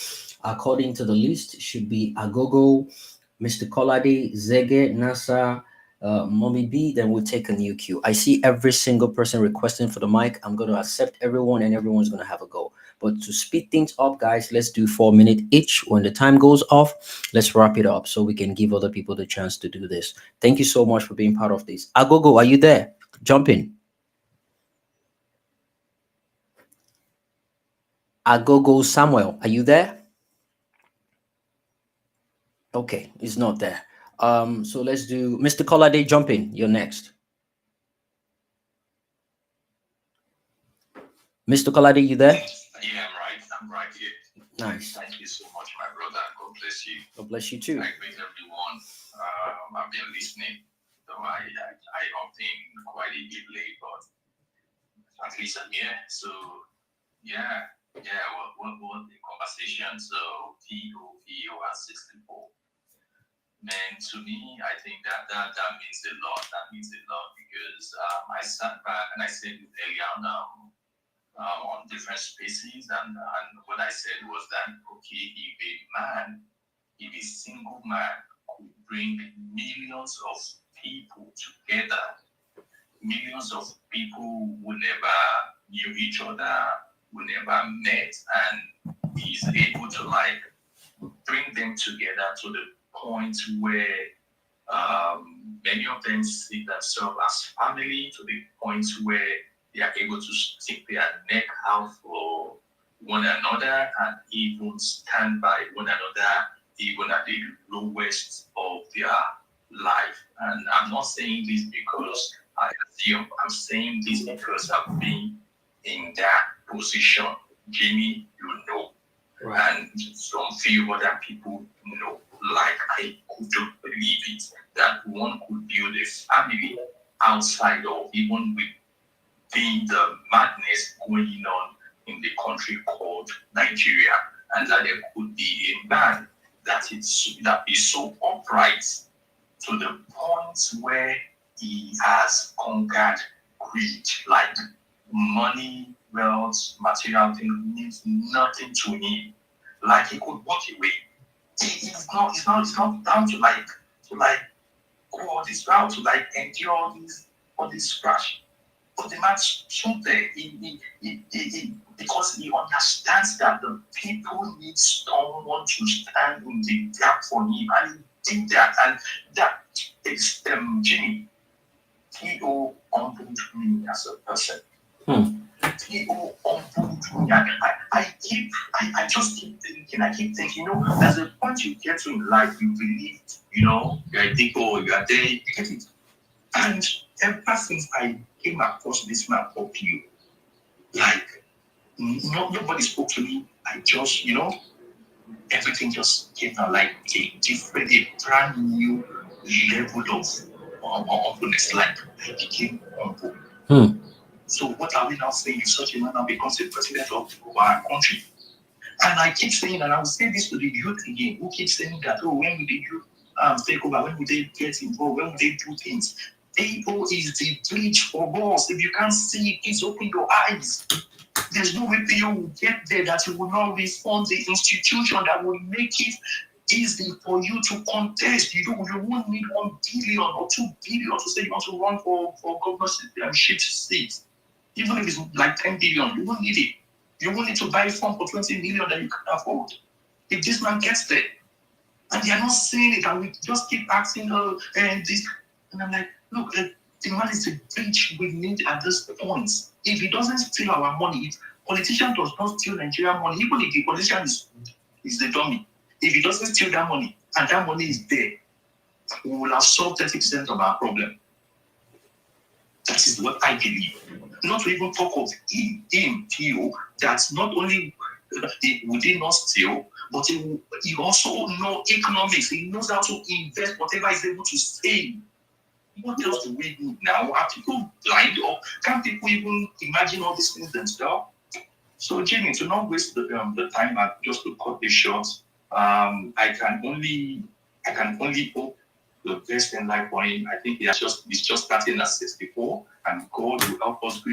according to the list, should be Agogo, Mr. Kolade, Zege, Nasa, Mommy B. Then we'll take a new queue. I see every single person requesting for the mic. I'm going to accept everyone, and everyone's going to have a go. But to speed things up, guys, let's do 4 minutes each. When the time goes off, let's wrap it up so we can give other people the chance to do this. Thank you so much for being part of this. Agogo, are you there? Jump in. Agogo Samuel, are you there? Okay, he's not there. So let's do Mr. Kolade, jump in. You're next. Mr. Kolade, you there? Yeah, I'm right here. Nice. Thank you so much, my brother. God bless you. God bless you too. I greet everyone. I've been listening, so I often quite a bit late, but at least I'm here. So yeah. What the conversation? So POV at 64. Man, to me, I think that means a lot. That means a lot because I sat back and I said earlier on different spaces, and what I said was that okay, if a single man could bring millions of people together, millions of people who never knew each other, who never met, and he's able to like bring them together to the point where many of them see themselves as family, to the point where they are able to stick their neck out for one another and even stand by one another even at the lowest of their life. And I'm not saying this because I assume, I'm saying this because I've been in that position. Jimmy, you know, right. And some few other people know. Like, I couldn't believe it that one could build a family outside of even within the madness going on in the country called Nigeria, and that there could be a man that is so upright to the point where he has conquered greed. Like, money, wealth, material things means nothing to him. Like, he could walk away. It's not down to go all this route to like endure all this crash. But the man stood there because he understands that the people need someone to stand in the gap for him, and he did that. And that is Jimmy. T.O. humbled me as a person. T.O. humbled me. I just keep thinking, you know, there's a point you get to in life, you believe, you know, you're a digger, you are there, you get it. And ever since I came across this man of you, like, nobody spoke to me. I just, you know, everything just came out like a brand new level of humbleness. Like, I became humble. So what are we now saying? If such a man now becomes the president of our country? And I keep saying, and I will say this to the youth again, who keep saying that, oh, when will the youth take over? When will they get involved? When will they do things? People is the bridge for us. If you can't see it, please open your eyes. There's no way you will get there that you will not reform the institution that will make it easy for you to contest. You won't need 1 billion or 2 billion to say you want to run for governorship seats. Even if it's like 10 billion, you won't need it. You won't need to buy a phone for 20 million that you can afford. If this man gets there, and they are not saying it, and we just keep asking her and this, and I'm like, look, the man is the bridge we need at this point. If he doesn't steal our money, if politician does not steal Nigerian money, even if the politician is the dummy, if he doesn't steal that money and that money is there, we will have solved 30% of our problem. That is what I believe. Not to even talk of him, Theo, that not only would he not steal, but he also know economics. He knows how to invest whatever he's able to save. What else do we do now? Are people blind, or can people even imagine all these things themselves? So, Jimmy, to not waste the time, and just to cut this short, I can only hope the best in life for him. I think he's just starting at 64, and God will help us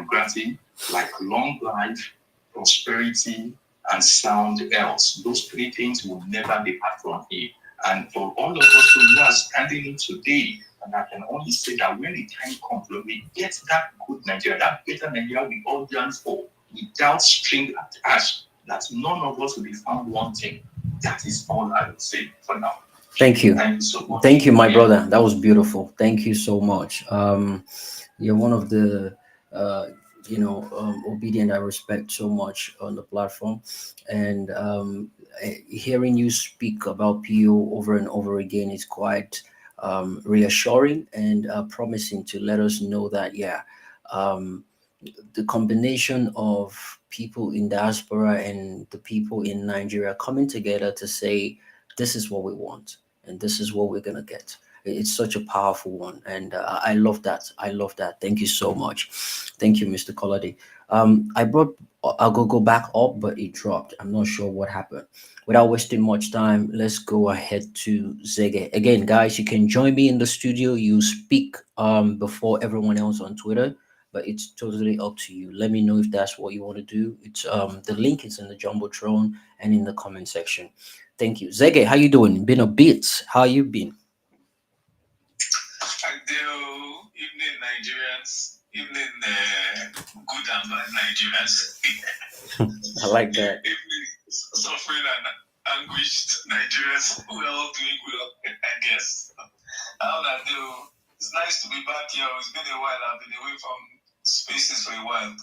grant him like long life, prosperity, and sound health. Those three things will never depart from him. And for all of us who are standing in today, and I can only say that when the time comes, when we get that good Nigeria, that better Nigeria we all yearn for, without string attached, that none of us will be found wanting. That is all I would say for now. Thank you. Thank you so much. Thank you, my brother. That was beautiful. Thank you so much. You're one of the obedient I respect so much on the platform, and hearing you speak about PO over and over again is quite reassuring and promising to let us know that the combination of people in diaspora and the people in Nigeria coming together to say, this is what we want and this is what we're going to get. It's such a powerful one. And I love that. I love that. Thank you so much. Thank you, Mr. Kolade. I'll go back up, but it dropped. I'm not sure what happened. Without wasting much time, let's go ahead to Zege. Again, guys, you can join me in the studio. You speak before everyone else on Twitter, but it's totally up to you. Let me know if that's what you want to do. It's the link is in the Jumbotron and in the comment section. Thank you. Zege, how you doing? Been a bit. How you been? I do. Evening Nigerians. Evening good and bad Nigerians. I like that. Evening suffering and anguished Nigerians. We're all doing well, I guess. How I do. It's nice to be back here. It's been a while. I've been away from spaces for a while.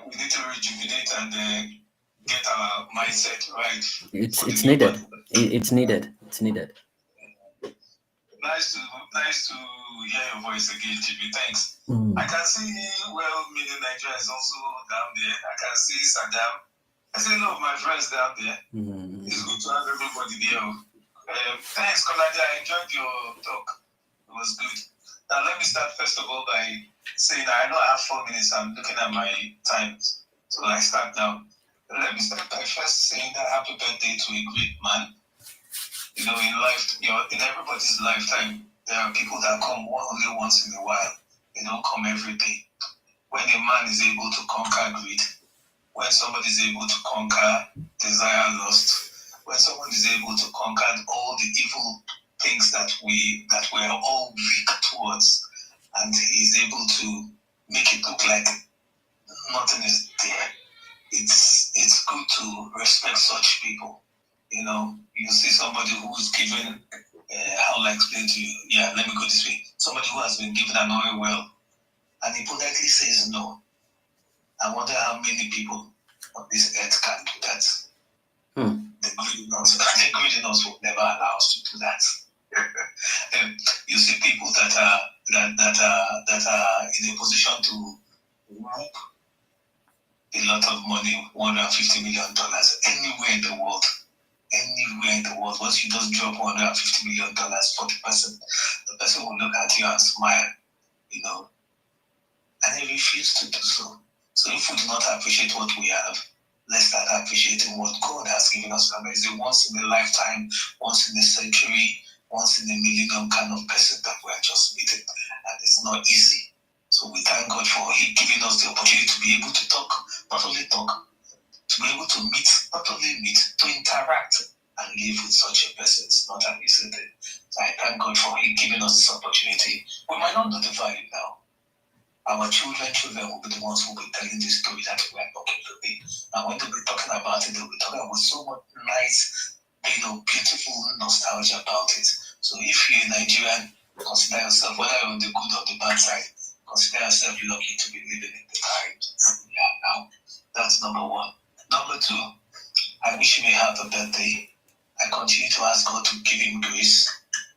We need to rejuvenate and get our mindset right. It's needed. It's needed. It's needed. Nice to hear your voice again, Jimmy. Thanks. I can see well-meaning Nigeria is also down there. I can see Saddam. I see a lot of my friends down there. It's good to have everybody there. Thanks, Kolade. I enjoyed your talk. It was good. Now, let me start first of all by saying I know I have 4 minutes. I'm looking at my time. So I start now. Let me start by first saying that happy birthday to a great man. You know, in life, in everybody's lifetime, there are people that come only once in a while. They don't come every day. When a man is able to conquer greed, when somebody is able to conquer desire, lust, when someone is able to conquer all the evil things that we're all weak towards, and he's able to make it look like nothing is there, it's good to respect such people. You know, you see somebody who's given, how will I explain to you? Yeah, let me go this way. Somebody who has been given an oil well, and he politely says no. I wonder how many people on this earth can do that. The greediness will never allow us to do that. You see people that are in a position to whoop a lot of money, $150 million, anywhere in the world. Anywhere in the world, once you just drop $150 million for the person will look at you and smile, you know, and they refuse to do so. So if we do not appreciate what we have, let's start appreciating what God has given us. Remember, it's a once in a lifetime, once in a century, once in a millennium kind of person that we're just meeting, and it's not easy. So we thank God for Him giving us the opportunity to be able to talk, not only talk, to be able to meet, not only meet, to interact and live with such a person. It's not an easy thing. So I thank God for Him giving us this opportunity. We might not know the value now. Our children will be the ones who will be telling this story that we are talking today. And when they'll be talking about it, they'll be talking with so much nice, beautiful nostalgia about it. So if you're a Nigerian, consider yourself, whether you're on the good or the bad side, consider yourself lucky to be living in the times we are now. That's number one. Number two, I wish you may have a birthday. I continue to ask God to give him grace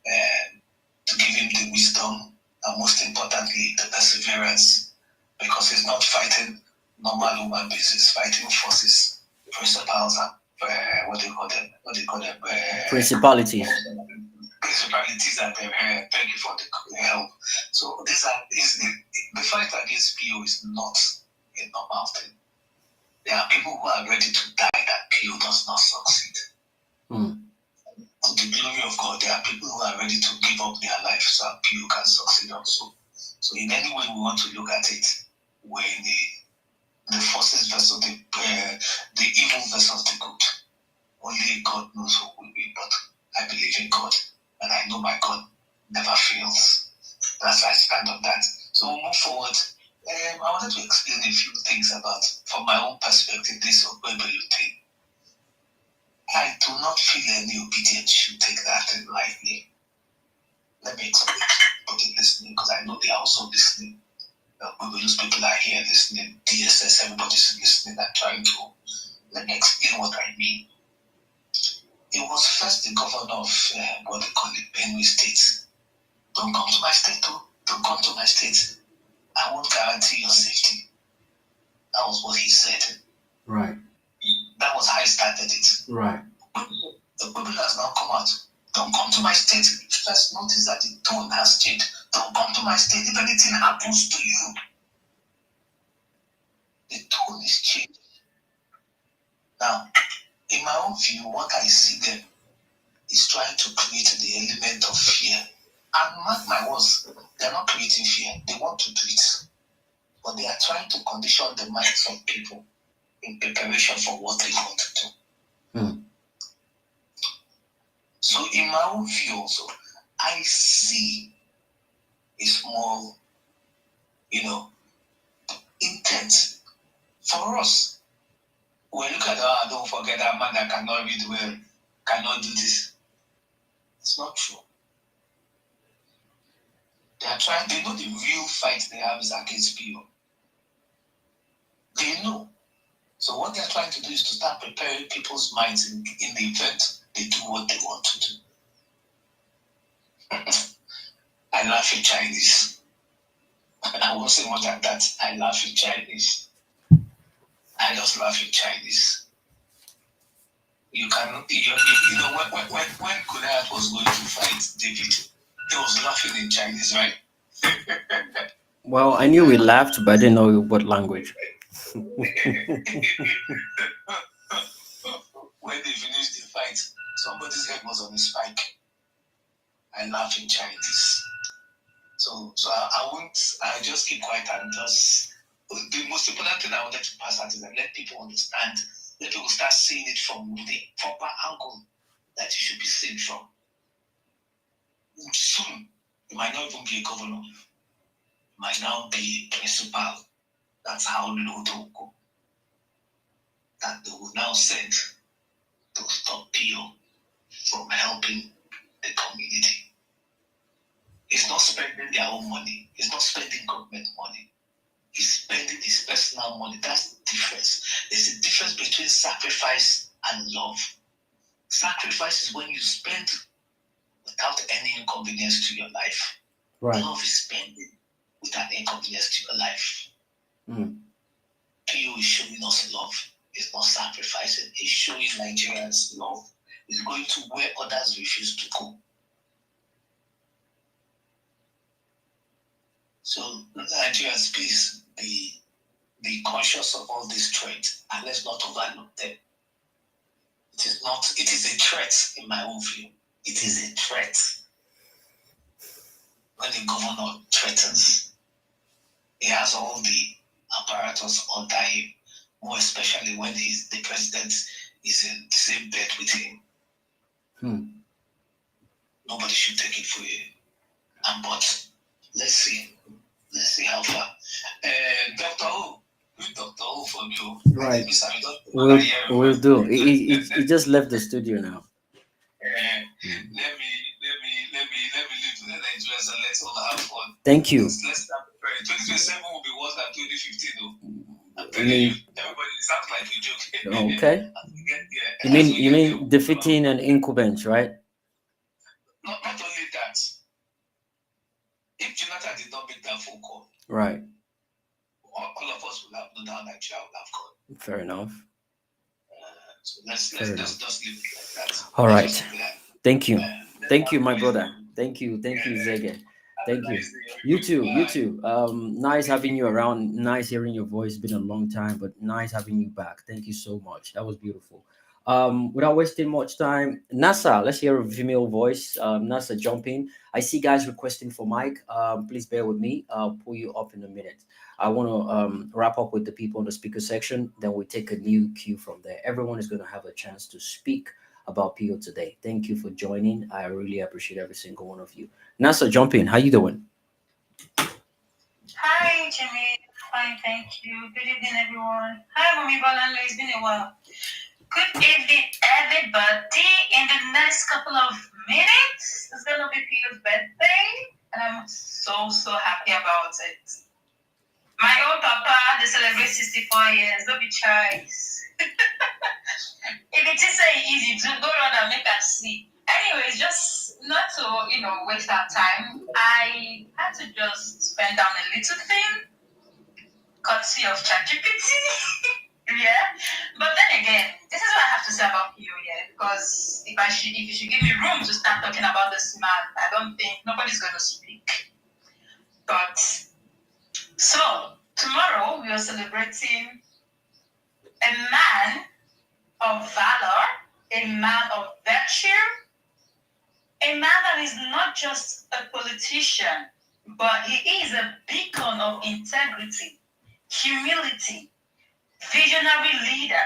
and to give him the wisdom and most importantly, the perseverance, because it's not fighting normal human beings, it's fighting forces, principals, and what do you call them? Principalities. Principalities, and thank you for the help. So the fight against PO is not a normal thing. There are people who are ready to die that PO does not succeed. To the glory of God, there are people who are ready to give up their life so that PO can succeed also. So in any way we want to look at it, we're in the forces versus the evil versus the good. Only God knows who will be, but I believe in God, and I know my God never fails. That's why I stand on that. So we'll move forward. I wanted to explain a few things about, from my own perspective, this Ogbebelu thing. I do not feel any obedience should take that thing lightly. Let me explain to people listening, because I know they are also listening. Ogbebelu people are here listening, DSS, everybody's listening and trying to. Let me explain what I mean. It was first the governor of what they call it, Benue State. Don't come to my state, too. Don't come to my state. I won't guarantee your safety. That was what he said. Right. That was how he started it. Right. The people has now come out. Don't come to my state. First notice that the tone has changed. Don't come to my state if anything happens to you. The tone is changed. Now, in my own view, what I see them is trying to create the element of fear. And mark my words, they're not creating fear. They want to do it. But they are trying to condition the minds of people in preparation for what they want to do. So in my own view also, I see a small, intent for us. When you look at, don't forget that man that cannot read well, cannot do this. It's not true. They know the real fight they have is against PO. They know. So what they're trying to do is to start preparing people's minds in the event they do what they want to do. I laugh in Chinese. I won't say more than that. I laugh in Chinese. I just laugh in Chinese. You cannot, when Goliath was going to fight David, he was laughing in Chinese, right? Well, I knew we laughed, but I didn't know what language. When they finished the fight, somebody's head was on a spike. I laugh in Chinese. So I just keep quiet and just, the most important thing I wanted to pass out is that let people understand, let people start seeing it from the proper angle that it should be seen from. Soon, you might not even be a governor. You might now be a principal. That's how low they will go. That they will now send to stop PO from helping the community. It's not spending their own money. It's not spending government money. He's spending his personal money. That's the difference. There's a difference between sacrifice and love. Sacrifice is when you spend without any inconvenience to your life. Right. Love is spending without inconvenience to your life. PO is showing us love. It's not sacrificing. It's showing Nigerians love. It's going to where others refuse to go. So Nigerians, please be conscious of all these threats and let's not overlook them. It is a threat in my own view. It is a threat. When the governor threatens, he has all the apparatus under him, more especially when the president is in the same bed with him. Nobody should take it for you. But let's see how far. Dr. O, Dr. O from you. Right. We'll do. He just left the studio now. Let me leave to the Nigerians and let's all have fun. Thank you. Let's start preparing. 2027 will be worse than 2015, though. I'm telling you, everybody, it sounds like a joke. Okay. You mean defeating an incumbent, right? Not only that. If Jonathan did not make that phone call, Right. all of us would have known how Nigeria would have gone. Fair enough. So let's just leave it like that. All Let's right. just leave it like Thank you. that. Thank you, my brother. Thank you, Zege. Thank you. You too. Nice having you around. Nice hearing your voice. It's been a long time, but nice having you back. Thank you so much. That was beautiful. Without wasting much time, NASA, let's hear a female voice. NASA, jump in. I see guys requesting for Mike. Please bear with me. I'll pull you up in a minute. I want to wrap up with the people in the speaker section. Then we take a new cue from there. Everyone is going to have a chance to speak about PO today. Thank you for joining. I really appreciate every single one of you. NASA, jump in. How you doing? Hi, Jimmy. Fine, thank you. Good evening, everyone. Hi, Mommy Balanda. It's been a while. Good evening, everybody. In the next couple of minutes, it's going to be Peter's birthday, and I'm so happy about it. My own papa, they celebrate 64 years. Don't be choice. If it is so easy to go around and make us see. Anyways, just not to, waste our time, I had to just spend down a little thing, courtesy of ChatGPT. Yeah. But then again, this is what I have to say about you, yeah, because if you should give me room to start talking about this man, I don't think nobody's gonna speak. But so tomorrow we are celebrating a man of valor, a man of virtue, a man that is not just a politician, but he is a beacon of integrity, humility, visionary leader.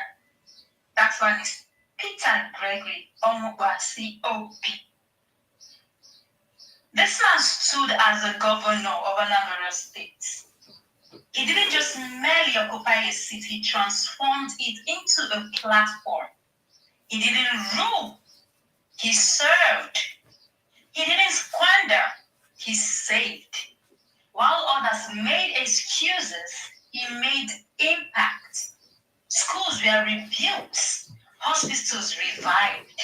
That's why it's Peter Gregory Obi. This man stood as a governor of Anambra State. He didn't just merely occupy a seat, he transformed it into a platform. He didn't rule, he served. He didn't squander, he saved. While others made excuses, he made impact. Schools were rebuilt, hospitals revived,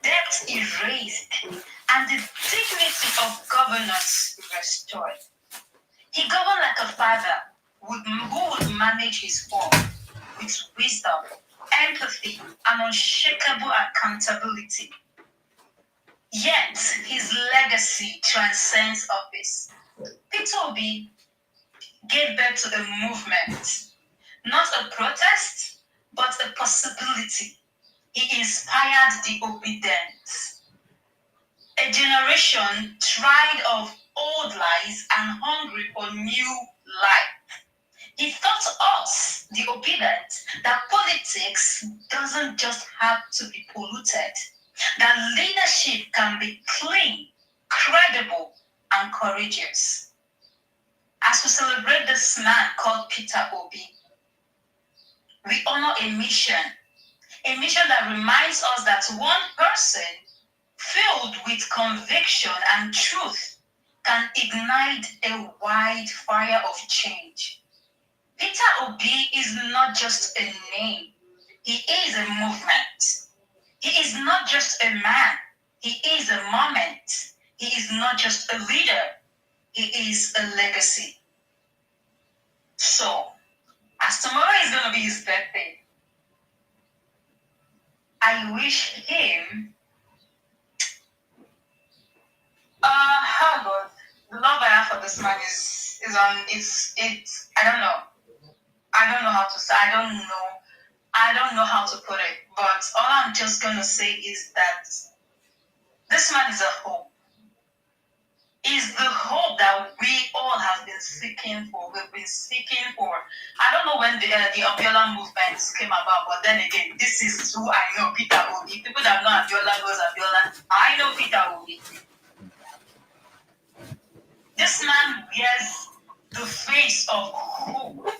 debt erased, and the dignity of governance restored. He governed like a father who would manage his home with wisdom, empathy, and unshakable accountability. Yet, his legacy transcends office. Peter Obi gave birth to a movement, not a protest, but a possibility. He inspired the obedient. A generation tired of old lies and hungry for new life. He taught us, the obedient, that politics doesn't just have to be polluted, that leadership can be clean, credible, and courageous. As we celebrate this man called Peter Obi, we honor a mission that reminds us that one person filled with conviction and truth can ignite a wide fire of change. Peter Obi is not just a name, he is a movement. He is not just a man, he is a moment. He is not just a leader, he is a legacy. So, as tomorrow is going to be his birthday, I wish him, oh God, the love I have for this man is I don't know. I don't know how to say, I don't know how to put it, but all I'm just going to say is that this man is a hope. Is the hope that we all have been seeking for. We've been seeking for. I don't know when the Abiola movement came about, but then again, this is who I know, Peter Obi. People that know Abiola knows Abiola. I know Peter Obi. This man wears the face of hope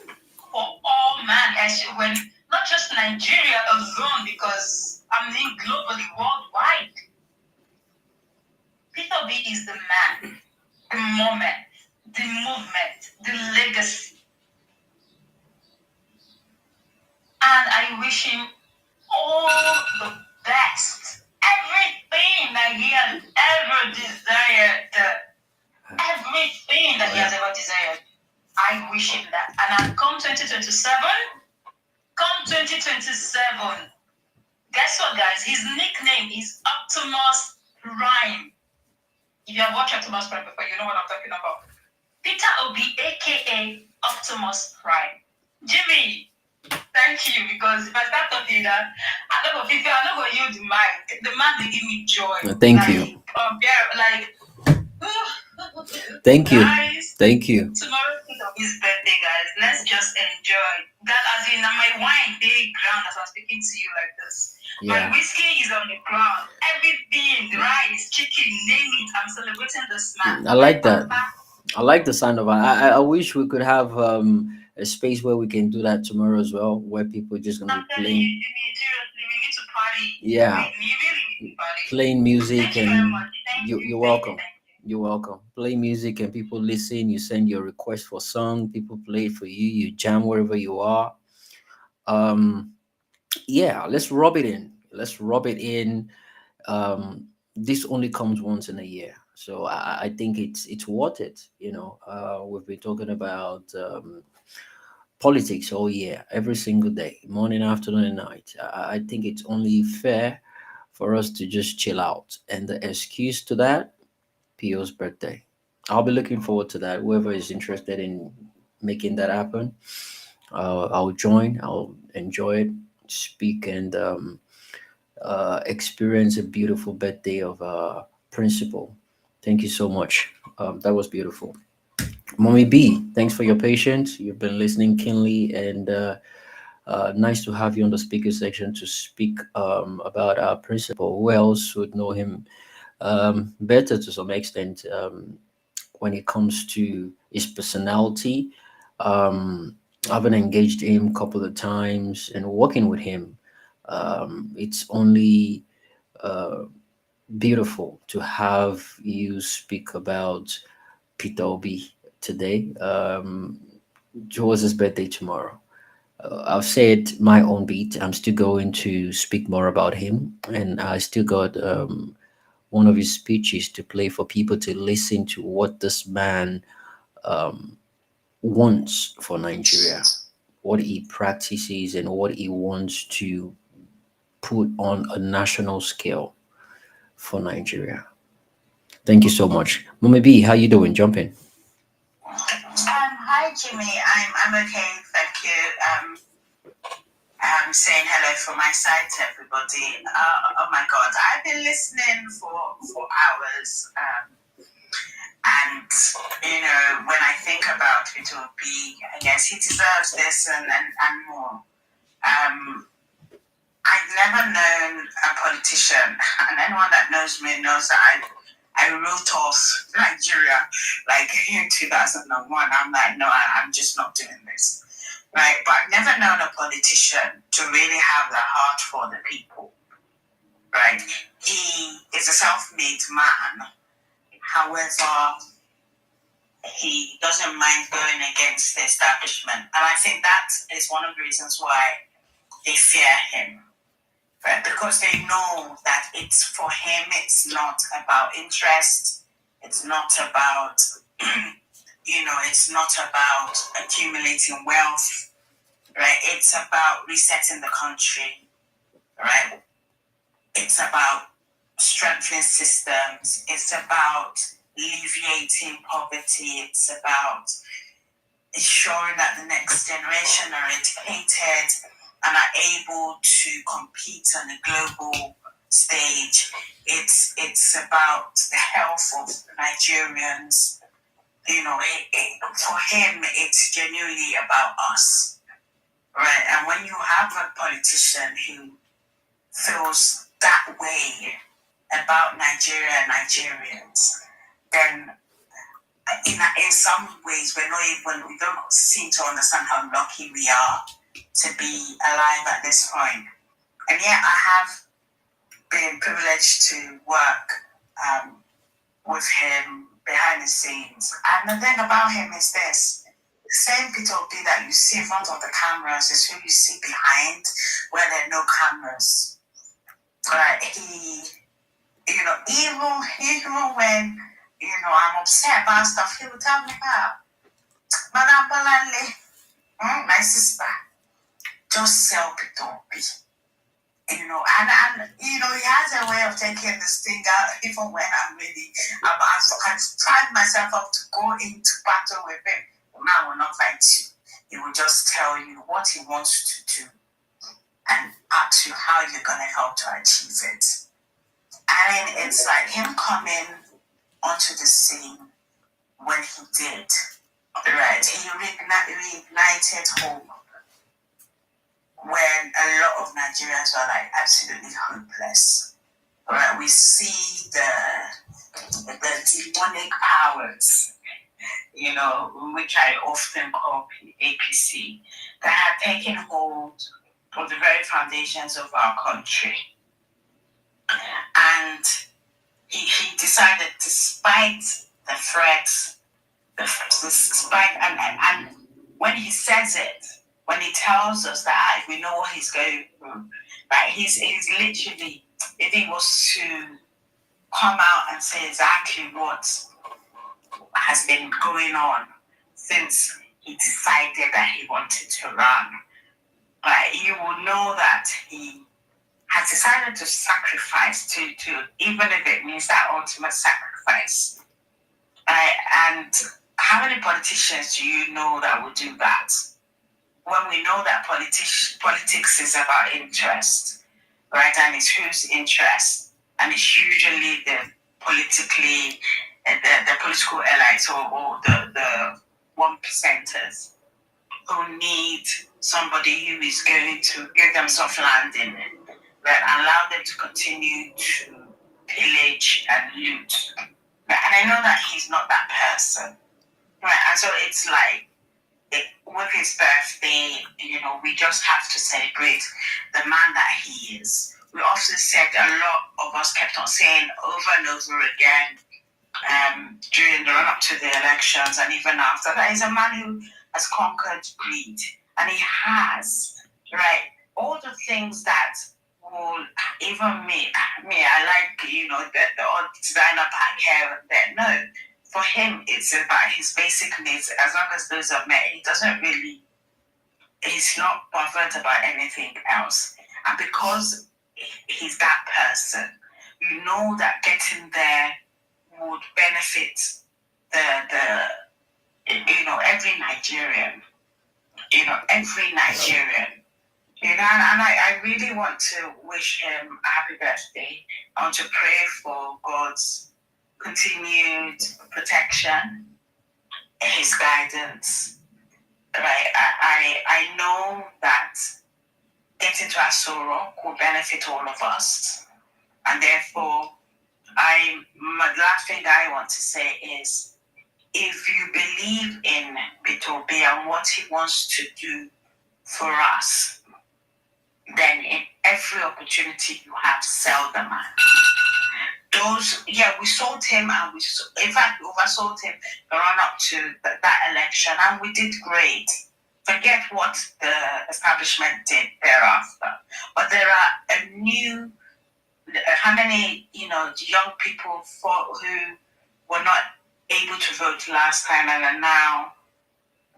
for all man, when not just Nigeria alone, because I mean globally, worldwide. Peter Obi is the man, the moment, the movement, the legacy. And I wish him all the best. Everything that he has ever desired, everything that he has ever desired. I wish him that. And come 2027, guess what, guys? His nickname is Optimus Prime. If you have watched Optimus Prime before, you know what I'm talking about. Peter Obi, aka Optimus Prime. Jimmy, thank you, because if I start talking that, I'm not going to use the mic. The man will give me joy. Thank you. Thank you. Guys, thank you. Tomorrow is his birthday, guys. Let's just enjoy. That as in my wine, day ground as I'm speaking to you like this. Yeah. My whiskey is on the ground. Everything, rice, chicken, name it. I'm celebrating this man. I like that. I like the sound of it. I wish we could have a space where we can do that tomorrow as well, where people are just gonna be playing. Seriously, we need to party. Yeah. We really need to party. Playing music. Thank you very much. You're welcome. You're welcome. Play music and people listen. You send your request for song. People play it for you. You jam wherever you are. Yeah. Let's rub it in. This only comes once in a year, so I think it's worth it. We've been talking about politics all year, every single day, morning, afternoon, and night. I think it's only fair for us to just chill out, and the excuse to that, Pio's birthday. I'll be looking forward to that. Whoever is interested in making that happen, I'll join. I'll enjoy it, speak, and experience a beautiful birthday of principal. Thank you so much. That was beautiful. Mommy B, thanks for your patience. You've been listening keenly, and nice to have you on the speaker section to speak about our principal. Who else would know him better to some extent when it comes to his personality? Having engaged him a couple of times and working with him, it's only beautiful to have you speak about Peter Obi today. Towards his birthday tomorrow. I've said my own beat. I'm still going to speak more about him, and I still got one of his speeches to play for people to listen to what this man wants for Nigeria, what he practices, and what he wants to put on a national scale for Nigeria. Thank you so much. Mommy B, how you doing? Jump in. Hi Jimmy, I'm okay, thank you. I'm saying hello from my side to everybody. Oh my God, I've been listening for hours, and when I think about Peter Obi, yes, he deserves this and more. I've never known a politician, and anyone that knows me knows that I wrote off Nigeria like in 2001. I'm like, no, I'm just not doing this. Right? But I've never known a politician to really have the heart for the people. Right? He is a self-made man. However, he doesn't mind going against the establishment. And I think that is one of the reasons why they fear him. Right? Because they know that it's for him, it's not about interest, it's not about, it's not about accumulating wealth, right? It's about resetting the country, right? It's about strengthening systems, it's about alleviating poverty, it's about ensuring that the next generation are educated and are able to compete on a global stage. It's about the health of Nigerians. For him, it's genuinely about us, right? And when you have a politician who feels that way about Nigeria and Nigerians, then in some ways we don't seem to understand how lucky we are to be alive at this point. And yet I have been privileged to work with him behind the scenes. And the thing about him is this: the same Peter Obi that you see in front of the cameras is who you see behind where there are no cameras. Right? He, even when I'm upset about stuff, he would tell me about. Madam Bolanle, my sister, just sell Peter Obi. And he has a way of taking this thing out even when I'm ready. I've tried myself up to go into battle with him. The man will not fight you. He will just tell you what he wants to do and ask you how you're going to help to achieve it. I mean, it's like him coming onto the scene when he did. Right, he reignited hope when a lot of Nigerians were like absolutely hopeless. Right, we see the demonic powers, which I often call APC, that had taken hold of the very foundations of our country. And he decided, despite the threats, despite and when he says it, when he tells us that we know what he's going through, right? He's literally, if he was to come out and say exactly what has been going on since he decided that he wanted to run, right? You will know that he has decided to sacrifice to even if it means that ultimate sacrifice. Right? And how many politicians do you know that would do that? When we know that politics is about interest, right? And it's whose interest, and it's usually the politically, the political elites or the 1%ers who need somebody who is going to give them soft landing, right? Allow them to continue to pillage and loot. Right? And I know that he's not that person, right? And so it's like, with his birthday, we just have to celebrate the man that he is. We also said, a lot of us kept on saying over and over again during the run-up to the elections and even after, that he's a man who has conquered greed. And he has, right? All the things that will, even me, I like, the odd designer pack here and there. No. For him, it's about his basic needs. As long as those are met, he's not bothered about anything else. And because he's that person, you know that getting there would benefit every Nigerian. Every Nigerian. And I really want to wish him a happy birthday. I want to pray for God's continued protection, his guidance. Right? I know that getting to Aso Rock will benefit all of us. And therefore, the last thing I want to say is, if you believe in Peter Obi and what he wants to do for us, then in every opportunity you have, sell the man. We sold him, and in fact, we oversold him the run up to that election, and we did great. Forget what the establishment did thereafter. But there are how many, young people who were not able to vote last time and are now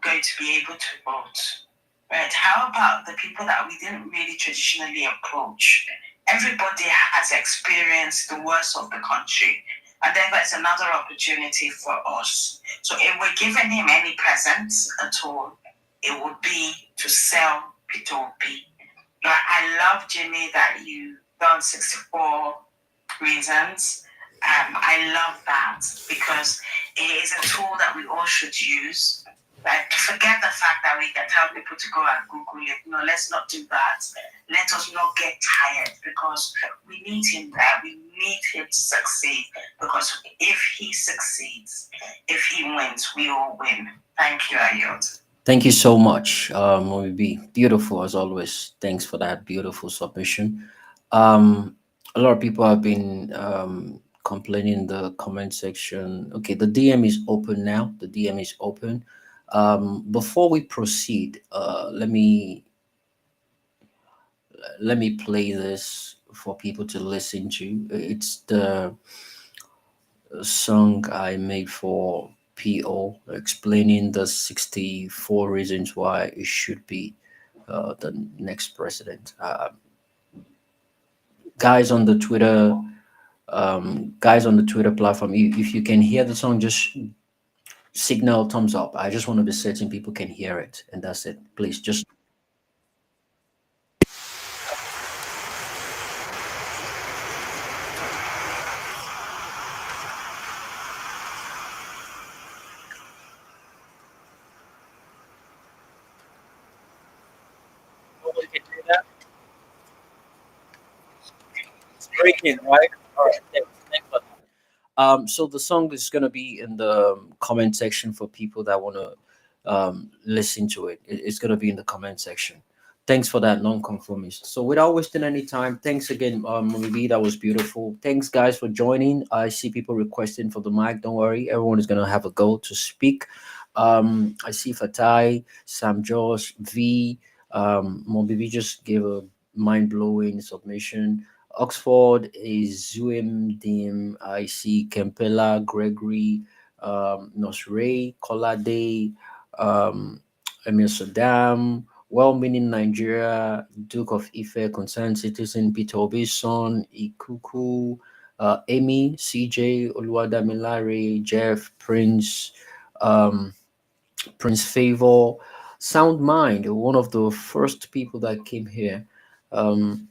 going to be able to vote. Right? How about the people that we didn't really traditionally approach? Everybody has experienced the worst of the country, and therefore it's another opportunity for us. So if we're giving him any presents at all, it would be to sell Peter Obi. I love, Jimmy, that you done 64 reasons. I love that because it is a tool that we all should use. Like, forget the fact that we can tell people to go and Google it. No, let's not do that. Let us not get tired, because we need him there. We need him to succeed, because if he succeeds, if he wins, we all win. Thank you, Ayot. Thank you so much, Obi. Beautiful as always. Thanks for that beautiful submission. A lot of people have been complaining in the comment section. Okay, the DM is open now. The DM is open. Before we proceed, let me play this for people to listen to. It's song I made for PO, explaining the 64 reasons why it should be the next president. Guys on the Twitter, guys on the Twitter platform, if you can hear the song, just signal thumbs up. I just want to be certain people can hear it, and that's it. Please just. Nobody can hear that. It's breaking, right? All right, thanks for that. So the song is gonna be in the comment section for people that wanna listen to it. It's gonna be in the comment section. Thanks for that, non-conformist. So without wasting any time, thanks again, Ruby. That was beautiful. Thanks, guys, for joining. I see people requesting for the mic. Don't worry, everyone is gonna have a go to speak. I see Fatai, Sam Josh, V. Mobibi just gave a mind-blowing submission. Oxford is Zuim Dim. I see Kempela, Gregory, Nosray, Kolade, um, Emir Saddam, well meaning Nigeria, Duke of Ife, concerned citizen, Peter Obi, son, Ikuku, Amy, CJ, Oluwadamilare, Jeff, Prince, um, Prince Favor, Sound Mind, one of the first people that came here. Um,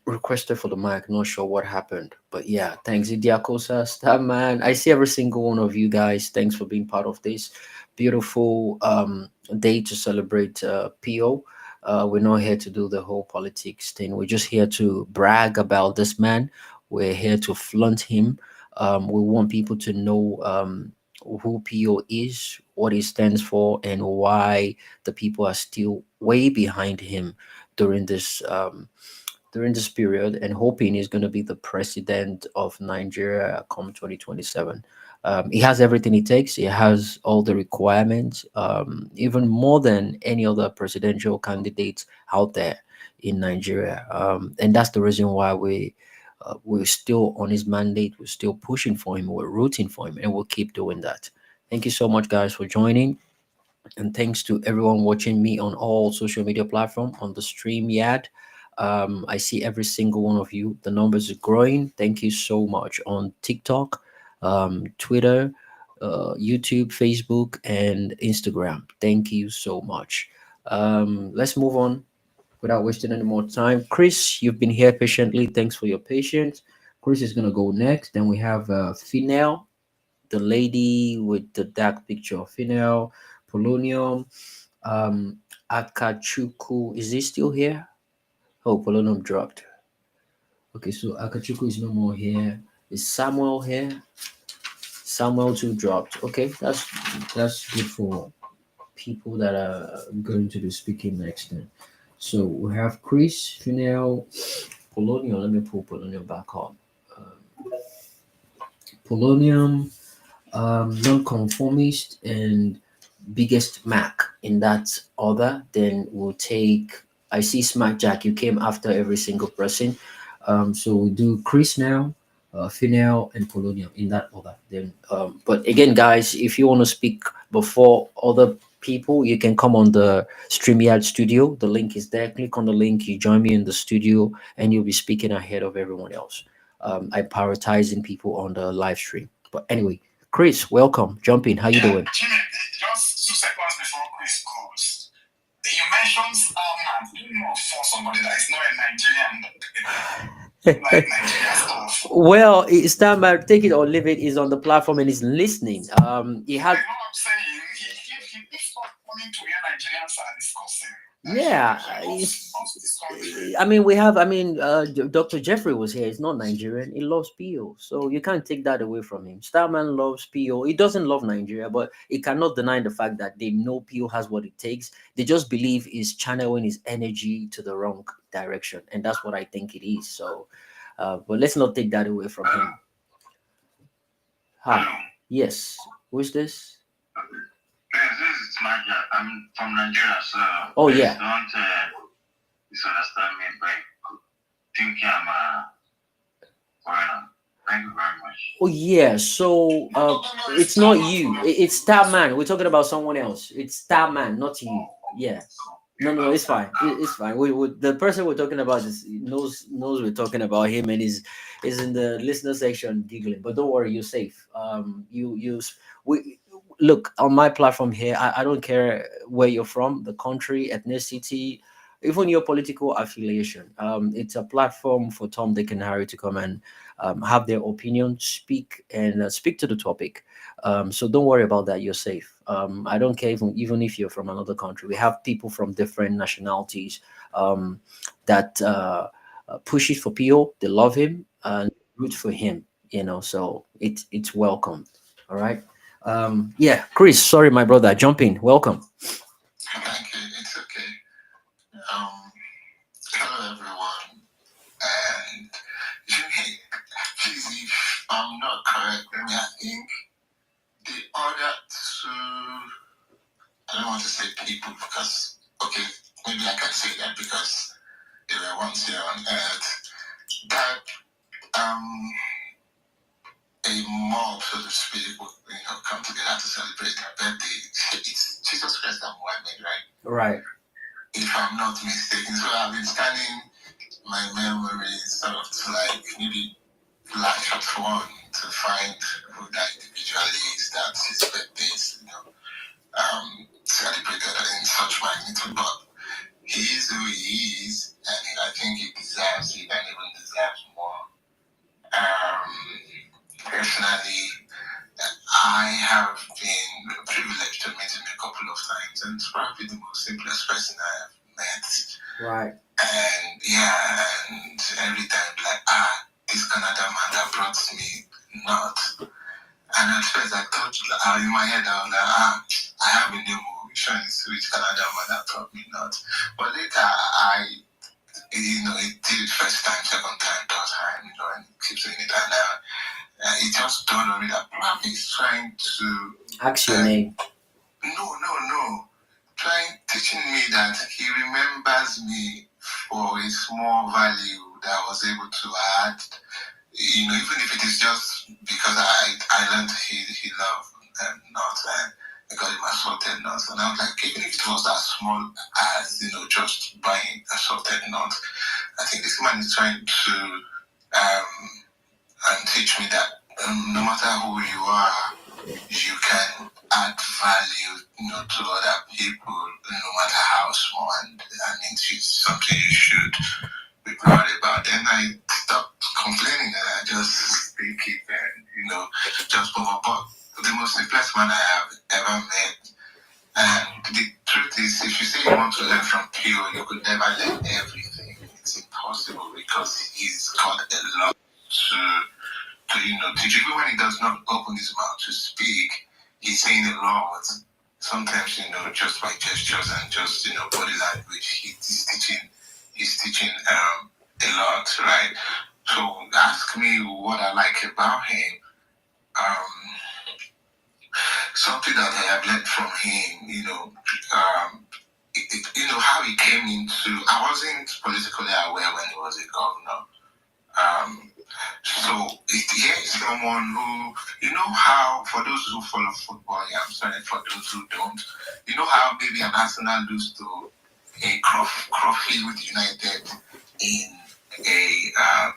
Requested for the mic. Not sure what happened, but yeah, thanks, Idiakosa, Starman. I see every single one of you guys. Thanks for being part of this beautiful day to celebrate PO. We're not here to do the whole politics thing. We're just here to brag about this man. We're here to flaunt him. We want people to know who PO is, what he stands for, and why the people are still way behind him during this period, and hoping he's going to be the president of Nigeria come 2027. He has everything it takes. He has all the requirements, even more than any other presidential candidates out there in Nigeria. And that's the reason why we're still on his mandate. We're still pushing for him. We're rooting for him, and we'll keep doing that. Thank you so much, guys, for joining. And thanks to everyone watching me on all social media platform on the stream yard. I see every single one of you. The numbers are growing. Thank you so much on TikTok, Twitter, YouTube, Facebook, and Instagram. Thank you so much. Let's move on without wasting any more time. Chris, you've been here patiently. Thanks for your patience. Chris is gonna go next. Then we have Finel, the lady with the dark picture of Finel, Polonium, um, Akachuku. Is he still here? Oh, Polonium dropped. Okay, so Akachuku is no more here. Is Samuel here? Samuel too dropped. Okay, that's good for people that are going to be speaking next then. So we have Chris, Finel, Polonium. Let me pull Polonium back up. Polonium, nonconformist, and biggest Mac in that order. Then we'll take. I see Smack Jack. You came after every single person. So we do Chris now, Finel, and Polonium in that order. Then, but again, guys, if you want to speak before other people, you can come on the StreamYard studio. The link is there. Click on the link. You join me in the studio, and you'll be speaking ahead of everyone else. I prioritizing people on the live stream. But anyway, Chris, welcome. Jump in. How you doing? Jimmy, just 2 seconds before Chris goes, you mentioned Starman. You know, for somebody that is not a Nigerian, like Nigerian stuff. Well, it's time I take it or leave it. Is on the platform and is listening. He had. You know what I'm saying? If not coming to hear Nigerians are discussing. Yeah, I mean, we have. I mean, Dr. Jeffrey was here. He's not Nigerian. He loves PO, so you can't take that away from him. Starman loves PO. He doesn't love Nigeria, but he cannot deny the fact that they know PO has what it takes. They just believe he's channeling his energy to the wrong direction, and that's what I think it is. So, but let's not take that away from him. Hi, yes, who's this? Yes, this is Maja. I'm from Nigeria, so Oh yeah. Don't misunderstand me by thinking I'm a foreigner. Thank you very much. Oh yeah, so it's not you. It's Star Man. We're talking about someone else. It's Star Man, not you. Yeah. No, it's fine. It's fine. We the person we're talking about knows we're talking about him, and is in the listener section giggling. But don't worry, you're safe. We look on my platform here. I don't care where you're from, the country, ethnicity, even your political affiliation. It's a platform for Tom, Dick, and Harry to come and have their opinion, speak, and speak to the topic. So don't worry about that. You're safe. I don't care even if you're from another country. We have people from different nationalities that push it for Pio. They love him and root for him. So it's welcome. All right. Yeah, Chris. Sorry, my brother. Jump in. Welcome. Thank you. It's okay. Hello, everyone. And please, if I'm not correct, then I think the other two, I don't want to say people because, okay, maybe I can say that because they were once here on earth, that a mob, so to speak, would come together to celebrate their birthday. It's Jesus Christ and Muhammad, right? Right. If I'm not mistaken. So I've been scanning my memories sort of to like maybe latch up one to find who that individual is that his birthday is, celebrated in such magnitude. But he is who he is, and I think he deserves it and even deserves more. Personally, I have been privileged to meet him a couple of times, and it's probably the most simplest person I have met. Right. And yeah, and every time, like, this Canada man that brought me nuts. And at first I thought, in my head, I was like, I have a new movie showing which Canada man that brought me nuts. But later, it did it first time, second time, third time, and it keeps doing it. And it just dawned on me that probably he's trying to Ask your name. No. Teaching me that he remembers me for a small value that I was able to add. Even if it is just because I learned he loved nuts and I got him assorted nuts. And I was like, even if it was as small as, just buying assorted nuts, I think this man is trying to and teach me that no matter who you are, you can add value, to other people, no matter how small, and it's something you should be proud about. Then I stopped complaining and I just think it and, just move on. But the most simplest man I have ever met. And the truth is, if you say you want to learn from Pure, you could never learn everything. It's impossible because he's got a lot to teach. Even when he does not open his mouth to speak, he's saying a lot. Sometimes, just by gestures and just, body language, he's teaching a lot, right? So ask me what I like about him. Something that I have learned from him, how he came into, I wasn't politically aware when he was a governor. So here is someone who, how, for those who follow football, I'm sorry, for those who don't, how maybe an Arsenal lose to a Croffield United in a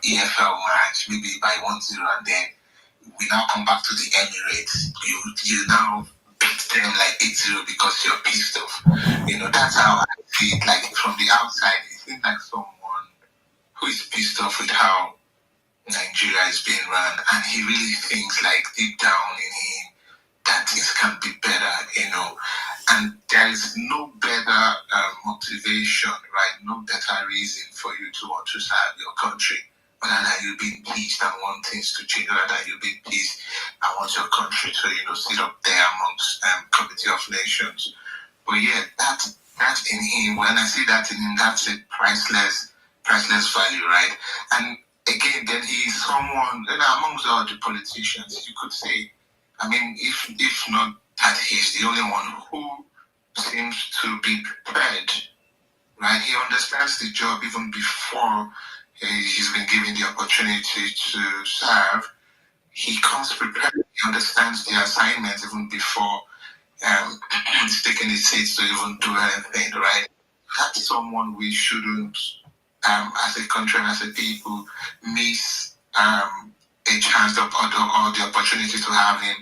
EFL match, maybe by 1-0, and then we now come back to the Emirates. You now beat them like 8-0 because you're pissed off. That's how I see it. Like from the outside, it seems like someone who is pissed off with how Nigeria is being run, and he really thinks like deep down in him that things can be better, and there is no better motivation, right? No better reason for you to want to serve your country other than you being pleased and want things to change, other than you being pleased and want your country to, sit up there amongst Committee of Nations. But yeah, that's in him. When I see that in him, that's a priceless value, right? And again, then he's someone, amongst all the politicians, you could say, if not that he's the only one who seems to be prepared, right? He understands the job even before he's been given the opportunity to serve. he comes prepared. He understands the assignment even before he's taking his seats to even do anything, right? That's someone we shouldn't, as a country and as a people, miss a chance or the opportunity to have him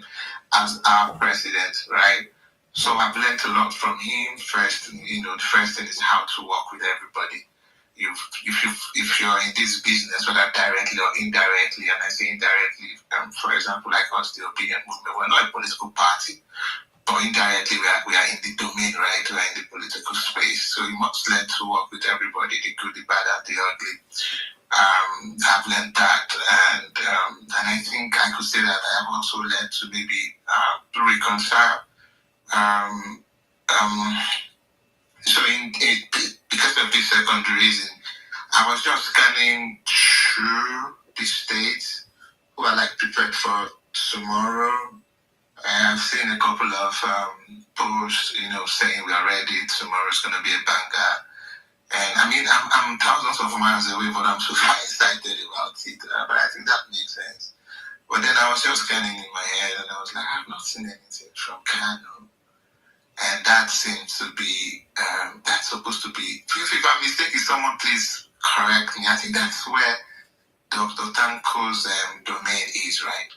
as our president, right? So I've learned a lot from him. First, the first thing is how to work with everybody. If you're in this business, whether directly or indirectly, and I say indirectly, for example, like us, the Obedient Movement, we're not a political party, but indirectly we are in the domain, right? We are in the political space. So you must learn to work with everybody, the good, the bad, and the ugly. I've learned that, and I think I could say that I have also learned to maybe reconcile. Um, um, so because of this second reason, I was just scanning through the states who are like prepared for tomorrow. I've seen a couple of posts, saying we are ready. Tomorrow's going to be a banger. And I mean, I'm thousands of miles away, but I'm so excited about it. But I think that makes sense. But then I was just scanning in my head, and I was like, I've not seen anything from Kano. And that seems to be, that's supposed to be, if I'm mistaken, someone please correct me. I think that's where Dr. Tanko's domain is, right?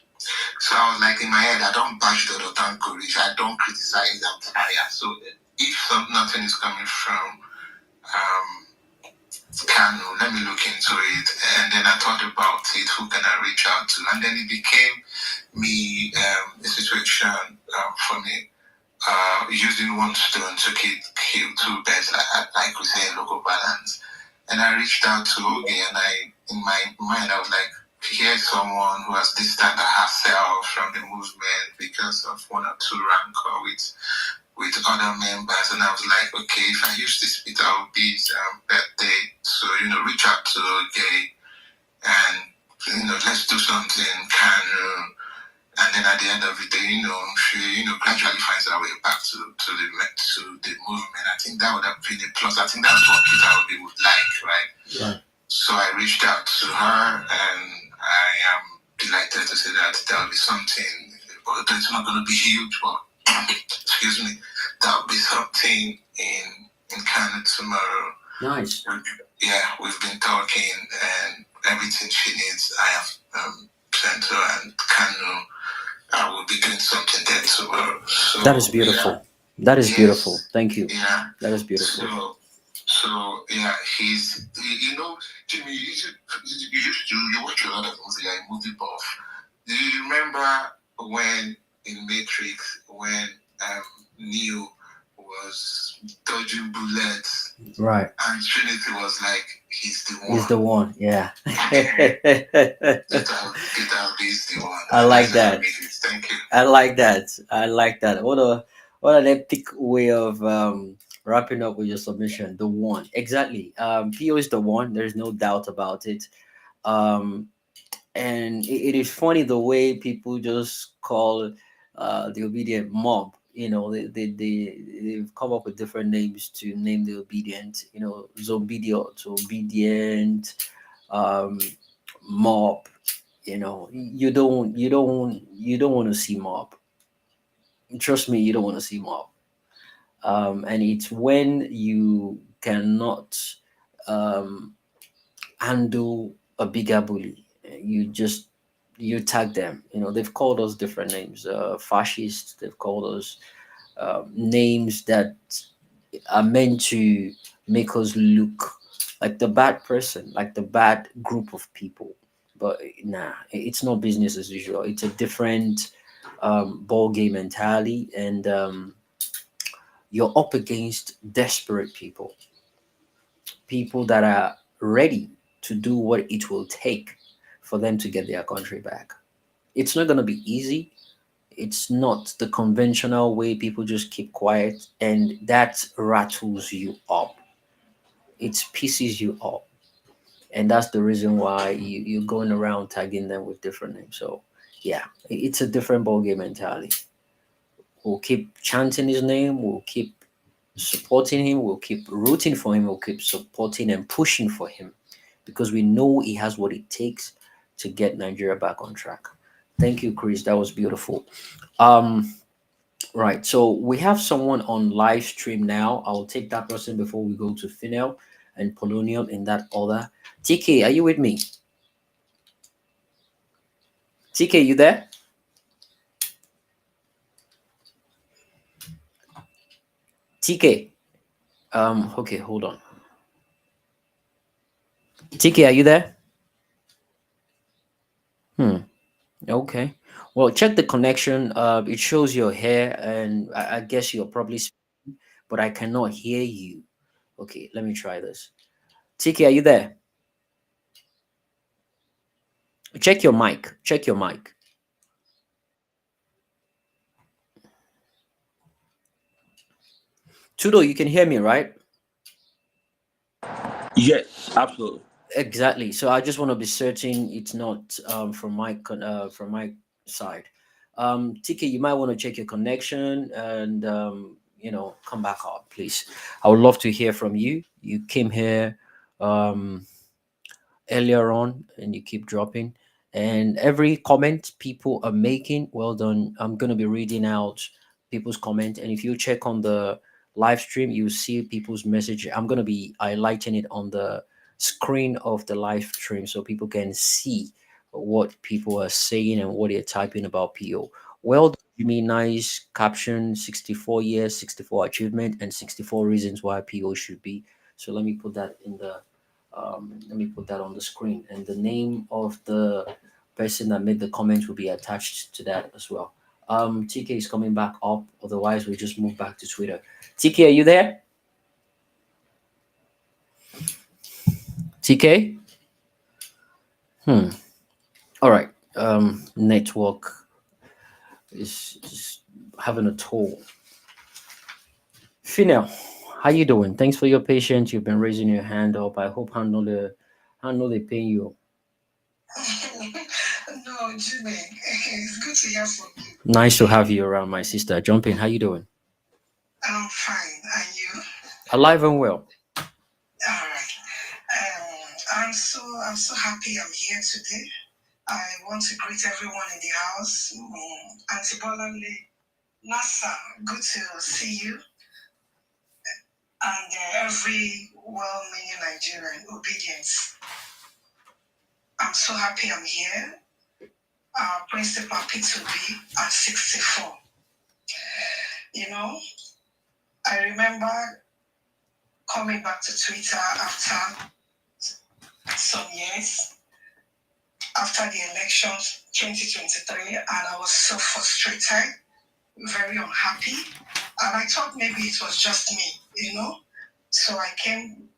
So I was like, in my head, I don't bash Dr. Tanko, I don't criticize them fire. So if nothing is coming from Kano, let me look into it. And then I thought about it, who can I reach out to? And then it became me a situation for me. Using one stone to kill two birds, like we say in local balance. And I reached out to Oge, and in my mind, I was like, here's someone who has distanced herself from the movement because of one or two rancor with other members. And I was like, okay, if I use this Peter Obi's birthday to, reach out to Oge and, let's do something, and then at the end of the day, she, gradually finds her way back to the movement. I think that would have been a plus. I think that's what Peter Obi would like, right? Yeah. So I reached out to her, and I am delighted to say that there will be something, but it's not going to be huge, but excuse me, there will be something in Canada tomorrow. Nice. Yeah, we've been talking, and everything she needs, I have sent her, and Kanu. I will be doing something there tomorrow. So, That is beautiful. Yeah. That is beautiful. Thank you. Yeah. That is beautiful. So yeah, Jimmy, you watch a lot of movies, you're a movie buff. Do you remember when in Matrix, when Neo was dodging bullets? Right. And Trinity was like, he's the one. He's the one, yeah. Peter Obi is the one. I like that. Thank you. I like that. What an epic way of wrapping up with your submission. The one. Exactly. Pio is the one. There's no doubt about it. Um and it is funny the way people just call the obedient mob. They've come up with different names to name the obedient. Zobediot, obedient, um, mob. You don't want to see mob. Trust me, you don't want to see mob. And it's when you cannot um, handle a bigger bully. You tag them. They've called us different names. Fascist. They've called us names that are meant to make us look like the bad person, like the bad group of people. But nah, it's not business as usual. It's a different ball game entirely, and you're up against desperate people that are ready to do what it will take for them to get their country back. It's not going to be easy. It's not the conventional way people just keep quiet, and that rattles you up. It pisses you up. And that's the reason why you're going around tagging them with different names. So, yeah, it's a different ballgame entirely. We'll keep chanting his name, we'll keep supporting him, we'll keep rooting for him, we'll keep supporting and pushing for him because we know he has what it takes to get Nigeria back on track. Thank you, Chris. That was beautiful. Um, right. So we have someone on live stream now. I'll take that person before we go to Finel and Polonium in that order. TK, are you with me? TK, you there? TK. Okay, hold on. TK, are you there? Hmm. Okay. Well, check the connection. It shows your hair, and I guess you're probably speaking, but I cannot hear you. Okay, let me try this. TK, are you there? Check your mic. Check your mic. Tudo, you can hear me, right? Yes, absolutely. Exactly. So I just want to be certain it's not from my side. TK, you might want to check your connection and come back out, please. I would love to hear from you. You came here um earlier on and you keep dropping, and every comment people are making, well done. I'm going to be reading out people's comment, and if you check on the live stream you see people's message. I'm going to be highlighting it on the screen of the live stream so people can see what people are saying and what they're typing about PO. Well done, Jimmy. Nice caption. 64 years, 64 achievement, and 64 reasons why PO should be. So let me put that in the let me put that on the screen, and the name of the person that made the comment will be attached to that as well. TK is coming back up, otherwise we just move back to Twitter. TK, are you there? TK? All right. Network is having a toll. Finel, how you doing? Thanks for your patience. You've been raising your hand up. I hope I know they pay you. No, Jimmy, it's good to hear from you. Nice to have you around, my sister. Jump in. How you doing? I'm fine, and you? Alive and well. All right. I'm so happy I'm here today. I want to greet everyone in the house. Auntie Bolanle, Nasa, good to see you, and every well-meaning Nigerian, obedience. I'm so happy I'm here. Principal Peter Obi at 64. You know, I remember coming back to Twitter after some years, after the elections 2023, and I was so frustrated, very unhappy, and I thought maybe it was just me, So I came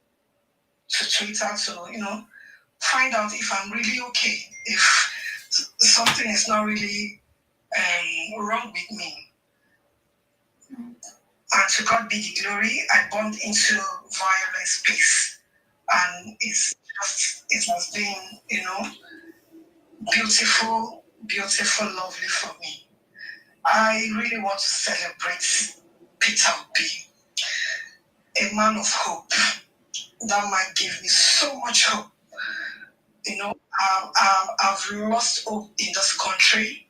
to Twitter to, find out if I'm really okay, if something is not really wrong with me. And to God be the glory, I bumped into violent space. And it has been, beautiful, beautiful, lovely for me. I really want to celebrate Peter Obi, a man of hope that might give me so much hope. I've lost hope in this country.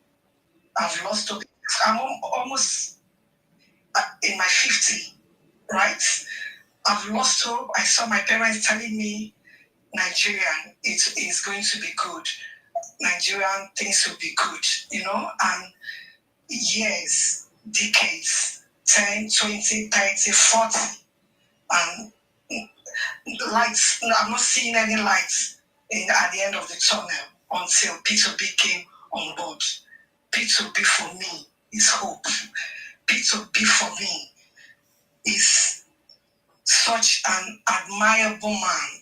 I've lost hope. I'm almost in my 50, right? I've lost hope. I saw my parents telling me, Nigerian, it is going to be good. Nigerian things will be good, and years, decades, 10, 20, 30, 40, and lights. I'm not seeing any lights at the end of the tunnel until Peter B came on board. Peter B for me is hope. Peter B for me is such an admirable man.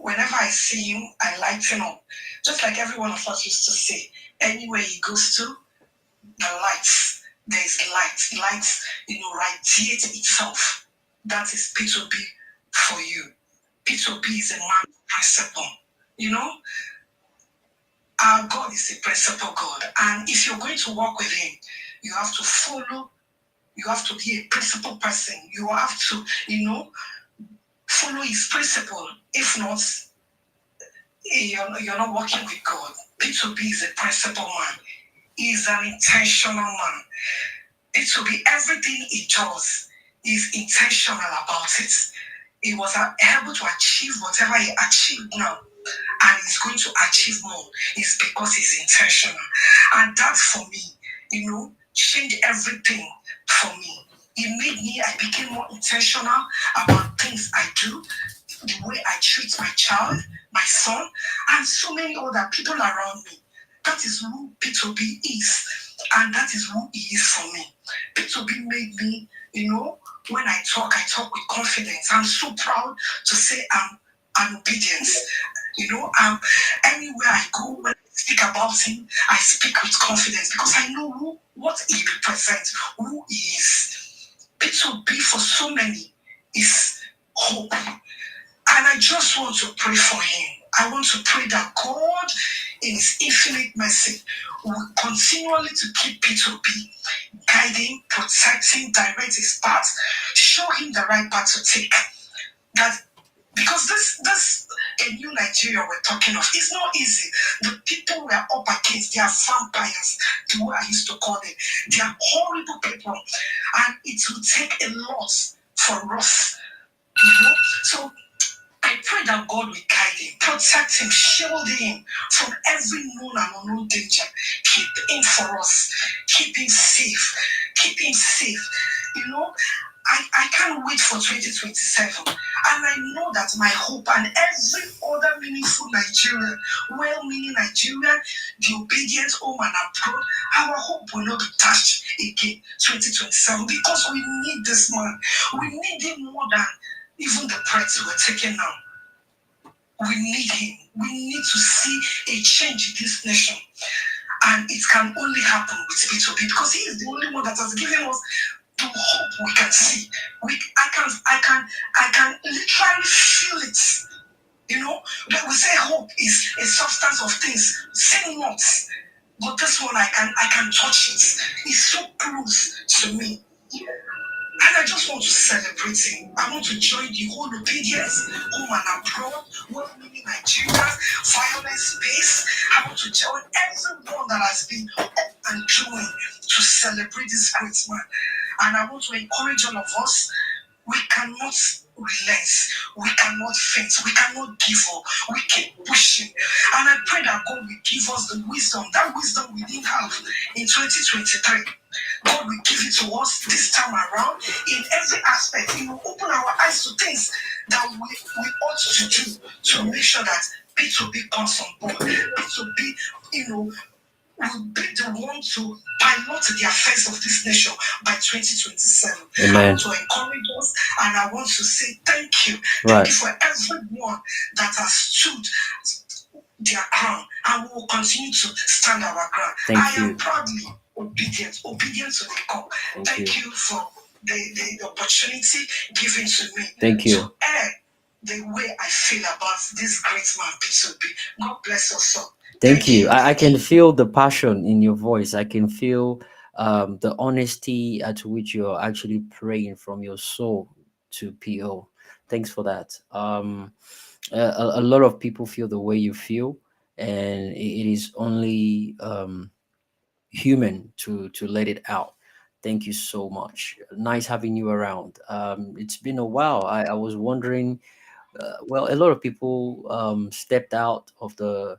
Whenever I see him, I lighten up. Just like every one of us used to say, anywhere he goes to, the lights, there's light. Light, radiate itself. That is Peter B for you. Peter B is a man of principle. Our God is a principle God. And if you're going to walk with him, you have to follow, you have to be a principle person. You have to, follow his principle. If not, you're not working with God. Peter B is a principle man. is an intentional man. It will be everything he does is intentional about it. He was able to achieve whatever he achieved now, and he's going to achieve more. It's because he's intentional. And that for me, changed everything for me. It made me, I became more intentional about things I do, the way I treat my child, my son, and so many other people around me. That is who Peter Obi is, and that is who he is for me. Peter Obi made me, when I talk with confidence. I'm so proud to say I'm obedient. Anywhere I go, when I speak about him, I speak with confidence because I know what he represents, who he is. Peter Obi for so many is hope. And I just want to pray for him. I want to pray that God, in his infinite mercy, will continually to keep Peter Obi, guide him, protect him, direct his path, show him the right path to take. That because this a new Nigeria we're talking of, it's not easy. The people we're up against, they are vampires, the way I used to call them. They are horrible people. And it will take a lot for us. So I pray that God will guide him, protect him, shield him from every known and unknown danger. Keep him for us. Keep him safe. Keep him safe. I can't wait for 2027. And I know that my hope and every other meaningful Nigerian, well-meaning Nigerian, the obedient home and abroad, our hope will not be touched again 2027 because we need this man. We need him more than even the breaths we're taking now. We need him. We need to see a change in this nation. And it can only happen with Peter Obi because he is the only one that has given us the hope we can see. I can literally feel it. When we say hope is a substance of things, say not. But this one I can touch it. It's so close to me. And I just want to celebrate him. I want to join the whole obedience, home and abroad, well-meaning Nigerians, violence space. I want to join everyone that has been up and doing to celebrate this great man. And I want to encourage all of us. We cannot relent. We cannot faint. We cannot give up. We keep pushing. And I pray that God will give us the wisdom, that wisdom we didn't have in 2023. God will give it to us this time around in every aspect. He will open our eyes to things that we ought to do to make sure that P2B comes on board. P2B, will be the one to pilot the affairs of this nation by 2027. Amen. I want to encourage us and I want to say thank you. Thank you for everyone that has stood their ground and we will continue to stand our ground. I am proudly obedient to the call. Thank you for the opportunity given to me. Thank you. To air the way I feel about this great man, P2B. God bless us all. Thank you. I can feel the passion in your voice. I can feel the honesty at which you're actually praying from your soul to PO. Thanks for that. A lot of people feel the way you feel, and it is only human to let it out. Thank you so much. Nice having you around. It's been a while. I was wondering, well, a lot of people stepped out of the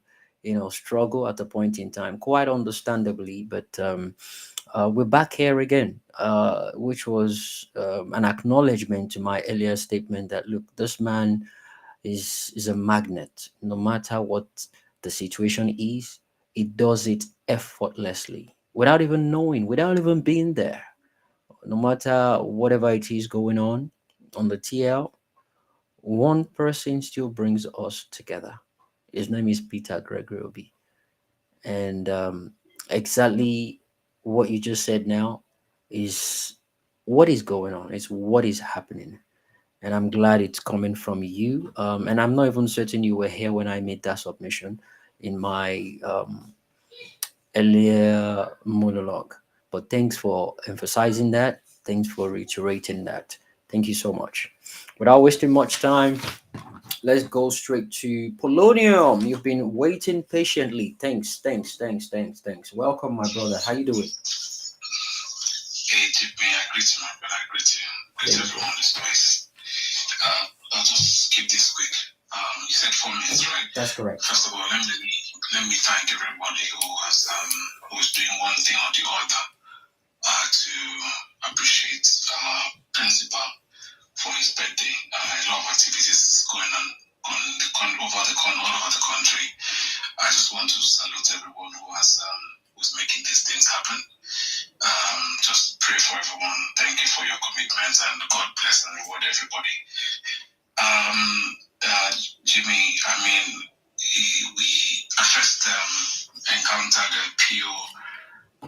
struggle at a point in time, quite understandably, but we're back here again, which was an acknowledgement to my earlier statement that look, this man is a magnet. No matter what the situation is, it does it effortlessly without even knowing, without even being there. No matter whatever it is going on the TL, one person still brings us together. His name is Peter Gregory Obi. And exactly what you just said now is what is going on, it's what is happening. And I'm glad it's coming from you. And I'm not even certain you were here when I made that submission in my earlier monologue. But thanks for emphasizing that. Thanks for reiterating that. Thank you so much. Without wasting much time, let's go straight to Polonium. You've been waiting patiently. Thanks. Welcome, my brother. How you doing? Hey, Jimmy, I greet you, my brother. I greet you. Greet everyone in this place. I'll just keep this quick. You said 4 minutes, right? That's correct. First of all, let me thank everybody who's doing one thing or the other to appreciate Principal for his birthday. A lot of activities going on all over the country. I just want to salute everyone who's making these things happen. Just pray for everyone. Thank you for your commitment, and God bless and reward everybody. Jimmy, I first encountered a PO.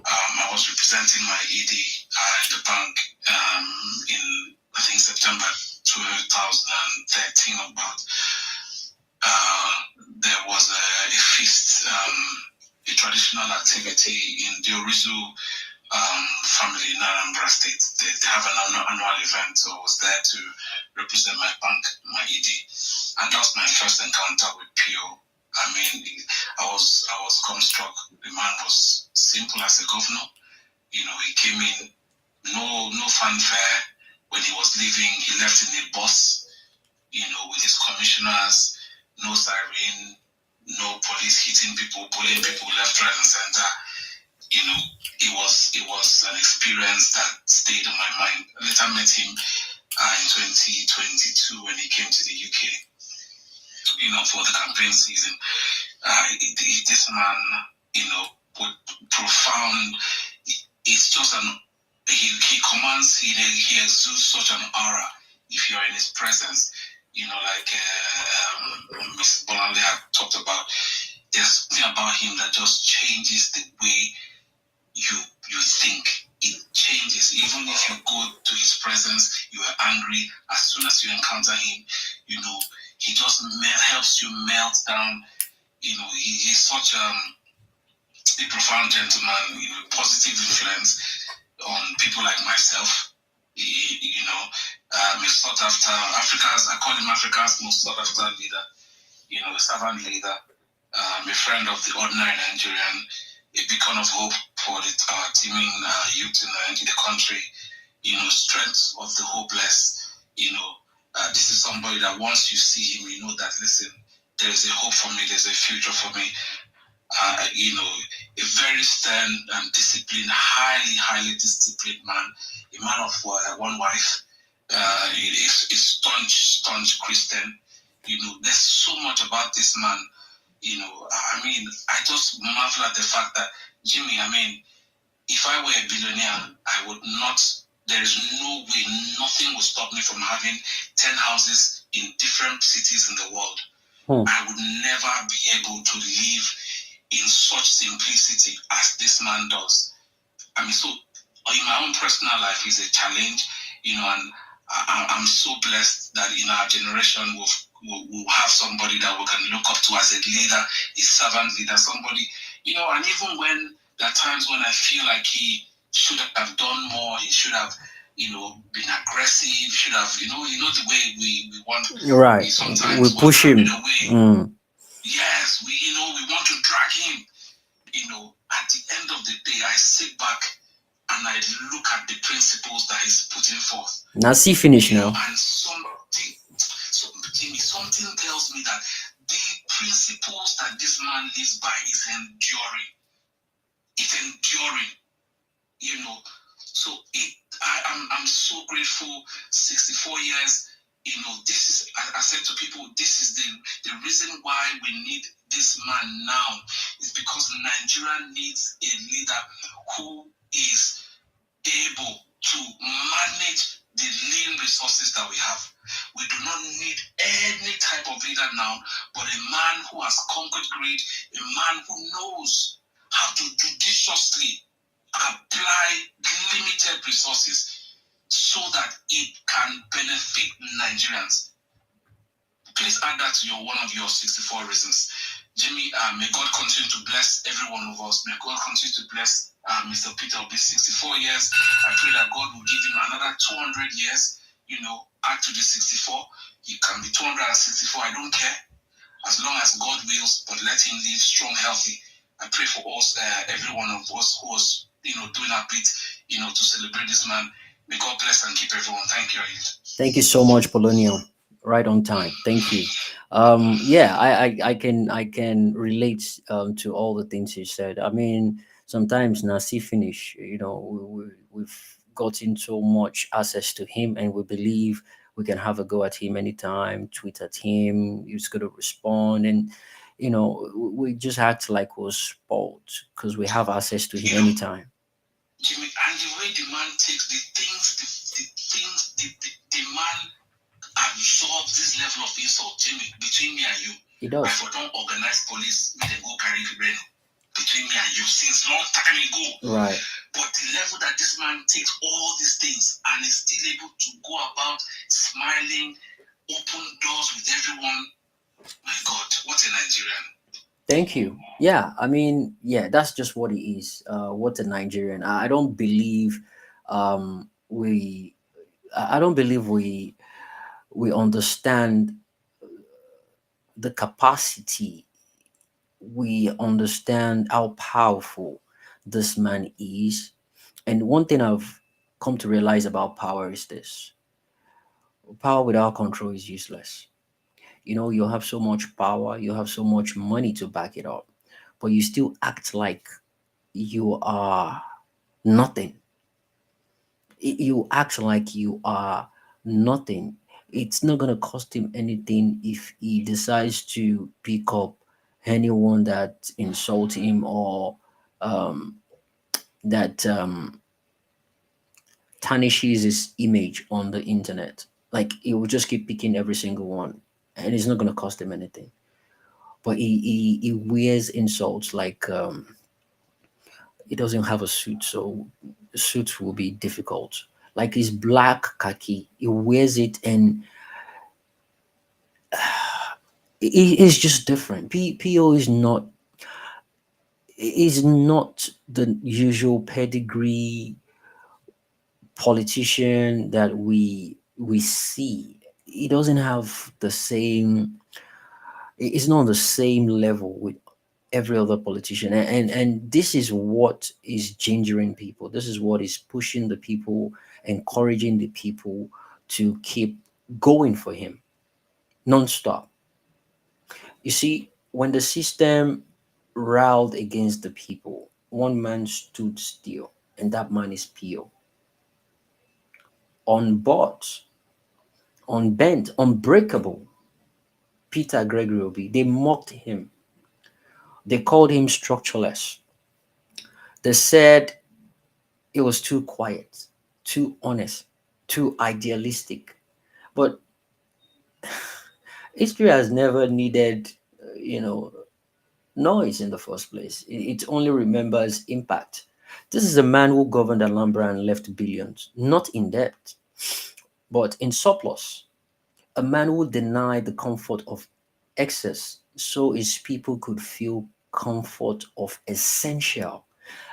I was representing my ED at the bank in, I think, September 2013 about. There was a feast, a traditional activity in the Orizu family in Anambra State. They have an annual event, so I was there to represent my bank, my ED, and that was my first encounter with PO. I was construct. The man was simple as a governor. He came in, no fanfare. When he was leaving, he left in a bus, with his commissioners, no siren, no police hitting people, bullying people left, right, and center. It was an experience that stayed on my mind. I later met him in 2022 when he came to the UK, for the campaign season. This man, with profound. It's just he commands. He exudes such an aura. If you're in his presence, like Miss Bolanle had talked about. There's something about him that just changes the way you think. It changes. Even if you go to his presence, you are angry. As soon as you encounter him, he just helps you melt down. He's such a profound gentleman. Positive influence on people like myself. Sought after Africa's. I call him Africa's most sought after leader. A servant leader. A friend of the ordinary Nigerian, a beacon of hope for the teeming youth in the country, strength of the hopeless. This is somebody that once you see him, you know that, listen, there is a hope for me, there's a future for me. A very stern and disciplined, highly disciplined man, a man of one wife, a staunch Christian. There's so much about this man. I just marvel at the fact that, Jimmy, if I were a billionaire, I would not, there is no way, nothing will stop me from having 10 houses in different cities in the world. I would never be able to live in such simplicity as this man does. So in my own personal life is a challenge, and I'm so blessed that in our generation we'll have somebody that we can look up to as a leader, a servant leader, somebody, and even when there are times when I feel like he should have done more, he should have, been aggressive, should have, the way we want. Right. We push him. Yes, we want to drag him. At the end of the day, I sit back and I look at the principles that he's putting forth. Now see finish now. And something tells me that the principles that this man lives by is enduring. It's enduring. So I'm so grateful. 64 years. This is, I said to people, this is the reason why we need this man now is because Nigeria needs a leader who is able to manage the lean resources that we have. We do not need any type of leader now, but a man who has conquered greed, a man who knows how to judiciously apply limited resources so that it can benefit Nigerians. Please add that to one of your 64 reasons. Jimmy, may God continue to bless every one of us. May God continue to bless Mr. Peter Obi, 64 years. I pray that God will give him another 200 years, add to the 64. He can be 264. I don't care. As long as God wills, but let him live strong, healthy. I pray for us, every one of us who was, doing a bit, to celebrate this man. May God bless and keep everyone. Thank you. Thank you so much, Polonium. Right on time. Thank you. Yeah, I can relate to all the things you said. I mean, sometimes Nasi finish, we've gotten so much access to him, and we believe we can have a go at him anytime, tweet at him, he's going to respond, and we just act like we're spoiled because we have access to him anytime. Jimmy, and the way the man takes the man absorbs this level of insult, Jimmy, between me and you. He does. I for don't organize police, they go carry Reno between me and you since long time ago. Right. But the level that this man takes all these things and is still able to go about smiling, open doors with everyone. My God, what a Nigerian. Thank you. Yeah, I mean, yeah, that's just what he is. What a Nigerian. I don't believe we I don't believe we understand the capacity. We understand how powerful this man is. And one thing I've come to realize about power is this: power without control is useless. You have so much power, you have so much money to back it up, but you still act like you are nothing. You act like you are nothing. It's not going to cost him anything if he decides to pick up anyone that insult him, or um, that tarnishes his image on the internet. Like, he will just keep picking every single one, and it's not going to cost him anything. But he wears insults like, he doesn't have a suit, so suits will be difficult. Like his black khaki, he wears it, and it is just different. PO is not the usual pedigree politician that we see. He doesn't have the same. It's not on the same level with every other politician, and this is what is gingering people. This is what is pushing the people, encouraging the people to keep going for him non-stop. You see, when the system riled against the people, one man stood still, and that man is Pio. Unbought, unbent, unbreakable, Peter Gregory Obi. They mocked him. They called him structureless. They said it was too quiet, too honest, too idealistic. But history has never needed, noise in the first place. It only remembers impact. This is a man who governed Alhambra and left billions, not in debt, but in surplus. A man who denied the comfort of excess so his people could feel comfort of essential.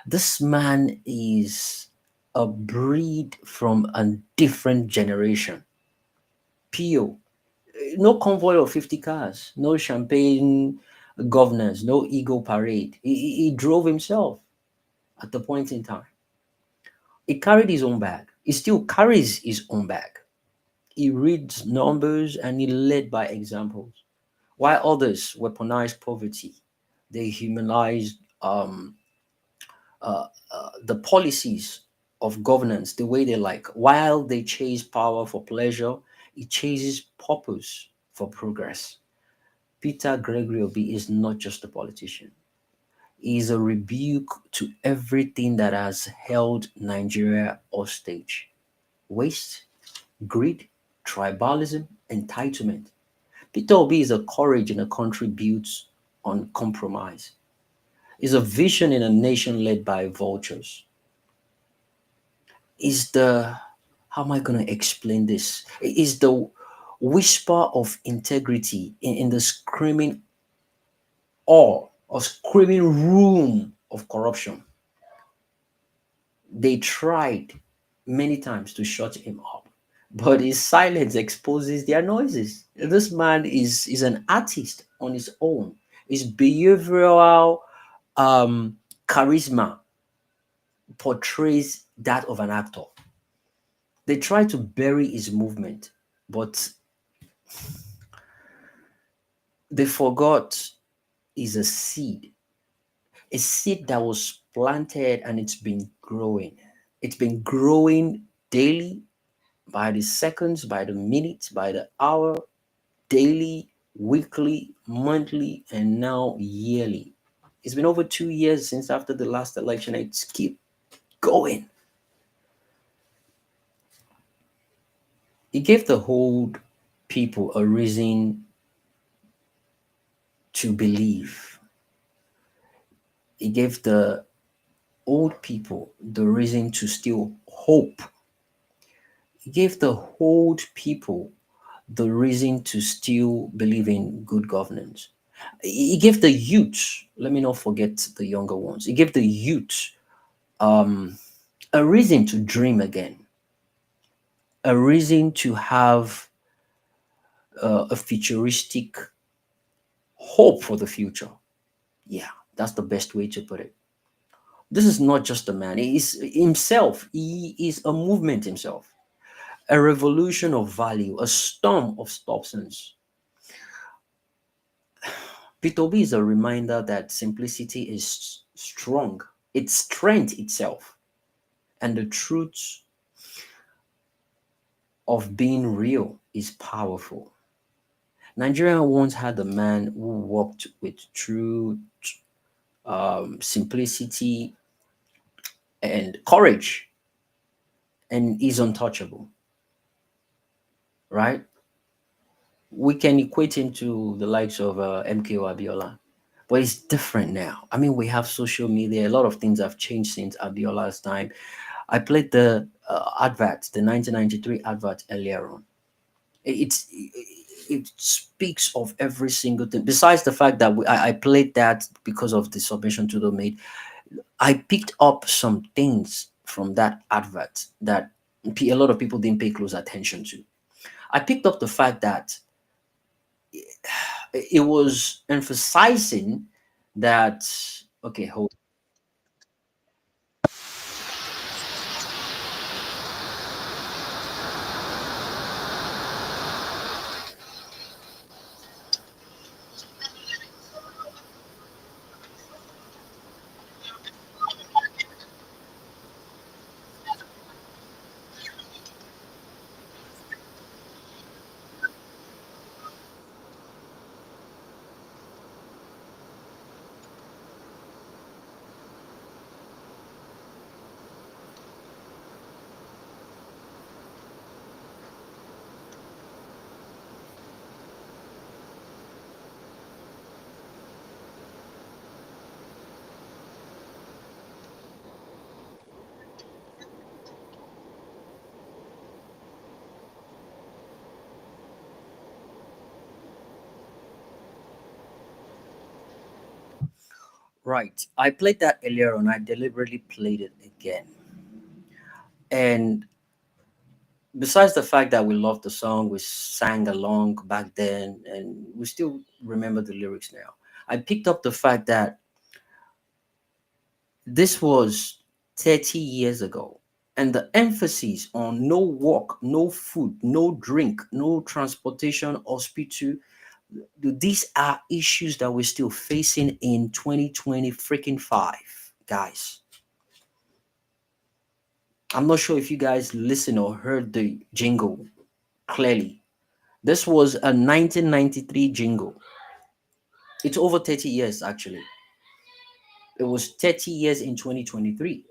This man is a breed from a different generation. Pio, no convoy of 50 cars, no champagne governors, no ego parade. He drove himself at the point in time. He carried his own bag. He still carries his own bag. He reads numbers and he led by examples. While others weaponized poverty, they humanized the policies of governance the way they like. While they chase power for pleasure, he chases purpose for progress. Peter Gregory Obi is not just a politician. He is a rebuke to everything that has held Nigeria hostage: waste, greed, tribalism, entitlement. Peter Obi is a courage in a country built on compromise. Is a vision in a nation led by vultures. Is the How am I going to explain this? Is the whisper of integrity in the screaming awe or screaming room of corruption. They tried many times to shut him up. but his silence exposes their noises. This man is an artist on his own. His behavioral charisma portrays that of an actor. They try to bury his movement, but they forgot is a seed that was planted and it's been growing. It's been growing daily, by the seconds, by the minutes, by the hour, daily, weekly, monthly, and now yearly. It's been over 2 years since after the last election. It's keep going. It gave the whole people a reason to believe. It gave the old people the reason to still hope. It gave the old people the reason to still believe in good governance. It gave the youth, let me not forget the younger ones, it gave the youth um, a reason to dream again, a reason to have a futuristic hope for the future. Yeah, that's the best way to put it. This is not just a man, he is himself, he is a movement himself, a revolution of value, a storm of substance. Peter Obi is a reminder that simplicity is strong, it's strength itself, and the truth of being real is powerful. Nigeria once had a man who walked with truth, simplicity, and courage, and is untouchable, right? We can equate him to the likes of MKO Abiola, but it's different now. I mean, we have social media, a lot of things have changed since Abiola's time. I played the advert, the 1993 advert earlier on. It speaks of every single thing. Besides the fact that I played that because of the submission to the made, I picked up some things from that advert that a lot of people didn't pay close attention to. I picked up the fact that it was emphasizing that, okay, hold. Right. I played that earlier on. I deliberately played it again. And besides the fact that we loved the song, we sang along back then, and we still remember the lyrics now. I picked up the fact that this was 30 years ago, and the emphasis on no work, no food, no drink, no transportation, hospital, these are issues that we're still facing in 2020 freaking 5, guys. I'm not sure if you guys listened or heard the jingle clearly. This was a 1993 jingle. It's over 30 years actually. It was 30 years in 2023.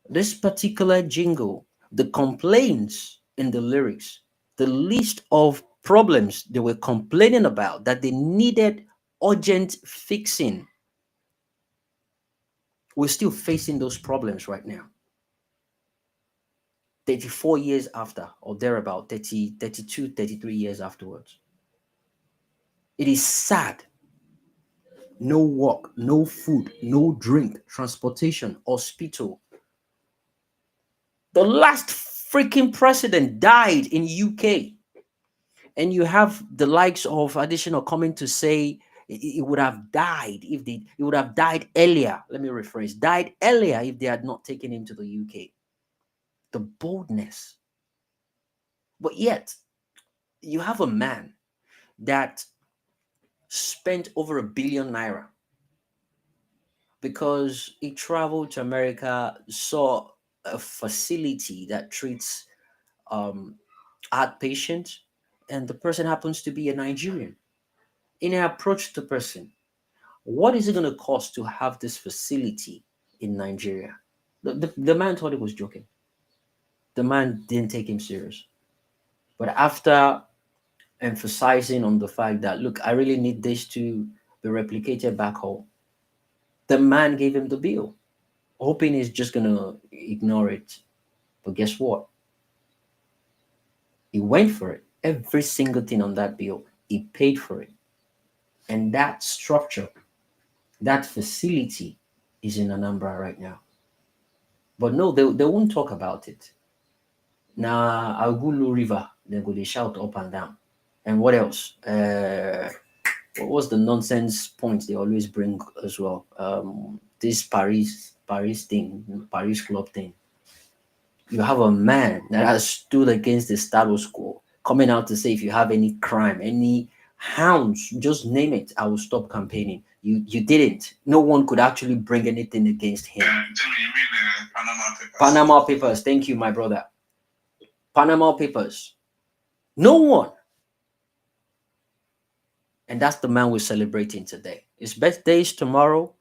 This particular jingle, the complaints in the lyrics, the list of problems they were complaining about that they needed urgent fixing, we're still facing those problems right now. 34 years after, or thereabout, 30, 32, 33 years afterwards. It is sad. No work, no food, no drink, transportation, hospital. The last freaking president died in UK, and you have the likes of additional coming to say it would have died if they it would have died earlier. Let me rephrase, died earlier if they had not taken him to the UK. The boldness. But yet you have a man that spent over £1 billion because he traveled to America, saw a facility that treats um, heart patients, and the person happens to be a Nigerian. And I approached the person, what is it going to cost to have this facility in Nigeria? The man thought he was joking. The man didn't take him serious. But after emphasizing on the fact that, look, I really need this to be replicated back home, the man gave him the bill, hoping he's just going to ignore it. But guess what? He went for it. Every single thing on that bill, he paid for it. And that structure, that facility is in Anambra right now. But no, they won't talk about it. Now, Agulu River, they go, they shout up and down. And what else? What was the nonsense point they always bring as well? This Paris thing, Paris club thing. You have a man that has stood against the status quo, coming out to say, if you have any crime, any hounds, just name it, I will stop campaigning. You didn't. No one could actually bring anything against him. Jimmy, you mean Panama Papers? Panama Papers. Thank you, my brother. Panama Papers. No one. And that's the man we're celebrating today. His birthday is tomorrow.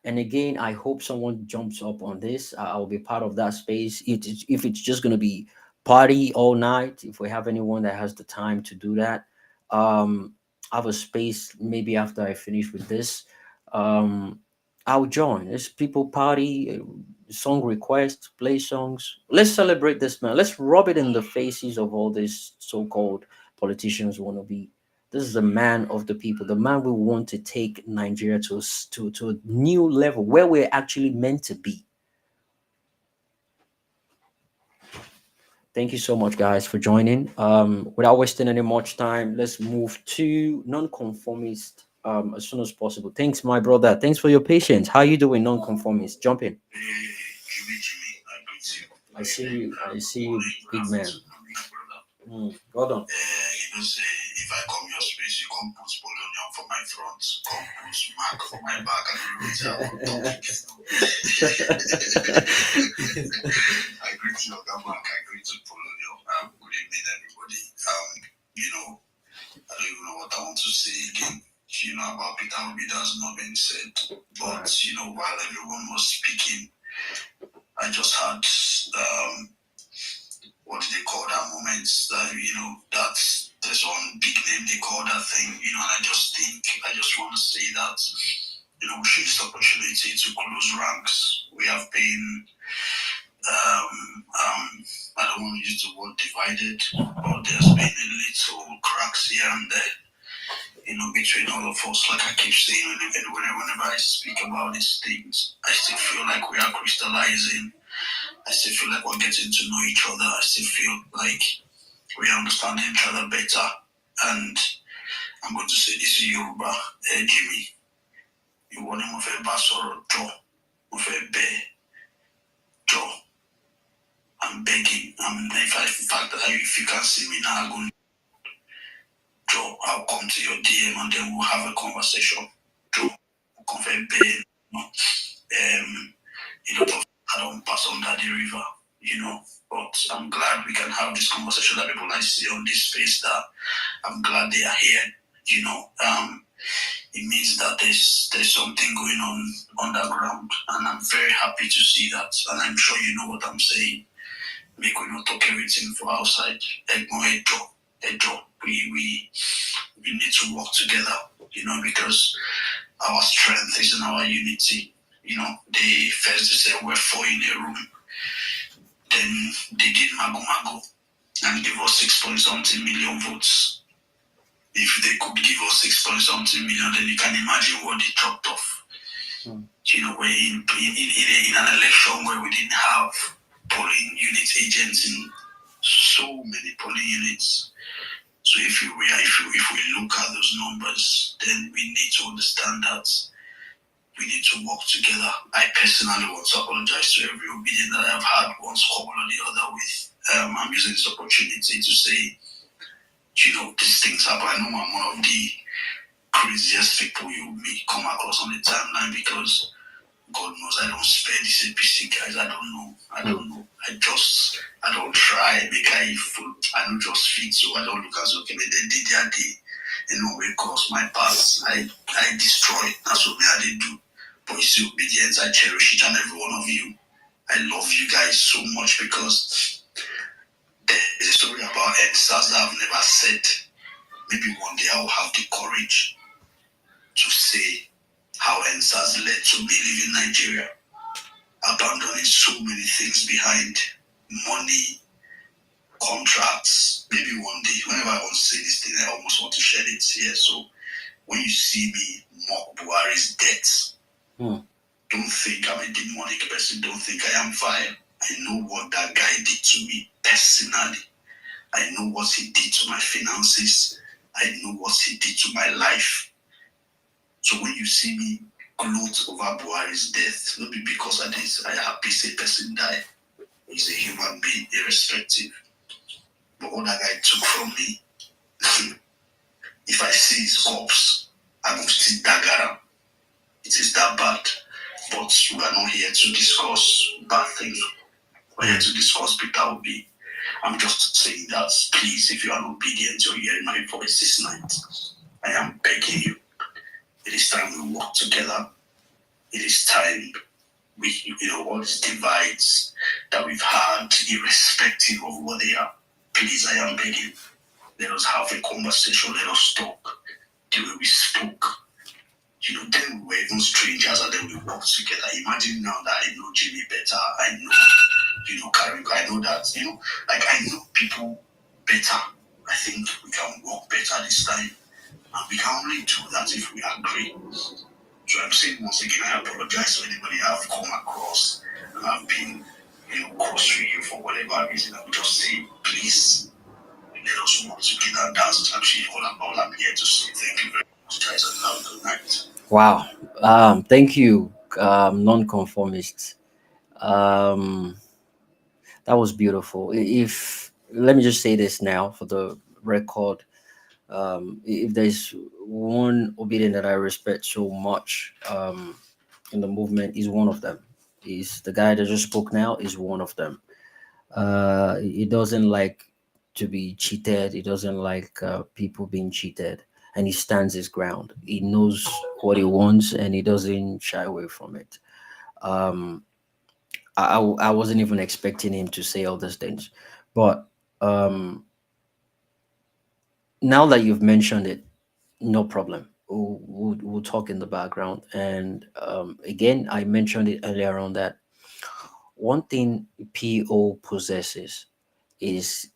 And again, I hope someone jumps up on this. I'll be part of that space. If it's just going to be party all night, if we have anyone that has the time to do that, I have a space maybe after I finish with this. I'll join. There's people party, song requests, play songs. Let's celebrate this man. Let's rub it in the faces of all these so-called politicians who want to be. This is the man of the people, the man we want to take Nigeria to a new level where we're actually meant to be. Thank you so much, guys, for joining. Without wasting any much time, let's move to nonconformist as soon as possible. Thanks, my brother. Thanks for your patience. How you doing, nonconformist? Jump in. I see you, big man. Well done. You know, say, if I come your space, you come put Bologna for my front, come put Mark for my back, and you will I greet you, Mark. I greet you, Bologna. Good evening, everybody. You know, I don't even know what I want to say again. You know, about Peter Obi, that's not been said. But, you know, while everyone was speaking, I just had, what do they call that moment? That, you know, that's, there's one big name they call that thing, you know, and I just want to say that, you know, we should use the opportunity to close ranks. We have been, I don't want to use the word divided, but there's been a little cracks here and there, you know, between all of us. Like I keep saying, whenever I speak about these things, I still feel like we are crystallizing. I still feel like we're getting to know each other. I still feel like we understand each other better. And I'm going to say this in Yoruba. Hey, Jimmy, you want him with a basoro, Joe, with a bear, Joe. I'm begging. If you can see me now, go, Joe, I'll come to your DM and then we'll have a conversation. Joe, we'll come for a bear. You know, I don't pass under the river, you know. But I'm glad we can have this conversation that people I see on this space, that I'm glad they are here, you know. It means that there's something going on underground, and I'm very happy to see that. And I'm sure you know what I'm saying. Make we not talk everything for outside. We need to work together, you know, because our strength is in our unity. You know, they said we're four in a room. Then they did mago and give us 6.something million votes. If they could give us 6.something million, then you can imagine what they chopped off. You know, we're in an election where we didn't have polling unit agents so many polling units. So if we look at those numbers, then we need to understand that we need to work together. I personally want to apologize to every obedient that I've had one call or the other with. I'm using this opportunity to say, these things happen. I know I'm one of the craziest people you may come across on the timeline because God knows I don't spare these APC guys. I don't know. I don't try. I don't just fit. So I don't look as okay, maybe they did their day. Anyway, cross my path. I destroy. That's what I did do. But you see, obedience, I cherish each and every one of you. I love you guys so much because there's a story about EndSARS that I've never said. Maybe one day I'll have the courage to say how EndSARS led to me leaving Nigeria, abandoning so many things behind, money, contracts. Maybe one day, whenever I want to say this thing, I almost want to share it here. So when you see me mock Buhari's death, don't think I'm a demonic person. Don't think I am vile. I know what that guy did to me personally. I know what he did to my finances. I know what he did to my life. So when you see me gloat over Buhari's death, not be because I happy say person die. He's a human being, irrespective. But what that guy took from me, if I see his corpse, I will still dagger him. It is that bad. But we are not here to discuss bad things. We're here to discuss Peter Obi. I'm just saying that, please, if you are obedient, you're hearing my voice this night. I am begging you. It is time we work together. It is time all these divides that we've had, irrespective of what they are. Please, I am begging. Let us have a conversation. Let us talk the way we spoke. Then we were even strangers and then we worked together. Imagine now that I know Jimmy better. I know, Karim. I know that, I know people better. I think we can work better this time. And we can only do that if we agree. So I'm saying once again, I apologize to anybody I've come across and I've been, cross with you for whatever reason. I would just say, please, let us work together. That's actually all I'm here to say. Thank you very much, guys, and have a good night. Wow. Thank you, nonconformists. Um, that was beautiful. If let me just say this now for the record. If there's one obedient that I respect so much in the movement, is one of them. Is the guy that just spoke now? Is one of them. He doesn't like to be cheated. He doesn't like people being cheated, and he stands his ground. He knows what he wants, and he doesn't shy away from it. Um, I wasn't even expecting him to say all these things, but um, now that you've mentioned it, no problem. We'll talk in the background. And again, I mentioned it earlier on that one thing PO possesses is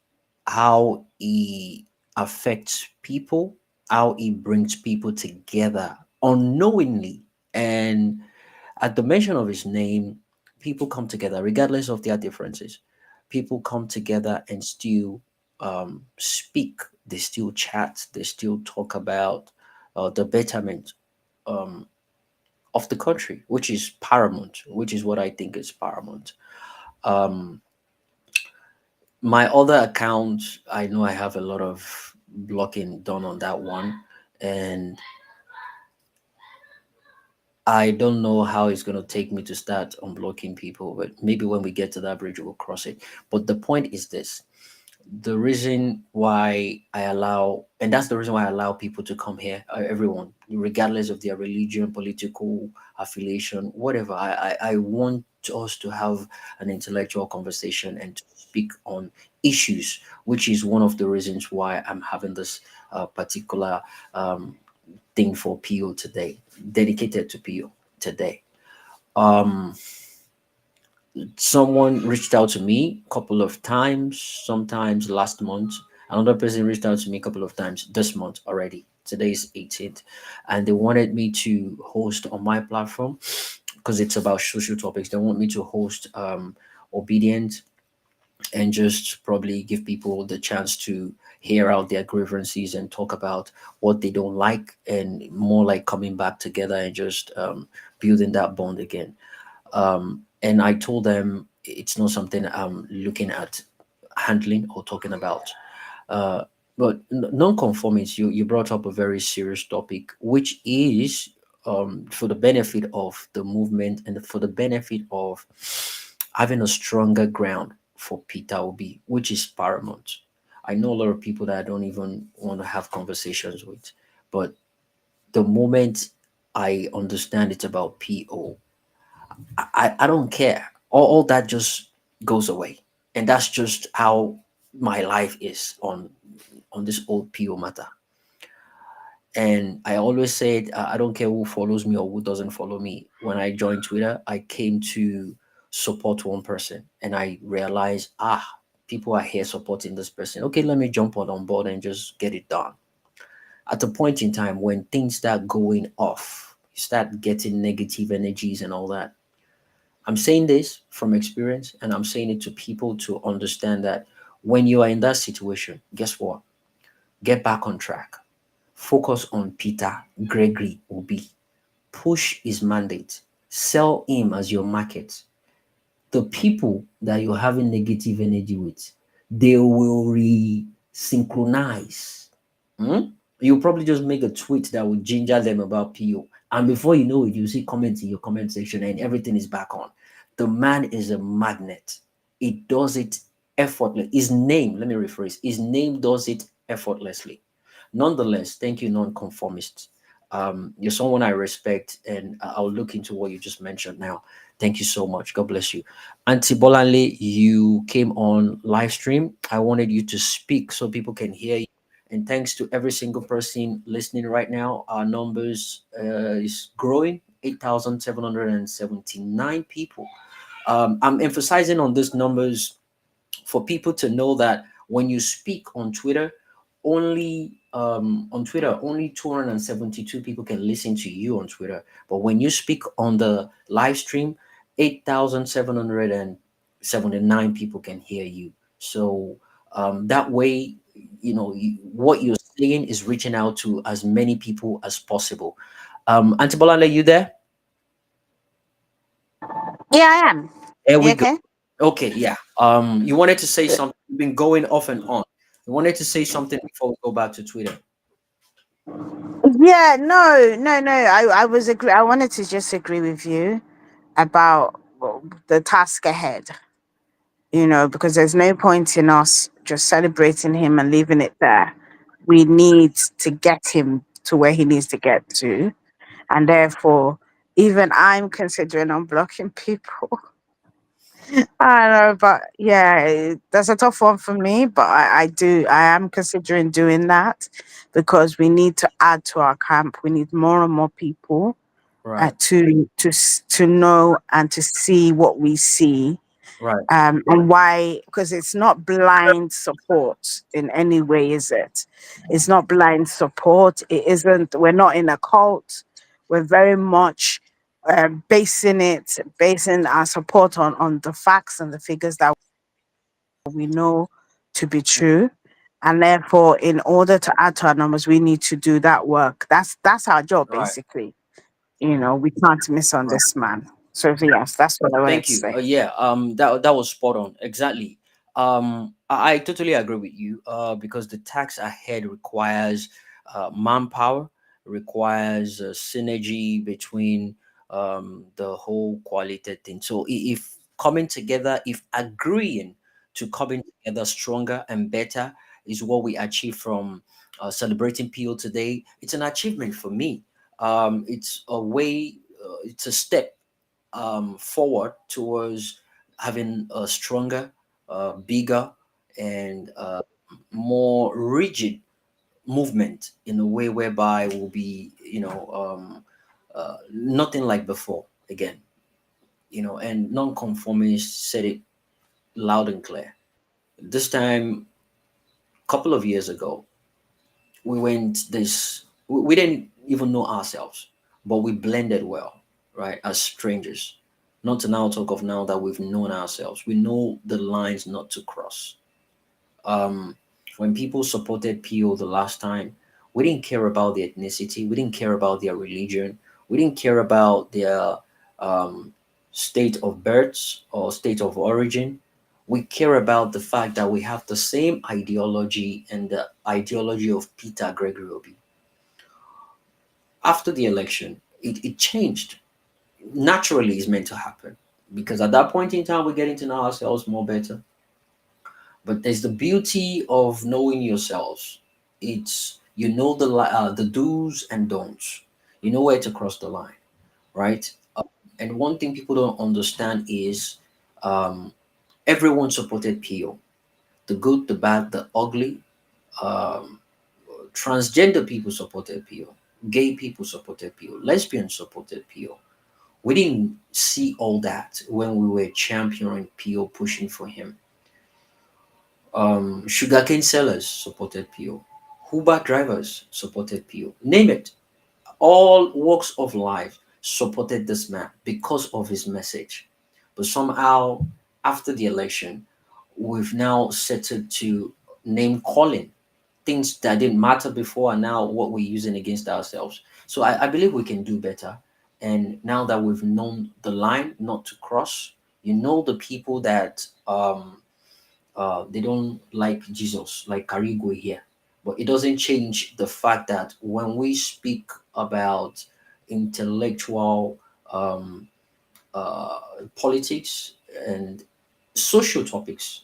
how he affects people, how he brings people together unknowingly. And at the mention of his name, people come together regardless of their differences. People come together and still speak, they still chat, they still talk about the betterment um, of the country, which is paramount, which is what I think is paramount. Um, my other account, I know I have a lot of blocking done on that one. And I don't know how it's going to take me to start unblocking people, but maybe when we get to that bridge, we'll cross it. But the point is this: the reason why I allow, and that's the reason why I allow people to come here, everyone, regardless of their religion, political affiliation, whatever. I want us to have an intellectual conversation and to speak on issues, which is one of the reasons why I'm having this particular thing for PO today, dedicated to PO today. Um, Someone reached out to me a couple of times, sometimes last month. Another person reached out to me a couple of times this month already. Today is 18th, and they wanted me to host on my platform because it's about social topics. They want me to host obedient and just probably give people the chance to hear out their grievances and talk about what they don't like, and more like coming back together and just building that bond again. And I told them it's not something I'm looking at handling or talking about. Uh, but non-conformist, you brought up a very serious topic, which is for the benefit of the movement and for the benefit of having a stronger ground for Peter Obi, which is paramount. I know a lot of people that I don't even want to have conversations with, but the moment I understand it's about PO, I don't care. All that just goes away. And that's just how my life is on this old PO matter. And I always said, I don't care who follows me or who doesn't follow me. When I joined Twitter, I came to support one person, and I realized, people are here supporting this person. Okay, let me jump on board and just get it done. At a point in time when things start going off, you start getting negative energies and all that. I'm saying this from experience, and I'm saying it to people to understand that when you are in that situation, guess what? Get back on track. Focus on Peter Gregory Obi. Push his mandate. Sell him as your market. The people that you're having negative energy with, they will re-synchronize. Hmm? You'll probably just make a tweet that will ginger them about PO. And before you know it, you see comments in your comment section and everything is back on. The man is a magnet. It does it effortlessly. His name, let me rephrase, his name does it effortlessly. Nonetheless, thank you, nonconformists. You're someone I respect, and I'll look into what you just mentioned now. Thank you so much. God bless you. Auntie Bolanle, you came on live stream. I wanted you to speak so people can hear you. And thanks to every single person listening right now. Our numbers is growing, 8,779 people. I'm emphasizing on these numbers for people to know that when you speak on Twitter, only 272 people can listen to you on Twitter. But when you speak on the live stream, 8,779 people can hear you. So that way, what you're saying is reaching out to as many people as possible. Auntie Bolale, you there? Yeah, I am. There You we go. okay? Okay, yeah. You wanted to say something. You've been going off and on. You wanted to say something before we go back to Twitter. Yeah, no, no, no. I was agree. I wanted to just agree with you about the task ahead. Because there's no point in us just celebrating him and leaving it there. We need to get him to where he needs to get to, and therefore, even I'm considering unblocking people. I know, but yeah, that's a tough one for me. But I am considering doing that because we need to add to our camp. We need more and more people Right, to know and to see what we see, right, and why, because it's not blind support in any way, is it? It's not blind support. It isn't. We're not in a cult. We're very much basing our support on the facts and the figures that we know to be true. And therefore, in order to add to our numbers, we need to do that work. That's our job, right, basically. We can't miss on right. this man. So yes, that's what I wanted Thank to you. say. Yeah, that was spot on. Exactly. I totally agree with you. Because the tax ahead requires manpower, requires synergy between the whole quality thing. So if coming together, if agreeing to coming together stronger and better is what we achieve from celebrating PO today, it's an achievement for me. It's a way. It's a step forward towards having a stronger, bigger, and more rigid movement in a way whereby will be, nothing like before again. And non-conformists said it loud and clear. This time, couple of years ago, we didn't even know ourselves, but we blended well, right, as strangers. Not to now talk of now that we've known ourselves. We know the lines not to cross. Um, when people supported PO the last time, we didn't care about their ethnicity, we didn't care about their religion, we didn't care about their um, state of birth or state of origin. We care about the fact that we have the same ideology and the ideology of Peter Gregory Obi. After the election, it changed. Naturally, it's meant to happen because at that point in time, we're getting to know ourselves more better. But there's the beauty of knowing yourselves. It's you know the do's and don'ts. You know where to cross the line, right? And one thing people don't understand is um, everyone supported PO. The good, the bad, the ugly. Um, Transgender people supported PO. Gay people supported PO. Lesbians supported PO. We didn't see all that when we were championing PO, pushing for him. Sugarcane sellers supported PO. Uber drivers supported PO. Name it. All walks of life supported this man because of his message. But somehow, after the election, we've now settled to name calling things that didn't matter before and now what we're using against ourselves. So I believe we can do better. And now that we've known the line not to cross, you know the people that they don't like Jesus, like Carigwe here. But it doesn't change the fact that when we speak about intellectual um, uh, politics and social topics,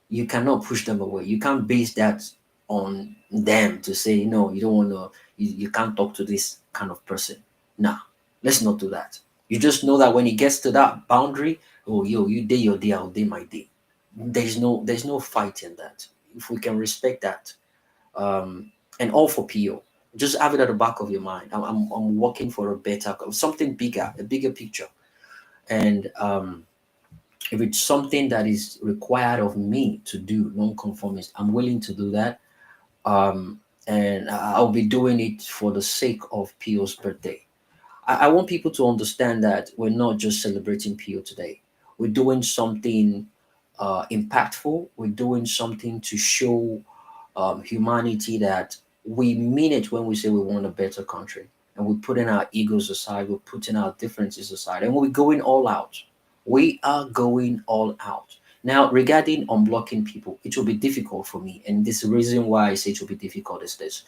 you cannot push them away. You can't base that on them to say, no, you don't want to, you can't talk to this kind of person. Nah, let's not do that. You just know that when it gets to that boundary, oh, yo, you day your day, I'll day my day. There's no fight in that. If we can respect that, and all for PO, just have it at the back of your mind. I'm working for a better, something bigger, a bigger picture. And if it's something that is required of me to do, non-conformist, I'm willing to do that. And I'll be doing it for the sake of PO's birthday. I want people to understand that we're not just celebrating PO today. We're doing something impactful. We're doing something to show humanity that we mean it when we say we want a better country. And we're putting our egos aside, we're putting our differences aside, and we're going all out. We are going all out. Now, regarding unblocking people, it will be difficult for me. And this reason why I say it will be difficult is this.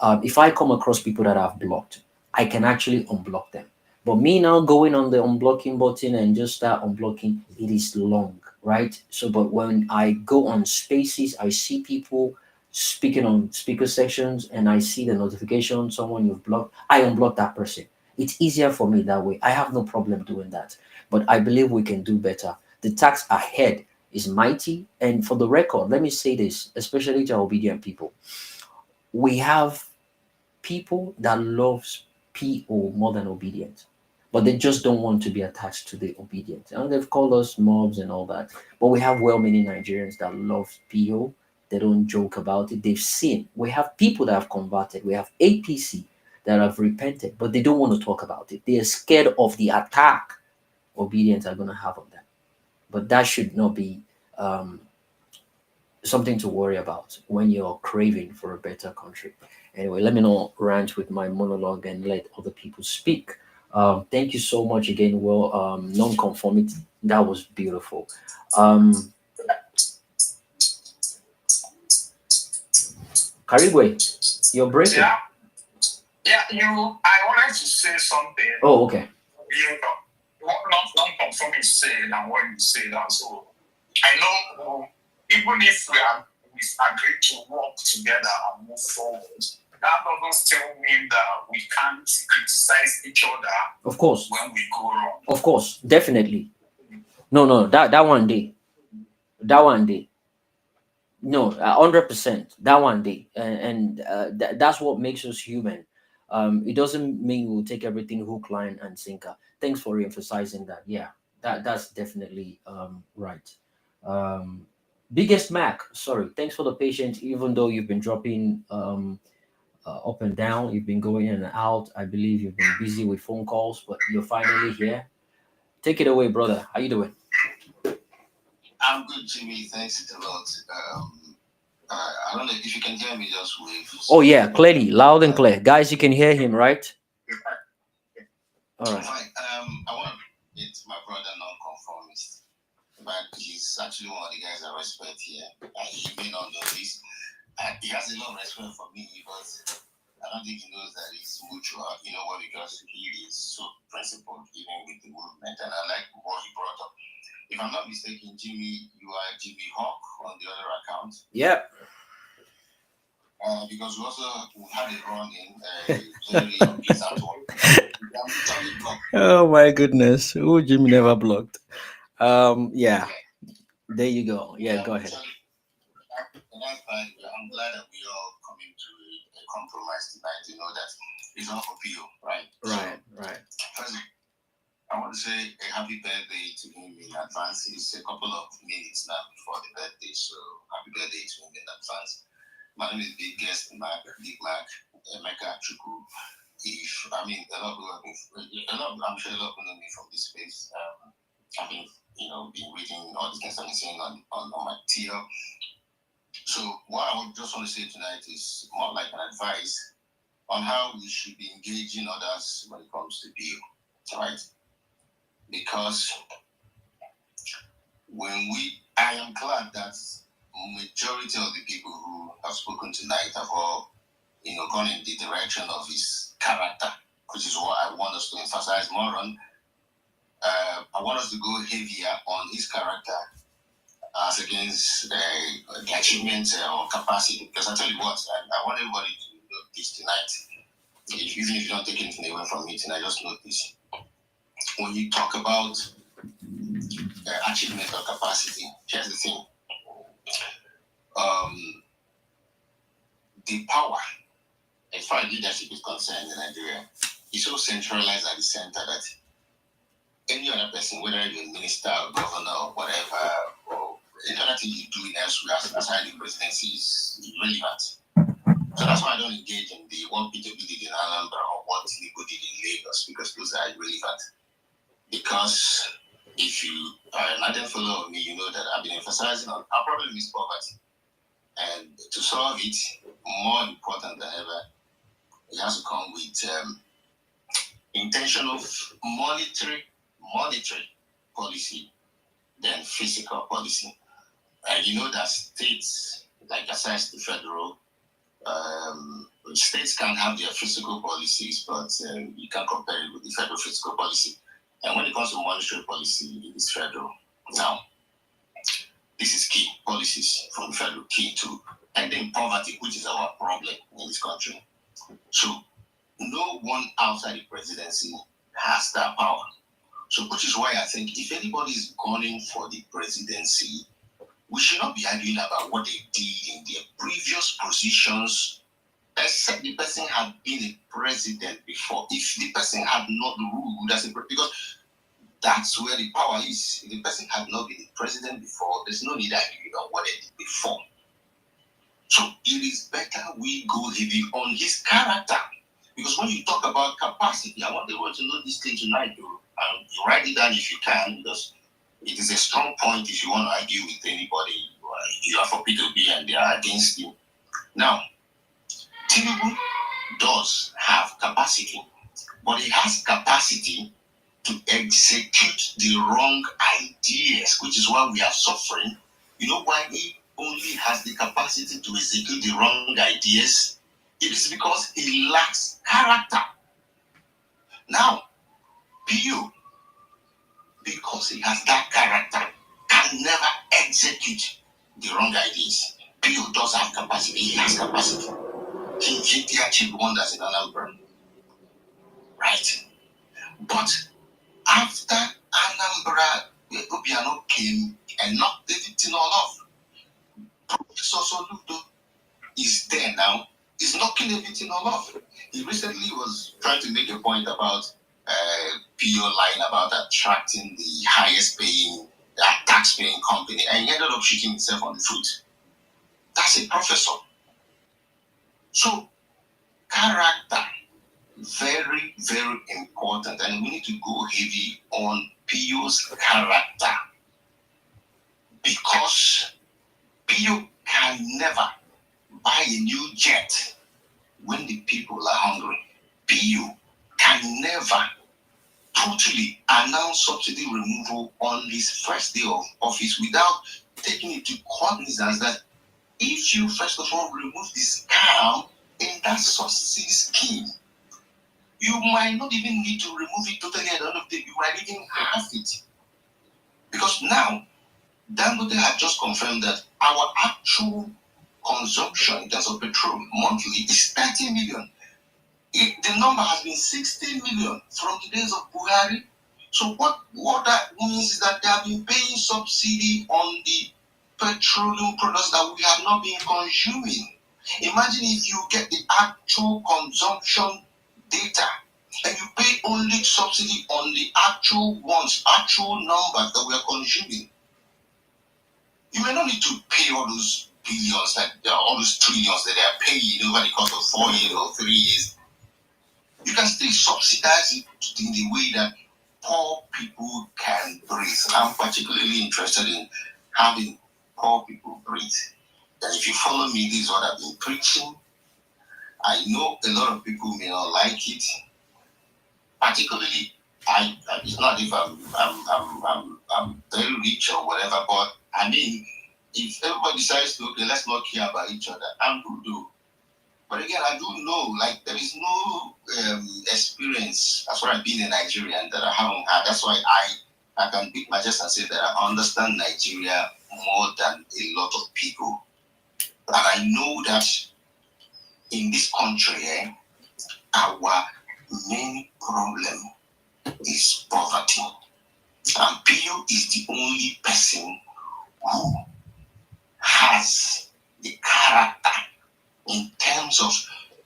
If I come across people that I've blocked, I can actually unblock them. But me now going on the unblocking button and just start unblocking, it is long, right? So, but when I go on spaces, I see people speaking on speaker sections and I see the notification, someone you've blocked, I unblock that person. It's easier for me that way. I have no problem doing that. But I believe we can do better. The task ahead is mighty. And for the record, let me say this, especially to our obedient people. We have people that loves PO more than obedience, but they just don't want to be attached to the obedience. And they've called us mobs and all that. But we have well-meaning Nigerians that love PO. They don't joke about it. They've seen. We have people that have converted. We have APC that have repented, but they don't want to talk about it. They are scared of the attack obedience are going to have on them. But that should not be um, something to worry about when you're craving for a better country. Anyway, let me not rant with my monologue and let other people speak. Thank you so much again. Well, non-conformity, that was beautiful. Um, Karigwe, you're breaking. Yeah, yeah. I wanted to say something. Oh, okay. You know, what non-conforming said and what you said, and so I know even if we agree to work together and move forward, that doesn't still mean that we can't criticize each other. Of course. When we go wrong. Of course, definitely. No, that one day, that one day. No, 100%. That one day, and that's what makes us human. It doesn't mean we'll take everything hook, line, and sinker. Thanks for emphasizing that. Yeah, that's definitely right. Um, Biggest Mac, sorry. Thanks for the patience. Even though you've been dropping up and down, you've been going in and out. I believe you've been busy with phone calls, but you're finally here. Take it away, brother. How you doing? I'm good, Jimmy. Thanks a lot. I don't know if you can hear me. Just wave. Oh yeah, clearly, loud and clear. Guys, you can hear him, right? All right. Fine. I want to meet my brother, non-conformist, but he's actually one of the guys I respect here. He may not know this. He has a lot of respect for me, but I don't think he knows that it's mutual. You know what? Because he is so principled, even with the movement, and I like what he brought up. If I'm not mistaken, Jimmy, you are Jimmy Hawk on the other account. Yep. Because we had a run in Jerry Obi's at work. Oh my goodness. Oh, Jimmy never blocked. Yeah. There you go. Yeah, go ahead. That's fine. I'm glad that we all coming to a compromise tonight. You know that it's not for you, right? Right, right. First, I want to say a happy birthday to him in advance. It's a couple of minutes now before the birthday, so happy birthday to him in advance. My name is Big Mac, Emeka Chukwu. I'm sure a lot of people know me from this space. I've been, been reading all these things I've been saying on my TL. So what I just want to say tonight is more like an advice on how we should be engaging others when it comes to bill, right? Because I am glad that majority of the people who have spoken tonight have all, gone in the direction of his character, which is what I want us to emphasize more on. I want us to go heavier on his character as against the achievements or capacity. Because I tell you what, I want everybody to know this tonight. Even if you don't take anything away from me tonight, just note this. When you talk about achievement or capacity, here's the thing. The power, as far as leadership is concerned in Nigeria, is so centralized at the center that any other person, whether you're a minister or governor or whatever, or any other thing you do in elsewhere outside the presidency is irrelevant. So that's why I don't engage in the what Peter Obi did in Anambra or what Nico did in Lagos, because those are irrelevant. Because if you are an ardent follower of me, you know that I've been emphasizing on our problem is poverty. And to solve it, more important than ever, it has to come with intentional monetary policy than physical policy. And you know that states, like aside the federal, states can have their physical policies, but you can't compare it with the federal physical policy. And when it comes to monetary policy, it is federal. Now, this is key policies from the federal key to ending poverty, which is our problem in this country. So, no one outside the presidency has that power. So, which is why I think if anybody is gunning for the presidency, we should not be arguing about what they did in their previous positions, except the person had been a president before. If the person had not ruled as because that's where the power is. If the person had not been a president before, there's no need arguing on what they did before. So it is better we go heavy on his character. Because when you talk about capacity, I want everyone to know this thing tonight, though. You write it down if you can, because it is a strong point if you want to argue with anybody. You are for Peter Obi and they are against you. Now, Tinubu does have capacity, but he has capacity to execute the wrong ideas, which is why we are suffering. You know why he only has the capacity to execute the wrong ideas? It is because he lacks character. Now, PU, because he has that character, can never execute the wrong ideas. PU does have capacity. He has capacity. He achieved wonders in Anambra. Right? But after Anambra, Obiano came and knocked everything all off. Professor Soludo is there now. He's knocking everything all off. He recently was trying to make a point about PO lying about attracting the highest paying, tax paying company, and he ended up shooting himself on the foot. That's a professor. So, character Very, very important. And we need to go heavy on Pio's character, because Pio can never buy a new jet when the people are hungry. Pio can never totally announce subsidy removal on his first day of office without taking into cognizance that if you first of all remove the scam in that subsidy scheme, you might not even need to remove it totally at the end of the day. You might even have it. Because now, Dangote had just confirmed that our actual consumption in terms of petrol monthly is 30 million. The number has been 60 million from the days of Buhari. So what that means is that they have been paying subsidy on the petroleum products that we have not been consuming. Imagine if you get the actual consumption data and you pay only subsidy on the actual ones, actual numbers that we are consuming. You may not need to pay all those billions, all those trillions that they are paying over the course of 4 years or 3 years. You can still subsidize it in the way that poor people can breathe. I'm particularly interested in having poor people breathe. And if you follow me, this is what I've been preaching. I know a lot of people may not like it. Particularly, it's not if I'm very rich or whatever, but I mean, if everybody decides to, okay, let's not care about each other, I'm good though. But again, I do know, like, there is no experience as far as being a Nigerian that I haven't had. That's why I can beat my chest and say that I understand Nigeria more than a lot of people. And I know that in this country, our main problem is poverty. And Pio is the only person who has the character in terms of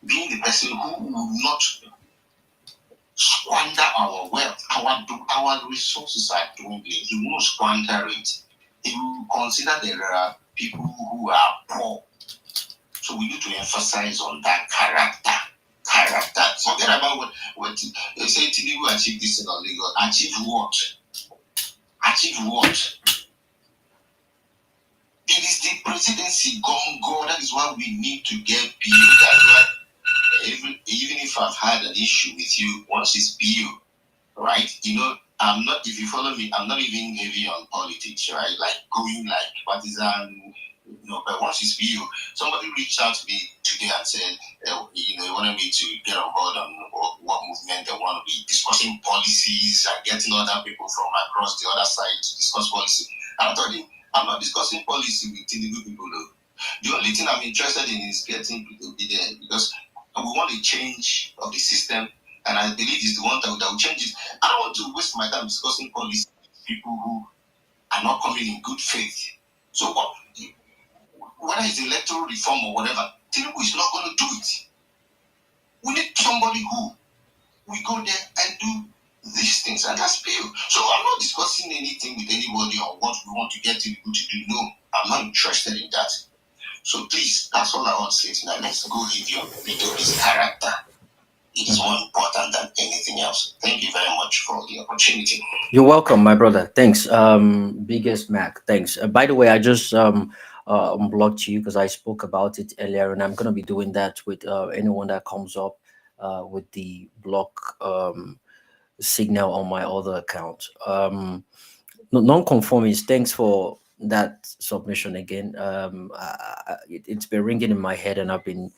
being the person who will not squander our wealth. Our resources are dwindling. He won't squander it. He will consider there are people who are poor. So we need to emphasize on that character. Forget about what they say. Tinubu achieve this in Lagos. Achieve what? Achieve what? It is the presidency gone. That is why we need to get PU. That's why even if I've had an issue with you, once it's PU, right? I'm not. If you follow me, I'm not even heavy on politics, right? Like going like partisan. But once it's PU, somebody reached out to me today and said, he wanted me to get on board on what movement they want to be discussing policies and getting other people from across the other side to discuss policy. And I told him, I'm not discussing policy with Tinubu people though. The only thing I'm interested in is getting people to be there because we want a change of the system, and I believe it's the one that will change it. I don't want to waste my time discussing policy with people who are not coming in good faith. So whether it's electoral reform or whatever, Tinubu is not going to do it. We need somebody who we go there and do these things, and that's Bill. So I'm not discussing anything with anybody on what we want to get Tinubu to do. No, I'm not interested in that. So please, that's all I want to say tonight. Let's go with your Obi's character. It is more important than anything else. Thank you very much for the opportunity. You're welcome, my brother. Thanks. Biggest Mac. Thanks. By the way, I just unblocked you because I spoke about it earlier, and I'm gonna be doing that with anyone that comes up with the block signal on my other account. Non-conformist. Thanks for that submission again. It's been ringing in my head, and I've been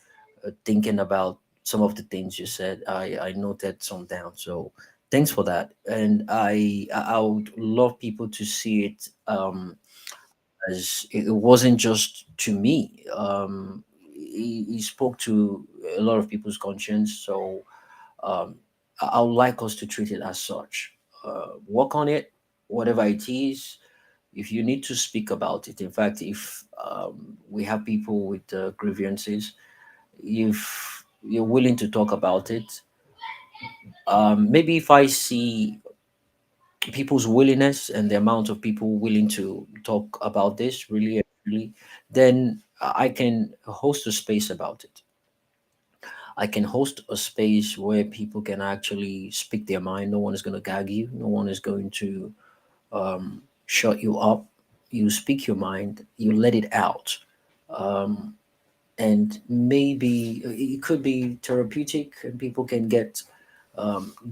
thinking about some of the things you said. I noted some down. So thanks for that. And I would love people to see it as it wasn't just to me. He spoke to a lot of people's conscience. So I would like us to treat it as such. Work on it, whatever it is. If you need to speak about it, in fact, if we have people with grievances, if you're willing to talk about it, maybe if I see people's willingness and the amount of people willing to talk about this really, then I can host a space about it. I can host a space where people can actually speak their mind. No one is going to gag you. No one is going to shut you up. You speak your mind. You let it out. And maybe it could be therapeutic, and people can get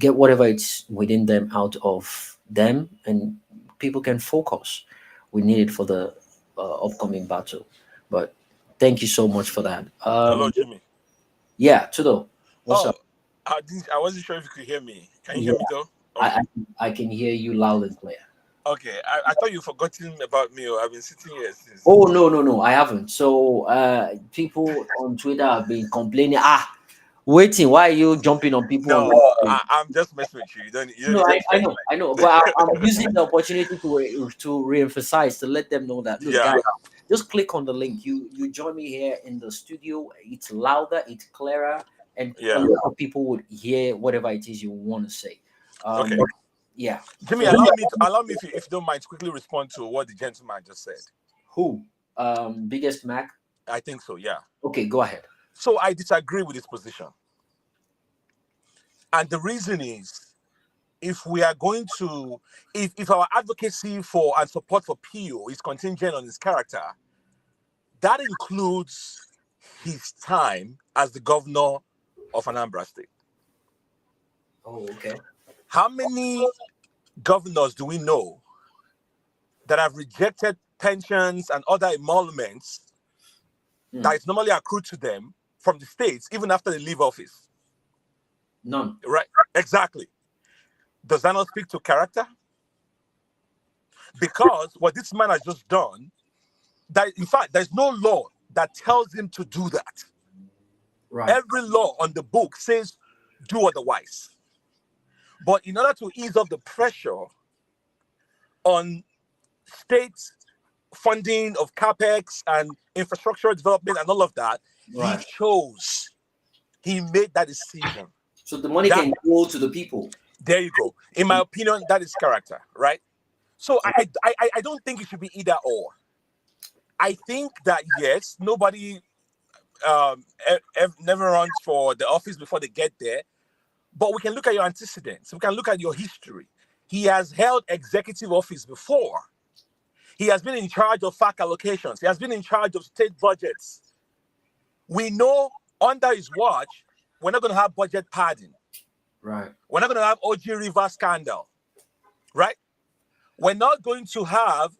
whatever it's within them out of them, and people can focus. We need it for the upcoming battle. But thank you so much for that. Hello, Jimmy. Yeah, Tudo, what's Oh, up? I wasn't sure if you could hear me. Can you hear Yeah, me though? I, Okay. I can hear you loud and clear. Okay. I thought you forgotten about me. Or I've been sitting here since. Oh, no, I haven't. So people on Twitter have been complaining. Waiting, why are you jumping on people on No, the I'm just messing with you. You don't No, need to I fear. know, but I'm using the opportunity to re-emphasize, to let them know that, look, Yeah. guys, just click on the link. You join me here in the studio. It's louder, it's clearer, and a Yeah. lot of people would hear whatever it is you want to say. Okay. Yeah. Jimmy, So allow me if you don't mind to quickly respond to what the gentleman just said. who? Biggest Mac. I think so. Yeah. Okay, go ahead. So I disagree with his position, and the reason is, if we are going to, if our advocacy for and support for PO is contingent on his character, that includes his time as the governor of Anambra State. Oh, okay. How many governors do we know that have rejected pensions and other emoluments that is normally accrued to them from the states, even after they leave office? None. Right? Exactly. Does that not speak to character? Because what this man has just done, that in fact, there's no law that tells him to do that. Right. Every law on the book says do otherwise. But in order to ease off the pressure on state funding of capex and infrastructure development and all of that, Right. he made that decision. So the money can go to the people. There you go. In my opinion, that is character, right? So I don't think it should be either or. I think that yes, nobody never runs for the office before they get there, but we can look at your antecedents. We can look at your history. He has held executive office before. He has been in charge of FAC allocations. He has been in charge of state budgets. We know under his watch, we're not going to have budget padding. Right. We're not going to have OG River scandal. Right? We're not going to have,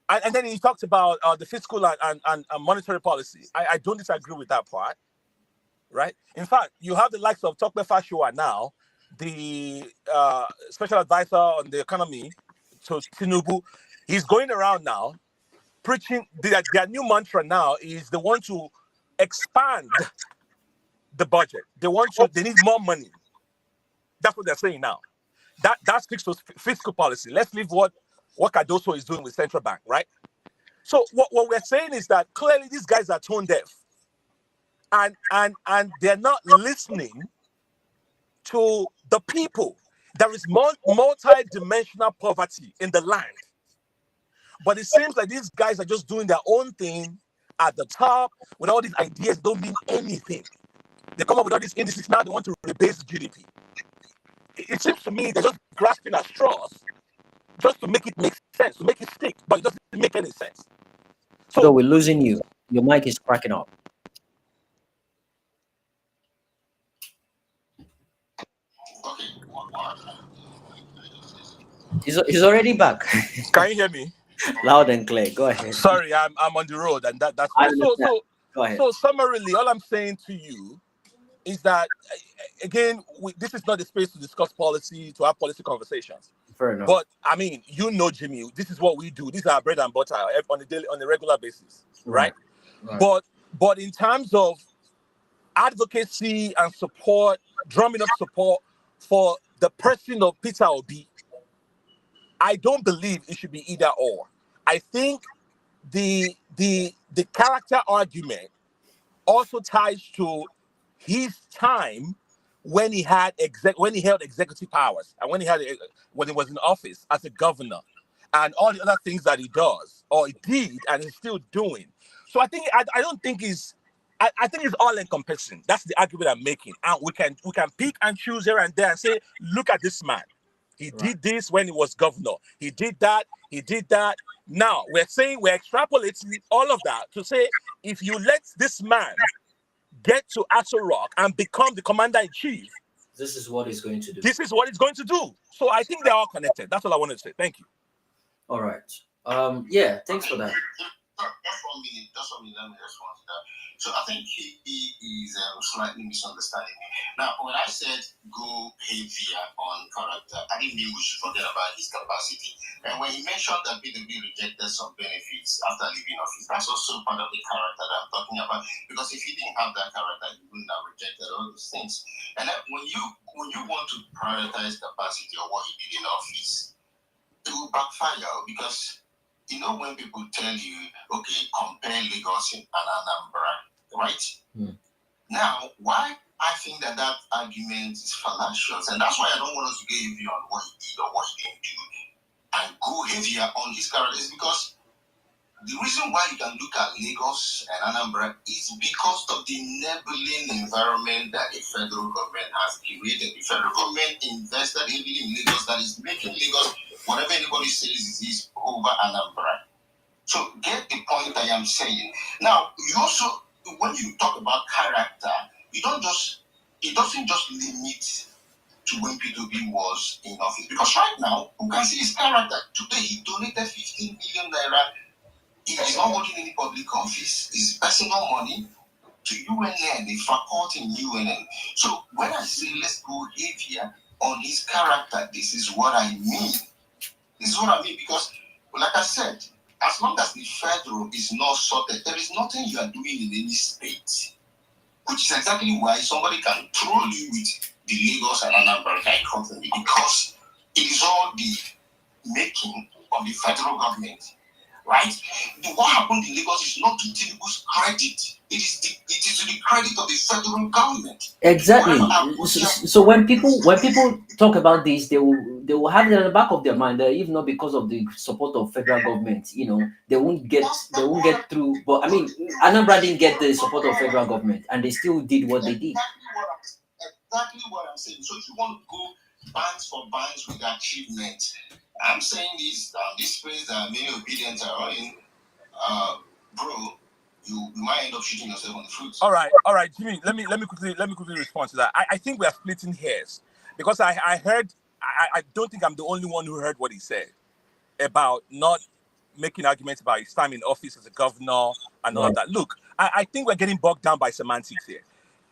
and then he talked about the fiscal and monetary policy. I don't disagree with that part. Right? In fact, you have the likes of Tokwe Fashiwa now, the special advisor on the economy to Tinubu. He's going around now preaching their new mantra now is they want to expand the budget. They need more money. That's what they're saying now. That speaks to fiscal policy. Let's leave what Cardoso is doing with central bank, right? So what we're saying is that clearly these guys are tone deaf. And they're not listening to the people. There is multi-dimensional poverty in the land. But it seems like these guys are just doing their own thing at the top with all these ideas don't mean anything. They come up with all these indices now, they want to rebase GDP. It seems to me they're just grasping at straws just to make it make sense, to make it stick, but it doesn't make any sense. So we're losing you. Your mic is cracking up. He's already back. Can you hear me? Loud and clear. Go ahead. Sorry, I'm on the road, and that's why. Go ahead. So summarily, all I'm saying to you is that again, this is not the space to discuss policy, to have policy conversations. Fair enough. But I mean, Jimmy, this is what we do. This is our bread and butter on a regular basis, right? But in terms of advocacy and support, drumming up support for the person of Peter Obi, I don't believe it should be either or. I think the character argument also ties to his time when he held executive powers and when he was in office as a governor and all the other things that he does or he did and he's still doing. So I don't think I think it's all encompassing. That's the argument I'm making. And we can pick and choose here and there and say, look at this man. He did this when he was governor. He did that. He did that. Now we're extrapolating all of that to say, if you let this man get to Aso Rock and become the commander in chief, this is what he's going to do. This is what he's going to do. So I think they're all connected. That's all I wanted to say. Thank you. All right. Yeah. Thanks for that. That's what me. Let me respond to that. So I think he is slightly misunderstanding me. Now, when I said go heavier on character, I didn't mean we should forget about his capacity. And when he mentioned that Peter Obi rejected some benefits after leaving office, that's also part of the character that I'm talking about. Because if he didn't have that character, he wouldn't have rejected all those things. And then when you want to prioritize capacity or what he did in office, it will backfire because when people tell you, okay, compare Lagos and Anambra, right? Now, why I think that argument is fallacious, and that's why I don't want us to go heavy on what he did or what he didn't do, and go heavier on his character is because the reason why you can look at Lagos and Anambra is because of the enabling environment that the federal government has created. The federal government invested heavily in Lagos that is making Lagos whatever anybody says is over Anambra. So get the point I am saying. Now, you also, when you talk about character, it doesn't just limit to when Peter Obi was in office. Because right now, you can see his character. Today, he donated 15 million naira. He is not working in any public office. It's personal money to UNN, the faculty in UNN. So when I say let's go heavier on his character, this is what I mean. This is what I mean because, like I said, as long as the federal is not sorted, there is nothing you are doing in any state. Which is exactly why somebody can troll you with the Lagos and Anambra dichotomy because it is all the making of the federal government. Right? What happened in Lagos is not to Tinubu's credit. It is to the credit of the federal government. Exactly. So when people talk about this, they will have it at the back of their mind that if not because of the support of federal government, they won't get through. But I mean, Anambra didn't get the support of federal government, and they still did what they did. Exactly what I'm saying. So if you want to go bands for bands with achievement, I'm saying this phrase that many obedience are in, bro, you might end up shooting yourself on the fruits. All right, Jimmy. Let me quickly respond to that. I think we are splitting hairs because I heard. I don't think I'm the only one who heard what he said about not making arguments about his time in office as a governor and all of that. Look, I think we're getting bogged down by semantics here.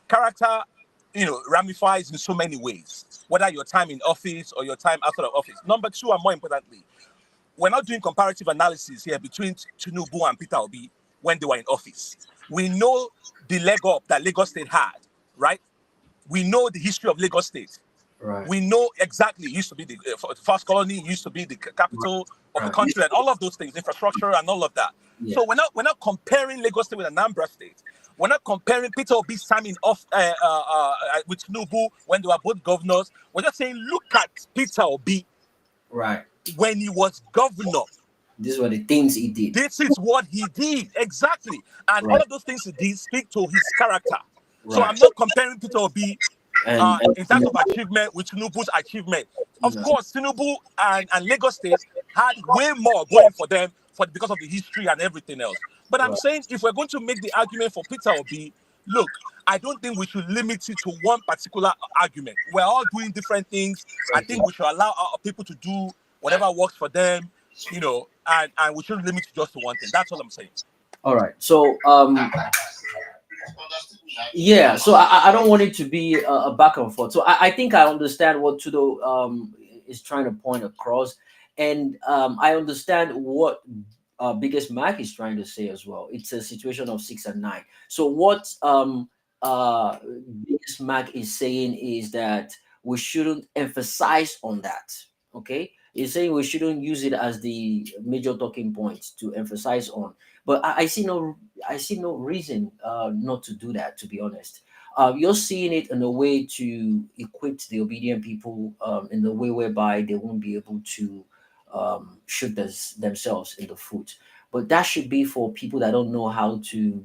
Character, ramifies in so many ways, whether your time in office or your time outside of office. Number two, and more importantly, we're not doing comparative analysis here between Tinubu and Peter Obi when they were in office. We know the leg up that Lagos State had, right? We know the history of Lagos State. Right. We know exactly it used to be the first colony, used to be the capital of the country, and all of those things, infrastructure and all of that. Yeah. So we're not comparing Lagos State with Anambra State. We're not comparing Peter Obi's time in off with Tinubu when they were both governors. We're just saying, look at Peter Obi, right, when he was governor. These were the things he did. This is what he did exactly, and all of those things he did speak to his character. Right. So I'm not comparing Peter Obi in terms of achievement with Tinubu's achievement. Of course, Tinubu and Lagos State had way more going for them because of the history and everything else. But I'm saying if we're going to make the argument for Peter Obi, look, I don't think we should limit it to one particular argument. We're all doing different things. I think we should allow our people to do whatever works for them, and we shouldn't limit it just to one thing. That's all I'm saying. All right. So, yeah, so I don't want it to be a back and forth. So I think I understand what Tudo is trying to point across, and I understand what Biggest Mac is trying to say as well. It's a situation of 6 and 9. So what Biggest Mac is saying is that we shouldn't emphasize on that. Okay, he's saying we shouldn't use it as the major talking point to emphasize on. But I see no reason not to do that, to be honest. You're seeing it in a way to equip the obedient people in the way whereby they won't be able to themselves in the foot. But that should be for people that don't know how to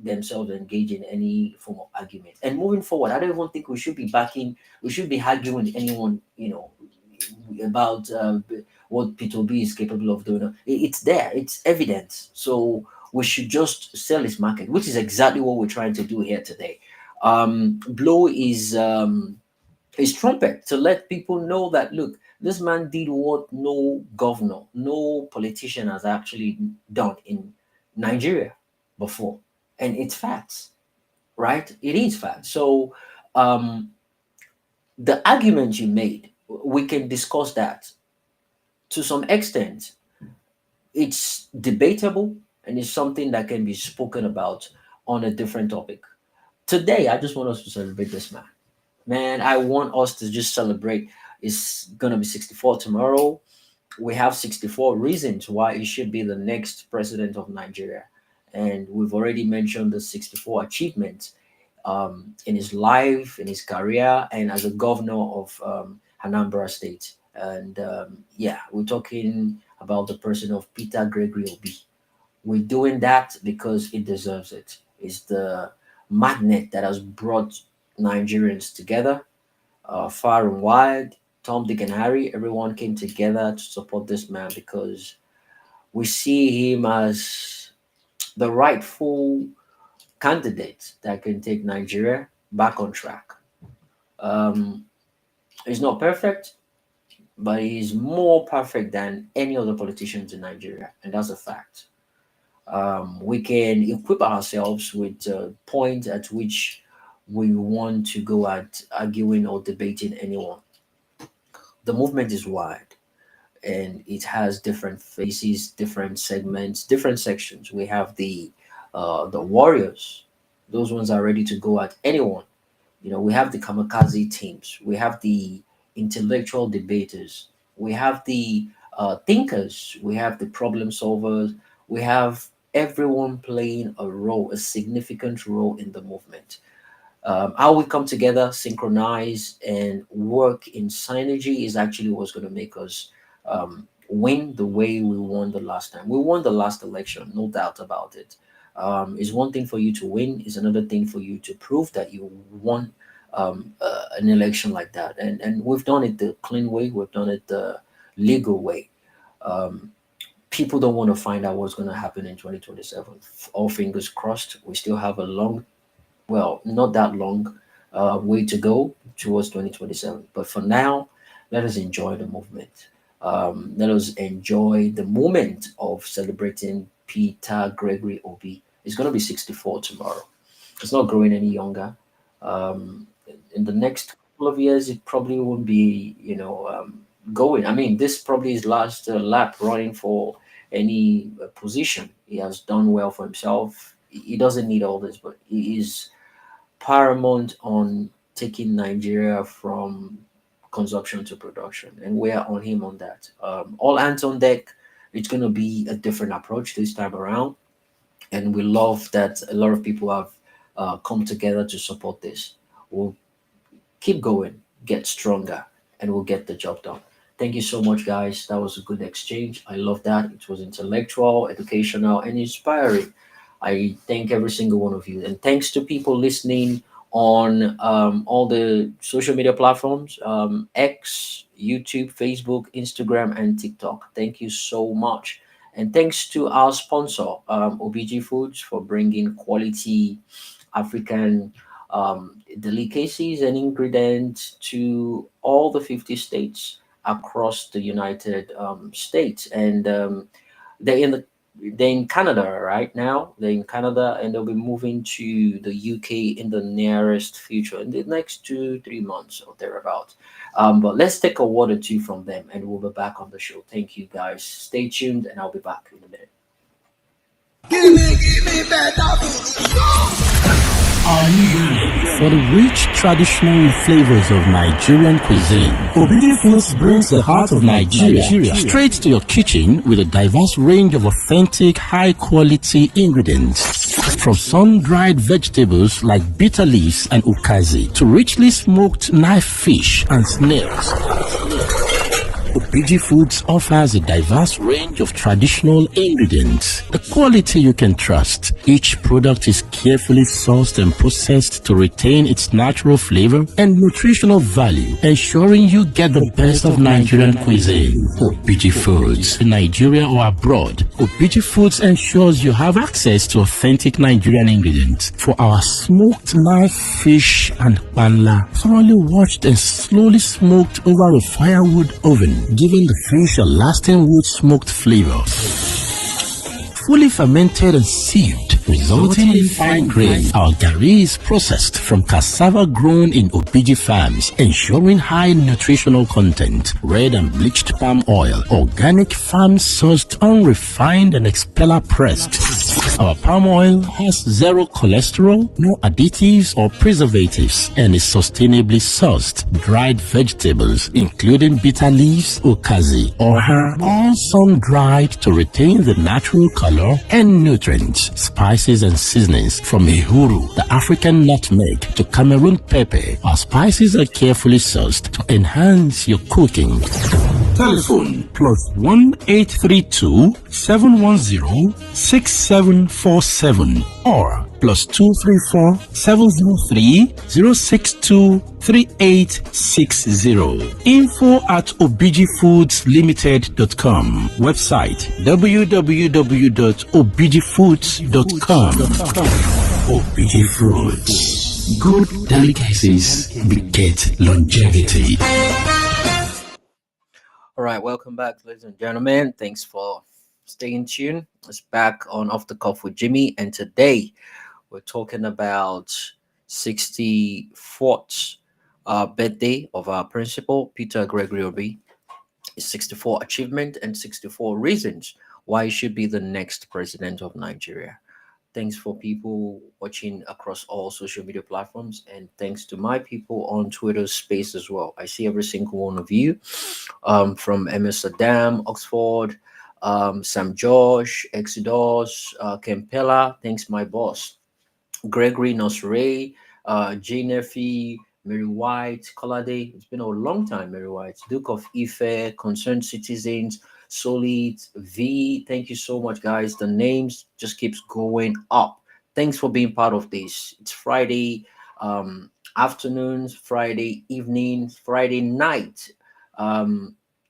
themselves engage in any form of argument. And moving forward, I don't even think we should be arguing anyone, about what Peter Obi is capable of doing. It's there, it's evidence. So we should just sell his market, which is exactly what we're trying to do here today. Blow his trumpet to let people know that, look, this man did what no governor, no politician has actually done in Nigeria before. And it's facts, right? It is facts. So um, the argument you made, we can discuss that to some extent. It's debatable and it's something that can be spoken about on a different topic. Today, I just want us to celebrate this man. Man, I want us to just celebrate. It's gonna be 64 tomorrow. We have 64 reasons why he should be the next president of Nigeria. And we've already mentioned the 64 achievements in his life, in his career, and as a governor of Anambra State. And yeah, we're talking about the person of Peter Gregory Obi. We're doing that because it deserves it. It's the magnet that has brought Nigerians together, far and wide. Tom, Dick, and Harry, everyone came together to support this man because we see him as the rightful candidate that can take Nigeria back on track. Um, he's not perfect, but he's more perfect than any other politicians in Nigeria, and that's a fact. We can equip ourselves with a point at which we want to go at arguing or debating anyone. The movement is wide and it has different faces, different segments, different sections. We have the warriors; those ones are ready to go at anyone. We have the kamikaze teams. We have the intellectual debaters. We have the thinkers. We have the problem solvers. We have everyone playing a role, a significant role in the movement. How we come together, synchronize, and work in synergy is actually what's going to make us win the way we won the last time. We won the last election, no doubt about it. It's one thing for you to win, is another thing for you to prove that you won an election like that. And we've done it the clean way, we've done it the legal way. Um, People don't want to find out what's going to happen in 2027. All fingers crossed. We still have a long, well, not that long way to go towards 2027. But for now, let us enjoy the movement. Let us enjoy the moment of celebrating Peter Gregory Obi. It's going to be 64 tomorrow. It's not growing any younger. In the next couple of years, it probably won't be, going. I mean, this probably is last lap running for any position. He has done well for himself. He doesn't need all this, but he is paramount on taking Nigeria from consumption to production, and we are on him on that. All hands on deck. It's going to be a different approach this time around, and we love that a lot of people have come together to support this. We'll keep going, get stronger, and we'll get the job done. Thank you so much, guys. That was a good exchange. I love that. It was intellectual, educational, and inspiring. I thank every single one of you. And thanks to people listening on all the social media platforms, X, YouTube, Facebook, Instagram, and TikTok. Thank you so much. And thanks to our sponsor, OBG Foods, for bringing quality African delicacies and ingredients to all the 50 states across the United States. And they're in the they're in Canada right now. They're in Canada and they'll be moving to the UK in the nearest future, in the next 2-3 months or thereabout. But let's take a word or two from them and we'll be back on the show. Thank you guys. Stay tuned and I'll be back in a minute. Are you ready for the rich traditional flavors of Nigerian cuisine? Obidi Foods brings the heart of Nigeria straight to your kitchen with a diverse range of authentic, high-quality ingredients. From sun-dried vegetables like bitter leaves and ukazi to richly smoked knife fish and snails. Obiji Foods offers a diverse range of traditional ingredients, the quality you can trust. Each product is carefully sourced and processed to retain its natural flavor and nutritional value, ensuring you get the best of Nigerian cuisine. Obiji Foods, in Nigeria or abroad, Obiji Foods ensures you have access to authentic Nigerian ingredients for our smoked knife fish and panla, thoroughly washed and slowly smoked over a firewood oven, giving the fish a lasting wood smoked flavor. Fully fermented and sieved, resulting in fine grain. Our gari is processed from cassava grown in Obiji farms, ensuring high nutritional content. Red and bleached palm oil, organic farm sourced, unrefined and expeller pressed. Our palm oil has zero cholesterol, no additives or preservatives, and is sustainably sourced. Dried vegetables, including bitter leaves, okazi, or herb, all sun-dried to retain the natural color and nutrients. Spices and seasonings, from ehuru, the African nutmeg, to Cameroon pepper. Our spices are carefully sourced to enhance your cooking. Telephone +1 832 710 6747 or +234 703 062 3860. info@obijifoods.limited.com. Website www.obijifoods.com. Obiji Foods. Good delicacies beget longevity. All right, welcome back, ladies and gentlemen. Thanks for staying tuned. It's back on Off the Cuff with Jimmy, and today we're talking about 64th birthday of our principal, Peter Gregory Obi. His 64 achievement and 64 reasons why he should be the next president of Nigeria. Thanks for people watching across all social media platforms, and thanks to my people on Twitter Space as well. I see every single one of you, from MS Adam, Oxford, Sam Josh, Exodus, Kempela. Thanks, my boss. Gregory Nosray, Jane Effie, Mary White, Colade. It's been a long time, Mary White. Duke of Ife, Concerned Citizens, Solid, V. Thank you so much, guys. The names just keeps going up. Thanks for being part of this. It's Friday afternoons, Friday evenings, Friday night.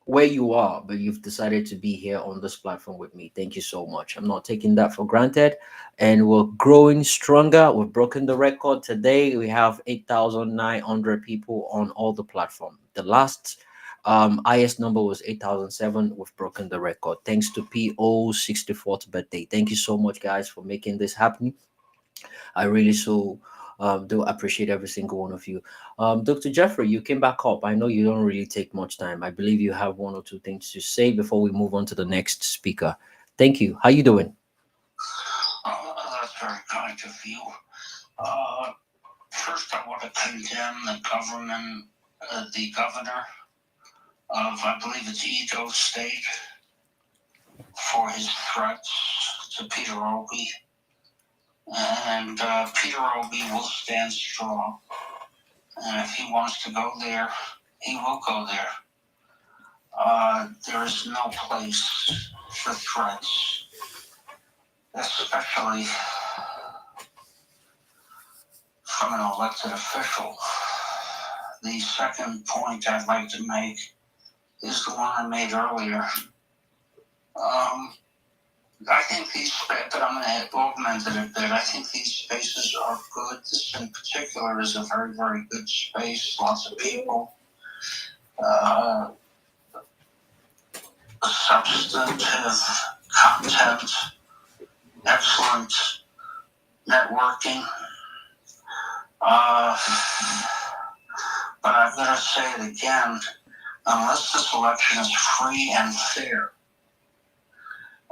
Where you are, but you've decided to be here on this platform with me. Thank you so much. I'm not taking that for granted, and we're growing stronger. We've broken the record today. We have 8,900 people on all the platform. The last highest number was 8,007. We've broken the record thanks to PO's 64th birthday. Thank you so much, guys, for making this happen. I really do appreciate every single one of you. Dr. Jeffrey, you came back up. I know you don't really take much time. I believe you have one or two things to say before we move on to the next speaker. Thank you. How you doing? That's very kind of you. First, I want to condemn the governor of, I believe it's Edo State, for his threats to Peter Obi. And Peter Obi will stand strong. And if he wants to go there, he will go there. There is no place for threats, especially from an elected official. The second point I'd like to make is the one I made earlier. I think these, but I'm going to augment it a bit. I think these spaces are good. This in particular is a very, very good space. Lots of people. Substantive content. Excellent networking. But I'm going to say it again. Unless this election is free and fair,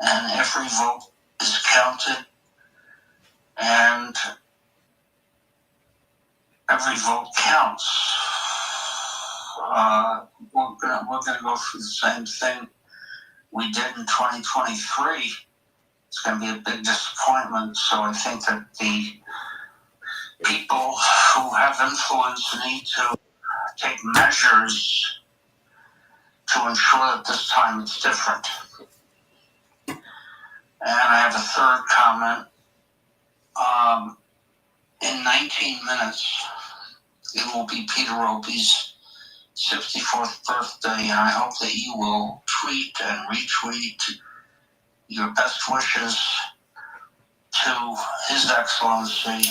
and every vote is counted, and every vote counts, we're gonna go through the same thing we did in 2023. It's gonna be a big disappointment. So I think that the people who have influence need to take measures to ensure that this time it's different. And I have a third comment. In 19 minutes, it will be Peter Obi's 64th birthday, and I hope that you will tweet and retweet your best wishes to His Excellency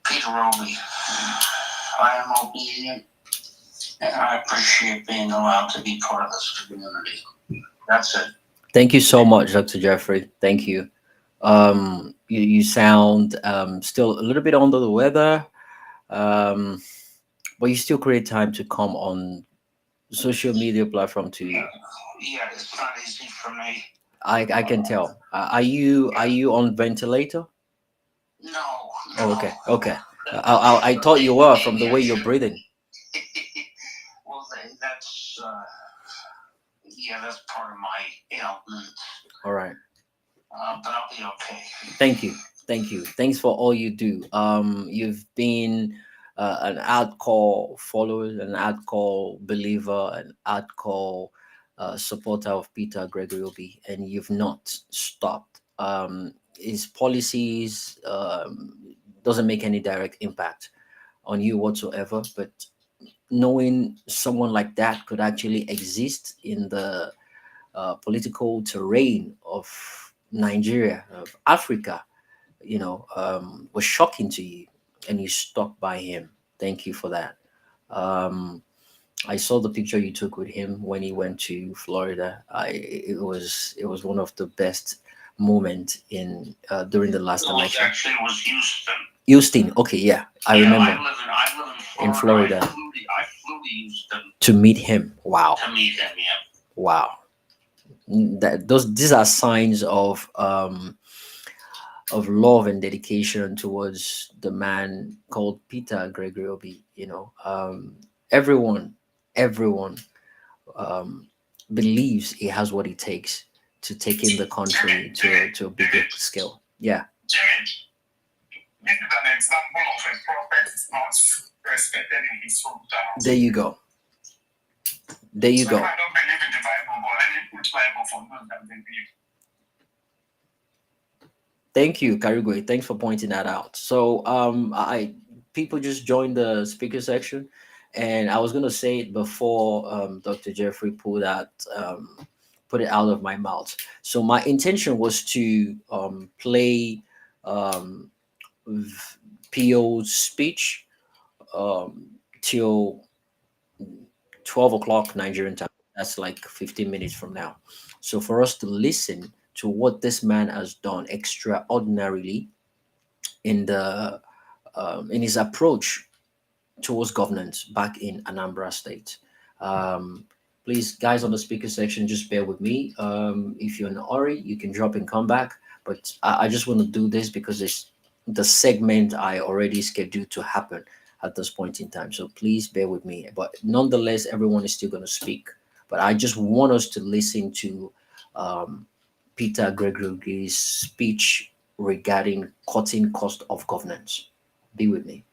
Peter Obi. I am obedient, and I appreciate being allowed to be part of this community. That's it. Thank you so much, Dr. Jeffrey. Thank you. You sound still a little bit under the weather, um, but you still create time to come on social media platform to. Yeah, it's not easy for me. I can tell. Are you on ventilator? No. Oh, okay, okay. I thought you were from the way you're breathing. Well, that's yeah, that's part of my ailment. All right. But I'll be okay. Thank you. Thank you. Thanks for all you do. You've been an hardcore follower, an hardcore believer, an hardcore supporter of Peter Gregory Obi, and you've not stopped. His policies doesn't make any direct impact on you whatsoever, but knowing someone like that could actually exist in the political terrain of Nigeria, of Africa, was shocking to you, and you stuck by him. Thank you for that. Um, I saw the picture you took with him when he went to Florida. It was one of the best moment in during the last election. Actually, it was Houston. Houston, okay, yeah, I remember I live in Florida I flew to Houston to meet him. Wow, to meet him. Yeah. wow. These are signs of love and dedication towards the man called Peter Gregory Obi. Everyone um, believes he has what it takes to take in the country to a bigger scale. Yeah. Jared, this is an example of a prophet is not respected in his hometown. There you go. There you go. I don't believe in the Bible, but let me put Bible for those that believe. Thank you, Karigwe. Thanks for pointing that out. So, I people just joined the speaker section, and I was gonna say it before Dr. Jeffrey put it out of my mouth. So my intention was to play um, PO's speech till 12 o'clock Nigerian time. That's like 15 minutes from now. So for us to listen to what this man has done extraordinarily in his approach towards governance back in Anambra State. Um, Please, guys on the speaker section, just bear with me. If you're in a hurry, you can drop and come back. But I just want to do this because it's the segment I already scheduled to happen at this point in time. So please bear with me. But nonetheless, everyone is still going to speak. But I just want us to listen to um, Peter Gregory's speech regarding cutting cost of governance. Be with me.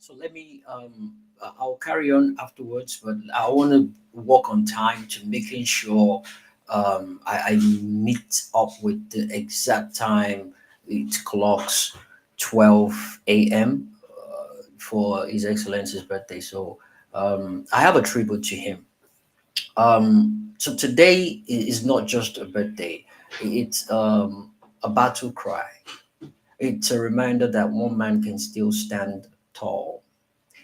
So let me I'll carry on afterwards, but I want to work on time to making sure I meet up with the exact time. It clocks 12 a.m. For His Excellency's birthday. So I have a tribute to him. So today is not just a birthday; it's a battle cry. It's a reminder that one man can still stand tall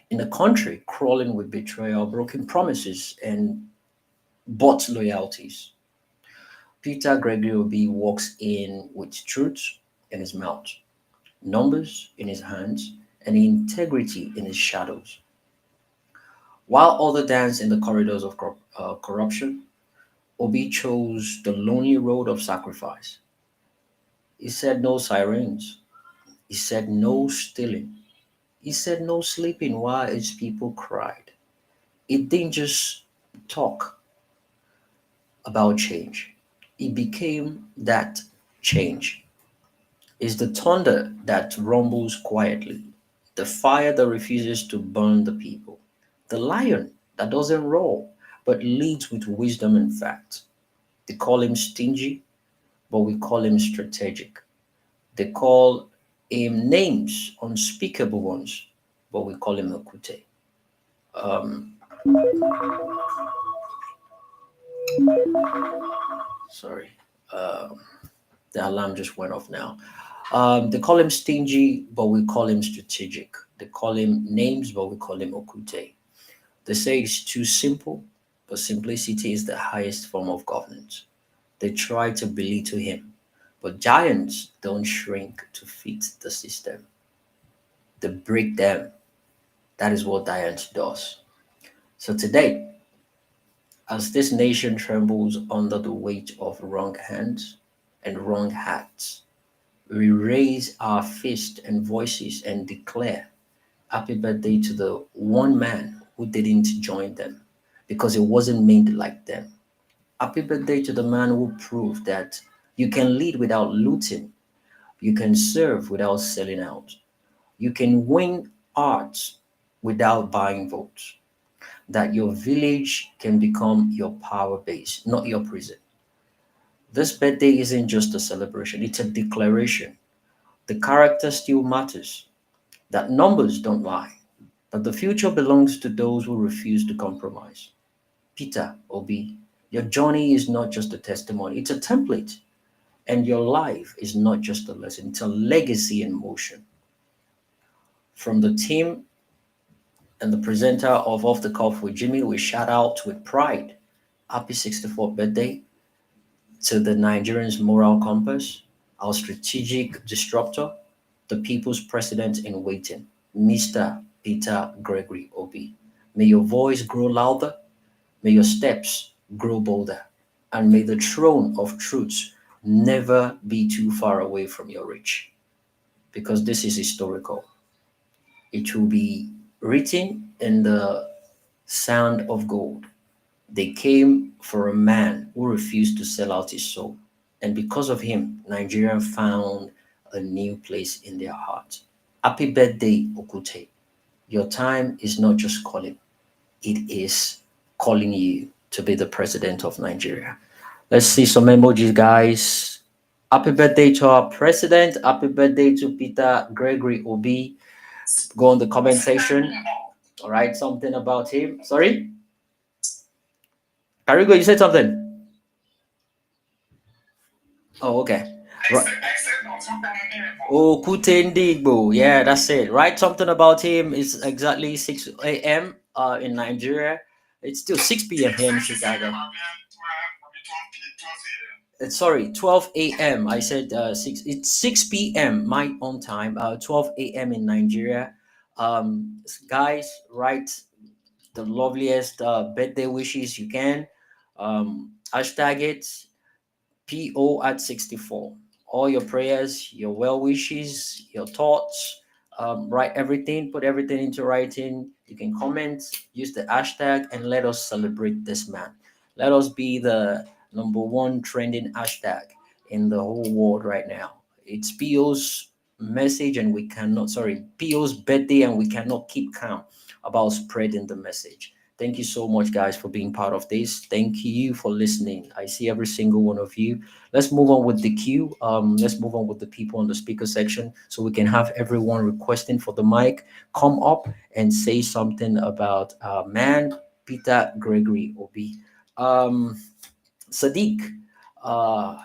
in a country crawling with betrayal, broken promises, and bought loyalties. Peter Gregory Obi walks in with truth in his mouth, numbers in his hands, and integrity in his shadows. While others dance in the corridors of corruption, Obi chose the lonely road of sacrifice. He said no sirens. He said no stealing. He said no sleeping while his people cried. It didn't just talk about change. It became that change. Is the thunder that rumbles quietly, the fire that refuses to burn the people, the lion that doesn't roar but leads with wisdom and fact. They call him stingy, but we call him strategic. They call him names, unspeakable ones, but we call him Okute. Um, sorry, the alarm just went off now. They call him stingy, but we call him strategic. They call him names, but we call him Okute. They say it's too simple, but simplicity is the highest form of governance. They try to belittle him, but giants don't shrink to fit the system. They break them. That is what giants does. So today, as this nation trembles under the weight of wrong hands and wrong hearts, we raise our fists and voices and declare happy birthday to the one man who didn't join them because it wasn't made like them. Happy birthday to the man who proved that you can lead without looting, you can serve without selling out, you can win arts without buying votes, that your village can become your power base, not your prison. This birthday isn't just a celebration, it's a declaration. The character still matters, that numbers don't lie, that the future belongs to those who refuse to compromise. Peter Obi, your journey is not just a testimony, it's a template. And your life is not just a lesson, it's a legacy in motion. From the team and the presenter of Off the Cuff with Jimmy, we shout out with pride. Happy 64th birthday to the Nigerians' moral compass, our strategic disruptor, the people's president in waiting, Mr. Peter Gregory Obi. May your voice grow louder, may your steps grow bolder, and may the throne of truth never be too far away from your reach. Because this is historical. It will be written in the sound of gold. They came for a man who refused to sell out his soul. And because of him, Nigeria found a new place in their heart. Happy birthday, Okute. Your time is not just calling, it is calling you to be the president of Nigeria. Let's see some emojis, guys. Happy birthday to our president. Happy birthday to Peter Gregory Obi. Go in the comment section. All right, something about him. Sorry? Karigo, you said something? Oh, okay. Right. Oh, Kutendigbo. Yeah, that's it. Right? Something about him is exactly 6 a.m. In Nigeria. It's still 6 p.m. here in Chicago. Sorry, 12 a.m. I said 6. It's 6 p.m. my own time. 12 a.m. in Nigeria. Guys, write the loveliest birthday wishes you can. Hashtag it PO at 64. All your prayers, your well wishes, your thoughts, write everything, put everything into writing. You can comment, use the hashtag, and let us celebrate this man. Let us be the number one trending hashtag in the whole world right now. It's PO's message and we cannot, sorry, PO's birthday and we cannot keep calm about spreading the message. Thank you so much, guys, for being part of this. Thank you for listening. I see every single one of you. Let's move on with the queue. Let's move on with the people on the speaker section so we can have everyone requesting for the mic come up and say something about man Peter Gregory Obi. Sadiq, uh,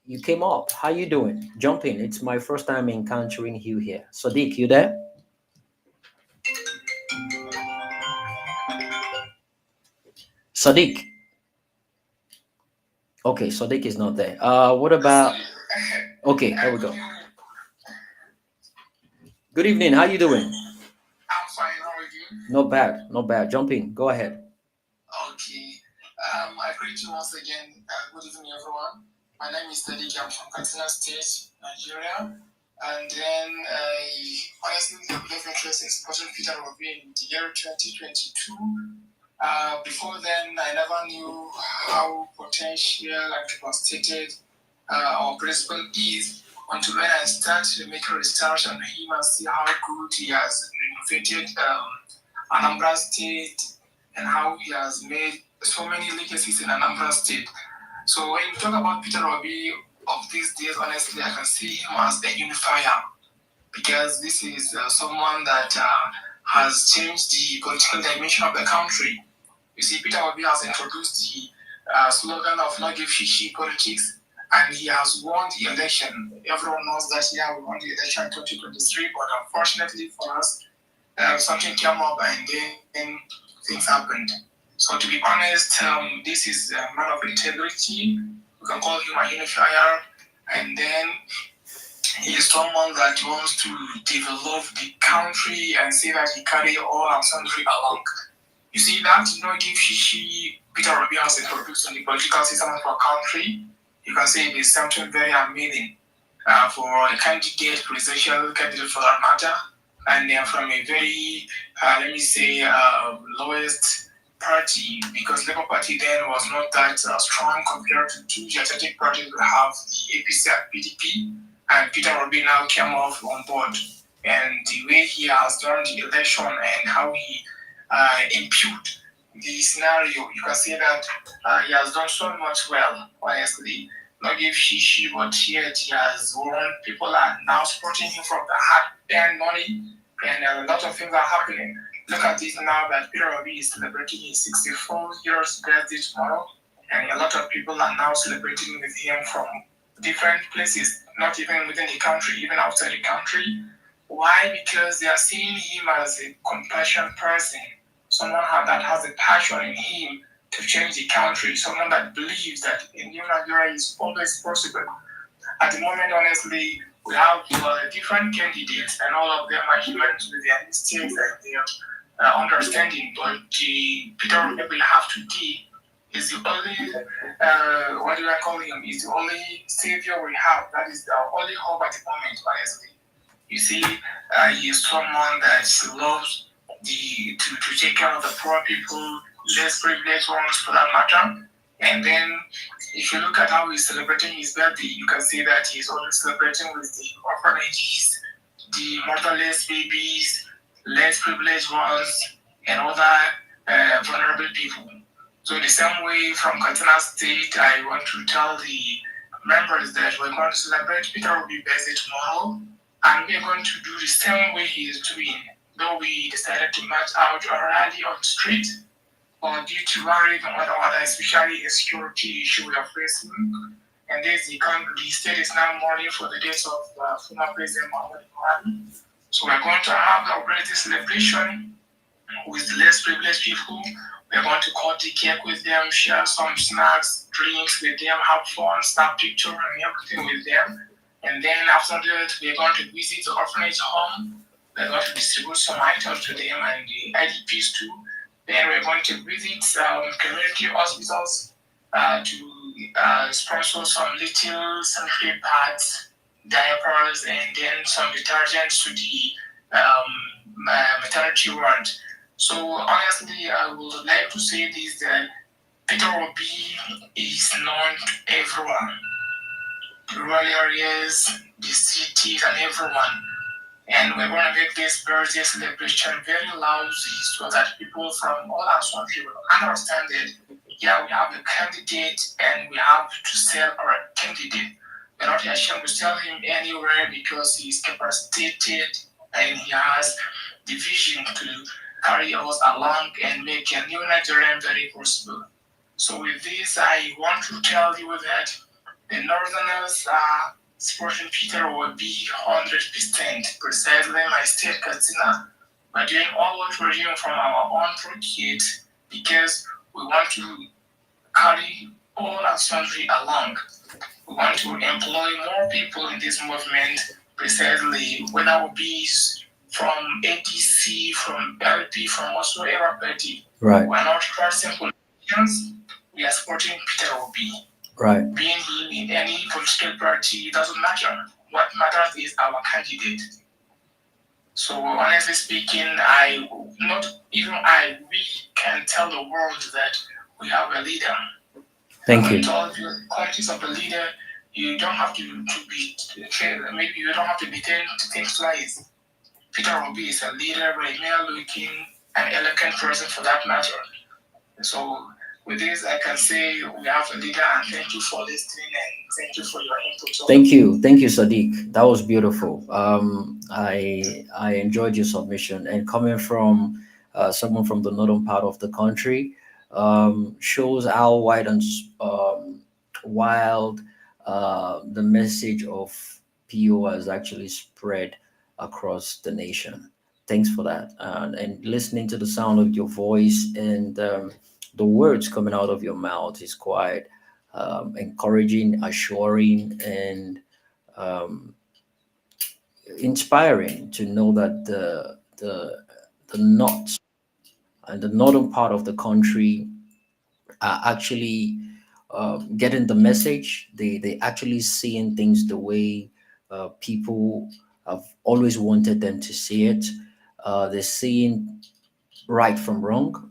you came up. How you doing? Jump in. It's my first time encountering you here. Sadiq, you there? Sadiq. Okay, Sadiq is not there. What about? Okay, there we go. Good evening. How you doing? I'm fine. How are you? Not bad. Not bad. Jump in. Go ahead. Okay. I greet you once again. Good evening, everyone. My name is Sadiq. I'm from Katsina State, Nigeria. And then honestly developed interest in supporting Peter Obi in the year 2022. Before then, I never knew how potential and devastated our principal is until when I started to make a research on him and see how good he has renovated Anambra State and how he has made so many legacies in Anambra State. So when you talk about Peter Obi of these days, honestly, I can see him as a unifier because this is someone that has changed the political dimension of the country. You see, Peter Obi has introduced the slogan of not give shishi politics, and he has won the election. Everyone knows that, yeah, we won the election in 2023, but unfortunately for us, something came up and then things happened. So to be honest, this is a man of integrity. We can call him a unifier, and then he is someone that wants to develop the country and see that he carry all our country along. You see that, give shishi Peter Obi has introduced in the political system of our country, you can say it is something very amazing for a candidate, presidential candidate for that matter, and from a very, let me say, lowest party, because Labour Party then was not that strong compared to two gigantic parties we have, the APC and PDP, and Peter Obi now came off on board. And the way he has done the election and how he impute the scenario, you can see that he has done so much well, honestly. Not give shishi, but yet he has won. People are now supporting him from the hard-earned money, and a lot of things are happening. Look at this now that Peter Obi is celebrating his 64 years birthday tomorrow, and a lot of people are now celebrating with him from different places, not even within the country, even outside the country. Why? Because they are seeing him as a compassionate person, someone that has a passion in him to change the country, someone that believes that a new Nigeria is always possible. At the moment, honestly, we have different candidates, and all of them are humans with their mistakes and their understanding. But Peter Obi will have to be is the only, what do I call him? Is the only savior we have. That is our only hope at the moment, honestly. You see, he is someone that loves to take care of the poor people, less privileged ones for that matter. And then, if you look at how he's celebrating his birthday, you can see that he's always celebrating with the orphanages, the motherless babies, less privileged ones, and other vulnerable people. So the same way from Katsina State, I want to tell the members that we're going to celebrate Peter Obi birthday tomorrow, and we're going to do the same way he is doing. Though we decided to march out or rally on the street, or due to one reason or other, especially a security issue we are facing. And this the state is now mourning for the death of former President Muhammad Buhari. So we're going to have a birthday celebration with less privileged people. We're going to cut the cake with them, share some snacks, drinks with them, have fun, snap picture and everything with them. And then after that, we're going to visit the orphanage home. We're going to distribute some items to them and the IDPs too. Then we're going to visit community hospitals to sponsor some little sanitary pads, diapers, and then some detergents to the maternity ward. So honestly, I would like to say this, that Peter Obi is known to everyone. rural areas, the cities, and everyone. And we're going to make this birthday celebration very lousy so that people from all our country will understand that, yeah, we have a candidate and we have to sell our candidate. We're not ashamed to sell him anywhere because he's capacitated and he has the vision to carry us along and make a new Nigerian very possible. So with this, I want to tell you that the Northerners are supporting Peter Obi 100%, precisely my state Katsina. We're doing all what we're doing from our own pocket because we want to carry all our country along. We want to employ more people in this movement, precisely whether Obi is from ADC, from LP, from whatsoever party. Right. We're not trusting politicians, we are supporting Peter Obi. Right. Being in any political party doesn't matter. What matters is our candidate. So honestly speaking, we can tell the world that we have a leader. Thank you. With all the qualities of a leader, you don't have to be maybe you don't have to be ten to think twice. Peter Obi is a leader, a mere looking, an elegant person for that matter. So with this, I can say we have a leader, and thank you for listening and thank you for your input. Thank you, Sadiq. That was beautiful. I enjoyed your submission, and coming from someone from the northern part of the country, shows how wide and wild the message of PO has actually spread across the nation. Thanks for that, and listening to the sound of your voice and the words coming out of your mouth is quite encouraging, assuring, and um, inspiring to know that the north and the northern part of the country are actually getting the message. They actually seeing things the way people have always wanted them to see it. They're seeing right from wrong.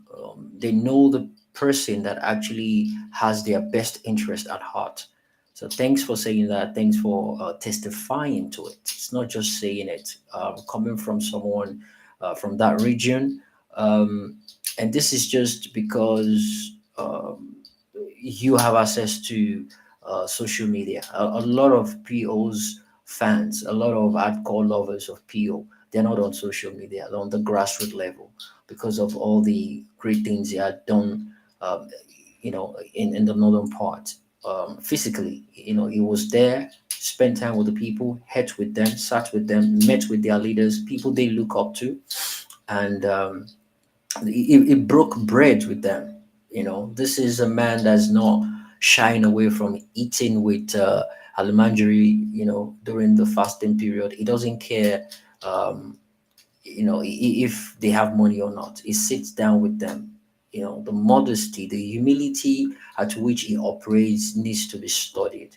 They know the person that actually has their best interest at heart. So thanks for saying that. Thanks for testifying to it. It's not just saying it. Coming from someone from that region, and this is just because you have access to social media. A lot of PO's fans, a lot of hardcore lovers of PO, they're not on social media, they're on the grassroots level because of all the great things he had done, in the northern part. Physically, he was there, spent time with the people, ate with them, sat with them, met with their leaders, people they look up to, and it broke bread with them. This is a man that's not shying away from eating with Almanjiri, during the fasting period. He doesn't care, if they have money or not. He sits down with them. The modesty, the humility at which he operates needs to be studied.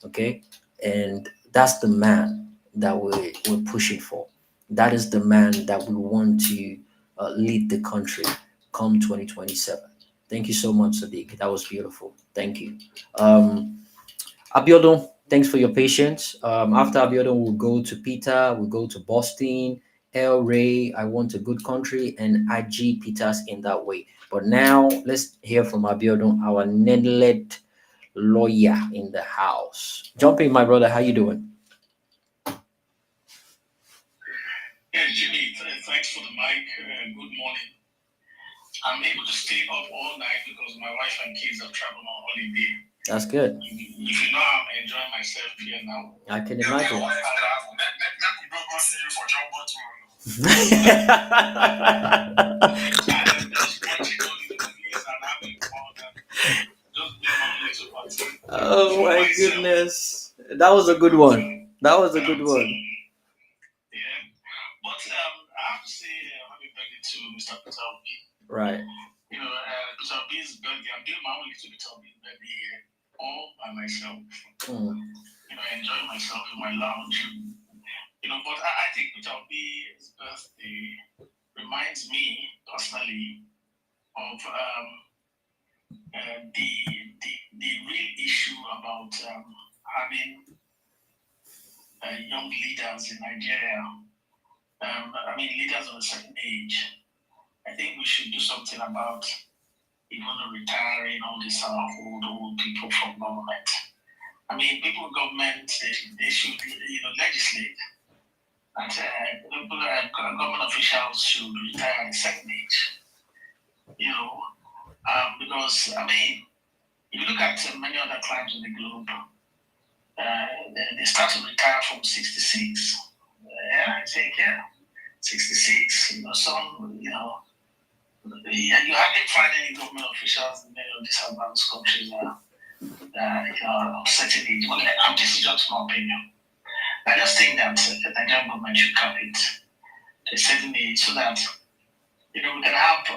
Okay, and that's the man that we're pushing for. That is the man that we want to lead the country come 2027. Thank you so much, Sadiq. That was beautiful. Thank you. Abiodun, thanks for your patience. After Abiodun, we'll go to Peter, we'll go to Boston, El Ray, I want a good country, and Aji Peters in that way. But now let's hear from Abiodun, our Nedled lawyer in the house. Jump in, my brother. How you doing? Yeah, Jimmy, thanks for the mic. Good morning. I'm able to stay up all night because my wife and kids have traveled on holiday. That's good. If you know, I'm enjoying myself here now. I can imagine. Oh my goodness. That was a good one. That was a good one. Yeah. But I have to say happy birthday to Mr. Peter Obi. Right. Peter Obi's birthday, I'm doing my own little Peter Obi's birthday here all by myself. Enjoying myself in my lounge. But I think Peter Obi's birthday reminds me personally of the real issue about having young leaders in Nigeria. I mean, leaders of a certain age. I think we should do something about even retiring all these old people from government. I mean, people in government, they should, legislate. And government officials should retire at a certain age. Because, I mean, if you look at many other climes in the globe, they start to retire from 66. I think, 66. Some, you hardly find any government officials in many of these advanced countries of certain age. Well, this is just my opinion. I just think that the Nigerian government should cap it to a certain age so that we can have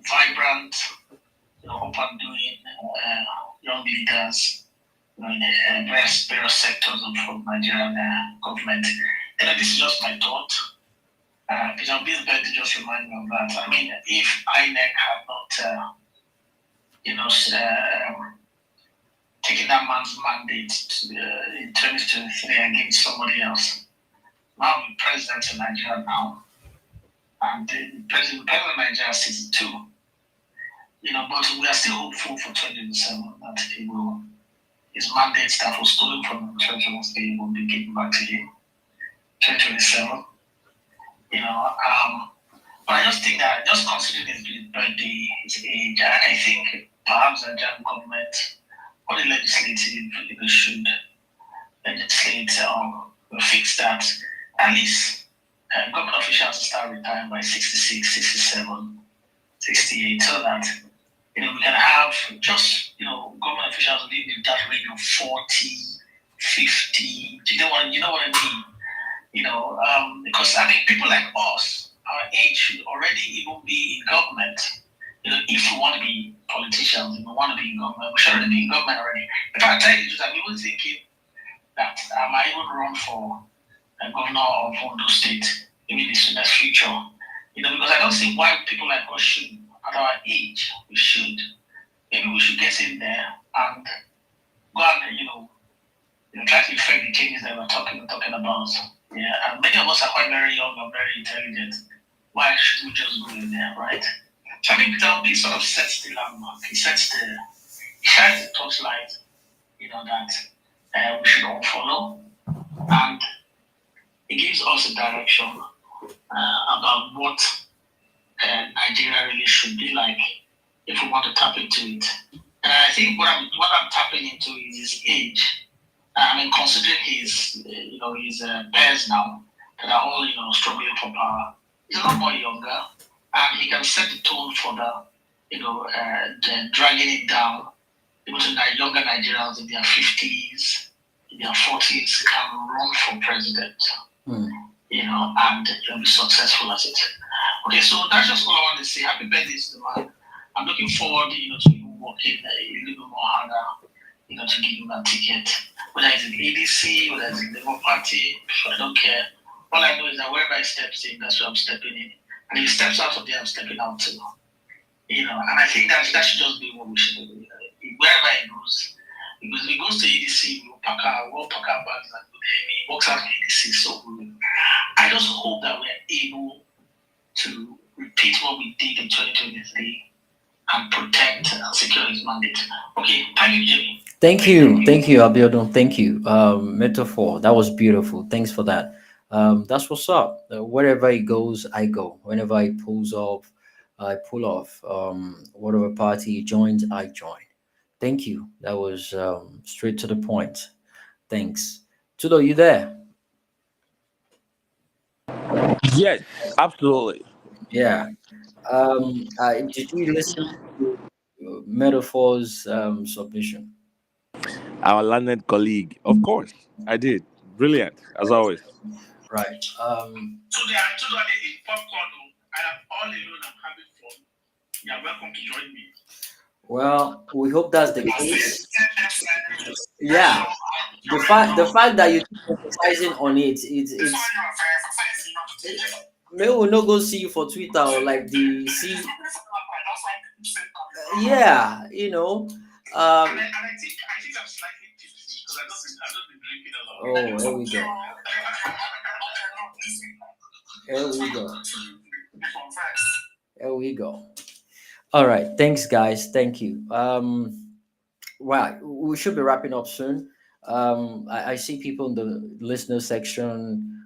vibrant, up and doing young leaders in various sectors of Nigerian government. This is just my thought. Peter Obi is better to just remind me of that. I mean, if INEC had not, taken that man's mandate in 2023 and given somebody else, now the president of Nigeria now, and the president of Nigeria is 62. But we are still hopeful for 2027 that his mandate that was stolen from him in 2023 will be given back to him. 2027. But I just think that, just considering his birthday, his age, I think perhaps the Nigerian government or the legislative should legislate or fix that. At least government officials start retiring by 66, 67, 68, so that we can have just government officials living in that range of 40, 50. Do you know what I mean? Because I mean, people like us, our age should already even be in government. If we want to be politicians, if we want to be in government, we should already be in government already. If I tell you, I'm even thinking that I might even run for a governor of Ondo State, maybe in the next future. Because I don't see why people like us should, at our age, we should. Maybe we should get in there and go and try to effect the changes that we're talking about. Yeah, and many of us are quite very young and very intelligent. Why should we just go in there, right? So I think Peter Obi sort of sets the landmark. He shines the torchlight, that we should all follow, and it gives us a direction about what Nigeria really should be like if we want to tap into it. And I think what I'm tapping into is his age. I mean, considering his peers now that are all struggling for power, he's a lot more younger, and he can set the tone for the dragging it down. Even to the younger Nigerians in their 50s, in their 40s, can run for president, and be successful at it. Okay, so that's just all I want to say. Happy birthday to the man. I'm looking forward, to even working a little bit more harder, to give him a ticket. Whether it's in ADC, whether it's in the Labour Party, I don't care. All I know is that wherever he steps in, that's where I'm stepping in. And if he steps out of there, I'm stepping out too. And I think that should just be what we should do. Wherever he goes. Because if he goes to ADC, we'll pack our bags and go there. He walks out of ADC. So I just hope that we're able to repeat what we did in 2023 and protect and secure his mandate. Okay, thank you, Jimmy. Thank you, Abiodun. Thank you. Metaphor, that was beautiful. Thanks for that. That's what's up. Wherever he goes, I go. Whenever he pulls off, I pull off. Whatever party he joins, I join. Thank you. That was straight to the point. Thanks. Tudo, you there? Yes, absolutely. Yeah. Did you listen to Metaphor's submission? Our learned colleague. Of course, I did. Brilliant, as always. Right. Today I eat popcorn. I am all alone. I'm having fun. You are welcome to join me. Well, we hope that's the case. Yeah. The fact that you keep emphasizing on it's maybe we'll not go see you for Twitter or like the see. Yeah, And I think I'm slightly tipsy because I don't Oh, here we go. Here we go. Here we go. All right. Thanks, guys. Thank you. Right. We should be wrapping up soon. I see people in the listener section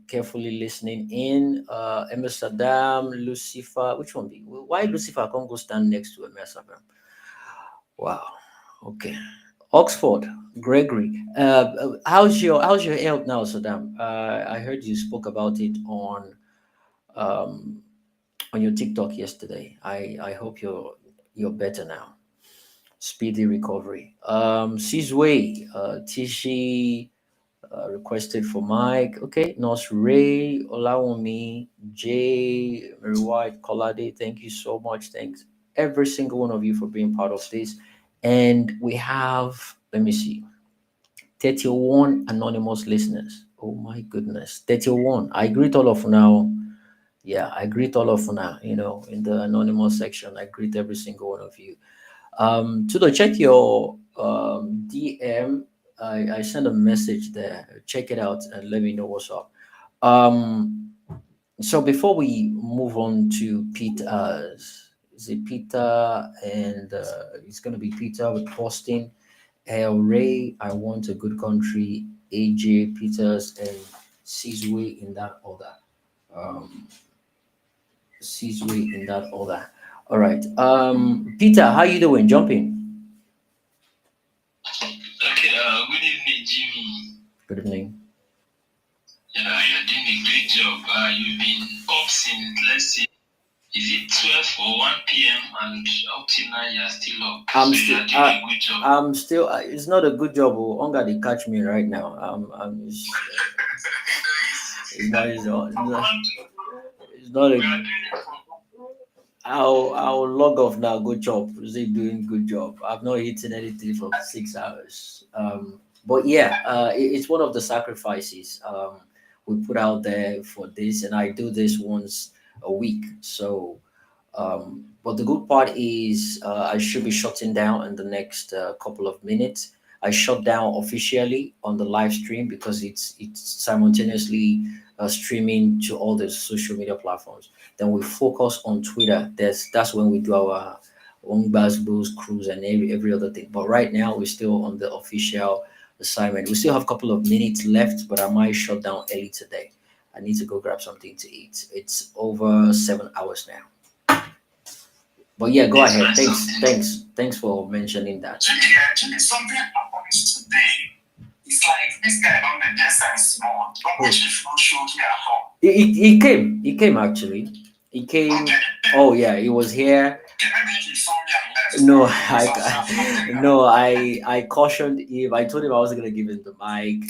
carefully listening in. Amsterdam, Lucifer. Which one? Why Lucifer can't go stand next to Amsterdam? Wow. Okay. Oxford, Gregory. How's your health now, Saddam? I heard you spoke about it um, on your TikTok yesterday. I hope you're better now. Speedy recovery. Sizwe, Tishi requested for Mike. Okay, Nurse Ray, Olawumi, Jay, Mary White, Kolade. Thank you so much. Thanks every single one of you for being part of this. And we have, let me see, 31 anonymous listeners. Oh my goodness, 31. I greet all of now. Yeah, I greet all of now. In the anonymous section, I greet every single one of you. To check your DM. I sent a message there. Check it out and let me know what's up. Um, so before we move on to Peter's, is it Peter? And it's gonna be Peter with posting. El Ray, I want a good country. AJ Peters and Sizwe in that order. Um, Sizwe in that order. All right. Peter, how you doing? Jumping. Okay, good evening, Jimmy. Good evening. Yeah, you're doing a great job. You've been up since, let's say, is it 12 or 1 p.m. and up till now you're still up. I'm So still. you're doing a good job. I'm still. It's not a good job. Onga they catch me right now. It's not. It's not a. I'll log off now. Good job. They doing good job. I've not eaten anything for 6 hours. But yeah, it's one of the sacrifices we put out there for this, and I do this once a week. So, but the good part is I should be shutting down in the next couple of minutes. I shut down officially on the live stream because it's simultaneously streaming to all the social media platforms. Then we focus on Twitter. That's when we do our own Boost cruise and every other thing. But right now we're still on the official assignment. We still have a couple of minutes left, but I might shut down early today. I need to go grab something to eat. It's over 7 hours now. But yeah, go ahead. Thanks for mentioning that. Jimmy, something happened today. It's like this guy on the distance small. Don't watch if you show here at home. He came actually. He came. Oh yeah, he was here. No, I cautioned him. I told him I wasn't gonna give him the mic,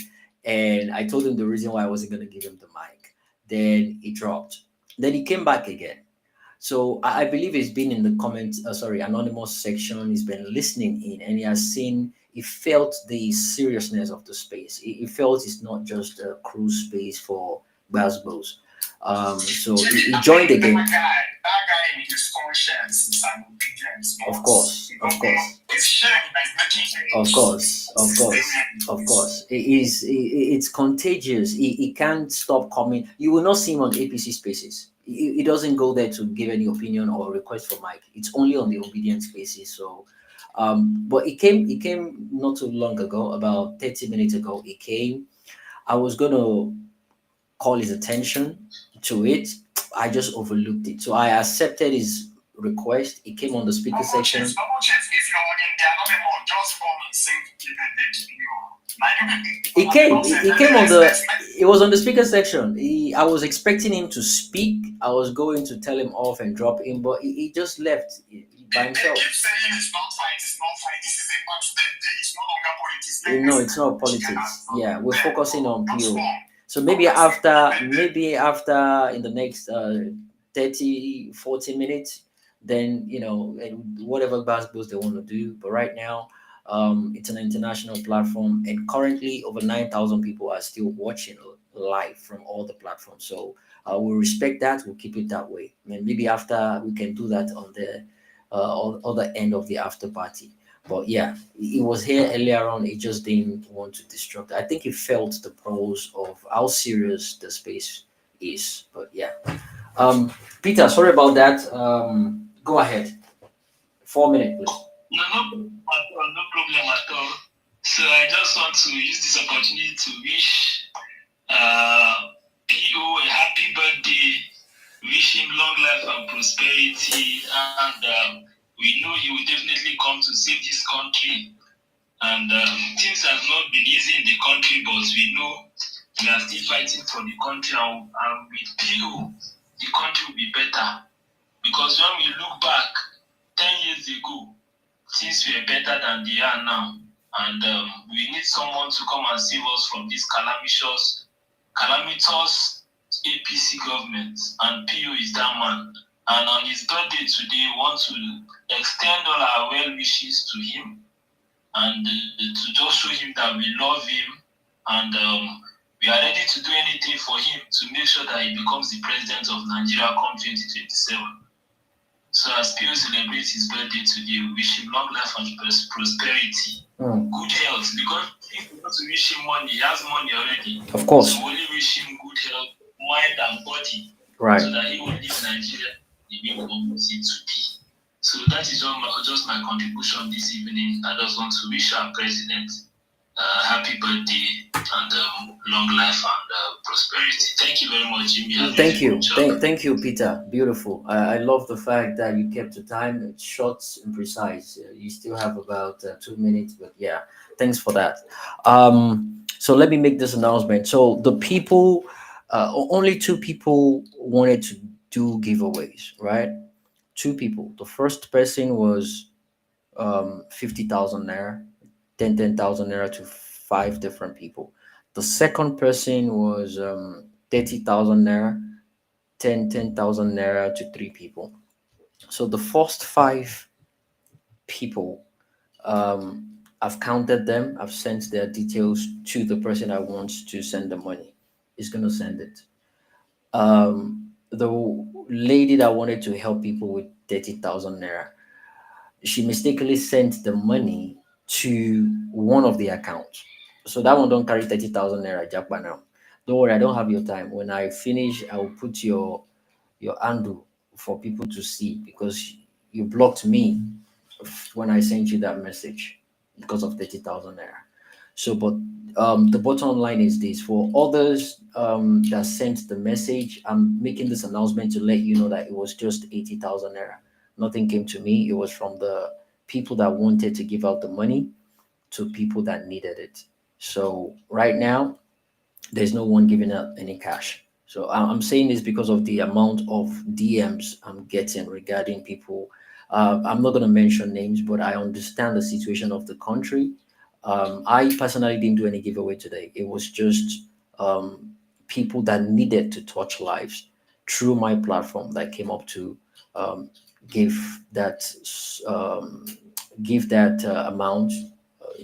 and I told him the reason why I wasn't gonna give him the mic. Then he dropped. Then he came back again. So I believe he's been in the comments, anonymous section. He's been listening in, and he has seen. He felt the seriousness of the space. He felt it's not just a cruise space for basketballs. So he joined again. That guy in his conscience is an obedience. Of course. It's shame that he's making Of course. It's contagious. He can't stop coming. You will not see him on APC spaces. He doesn't go there to give any opinion or request for mic. It's only on the obedient spaces. So, but he came not too long ago, about 30 minutes ago. He came. I was gonna call his attention to it. I just overlooked it. So I accepted his request. He came on the speaker section. If you're in the anonymous, just call me, say, He was on the speaker section. I was expecting him to speak. I was going to tell him off and drop him, but he just left by himself. They keep saying it's not fight. This is a match day. It's no longer politics. No, it's not politics. Yeah, we're focusing on PO. So maybe after in the next 30, 40 minutes, then whatever basketballs they want to do. But right now, it's an international platform, and currently over 9,000 people are still watching live from all the platforms. So we'll respect that. We'll keep it that way. I mean, maybe after we can do that on the other end of the after party. But yeah, it was here earlier on. It just didn't want to destruct. I think it felt the pulse of how serious the space is. But yeah, Peter, sorry about that. Go ahead. 4 minutes, please. No, no problem at all. So I just want to use this opportunity to wish PO a happy birthday, wish him long life and prosperity, and we know he will definitely come to save this country. And things have not been easy in the country, but we know we are still fighting for the country, and with PO, the country will be better. Because when we look back 10 years ago, things were better than they are now. And we need someone to come and save us from this calamitous APC government. And PO is that man. And on his birthday today, we want to extend all our well wishes to him and to just show him that we love him and we are ready to do anything for him to make sure that he becomes the president of Nigeria come 2027. So as PO celebrates his birthday today, we wish him long life and prosperity, good health. Because if we want to wish him money, he has money already. Of course. So we only wish him good health, mind and body, right, so that he will leave Nigeria the way we want it to be. So that is just my contribution this evening. I just want to wish our president happy birthday and long life and prosperity. Thank you very much, Jimmy. Thank you. Thank you, Peter. Beautiful. I love the fact that you kept the time. It's short and precise. You still have about 2 minutes, but yeah, thanks for that. So let me make this announcement. So the people, only 2 people wanted to do giveaways, right? 2 people. The first person was 50,000 naira, 10,000 naira to 5 different people. The second person was 30,000 naira, 10,000 naira to 3 people. So the first 5 people, I've counted them. I've sent their details to the person I want to send the money. Is going to send it. The lady that wanted to help people with 30,000 naira, she mistakenly sent the money to one of the accounts. So that one don't carry 30,000 naira japa now. Don't worry, I don't have your time. When I finish, I will put your handle for people to see because you blocked me when I sent you that message because of 30,000 naira. So, but the bottom line is this: for others that sent the message, I'm making this announcement to let you know that it was just 80,000 naira. Nothing came to me. It was from the people that wanted to give out the money to people that needed it. So right now, there's no one giving out any cash. So I'm saying this because of the amount of DMs I'm getting regarding people. I'm not going to mention names, but I understand the situation of the country. I personally didn't do any giveaway today. It was just people that needed to touch lives through my platform that came up to um, give that um, amount,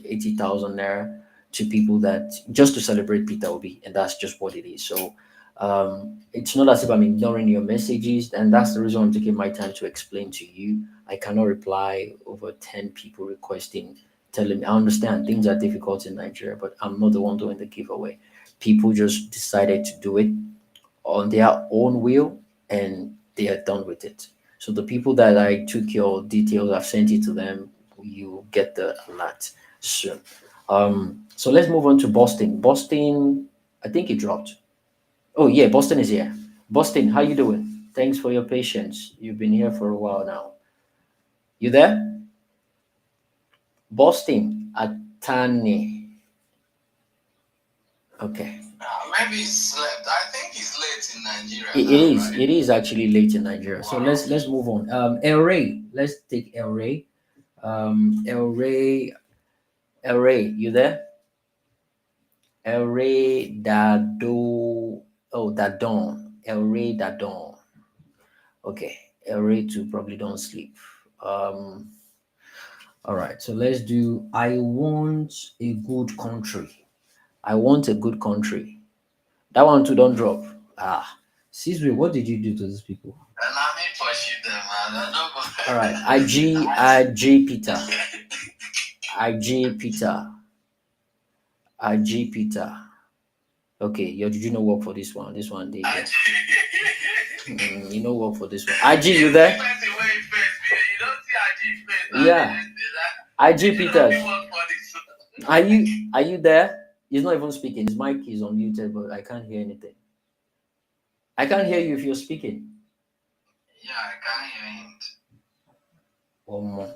80,000 naira to people that just to celebrate Peter Obi, and that's just what it is. So it's not as if I'm ignoring your messages, and that's the reason I'm taking my time to explain to you. I cannot reply over 10 people requesting, telling me. I understand things are difficult in Nigeria, but I'm not the one doing the giveaway. People just decided to do it on their own will, and they are done with it. So the people that I took your details, I've sent it to them. You get the alert soon. So let's move on to Boston. Boston, I think it dropped. Oh yeah, Boston is here. Boston, how you doing? Thanks for your patience. You've been here for a while now. You there? Boston, Atani. Okay. Maybe it's late. I think it's late in Nigeria. It is. Right? It is actually late in Nigeria. Wow. So let's move on. El Rey. Let's take El Rey. El Rey. El Rey, you there? El Rey Dado. Oh, Dadon. El Rey Dadon. Okay. El Rey too probably don't sleep. All right. So let's do. I want a good country. I want a good country. That one too don't drop. Caesar, what did you do to these people? All right, IG Peter. IG Peter. IG Peter. Okay, did you know work for this one? This one, there you go. You know work for this one. IG, you there? Yeah. IG Peters. Are you there? He's not even speaking. His mic is unmuted, but I can't hear anything. I can't hear you if you're speaking. Yeah, I can't hear him.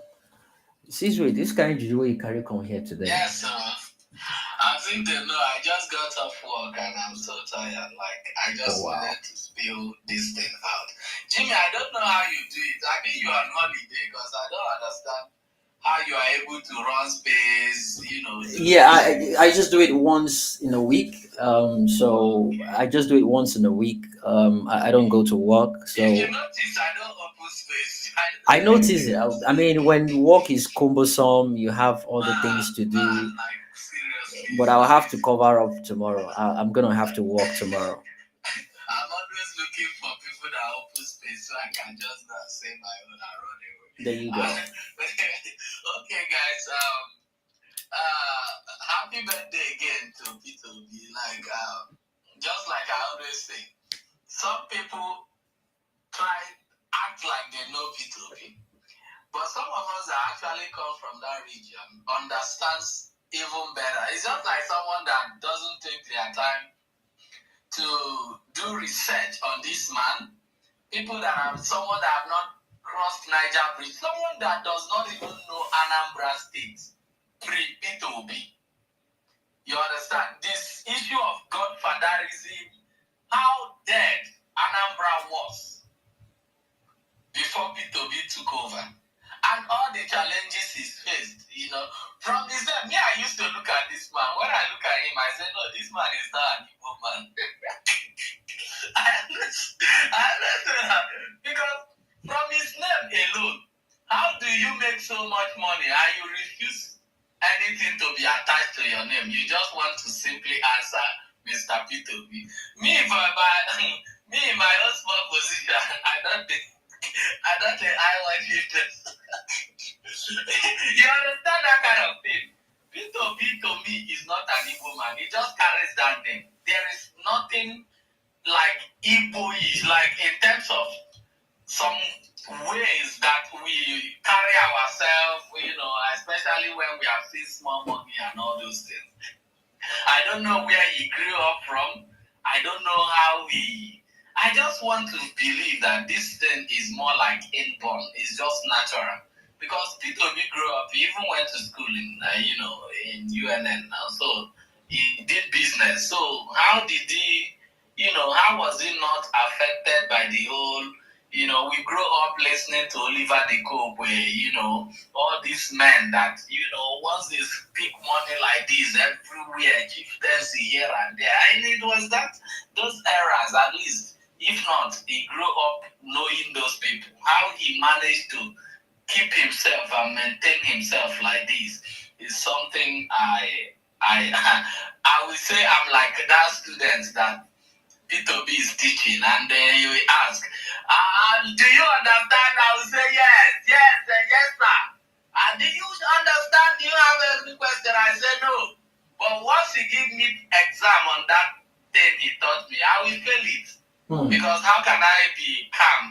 See, wait, this kind of juju you carry come here today. Yes, sir. I think they know. I just got off work and I'm so tired. Like, I just wanted to spill this thing out. Jimmy, I don't know how you do it. I mean, you're on holiday because I don't understand how you are able to run space, Yeah, I just do it once in a week. So I just do it once in a week. I don't go to work. So if you notice, I don't open space. I notice it. I mean, when work is cumbersome, you have other things to do. But I'll have to cover up tomorrow. I'm gonna have to work tomorrow. I'm always looking for people that open space so I can just say my own and run away. There you go. Okay, guys. Happy birthday again to Peter Obi. Like, just like I always say, some people act like they know Peter Obi, but some of us that actually come from that region understands even better. It's just like someone that doesn't take their time to do research on this man. Someone that have not crossed Niger Bridge, someone that does not even know Anambra State, pre-Peter Obi. You understand? This issue of godfatherism, how dead Anambra was before Peter Obi took over, and all the challenges he's faced, from his time. I used to look at this man. When I look at him, I say, no, this man is not an evil man. I understand that. Because from his name alone, how do you make so much money and you refuse anything to be attached to your name? You just want to simply answer Mr. Peter Obi. Me, in my own small position, I don't think I want you to. You understand that kind of thing? Peter Obi to me is not an Igbo man. He just carries that name. There is nothing like Igbo-ish, like in terms of some ways that we carry ourselves, especially when we have seen small money and all those things. I don't know where he grew up from. I don't know how I just want to believe that this thing is more like inborn. It's just natural. Because Peter Obi grew up, he even went to school in UNN now. So he did business. So how did he, how was he not affected by the whole, we grew up listening to Oliver the Cope where, all these men that, once they speak money like this everywhere, chieftaincy here and there. And it was those eras at least. If not, he grew up knowing those people. How he managed to keep himself and maintain himself like this is something I will say I'm like that student that Peter Obi is teaching, and then he will ask, do you understand? I will say yes, sir. And do you understand? Do you have any question? I say no. But once he give me exam on that thing he taught me, I will fail it. Because how can I be calm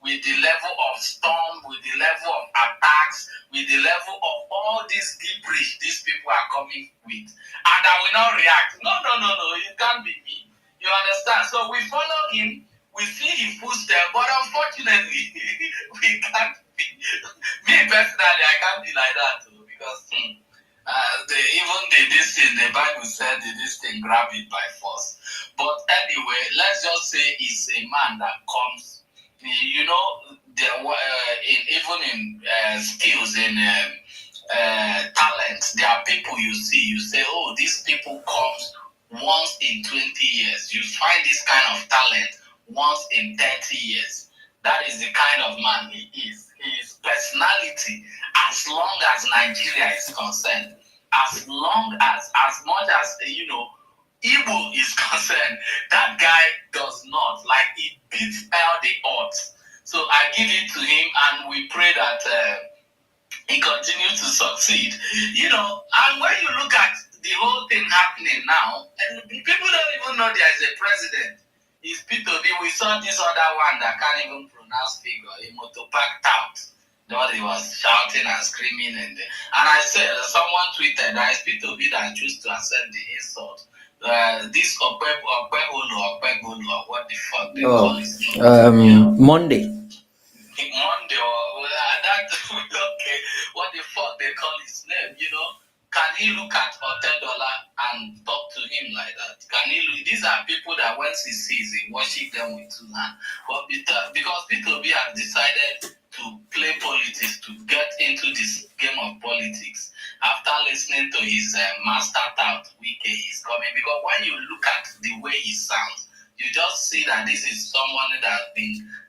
with the level of storm, with the level of attacks, with the level of all these debris these people are coming with, and I will not react? No, it can't be me. You understand? So we follow him, we see his footsteps, but unfortunately, we can't be. Me personally, I can't be like that too, because the Bible said this thing grab it by force. But anyway, let's just say he's a man that comes, even in skills, in talents, there are people you say, oh, these people comes once in 20 years. You find this kind of talent once in 30 years. That is the kind of man he is. His personality, as long as Nigeria is concerned, as much as, Igbo is concerned, that guy does not. Like, he beats all the odds. So I give it to him, and we pray that he continues to succeed. You know, and when you look at the whole thing happening now, and people don't even know there's a president. It's Peter Obi. We saw this other one that can't even pronounce figure, a motopack tout. That he was shouting and screaming, and I said, someone tweeted that it's Peter Obi that choose to accept the insult. This Okpebolo, what the fuck they call it? Monday. Monday or that okay, what the fuck they call his name, you know? Can he look at $10 and talk to him like that? Can he look? These are people that once he sees, he worship them with two hands. But because Peter Obi has decided to play politics, to get into this game of politics, after listening to his master tout, Wike is coming. Because when you look at the way he sounds, you just see that this is someone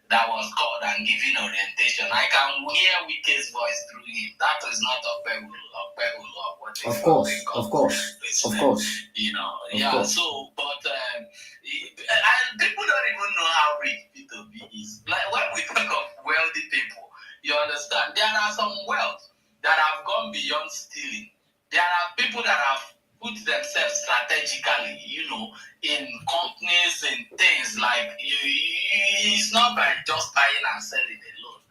that was called and given orientation. I can hear Wike's voice through him. That is not Okpebolo or what they call. Of course. You know, so, but people don't even know how rich Peter Obi is. Like when we talk of wealthy people, you understand, there are some wealth that have gone beyond stealing. There are people that have put themselves strategically, you know, in companies and things like it's not by just buying and selling alone.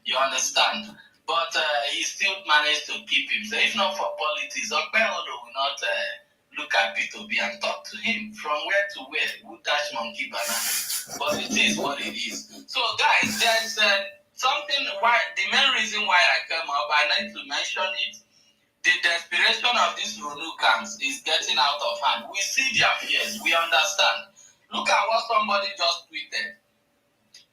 You understand? But he still managed to keep himself. If not for politics, Okpebolo will not look at Peter Obi and talk to him from where to where. Who touch monkey banana? But it is what it is. So guys, there's something why the main reason why I came up, I need to mention it. The desperation of these Ronu camps is getting out of hand. We see their fears. We understand. Look at what somebody just tweeted.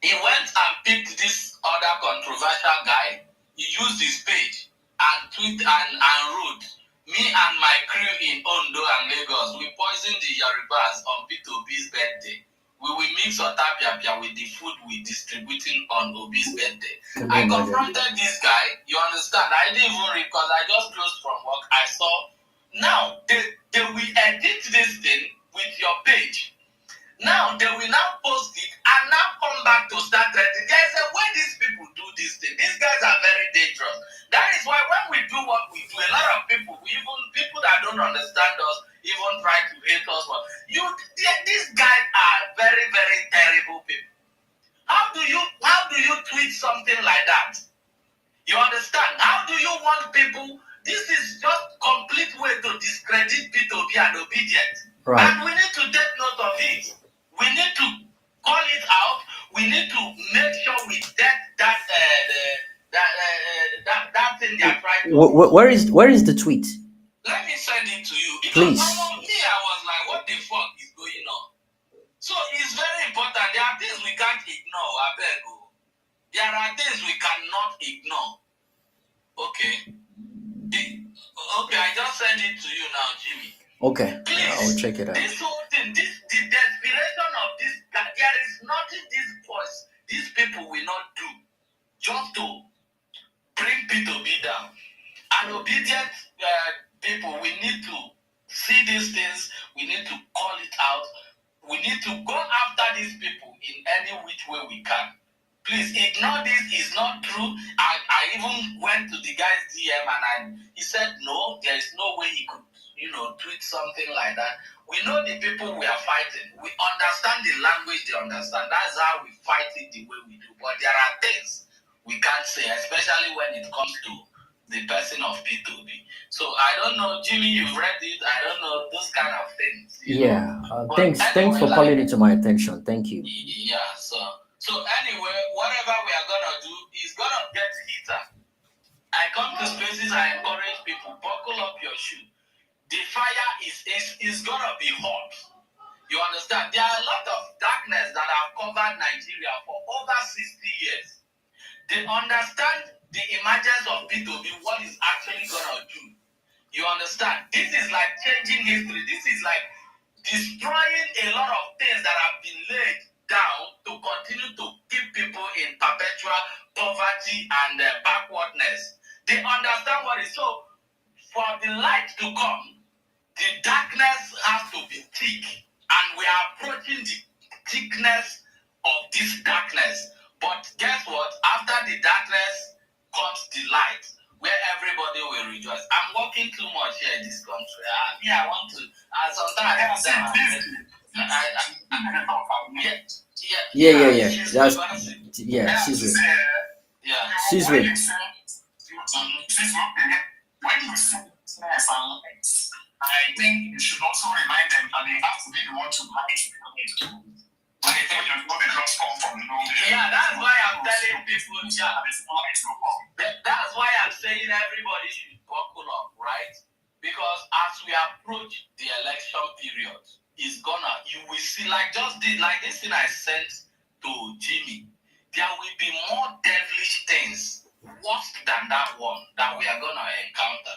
He went and picked this other controversial guy. He used his page and tweeted and wrote, "Me and my crew in Ondo and Lagos, we poisoned the Yorubas on Peter Obi's birthday. We will mix otapia with the food we distributing on Obi's birthday." I confronted this guy. You understand? I didn't even read because I just closed from work. I saw. Now, they will edit this thing with your page. Now, they will now post it and now come back to start trading. There's a way these people do this thing. These guys are very dangerous. That is why when we do what we do, a lot of people, even people that don't understand us, even try to hate us. These guys are very, very terrible people. How do you tweet something like that? You understand? How do you want people? This is just complete way to discredit Peter Obi and obedience. Right. And we need to take note of it. We need to call it out. We need to make sure we get that thing they are trying to. Where is the tweet? Let me send it to you. Because please. I was like, what the fuck is going on? So it's very important. There are things we can't ignore, Abego. There are things we cannot ignore. Okay. I just sent it to you now, Jimmy. Okay. Please, I'll check it out. This whole thing, the desperation of this, there is nothing these people will not do just to bring Peter Obi down. And obedient people, we need to see these things. We need to call it out. We need to go after these people in any which way we can. Please ignore this. It's not true. I even went to the guy's DM and he said no, there is no way he could, tweet something like that. We know the people we are fighting. We understand the language they understand. That's how we fight it the way we do. But there are things we can't say, especially when it comes to the person of Peter Obi. So I don't know, Jimmy, you've read it. I don't know those kind of things. Thanks for calling it to my attention. Thank you. Yeah. So anyway, whatever we are gonna do is gonna get heater. I come to spaces. I encourage people, buckle up your shoe. The fire is gonna be hot. You understand? There are a lot of darkness that have covered Nigeria for over 60 years. They understand the emergence of Peter Obi, what is actually gonna do. You understand? This is like changing history. This is like destroying a lot of things that have been laid down to continue to keep people in perpetual poverty and backwardness. They understand what is so. For the light to come, the darkness has to be thick, and we are approaching the thickness of this darkness. But guess what? After the darkness comes the light, where everybody will rejoice. I'm working too much here in this country. I want to. Sometimes Yeah. That's Caesar. Yeah. Caesar. I think you should also remind them that they have to be the one to manage the community. I think you know the drugs come from nowhere. Yeah, that's why I'm telling people. That's why I'm saying everybody should buckle up, right? Because as we approach the election period, you will see, like this thing I sent to Jimmy. There will be more devilish things worse than that one that we are gonna encounter.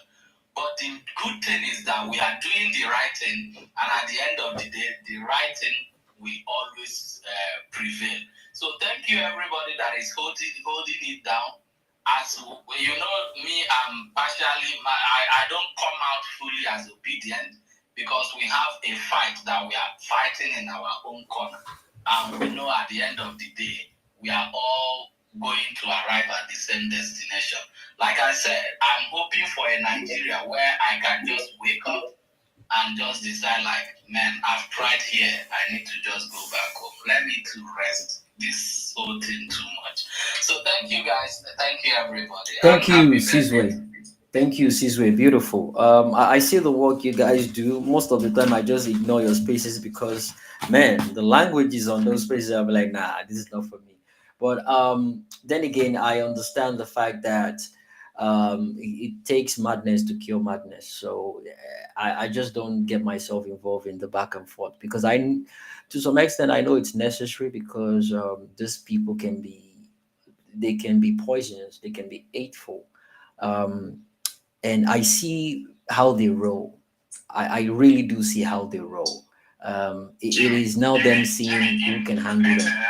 But the good thing is that we are doing the right thing, and at the end of the day, the right thing will always prevail. So thank you everybody that is holding it down. As you know, me, I'm partially. I don't come out fully as obedient because we have a fight that we are fighting in our own corner, and we know at the end of the day we are all going to arrive at the same destination. Like I said, I'm hoping for a Nigeria where I can just wake up and just decide, like, man, I've tried here. I need to just go back home. Let me to rest this whole thing too much. So thank you guys. Thank you everybody. Thank you, Sizwe. Thank you, Sizwe. Beautiful. I see the work you guys do. Most of the time, I just ignore your spaces because, man, the languages on those spaces, I'm like, nah, this is not for me. But then again, I understand the fact that it takes madness to cure madness. So I just don't get myself involved in the back and forth because to some extent, I know it's necessary because these people they can be poisonous, they can be hateful. Um, and I see how they roll. I really do see how they roll. It is now them seeing who can handle them.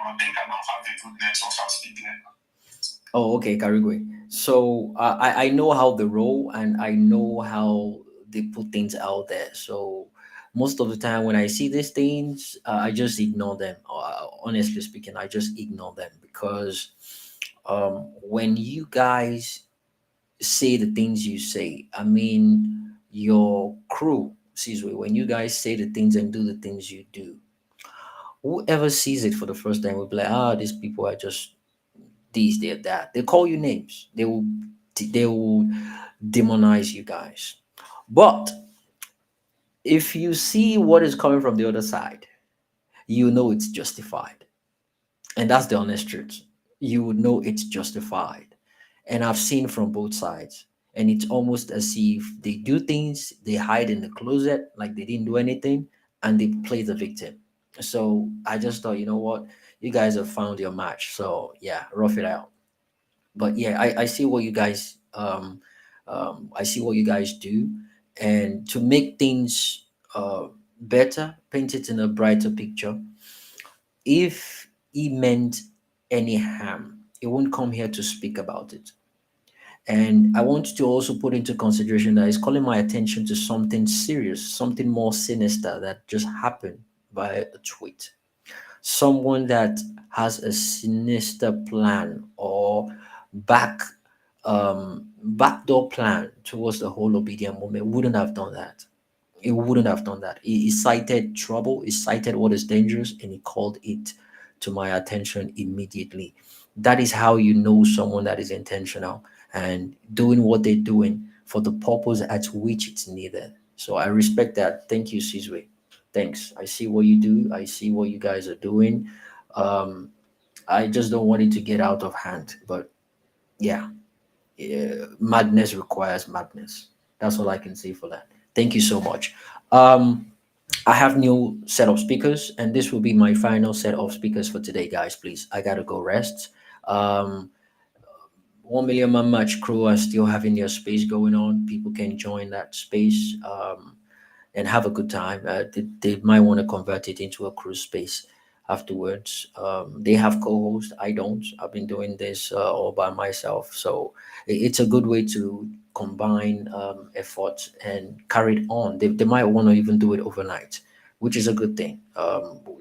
I think I don't have a good network. I'll speak later. Oh, okay, Karigwe. So I know how they roll and I know how they put things out there. So most of the time when I see these things, I just ignore them. Honestly speaking, I just ignore them because when you guys say the things you say, I mean, your crew, Caesar, when you guys say the things and do the things you do, whoever sees it for the first time will be like, these people are just this, they're that. They call you names. They will demonize you guys. But if you see what is coming from the other side, you know it's justified. And that's the honest truth. You would know it's justified. And I've seen from both sides. And it's almost as if they do things, they hide in the closet like they didn't do anything, and they play the victim. So I just thought, you know what? You guys have found your match. So yeah, rough it out. But yeah, I see what you guys I see what you guys do, and to make things better, paint it in a brighter picture. If he meant any harm, he won't come here to speak about it. And I want to also put into consideration that he's calling my attention to something serious, something more sinister that just happened by a tweet. Someone that has a sinister plan or back backdoor plan towards the whole obedient movement wouldn't have done that. He wouldn't have done that. He cited trouble, he cited what is dangerous, and he called it to my attention immediately. That is how you know someone that is intentional and doing what they're doing for the purpose at which it's needed. So I respect that. Thank you, Sizwe. Thanks. I see what you do. I see what you guys are doing. Um, I just don't want it to get out of hand. But yeah, madness requires madness. That's all I can say for that. Thank you so much. Um, I have new set of speakers, and this will be my final set of speakers for today, guys. Please, I gotta go rest. Um, 1 million man match crew are still having their space going on. People can join that space. And have a good time. They might want to convert it into a cruise space afterwards. They have co-hosts. I don't. I've been doing this all by myself. So it's a good way to combine efforts and carry it on. They might want to even do it overnight, which is a good thing.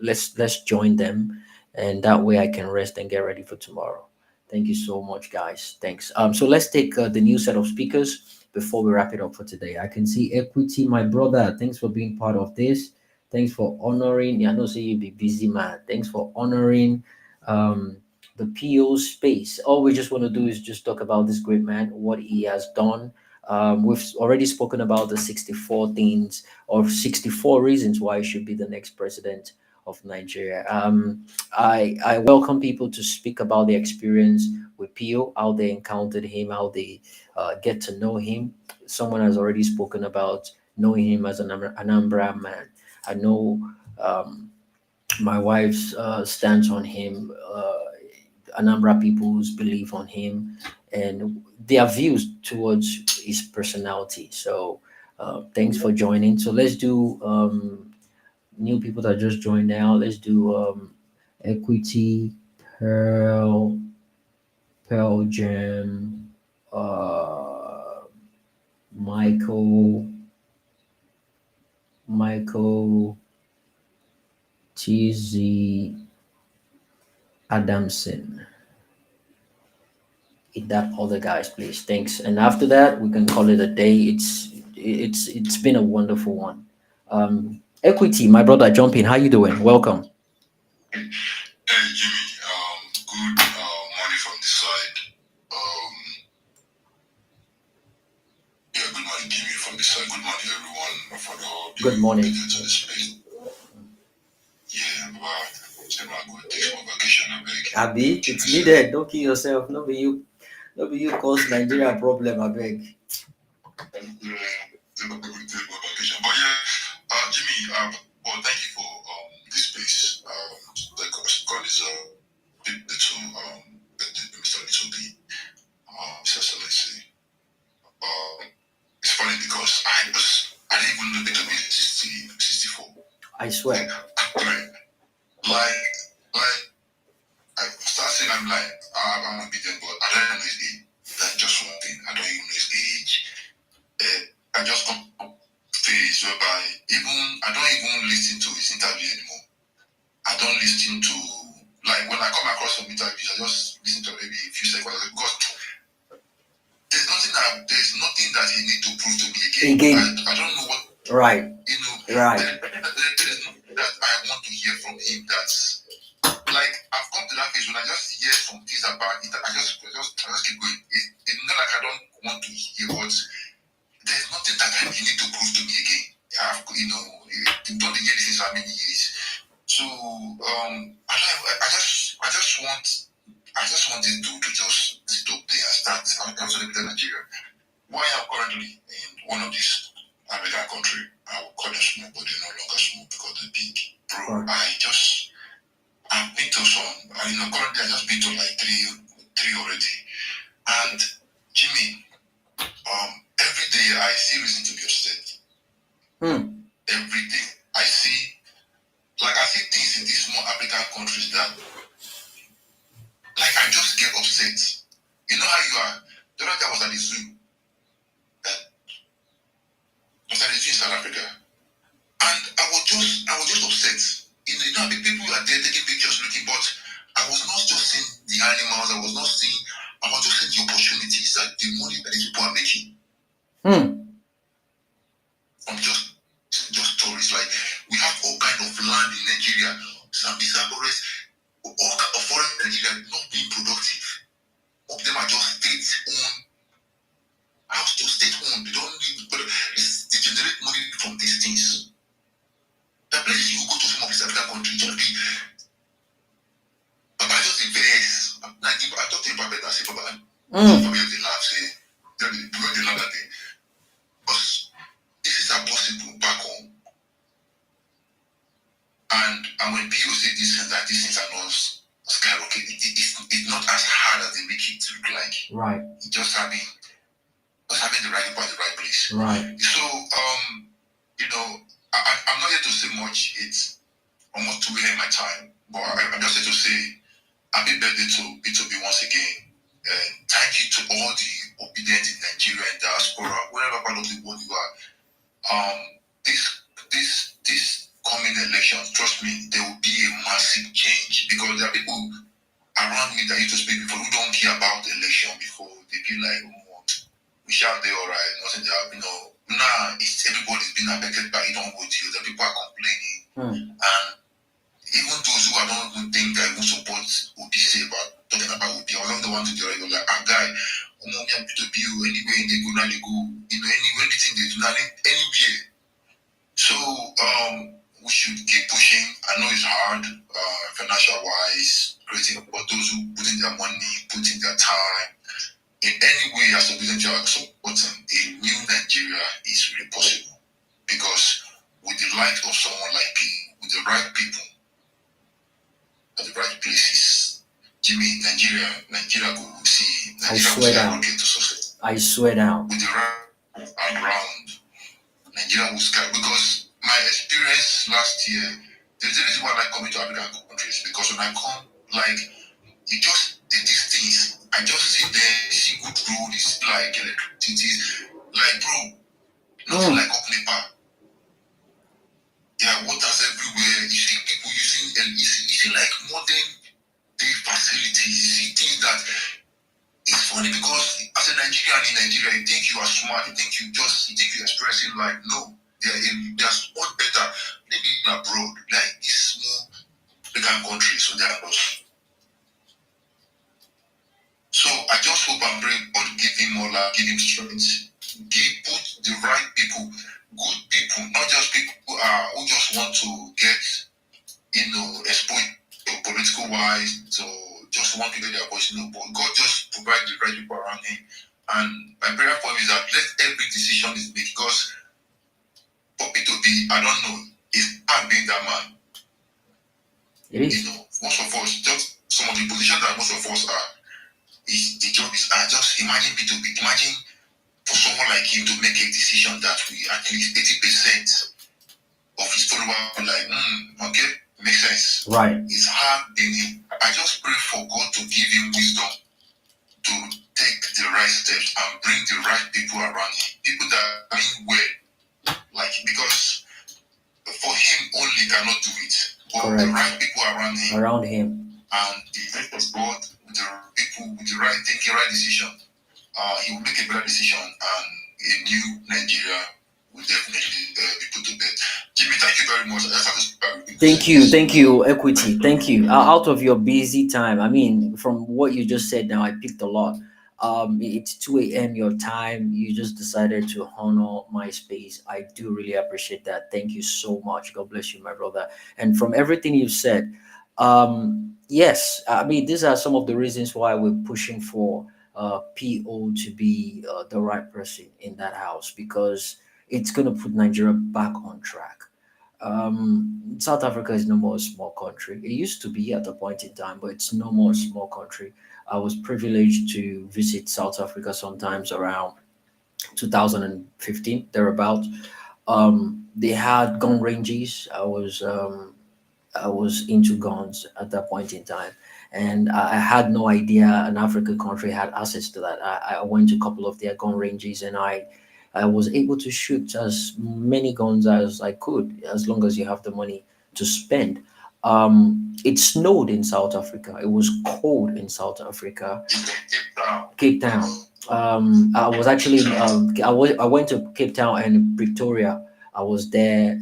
Let's join them, and that way I can rest and get ready for tomorrow. Thank you so much, guys. Thanks. So let's take the new set of speakers before we wrap it up for today. I can see Equity, my brother. Thanks for being part of this. Thanks for honoring. I know say you be busy, man. Thanks for honoring um, the PO space. All we just want to do is just talk about this great man, what he has done. We've already spoken about the 64 things or 64 reasons why he should be the next president of Nigeria. I welcome people to speak about their experience with Pio, how they encountered him, how they get to know him. Someone has already spoken about knowing him as an Anambra man. I know my wife's stance on him, Anambra people's belief on him, and their views towards his personality. So, thanks for joining. So let's do new people that just joined now. Let's do Equity, Pearl, Pearl Jam, Michael, Michael, TZ, Adamson. Hit that other guys, please. Thanks. And after that, we can call it a day. It's been a wonderful one. Equity, my brother, jump in. How you doing? Welcome. Hey Jimmy, good morning from this side. Yeah, good morning Jimmy from this side. Good morning everyone for the whole Good morning. to the space. Yeah, wow. Say my good take some vacation, I beg. Abi, it's needed. Don't kill yourself. No be you. No be you cause Nigeria problem. I beg. Vacation. But yeah, Jimmy, well, thank you for this space. The God is Mr. Little B, Mr. Celeste. It's funny because I didn't even know Little B 64. I swear. Like I start saying I'm like I'm obedient, but I don't know his age. That's just one thing. I don't even know his age. I just come phase whereby I don't even listen to his interview anymore. I don't listen to like when I come across some interviews, I just listen to maybe a few seconds because there's nothing that he need to prove to me again. I don't know what. Right. You know. Right. There is nothing that I want to hear from him. That's like I've come to that phase when I just hear some things about it. I just keep going. It's not like I don't want to hear, but there's nothing that I need to prove to me again. You've done the year since how many years. So I just want this dude to just sit up there and start. I'm also living in Nigeria. Why I'm currently in one of these American country, I will call them small, but they're no longer small because they're big. Bro, I've been to some, currently I just been to like three already. And Jimmy, every day I see reason to be upset. Every day I see things in these small African countries that, like, I just get upset. You know how you are. The other day I was at the zoo. I was at the zoo in South Africa, and I was just upset. People are there taking pictures, looking, but I was not just seeing the animals. I was just seeing the opportunities that the money that these people are making. From just stories like we have all kind of land in Nigeria, Sambisa forest, all kind of forest in Nigeria not being productive. All of them are just state-owned, house to state-owned. They don't need, but they generate money from these things. The places you go to some of these African countries, just be. But I just say various. I talk to him about that. I say, Baba, familiar with the lab, say, the way they love that thing. Because this is impossible back home. And when people say these things are not skyrocketing, it's not as hard as they make it look like. Right. Just having the right people at the right place. Right. So I'm not here to say much. It's almost 2 a.m. my time, but I'm just here to say happy birthday to Peter Obi once again. And thank you to all the obedient in Nigeria and diaspora, wherever part of the world you are. This coming election, trust me, there will be a massive change because there are people around me that used to speak before who don't care about the election before. They feel like, oh, we shall be all right. Nothing that, now it's everybody's been affected by it. Don't go to you. The people are complaining. And even those who are not even think that even support Obi say about talking about Obi, I was not the one to do it. Like, a guy, I'm to be anywhere they go, now they go, anywhere anything they do, now anywhere. So, we should keep pushing. I know it's hard, financial wise, creating, but those who put in their money, put in their time, in any way as a business, you are supporting a new Nigeria is really possible. Because with the light of someone like me, with the right people, at the right places, Jimmy, Nigeria go see. Nigeria I swear down. Get to success. I swear down. With the right around, Nigeria will sky. Because my experience last year, there's a reason why I like coming to African countries. Because when I come, like, you just did these things. I just sit there, see good roads, like electricity, like, bro, nothing like up Nepal. Yeah, water's everywhere. You see people using, you see like modern day facilities. You see things that it's funny because as a Nigerian in Nigeria, you think you are smart, you think you're expressing like, no, they're much better. Maybe abroad, like this small African country, so they are not. So I just hope and pray God give him more life, give him strength, put the right people, good people, not just people who just want to get, exploit political wise, so just want to get their voice, but God just provide the right people around him. And my prayer for him is that let every decision is made, because for Peter Obi, I don't know, is hard being that man. It is. Most of us, just some of the positions that most of us are, the job is just imagine Peter Obi, imagine for someone like him to make a decision that we at least 80% of his followers like, okay, makes sense. Right. It's hard being him. I just pray for God to give him wisdom to take the right steps and bring the right people around him. People that mean well. Like, because for him only cannot do it. But Correct. the right people around him. And the faith of God, with the people with the right thinking, right decision, he will make a better decision, and a new Nigeria will definitely be put to bed. Jimmy, thank you very much. I just have to Thank you, Equity. Thank you. Out of your busy time, I mean, from what you just said now, I picked a lot. It's 2 a.m. your time. You just decided to honor my space. I do really appreciate that. Thank you so much. God bless you, my brother. And from everything you've said, yes, I mean, these are some of the reasons why we're pushing for PO to be the right person in that house, because it's going to put Nigeria back on track. South Africa is no more a small country. It used to be at a point in time, but it's no more a small country. I was privileged to visit South Africa sometimes around 2015, thereabout. They had gun ranges. I was into guns at that point in time, and I had no idea an African country had access to that. I went to a couple of their gun ranges, and I was able to shoot as many guns as I could, as long as you have the money to spend. It snowed in South Africa. It was cold in South Africa. Cape Town. I was actually I went to Cape Town and Pretoria. I was there.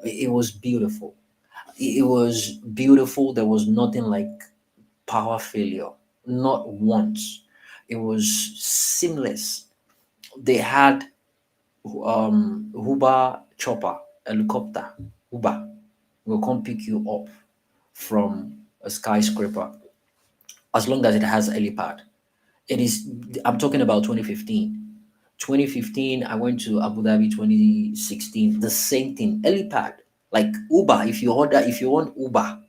It was beautiful. It was beautiful. There was nothing like power failure, not once. It was seamless. They had Uber chopper, helicopter, Uber will come pick you up from a skyscraper as long as it has a helipad. It is, I'm talking about 2015. 2015, I went to Abu Dhabi 2016, the same thing, helipad. Like Uber, if you want Uber,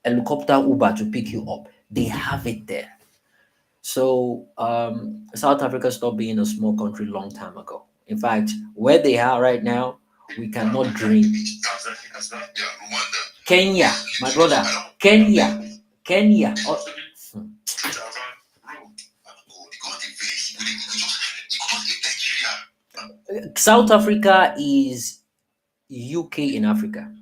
helicopter Uber to pick you up, they have it there. So South Africa stopped being a small country long time ago. In fact, where they are right now, we cannot dream. Kenya, my brother, Kenya. South Africa is UK in Africa.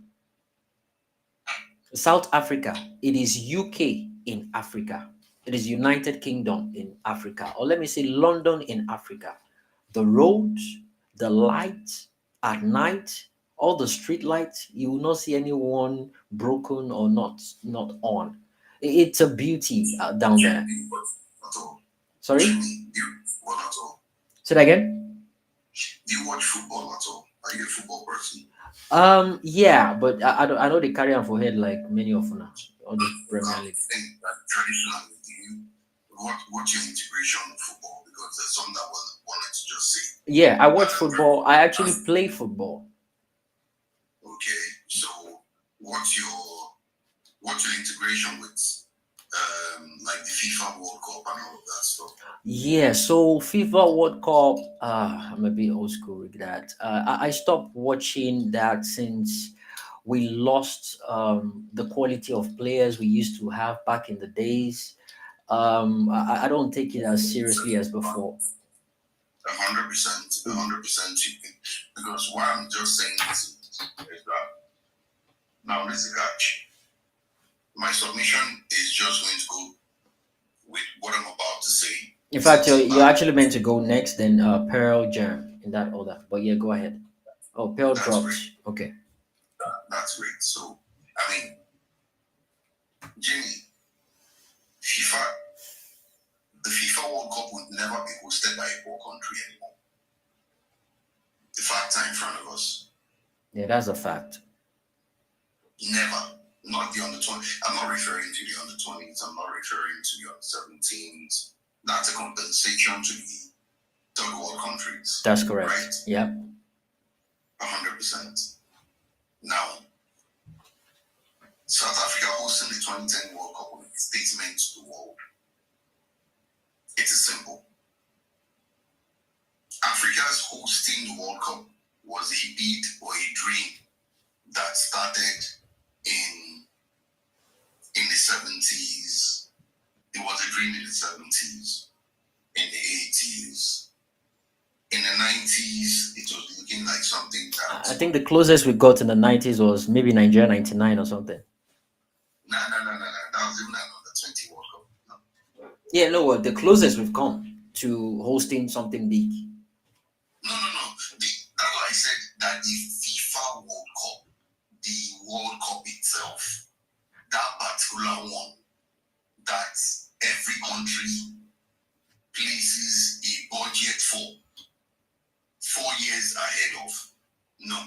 South Africa. It is UK in Africa. It is United Kingdom in Africa. Or let me say London in Africa. The roads, the lights at night, all the street lights, you will not see anyone broken or not on. It's a beauty down there. At all. Sorry? Jimmy, do you watch football at all? Say that again? Do you watch football at all? Are you a football person? Yeah, but I know they carry on for head like many of them now on the Premier League. I think that traditionally, do you what's your integration with football? Because there's some that wanted to just say. Yeah, I watch football. I actually play football. Okay, so what's your integration with like the FIFA World Cup and all of that stuff? Yeah, so FIFA World Cup, I'm a bit old school with that. I stopped watching that since we lost the quality of players we used to have back in the days. I don't take it as seriously as before. 100%, 100%. Because why I'm just saying this is that now this is a catch. My submission is just going to go with what I'm about to say. In fact, you're actually meant to go next, then Pearl Jam in that order. But yeah, go ahead. Oh, Pearl drops. Okay. That's great. So, I mean, Jimmy, the FIFA World Cup would never be hosted by a poor country anymore. The facts are in front of us. Yeah, that's a fact. Never. Not the under 20. I'm not referring to the under 20s. I'm not referring to the under 17s. That's a compensation to the third world countries. That's correct. Right? Yeah. 100%. Now, South Africa hosting the 2010 World Cup with a statement to the world. It is simple. Africa's hosting the World Cup was a bid or a dream that started in the 70s. It was a dream in the 70s, in the 80s. In the 90s, it was looking like something that... I think the closest we got in the 90s was maybe Nigeria 99 or something. No. That was even another 20 World Cup. No. Yeah, no, the closest we've come to hosting something big. No. That's why I said that the FIFA World Cup, the World Cup itself, that particular one, that every country places a budget for 4 years ahead of. No.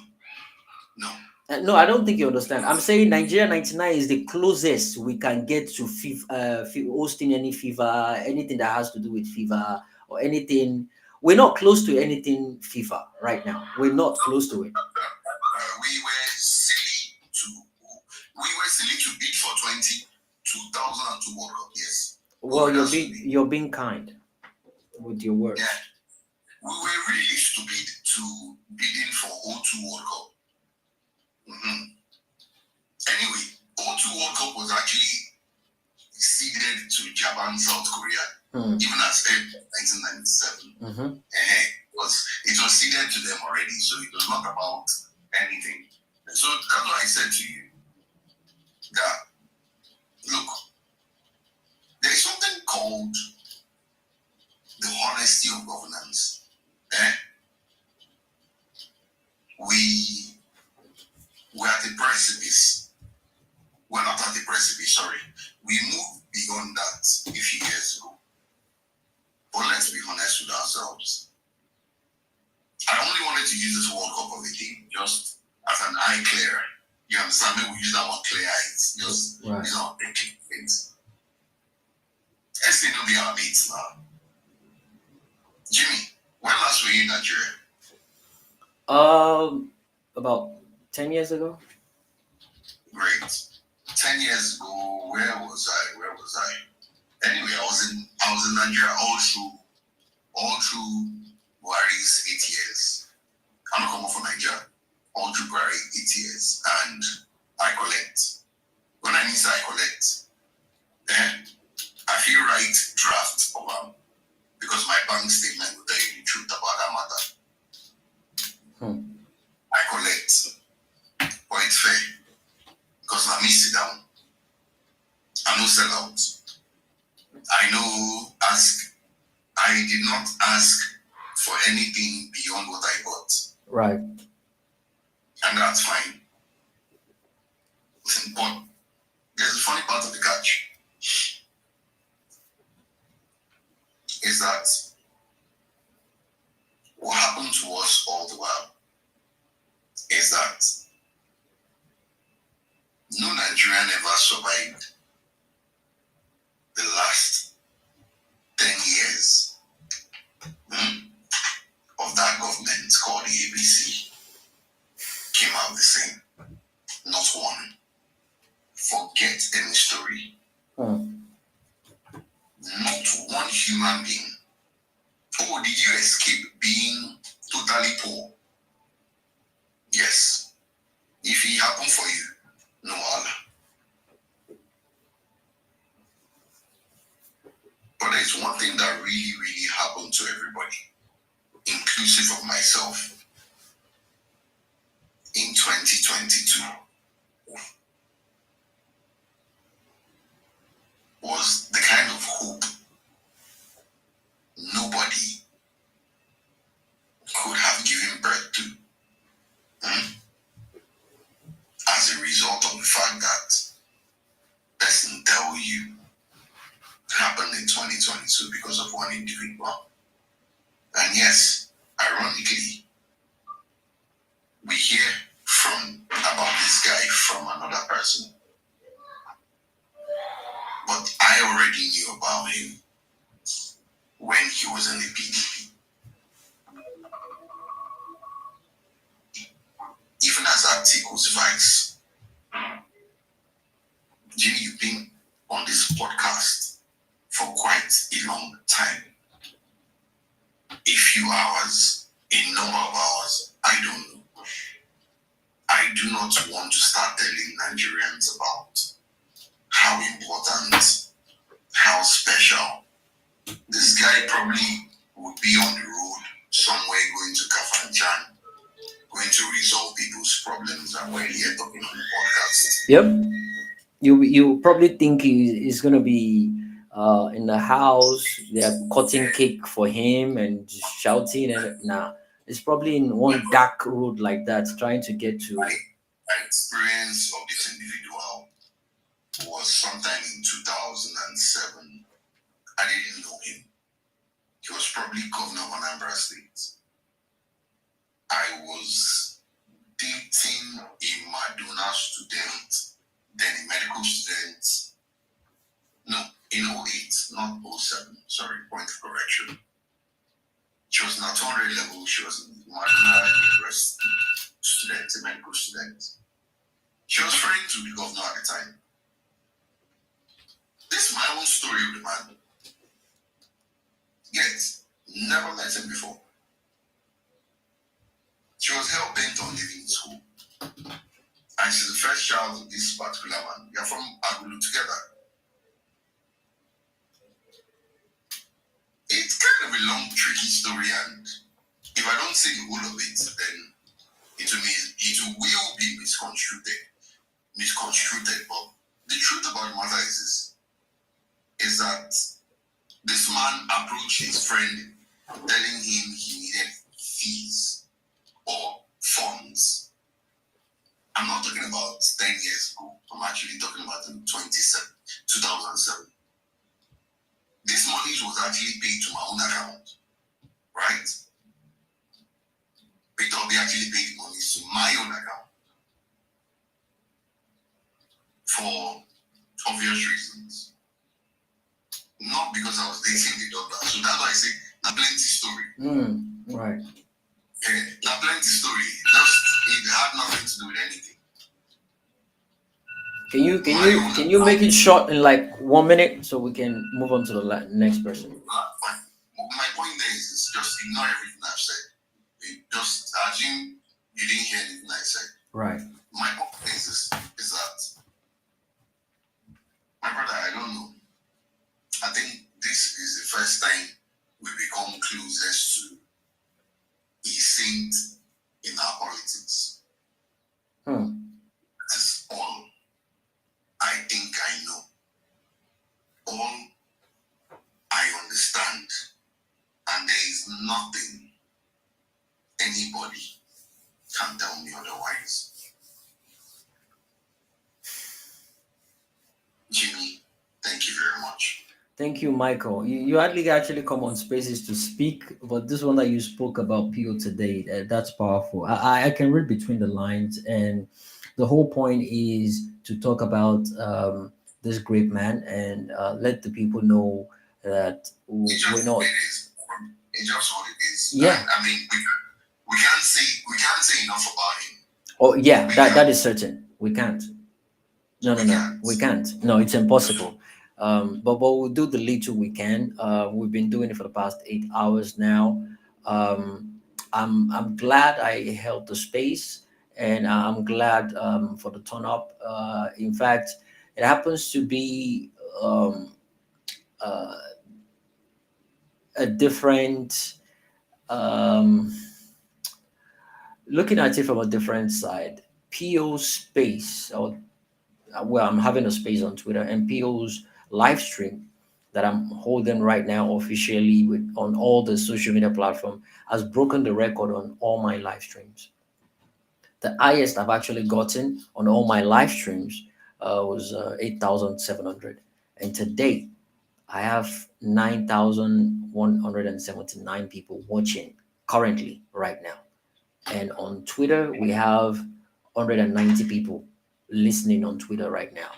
No, I don't think you understand. I'm saying Nigeria 99 is the closest we can get to FIFA, hosting any FIFA, anything that has to do with FIFA or anything. We're not close to anything FIFA right now. We're not close to it. We were silly to bid for 2002 World Cup. Yes. Well, you're being kind with your words. Yeah. We were really stupid to bidding for 02 World Cup. Anyway, 02 World Cup was actually ceded to Japan, South Korea, even as early 1997. It was ceded to them already, so it was not about anything. And so that's what I said to you. That look, there is something called the honesty of governance. We're at the precipice. We're not at the precipice, sorry. We moved beyond that a few years ago. But let's be honest with ourselves. I only wanted to use this World Cup of a thing just as an eye clearer. You understand me? We use that one clear eyes. Just, thinking things. Let's say no be our mates now. Jimmy, when last were you in Nigeria? About 10 years ago. Great. 10 years ago, where was I? Anyway, I was in Nigeria all through Buhari's 8 years. I'm not coming from Nigeria. All through Buhari 8 years. And I collect. When I mean I collect, I feel right draft of them. Because my bank statement will tell you the truth about that matter. I collect. But it's fair. Because Because let me sit down. I know sell out. I know ask. I did not ask for anything beyond what I got. Right. And that's fine. But there's a funny part of the catch. Is that what happened to us all the while is that no Nigerian ever survived the last 10 years of that government called the ABC. Came out the same. Not one. Forget any story. Not one human being. Oh, did you escape being totally poor? Yes. If it happened for you, no Allah. But there's one thing that really, really happened to everybody, inclusive of myself, in 2022, was the kind of hope nobody could have given birth to. As a result of the fact that person tell you it happened in 2022 because of one individual. And yes, ironically, we hear about this guy from another person. But I already knew about him when he was in the PDP. Even as Articles Vice. Jimmy, you've been on this podcast for quite a long time. A few hours, a number of hours, I don't know. I do not want to start telling Nigerians about how important, how special. This guy probably would be on the road somewhere going to Kafanchan, going to resolve people's problems, and we're here talking on the podcast. Yep. You probably think he's gonna be in the house. They're cutting cake for him and just shouting, and nah, it's probably in one dark road like that, trying to get to. My experience of this individual was sometime in 2007. I didn't know him. He was probably governor of Anambra State. I was dating a Madonna student, then a medical student. No, in 08, not 07. Sorry, point of correction. She was not 100 level. She was Madonna University student, a medical student. She was friends with the governor at the time. This is my own story of the man. Yet, never met him before. She was hell bent on leaving school. And she's the first child of this particular man. They are from Agulu together. It's kind of a long, tricky story, and if I don't say the whole of it, then it will be misconstrued. But the truth about the matter is that this man approached his friend telling him he needed fees or funds. I'm not talking about 10 years ago. I'm actually talking about in 2007. This money was actually paid to my own account, right? Peter Obi actually paid the money to my own account for obvious reasons. Not because I was dating the doctor. So that's why I say, na plenty story. Right. Yeah, na plenty story. Just, it had nothing to do with anything. Can you make it short in like 1 minute so we can move on to the next person? Fine. My point there is just ignore everything I've said. Just assume you didn't hear anything I said. Right. My point is that, my brother, I don't know. I think this is the first time we become closest to a saint in our politics. That is all. nothing, anybody can tell me otherwise. Jimmy, thank you very much. Thank you, Michael. You hardly actually come on spaces to speak, but this one that you spoke about PO today, that's powerful. I can read between the lines, and the whole point is to talk about this great man and let the people know that we're not. It's just what it is. Yeah. I mean, we can't say enough about him. Oh yeah, that is certain. We can't. No, we can't. No, it's impossible. But we'll do the little we can. We've been doing it for the past 8 hours now. I'm glad I held the space, and I'm glad for the turn up. In fact, it happens to be uh, a different. Um, Looking at it from a different side, PO space, or well, I'm having a space on Twitter, and PO's live stream that I'm holding right now officially with on all the social media platform has broken the record on all my live streams. The highest I've actually gotten on all my live streams was 8,700, and today I have 9,179 people watching currently right now. And on Twitter, we have 190 people listening on Twitter right now.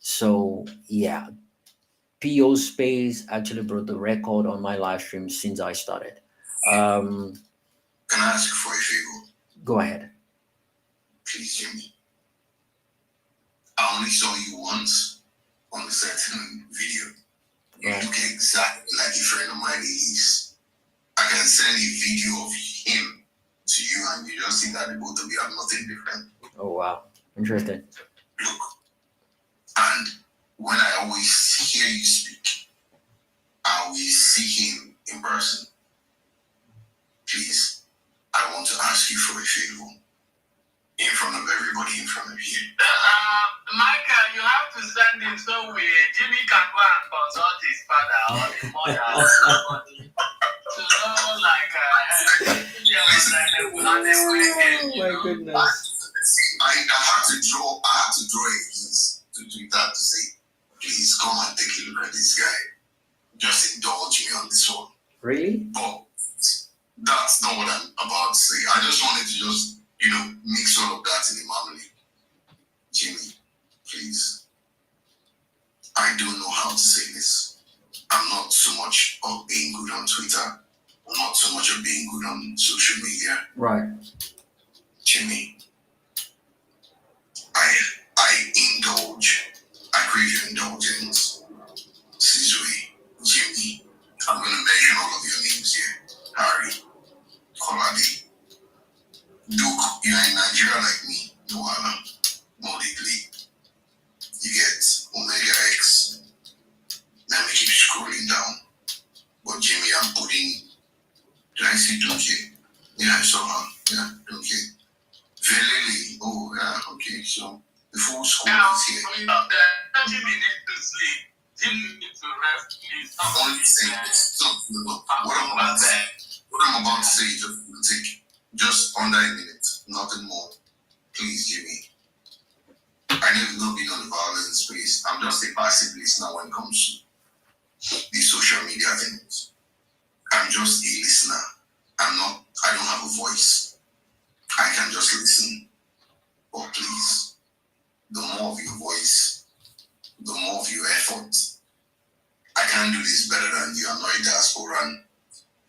So yeah, PO Space actually broke the record on my live stream since I started. Can I ask you for a favor? Go ahead. Please, Jimmy. I only saw you once on a certain video. You look exactly like a friend of mine is. I can send a video of him to you, and you just see that the both of you have nothing different. Oh wow, interesting. Look, and when I always hear you speak, I always see him in person. Please, I want to ask you for a favor in front of everybody in front of you. Michael, you have to send him somewhere. Jimmy can go and consult his father or his mother or somebody to know, like, my goodness. I had to draw a piece to Twitter to say, please come and take a look at this guy. Just indulge me on this one. Really? But that's not what I'm about to say. I just wanted to just, mix all of that in the family. Jimmy, please. I don't know how to say this. I'm not so much of being good on Twitter. I'm not so much of being good on social media. Right. Jimmy, I indulge. I crave your indulgence. Sizwe, Jimmy. I'm going to mention all of your names here. Harry, Kolade, Duke, you're in Nigeria like me. Noala, Modically. You get Omega X. Let me keep scrolling down. But Jimmy, I'm putting. Did I see Dunke? Yeah, I saw her. Yeah, Dunke. Velele. Oh, yeah, okay. So the full school is here. Jimmy needs to sleep. Jimmy needs to rest, please. I'm only saying this. So, what I'm about to say will take just under a minute, nothing more. Please, Jimmy. I know you've not been on the violence space. I'm just a passive listener when it comes to these social media things. I'm just a listener. I don't have a voice. I can just listen. But please, the more of your voice, the more of your effort. I can't do this better than you. I'm not a diasporan.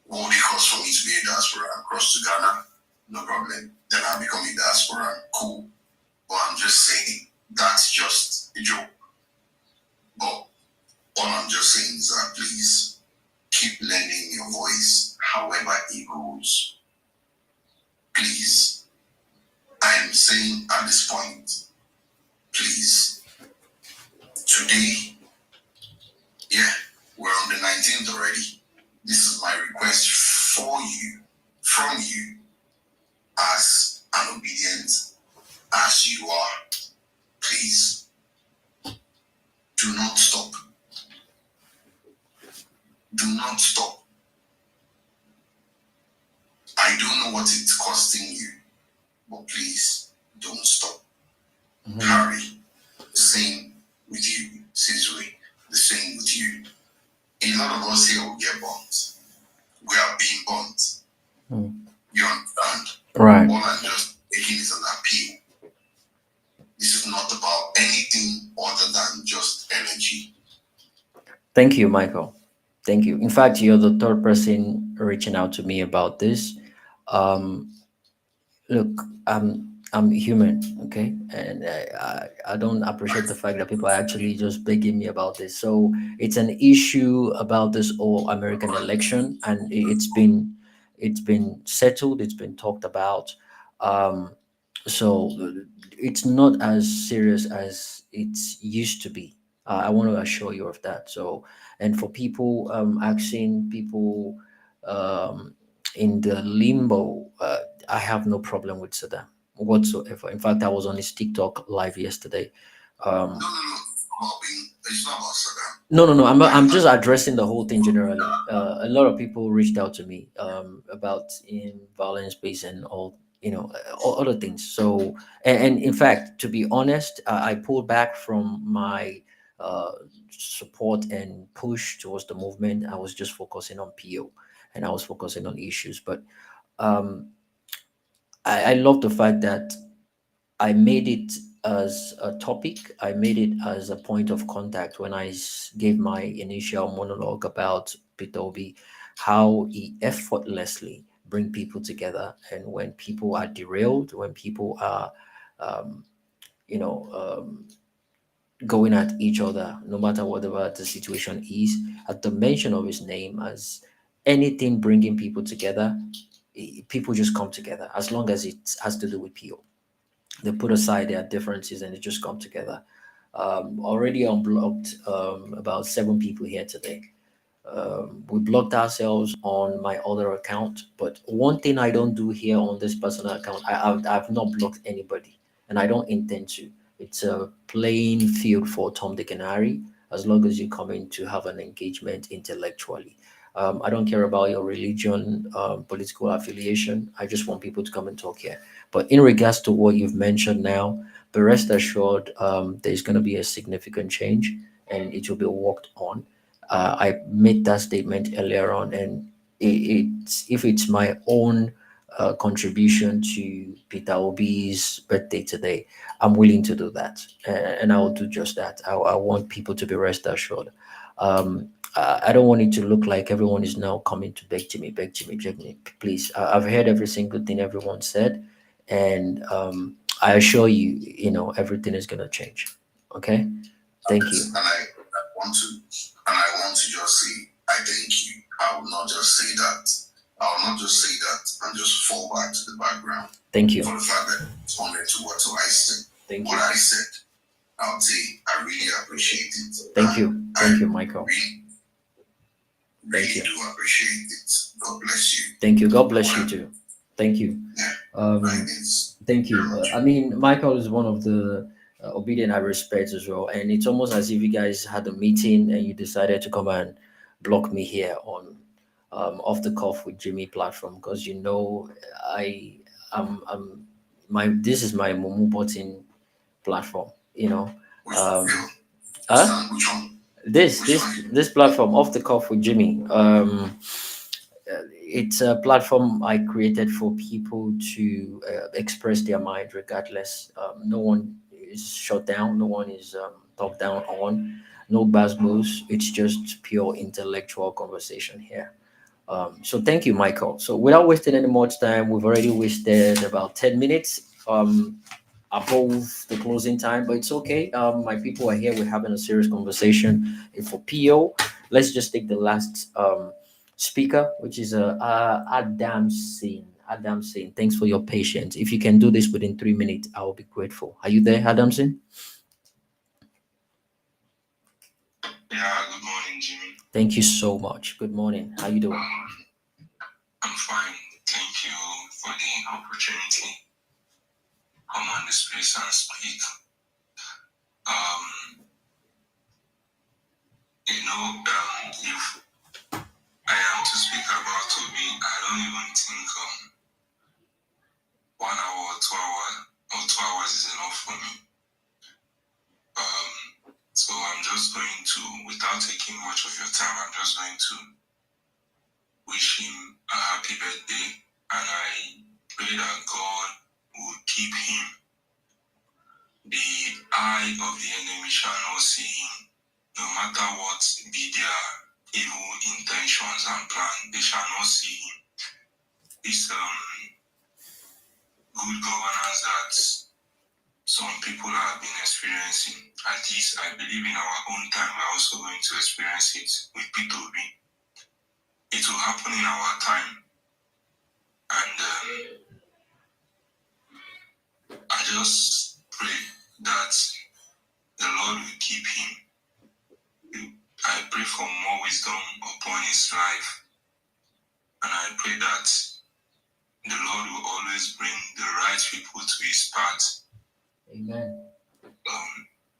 What would it cost for me to be a diasporan? Cross to Ghana? No problem. Then I'll become a diasporan. Cool. But I'm just saying, that's just a joke. But all I'm just saying is that please keep lending your voice however it goes. Please. I am saying at this point, please, today, yeah, we're on the 19th already. This is my request for you, from you, as an obedient as you are. Please, do not stop. Do not stop. what it's costing you, but please don't stop. Carry. The same with you, Sizwe. The same with you. A lot of us here will get burnt. We are being burnt. You understand? Right. All I'm just making is an appeal. This is not about anything other than just energy. Thank you, Michael. Thank you. In fact, you're the third person reaching out to me about this. Um, Look, I'm human, okay, and I don't appreciate the fact that people are actually just begging me about this. So it's an issue about this whole American election, and it's been settled. It's been talked about. Um, so it's not as serious as it used to be. I want to assure you of that. So, and for people asking people in the limbo, I have no problem with Saddam whatsoever. In fact, I was on his TikTok live yesterday. Um, It's not about Saddam. no. I'm just addressing the whole thing generally. A lot of people reached out to me about in violence based and all all other things. So and in fact, to be honest, I pulled back from my uh, support and push towards the movement. I was just focusing on PO and I was focusing on issues. But um, I love the fact that I made it as a topic. I made it as a point of contact when I gave my initial monologue about Peter Obi, how he effortlessly bring people together, and when people are derailed, when people are, um, you know, going at each other, no matter whatever the situation is, at the mention of his name as anything bringing people together, people just come together as long as it has to do with PO. They put aside their differences and they just come together. Already unblocked about 7 people here today. We blocked ourselves on my other account, but one thing I don't do here on this personal account, I've not blocked anybody, and I don't intend to. It's a playing field for Tom, Dick, and Harry, as long as you come in to have an engagement intellectually. I don't care about your religion, political affiliation. I just want people to come and talk here. But in regards to what you've mentioned now, be rest assured there's going to be a significant change and it will be worked on. I made that statement earlier on, and if it's my own contribution to Peter Obi's birthday today, I'm willing to do that, and I will do just that. I want people to be rest assured. I don't want it to look like everyone is now coming to beg Jimmy, beg me, please. I've heard every single thing everyone said, and I assure you, everything is gonna change. Okay, thank you. And I want to just say, I thank you. I will not just say that. I will not just say that and just fall back to the background. Thank you. For the fact that I responded to what I said. Thank what you. I said, I'll say I really appreciate it. Thank you. Thank you, Michael. Really do appreciate it. God bless you. Thank you. God bless you too. Thank you. Thank you. I mean, Michael is one of the obedient I respect as well, and it's almost as if you guys had a meeting and you decided to come and block me here on off the cuff with Jimmy platform because I'm my this is my Momo button platform. This platform off the cuff with Jimmy. It's a platform I created for people to express their mind regardless. No one is shut down, no one is talked down on, no buzz moves. It's just pure intellectual conversation here. So thank you, Michael. So without wasting any more time, we've already wasted about 10 minutes above the closing time, but it's okay. My people are here. We're having a serious conversation. And for PO, let's just take the last speaker, which is Adam Singh. Adam Singh, thanks for your patience. If you can do this within 3 minutes, I will be grateful. Are you there, Adam Singh? Yeah, good morning, Jimmy. Thank you so much. Good morning. How you doing? I'm fine. Thank you for the opportunity. Come on this place and speak. If I am to speak about Obi, I don't even think about 2 hours, or 2 hours is enough for me. So I'm just going to, without taking much of your time, I'm just going to wish him a happy birthday, and I pray that God will keep him. The eye of the enemy shall not see him. No matter what be their evil intentions and plans, they shall not see him. This good governance that some people have been experiencing, at least I believe in our own time, we're also going to experience it with Peter Obi. It will happen in our time. And I just pray that the Lord will keep him. I pray for more wisdom upon his life. And I pray that the Lord will always bring the right people to his path. Amen.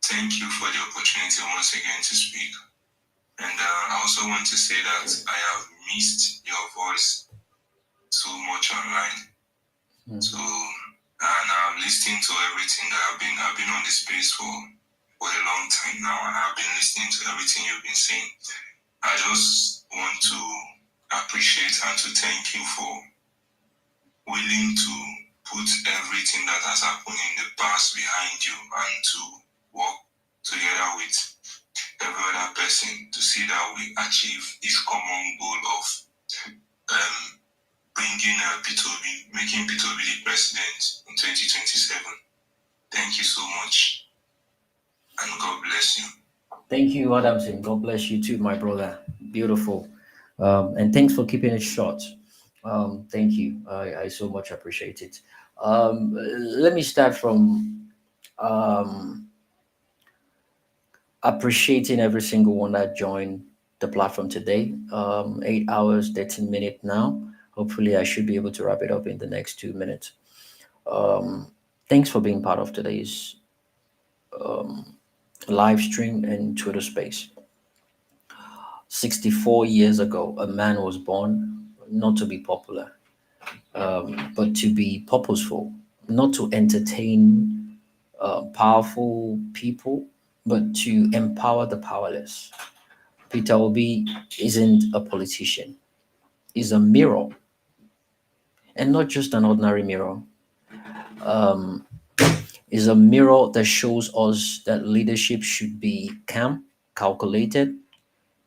Thank you for the opportunity once again to speak. And I also want to say that I have missed your voice so much online. So, and I'm listening to everything that I've been on the space for a long time now, and I've been listening to everything you've been saying. I just want to appreciate and to thank you for willing to put everything that has happened in the past behind you and to work together with every other person to see that we achieve this common goal of bringing Peter Obi, making Peter Obi the president in 2027. Thank you so much, and God bless you. Thank you, Adamson. God bless you too, my brother. Beautiful. And thanks for keeping it short. Thank you. I so much appreciate it. Let me start from appreciating every single one that joined the platform today. 8 hours, 13 minutes now. Hopefully, I should be able to wrap it up in the next 2 minutes. Thanks for being part of today's live stream and Twitter space. 64 years ago, a man was born not to be popular, but to be purposeful, not to entertain powerful people, but to empower the powerless. Peter Obi isn't a politician, he's a mirror, and not just an ordinary mirror. Is a mirror that shows us that leadership should be calm, calculated,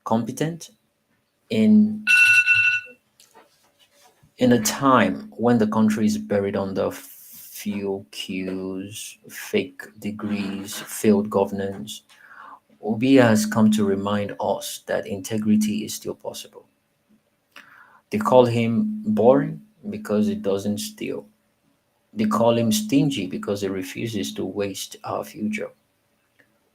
competent, in in a time when the country is buried under fuel queues, fake degrees, failed governance. Obi has come to remind us that integrity is still possible. They call him boring because he doesn't steal. They call him stingy because he refuses to waste our future.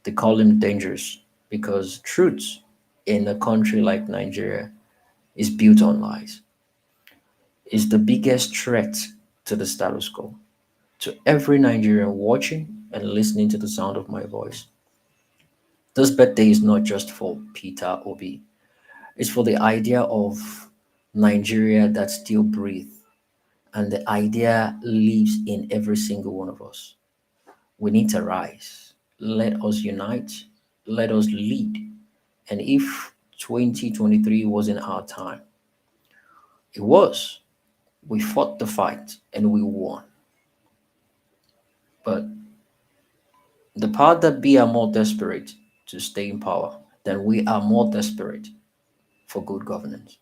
They call him dangerous because truth in a country like Nigeria is built on lies. Is the biggest threat to the status quo. To every Nigerian watching and listening to the sound of my voice, this birthday is not just for Peter Obi. It's for the idea of Nigeria that still breathes, and the idea lives in every single one of us. We need to rise. Let us unite. Let us lead. And if 2023 wasn't our time, it was. We fought the fight and we won. But the power that be are more desperate to stay in power than we are more desperate for good governance.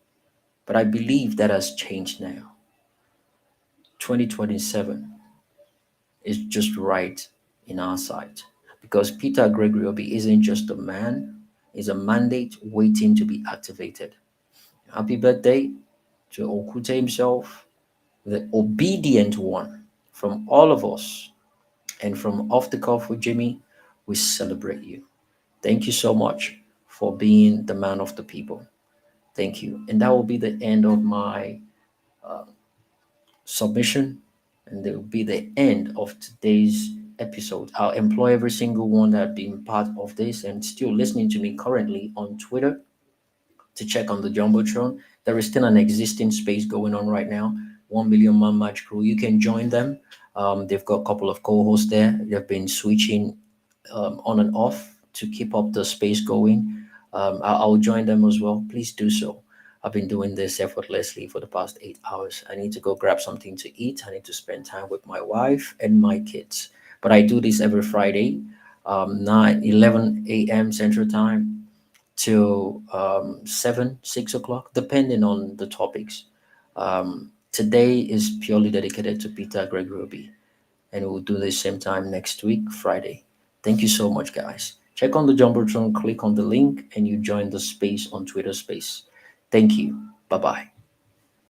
But I believe that has changed now. 2027 is just right in our sight because Peter Gregory Obi isn't just a man, he's a mandate waiting to be activated. Happy birthday to Okute himself, the obedient one. From all of us and from Off the Cuff with Jimmy, we celebrate you. Thank you so much for being the man of the people. Thank you. And that will be the end of my submission, and it will be the end of today's episode. I'll employ every single one that have been part of this and still listening to me currently on Twitter to check on the Jumbotron. There is still an existing space going on right now. 1 million man match crew. You can join them. They've got a couple of co-hosts there. They've been switching on and off to keep up the space going. I'll join them as well. Please do so. I've been doing this effortlessly for the past 8 hours. I need to go grab something to eat. I need to spend time with my wife and my kids. But I do this every Friday, 11 a.m. Central Time till 7, 6 o'clock, depending on the topics. Today is purely dedicated to Peter Gregory Obi, and we'll do this same time next week, Friday. Thank you so much, guys. Check on the Jumbotron, click on the link, and you join the space on Twitter Space. Thank you. Bye bye.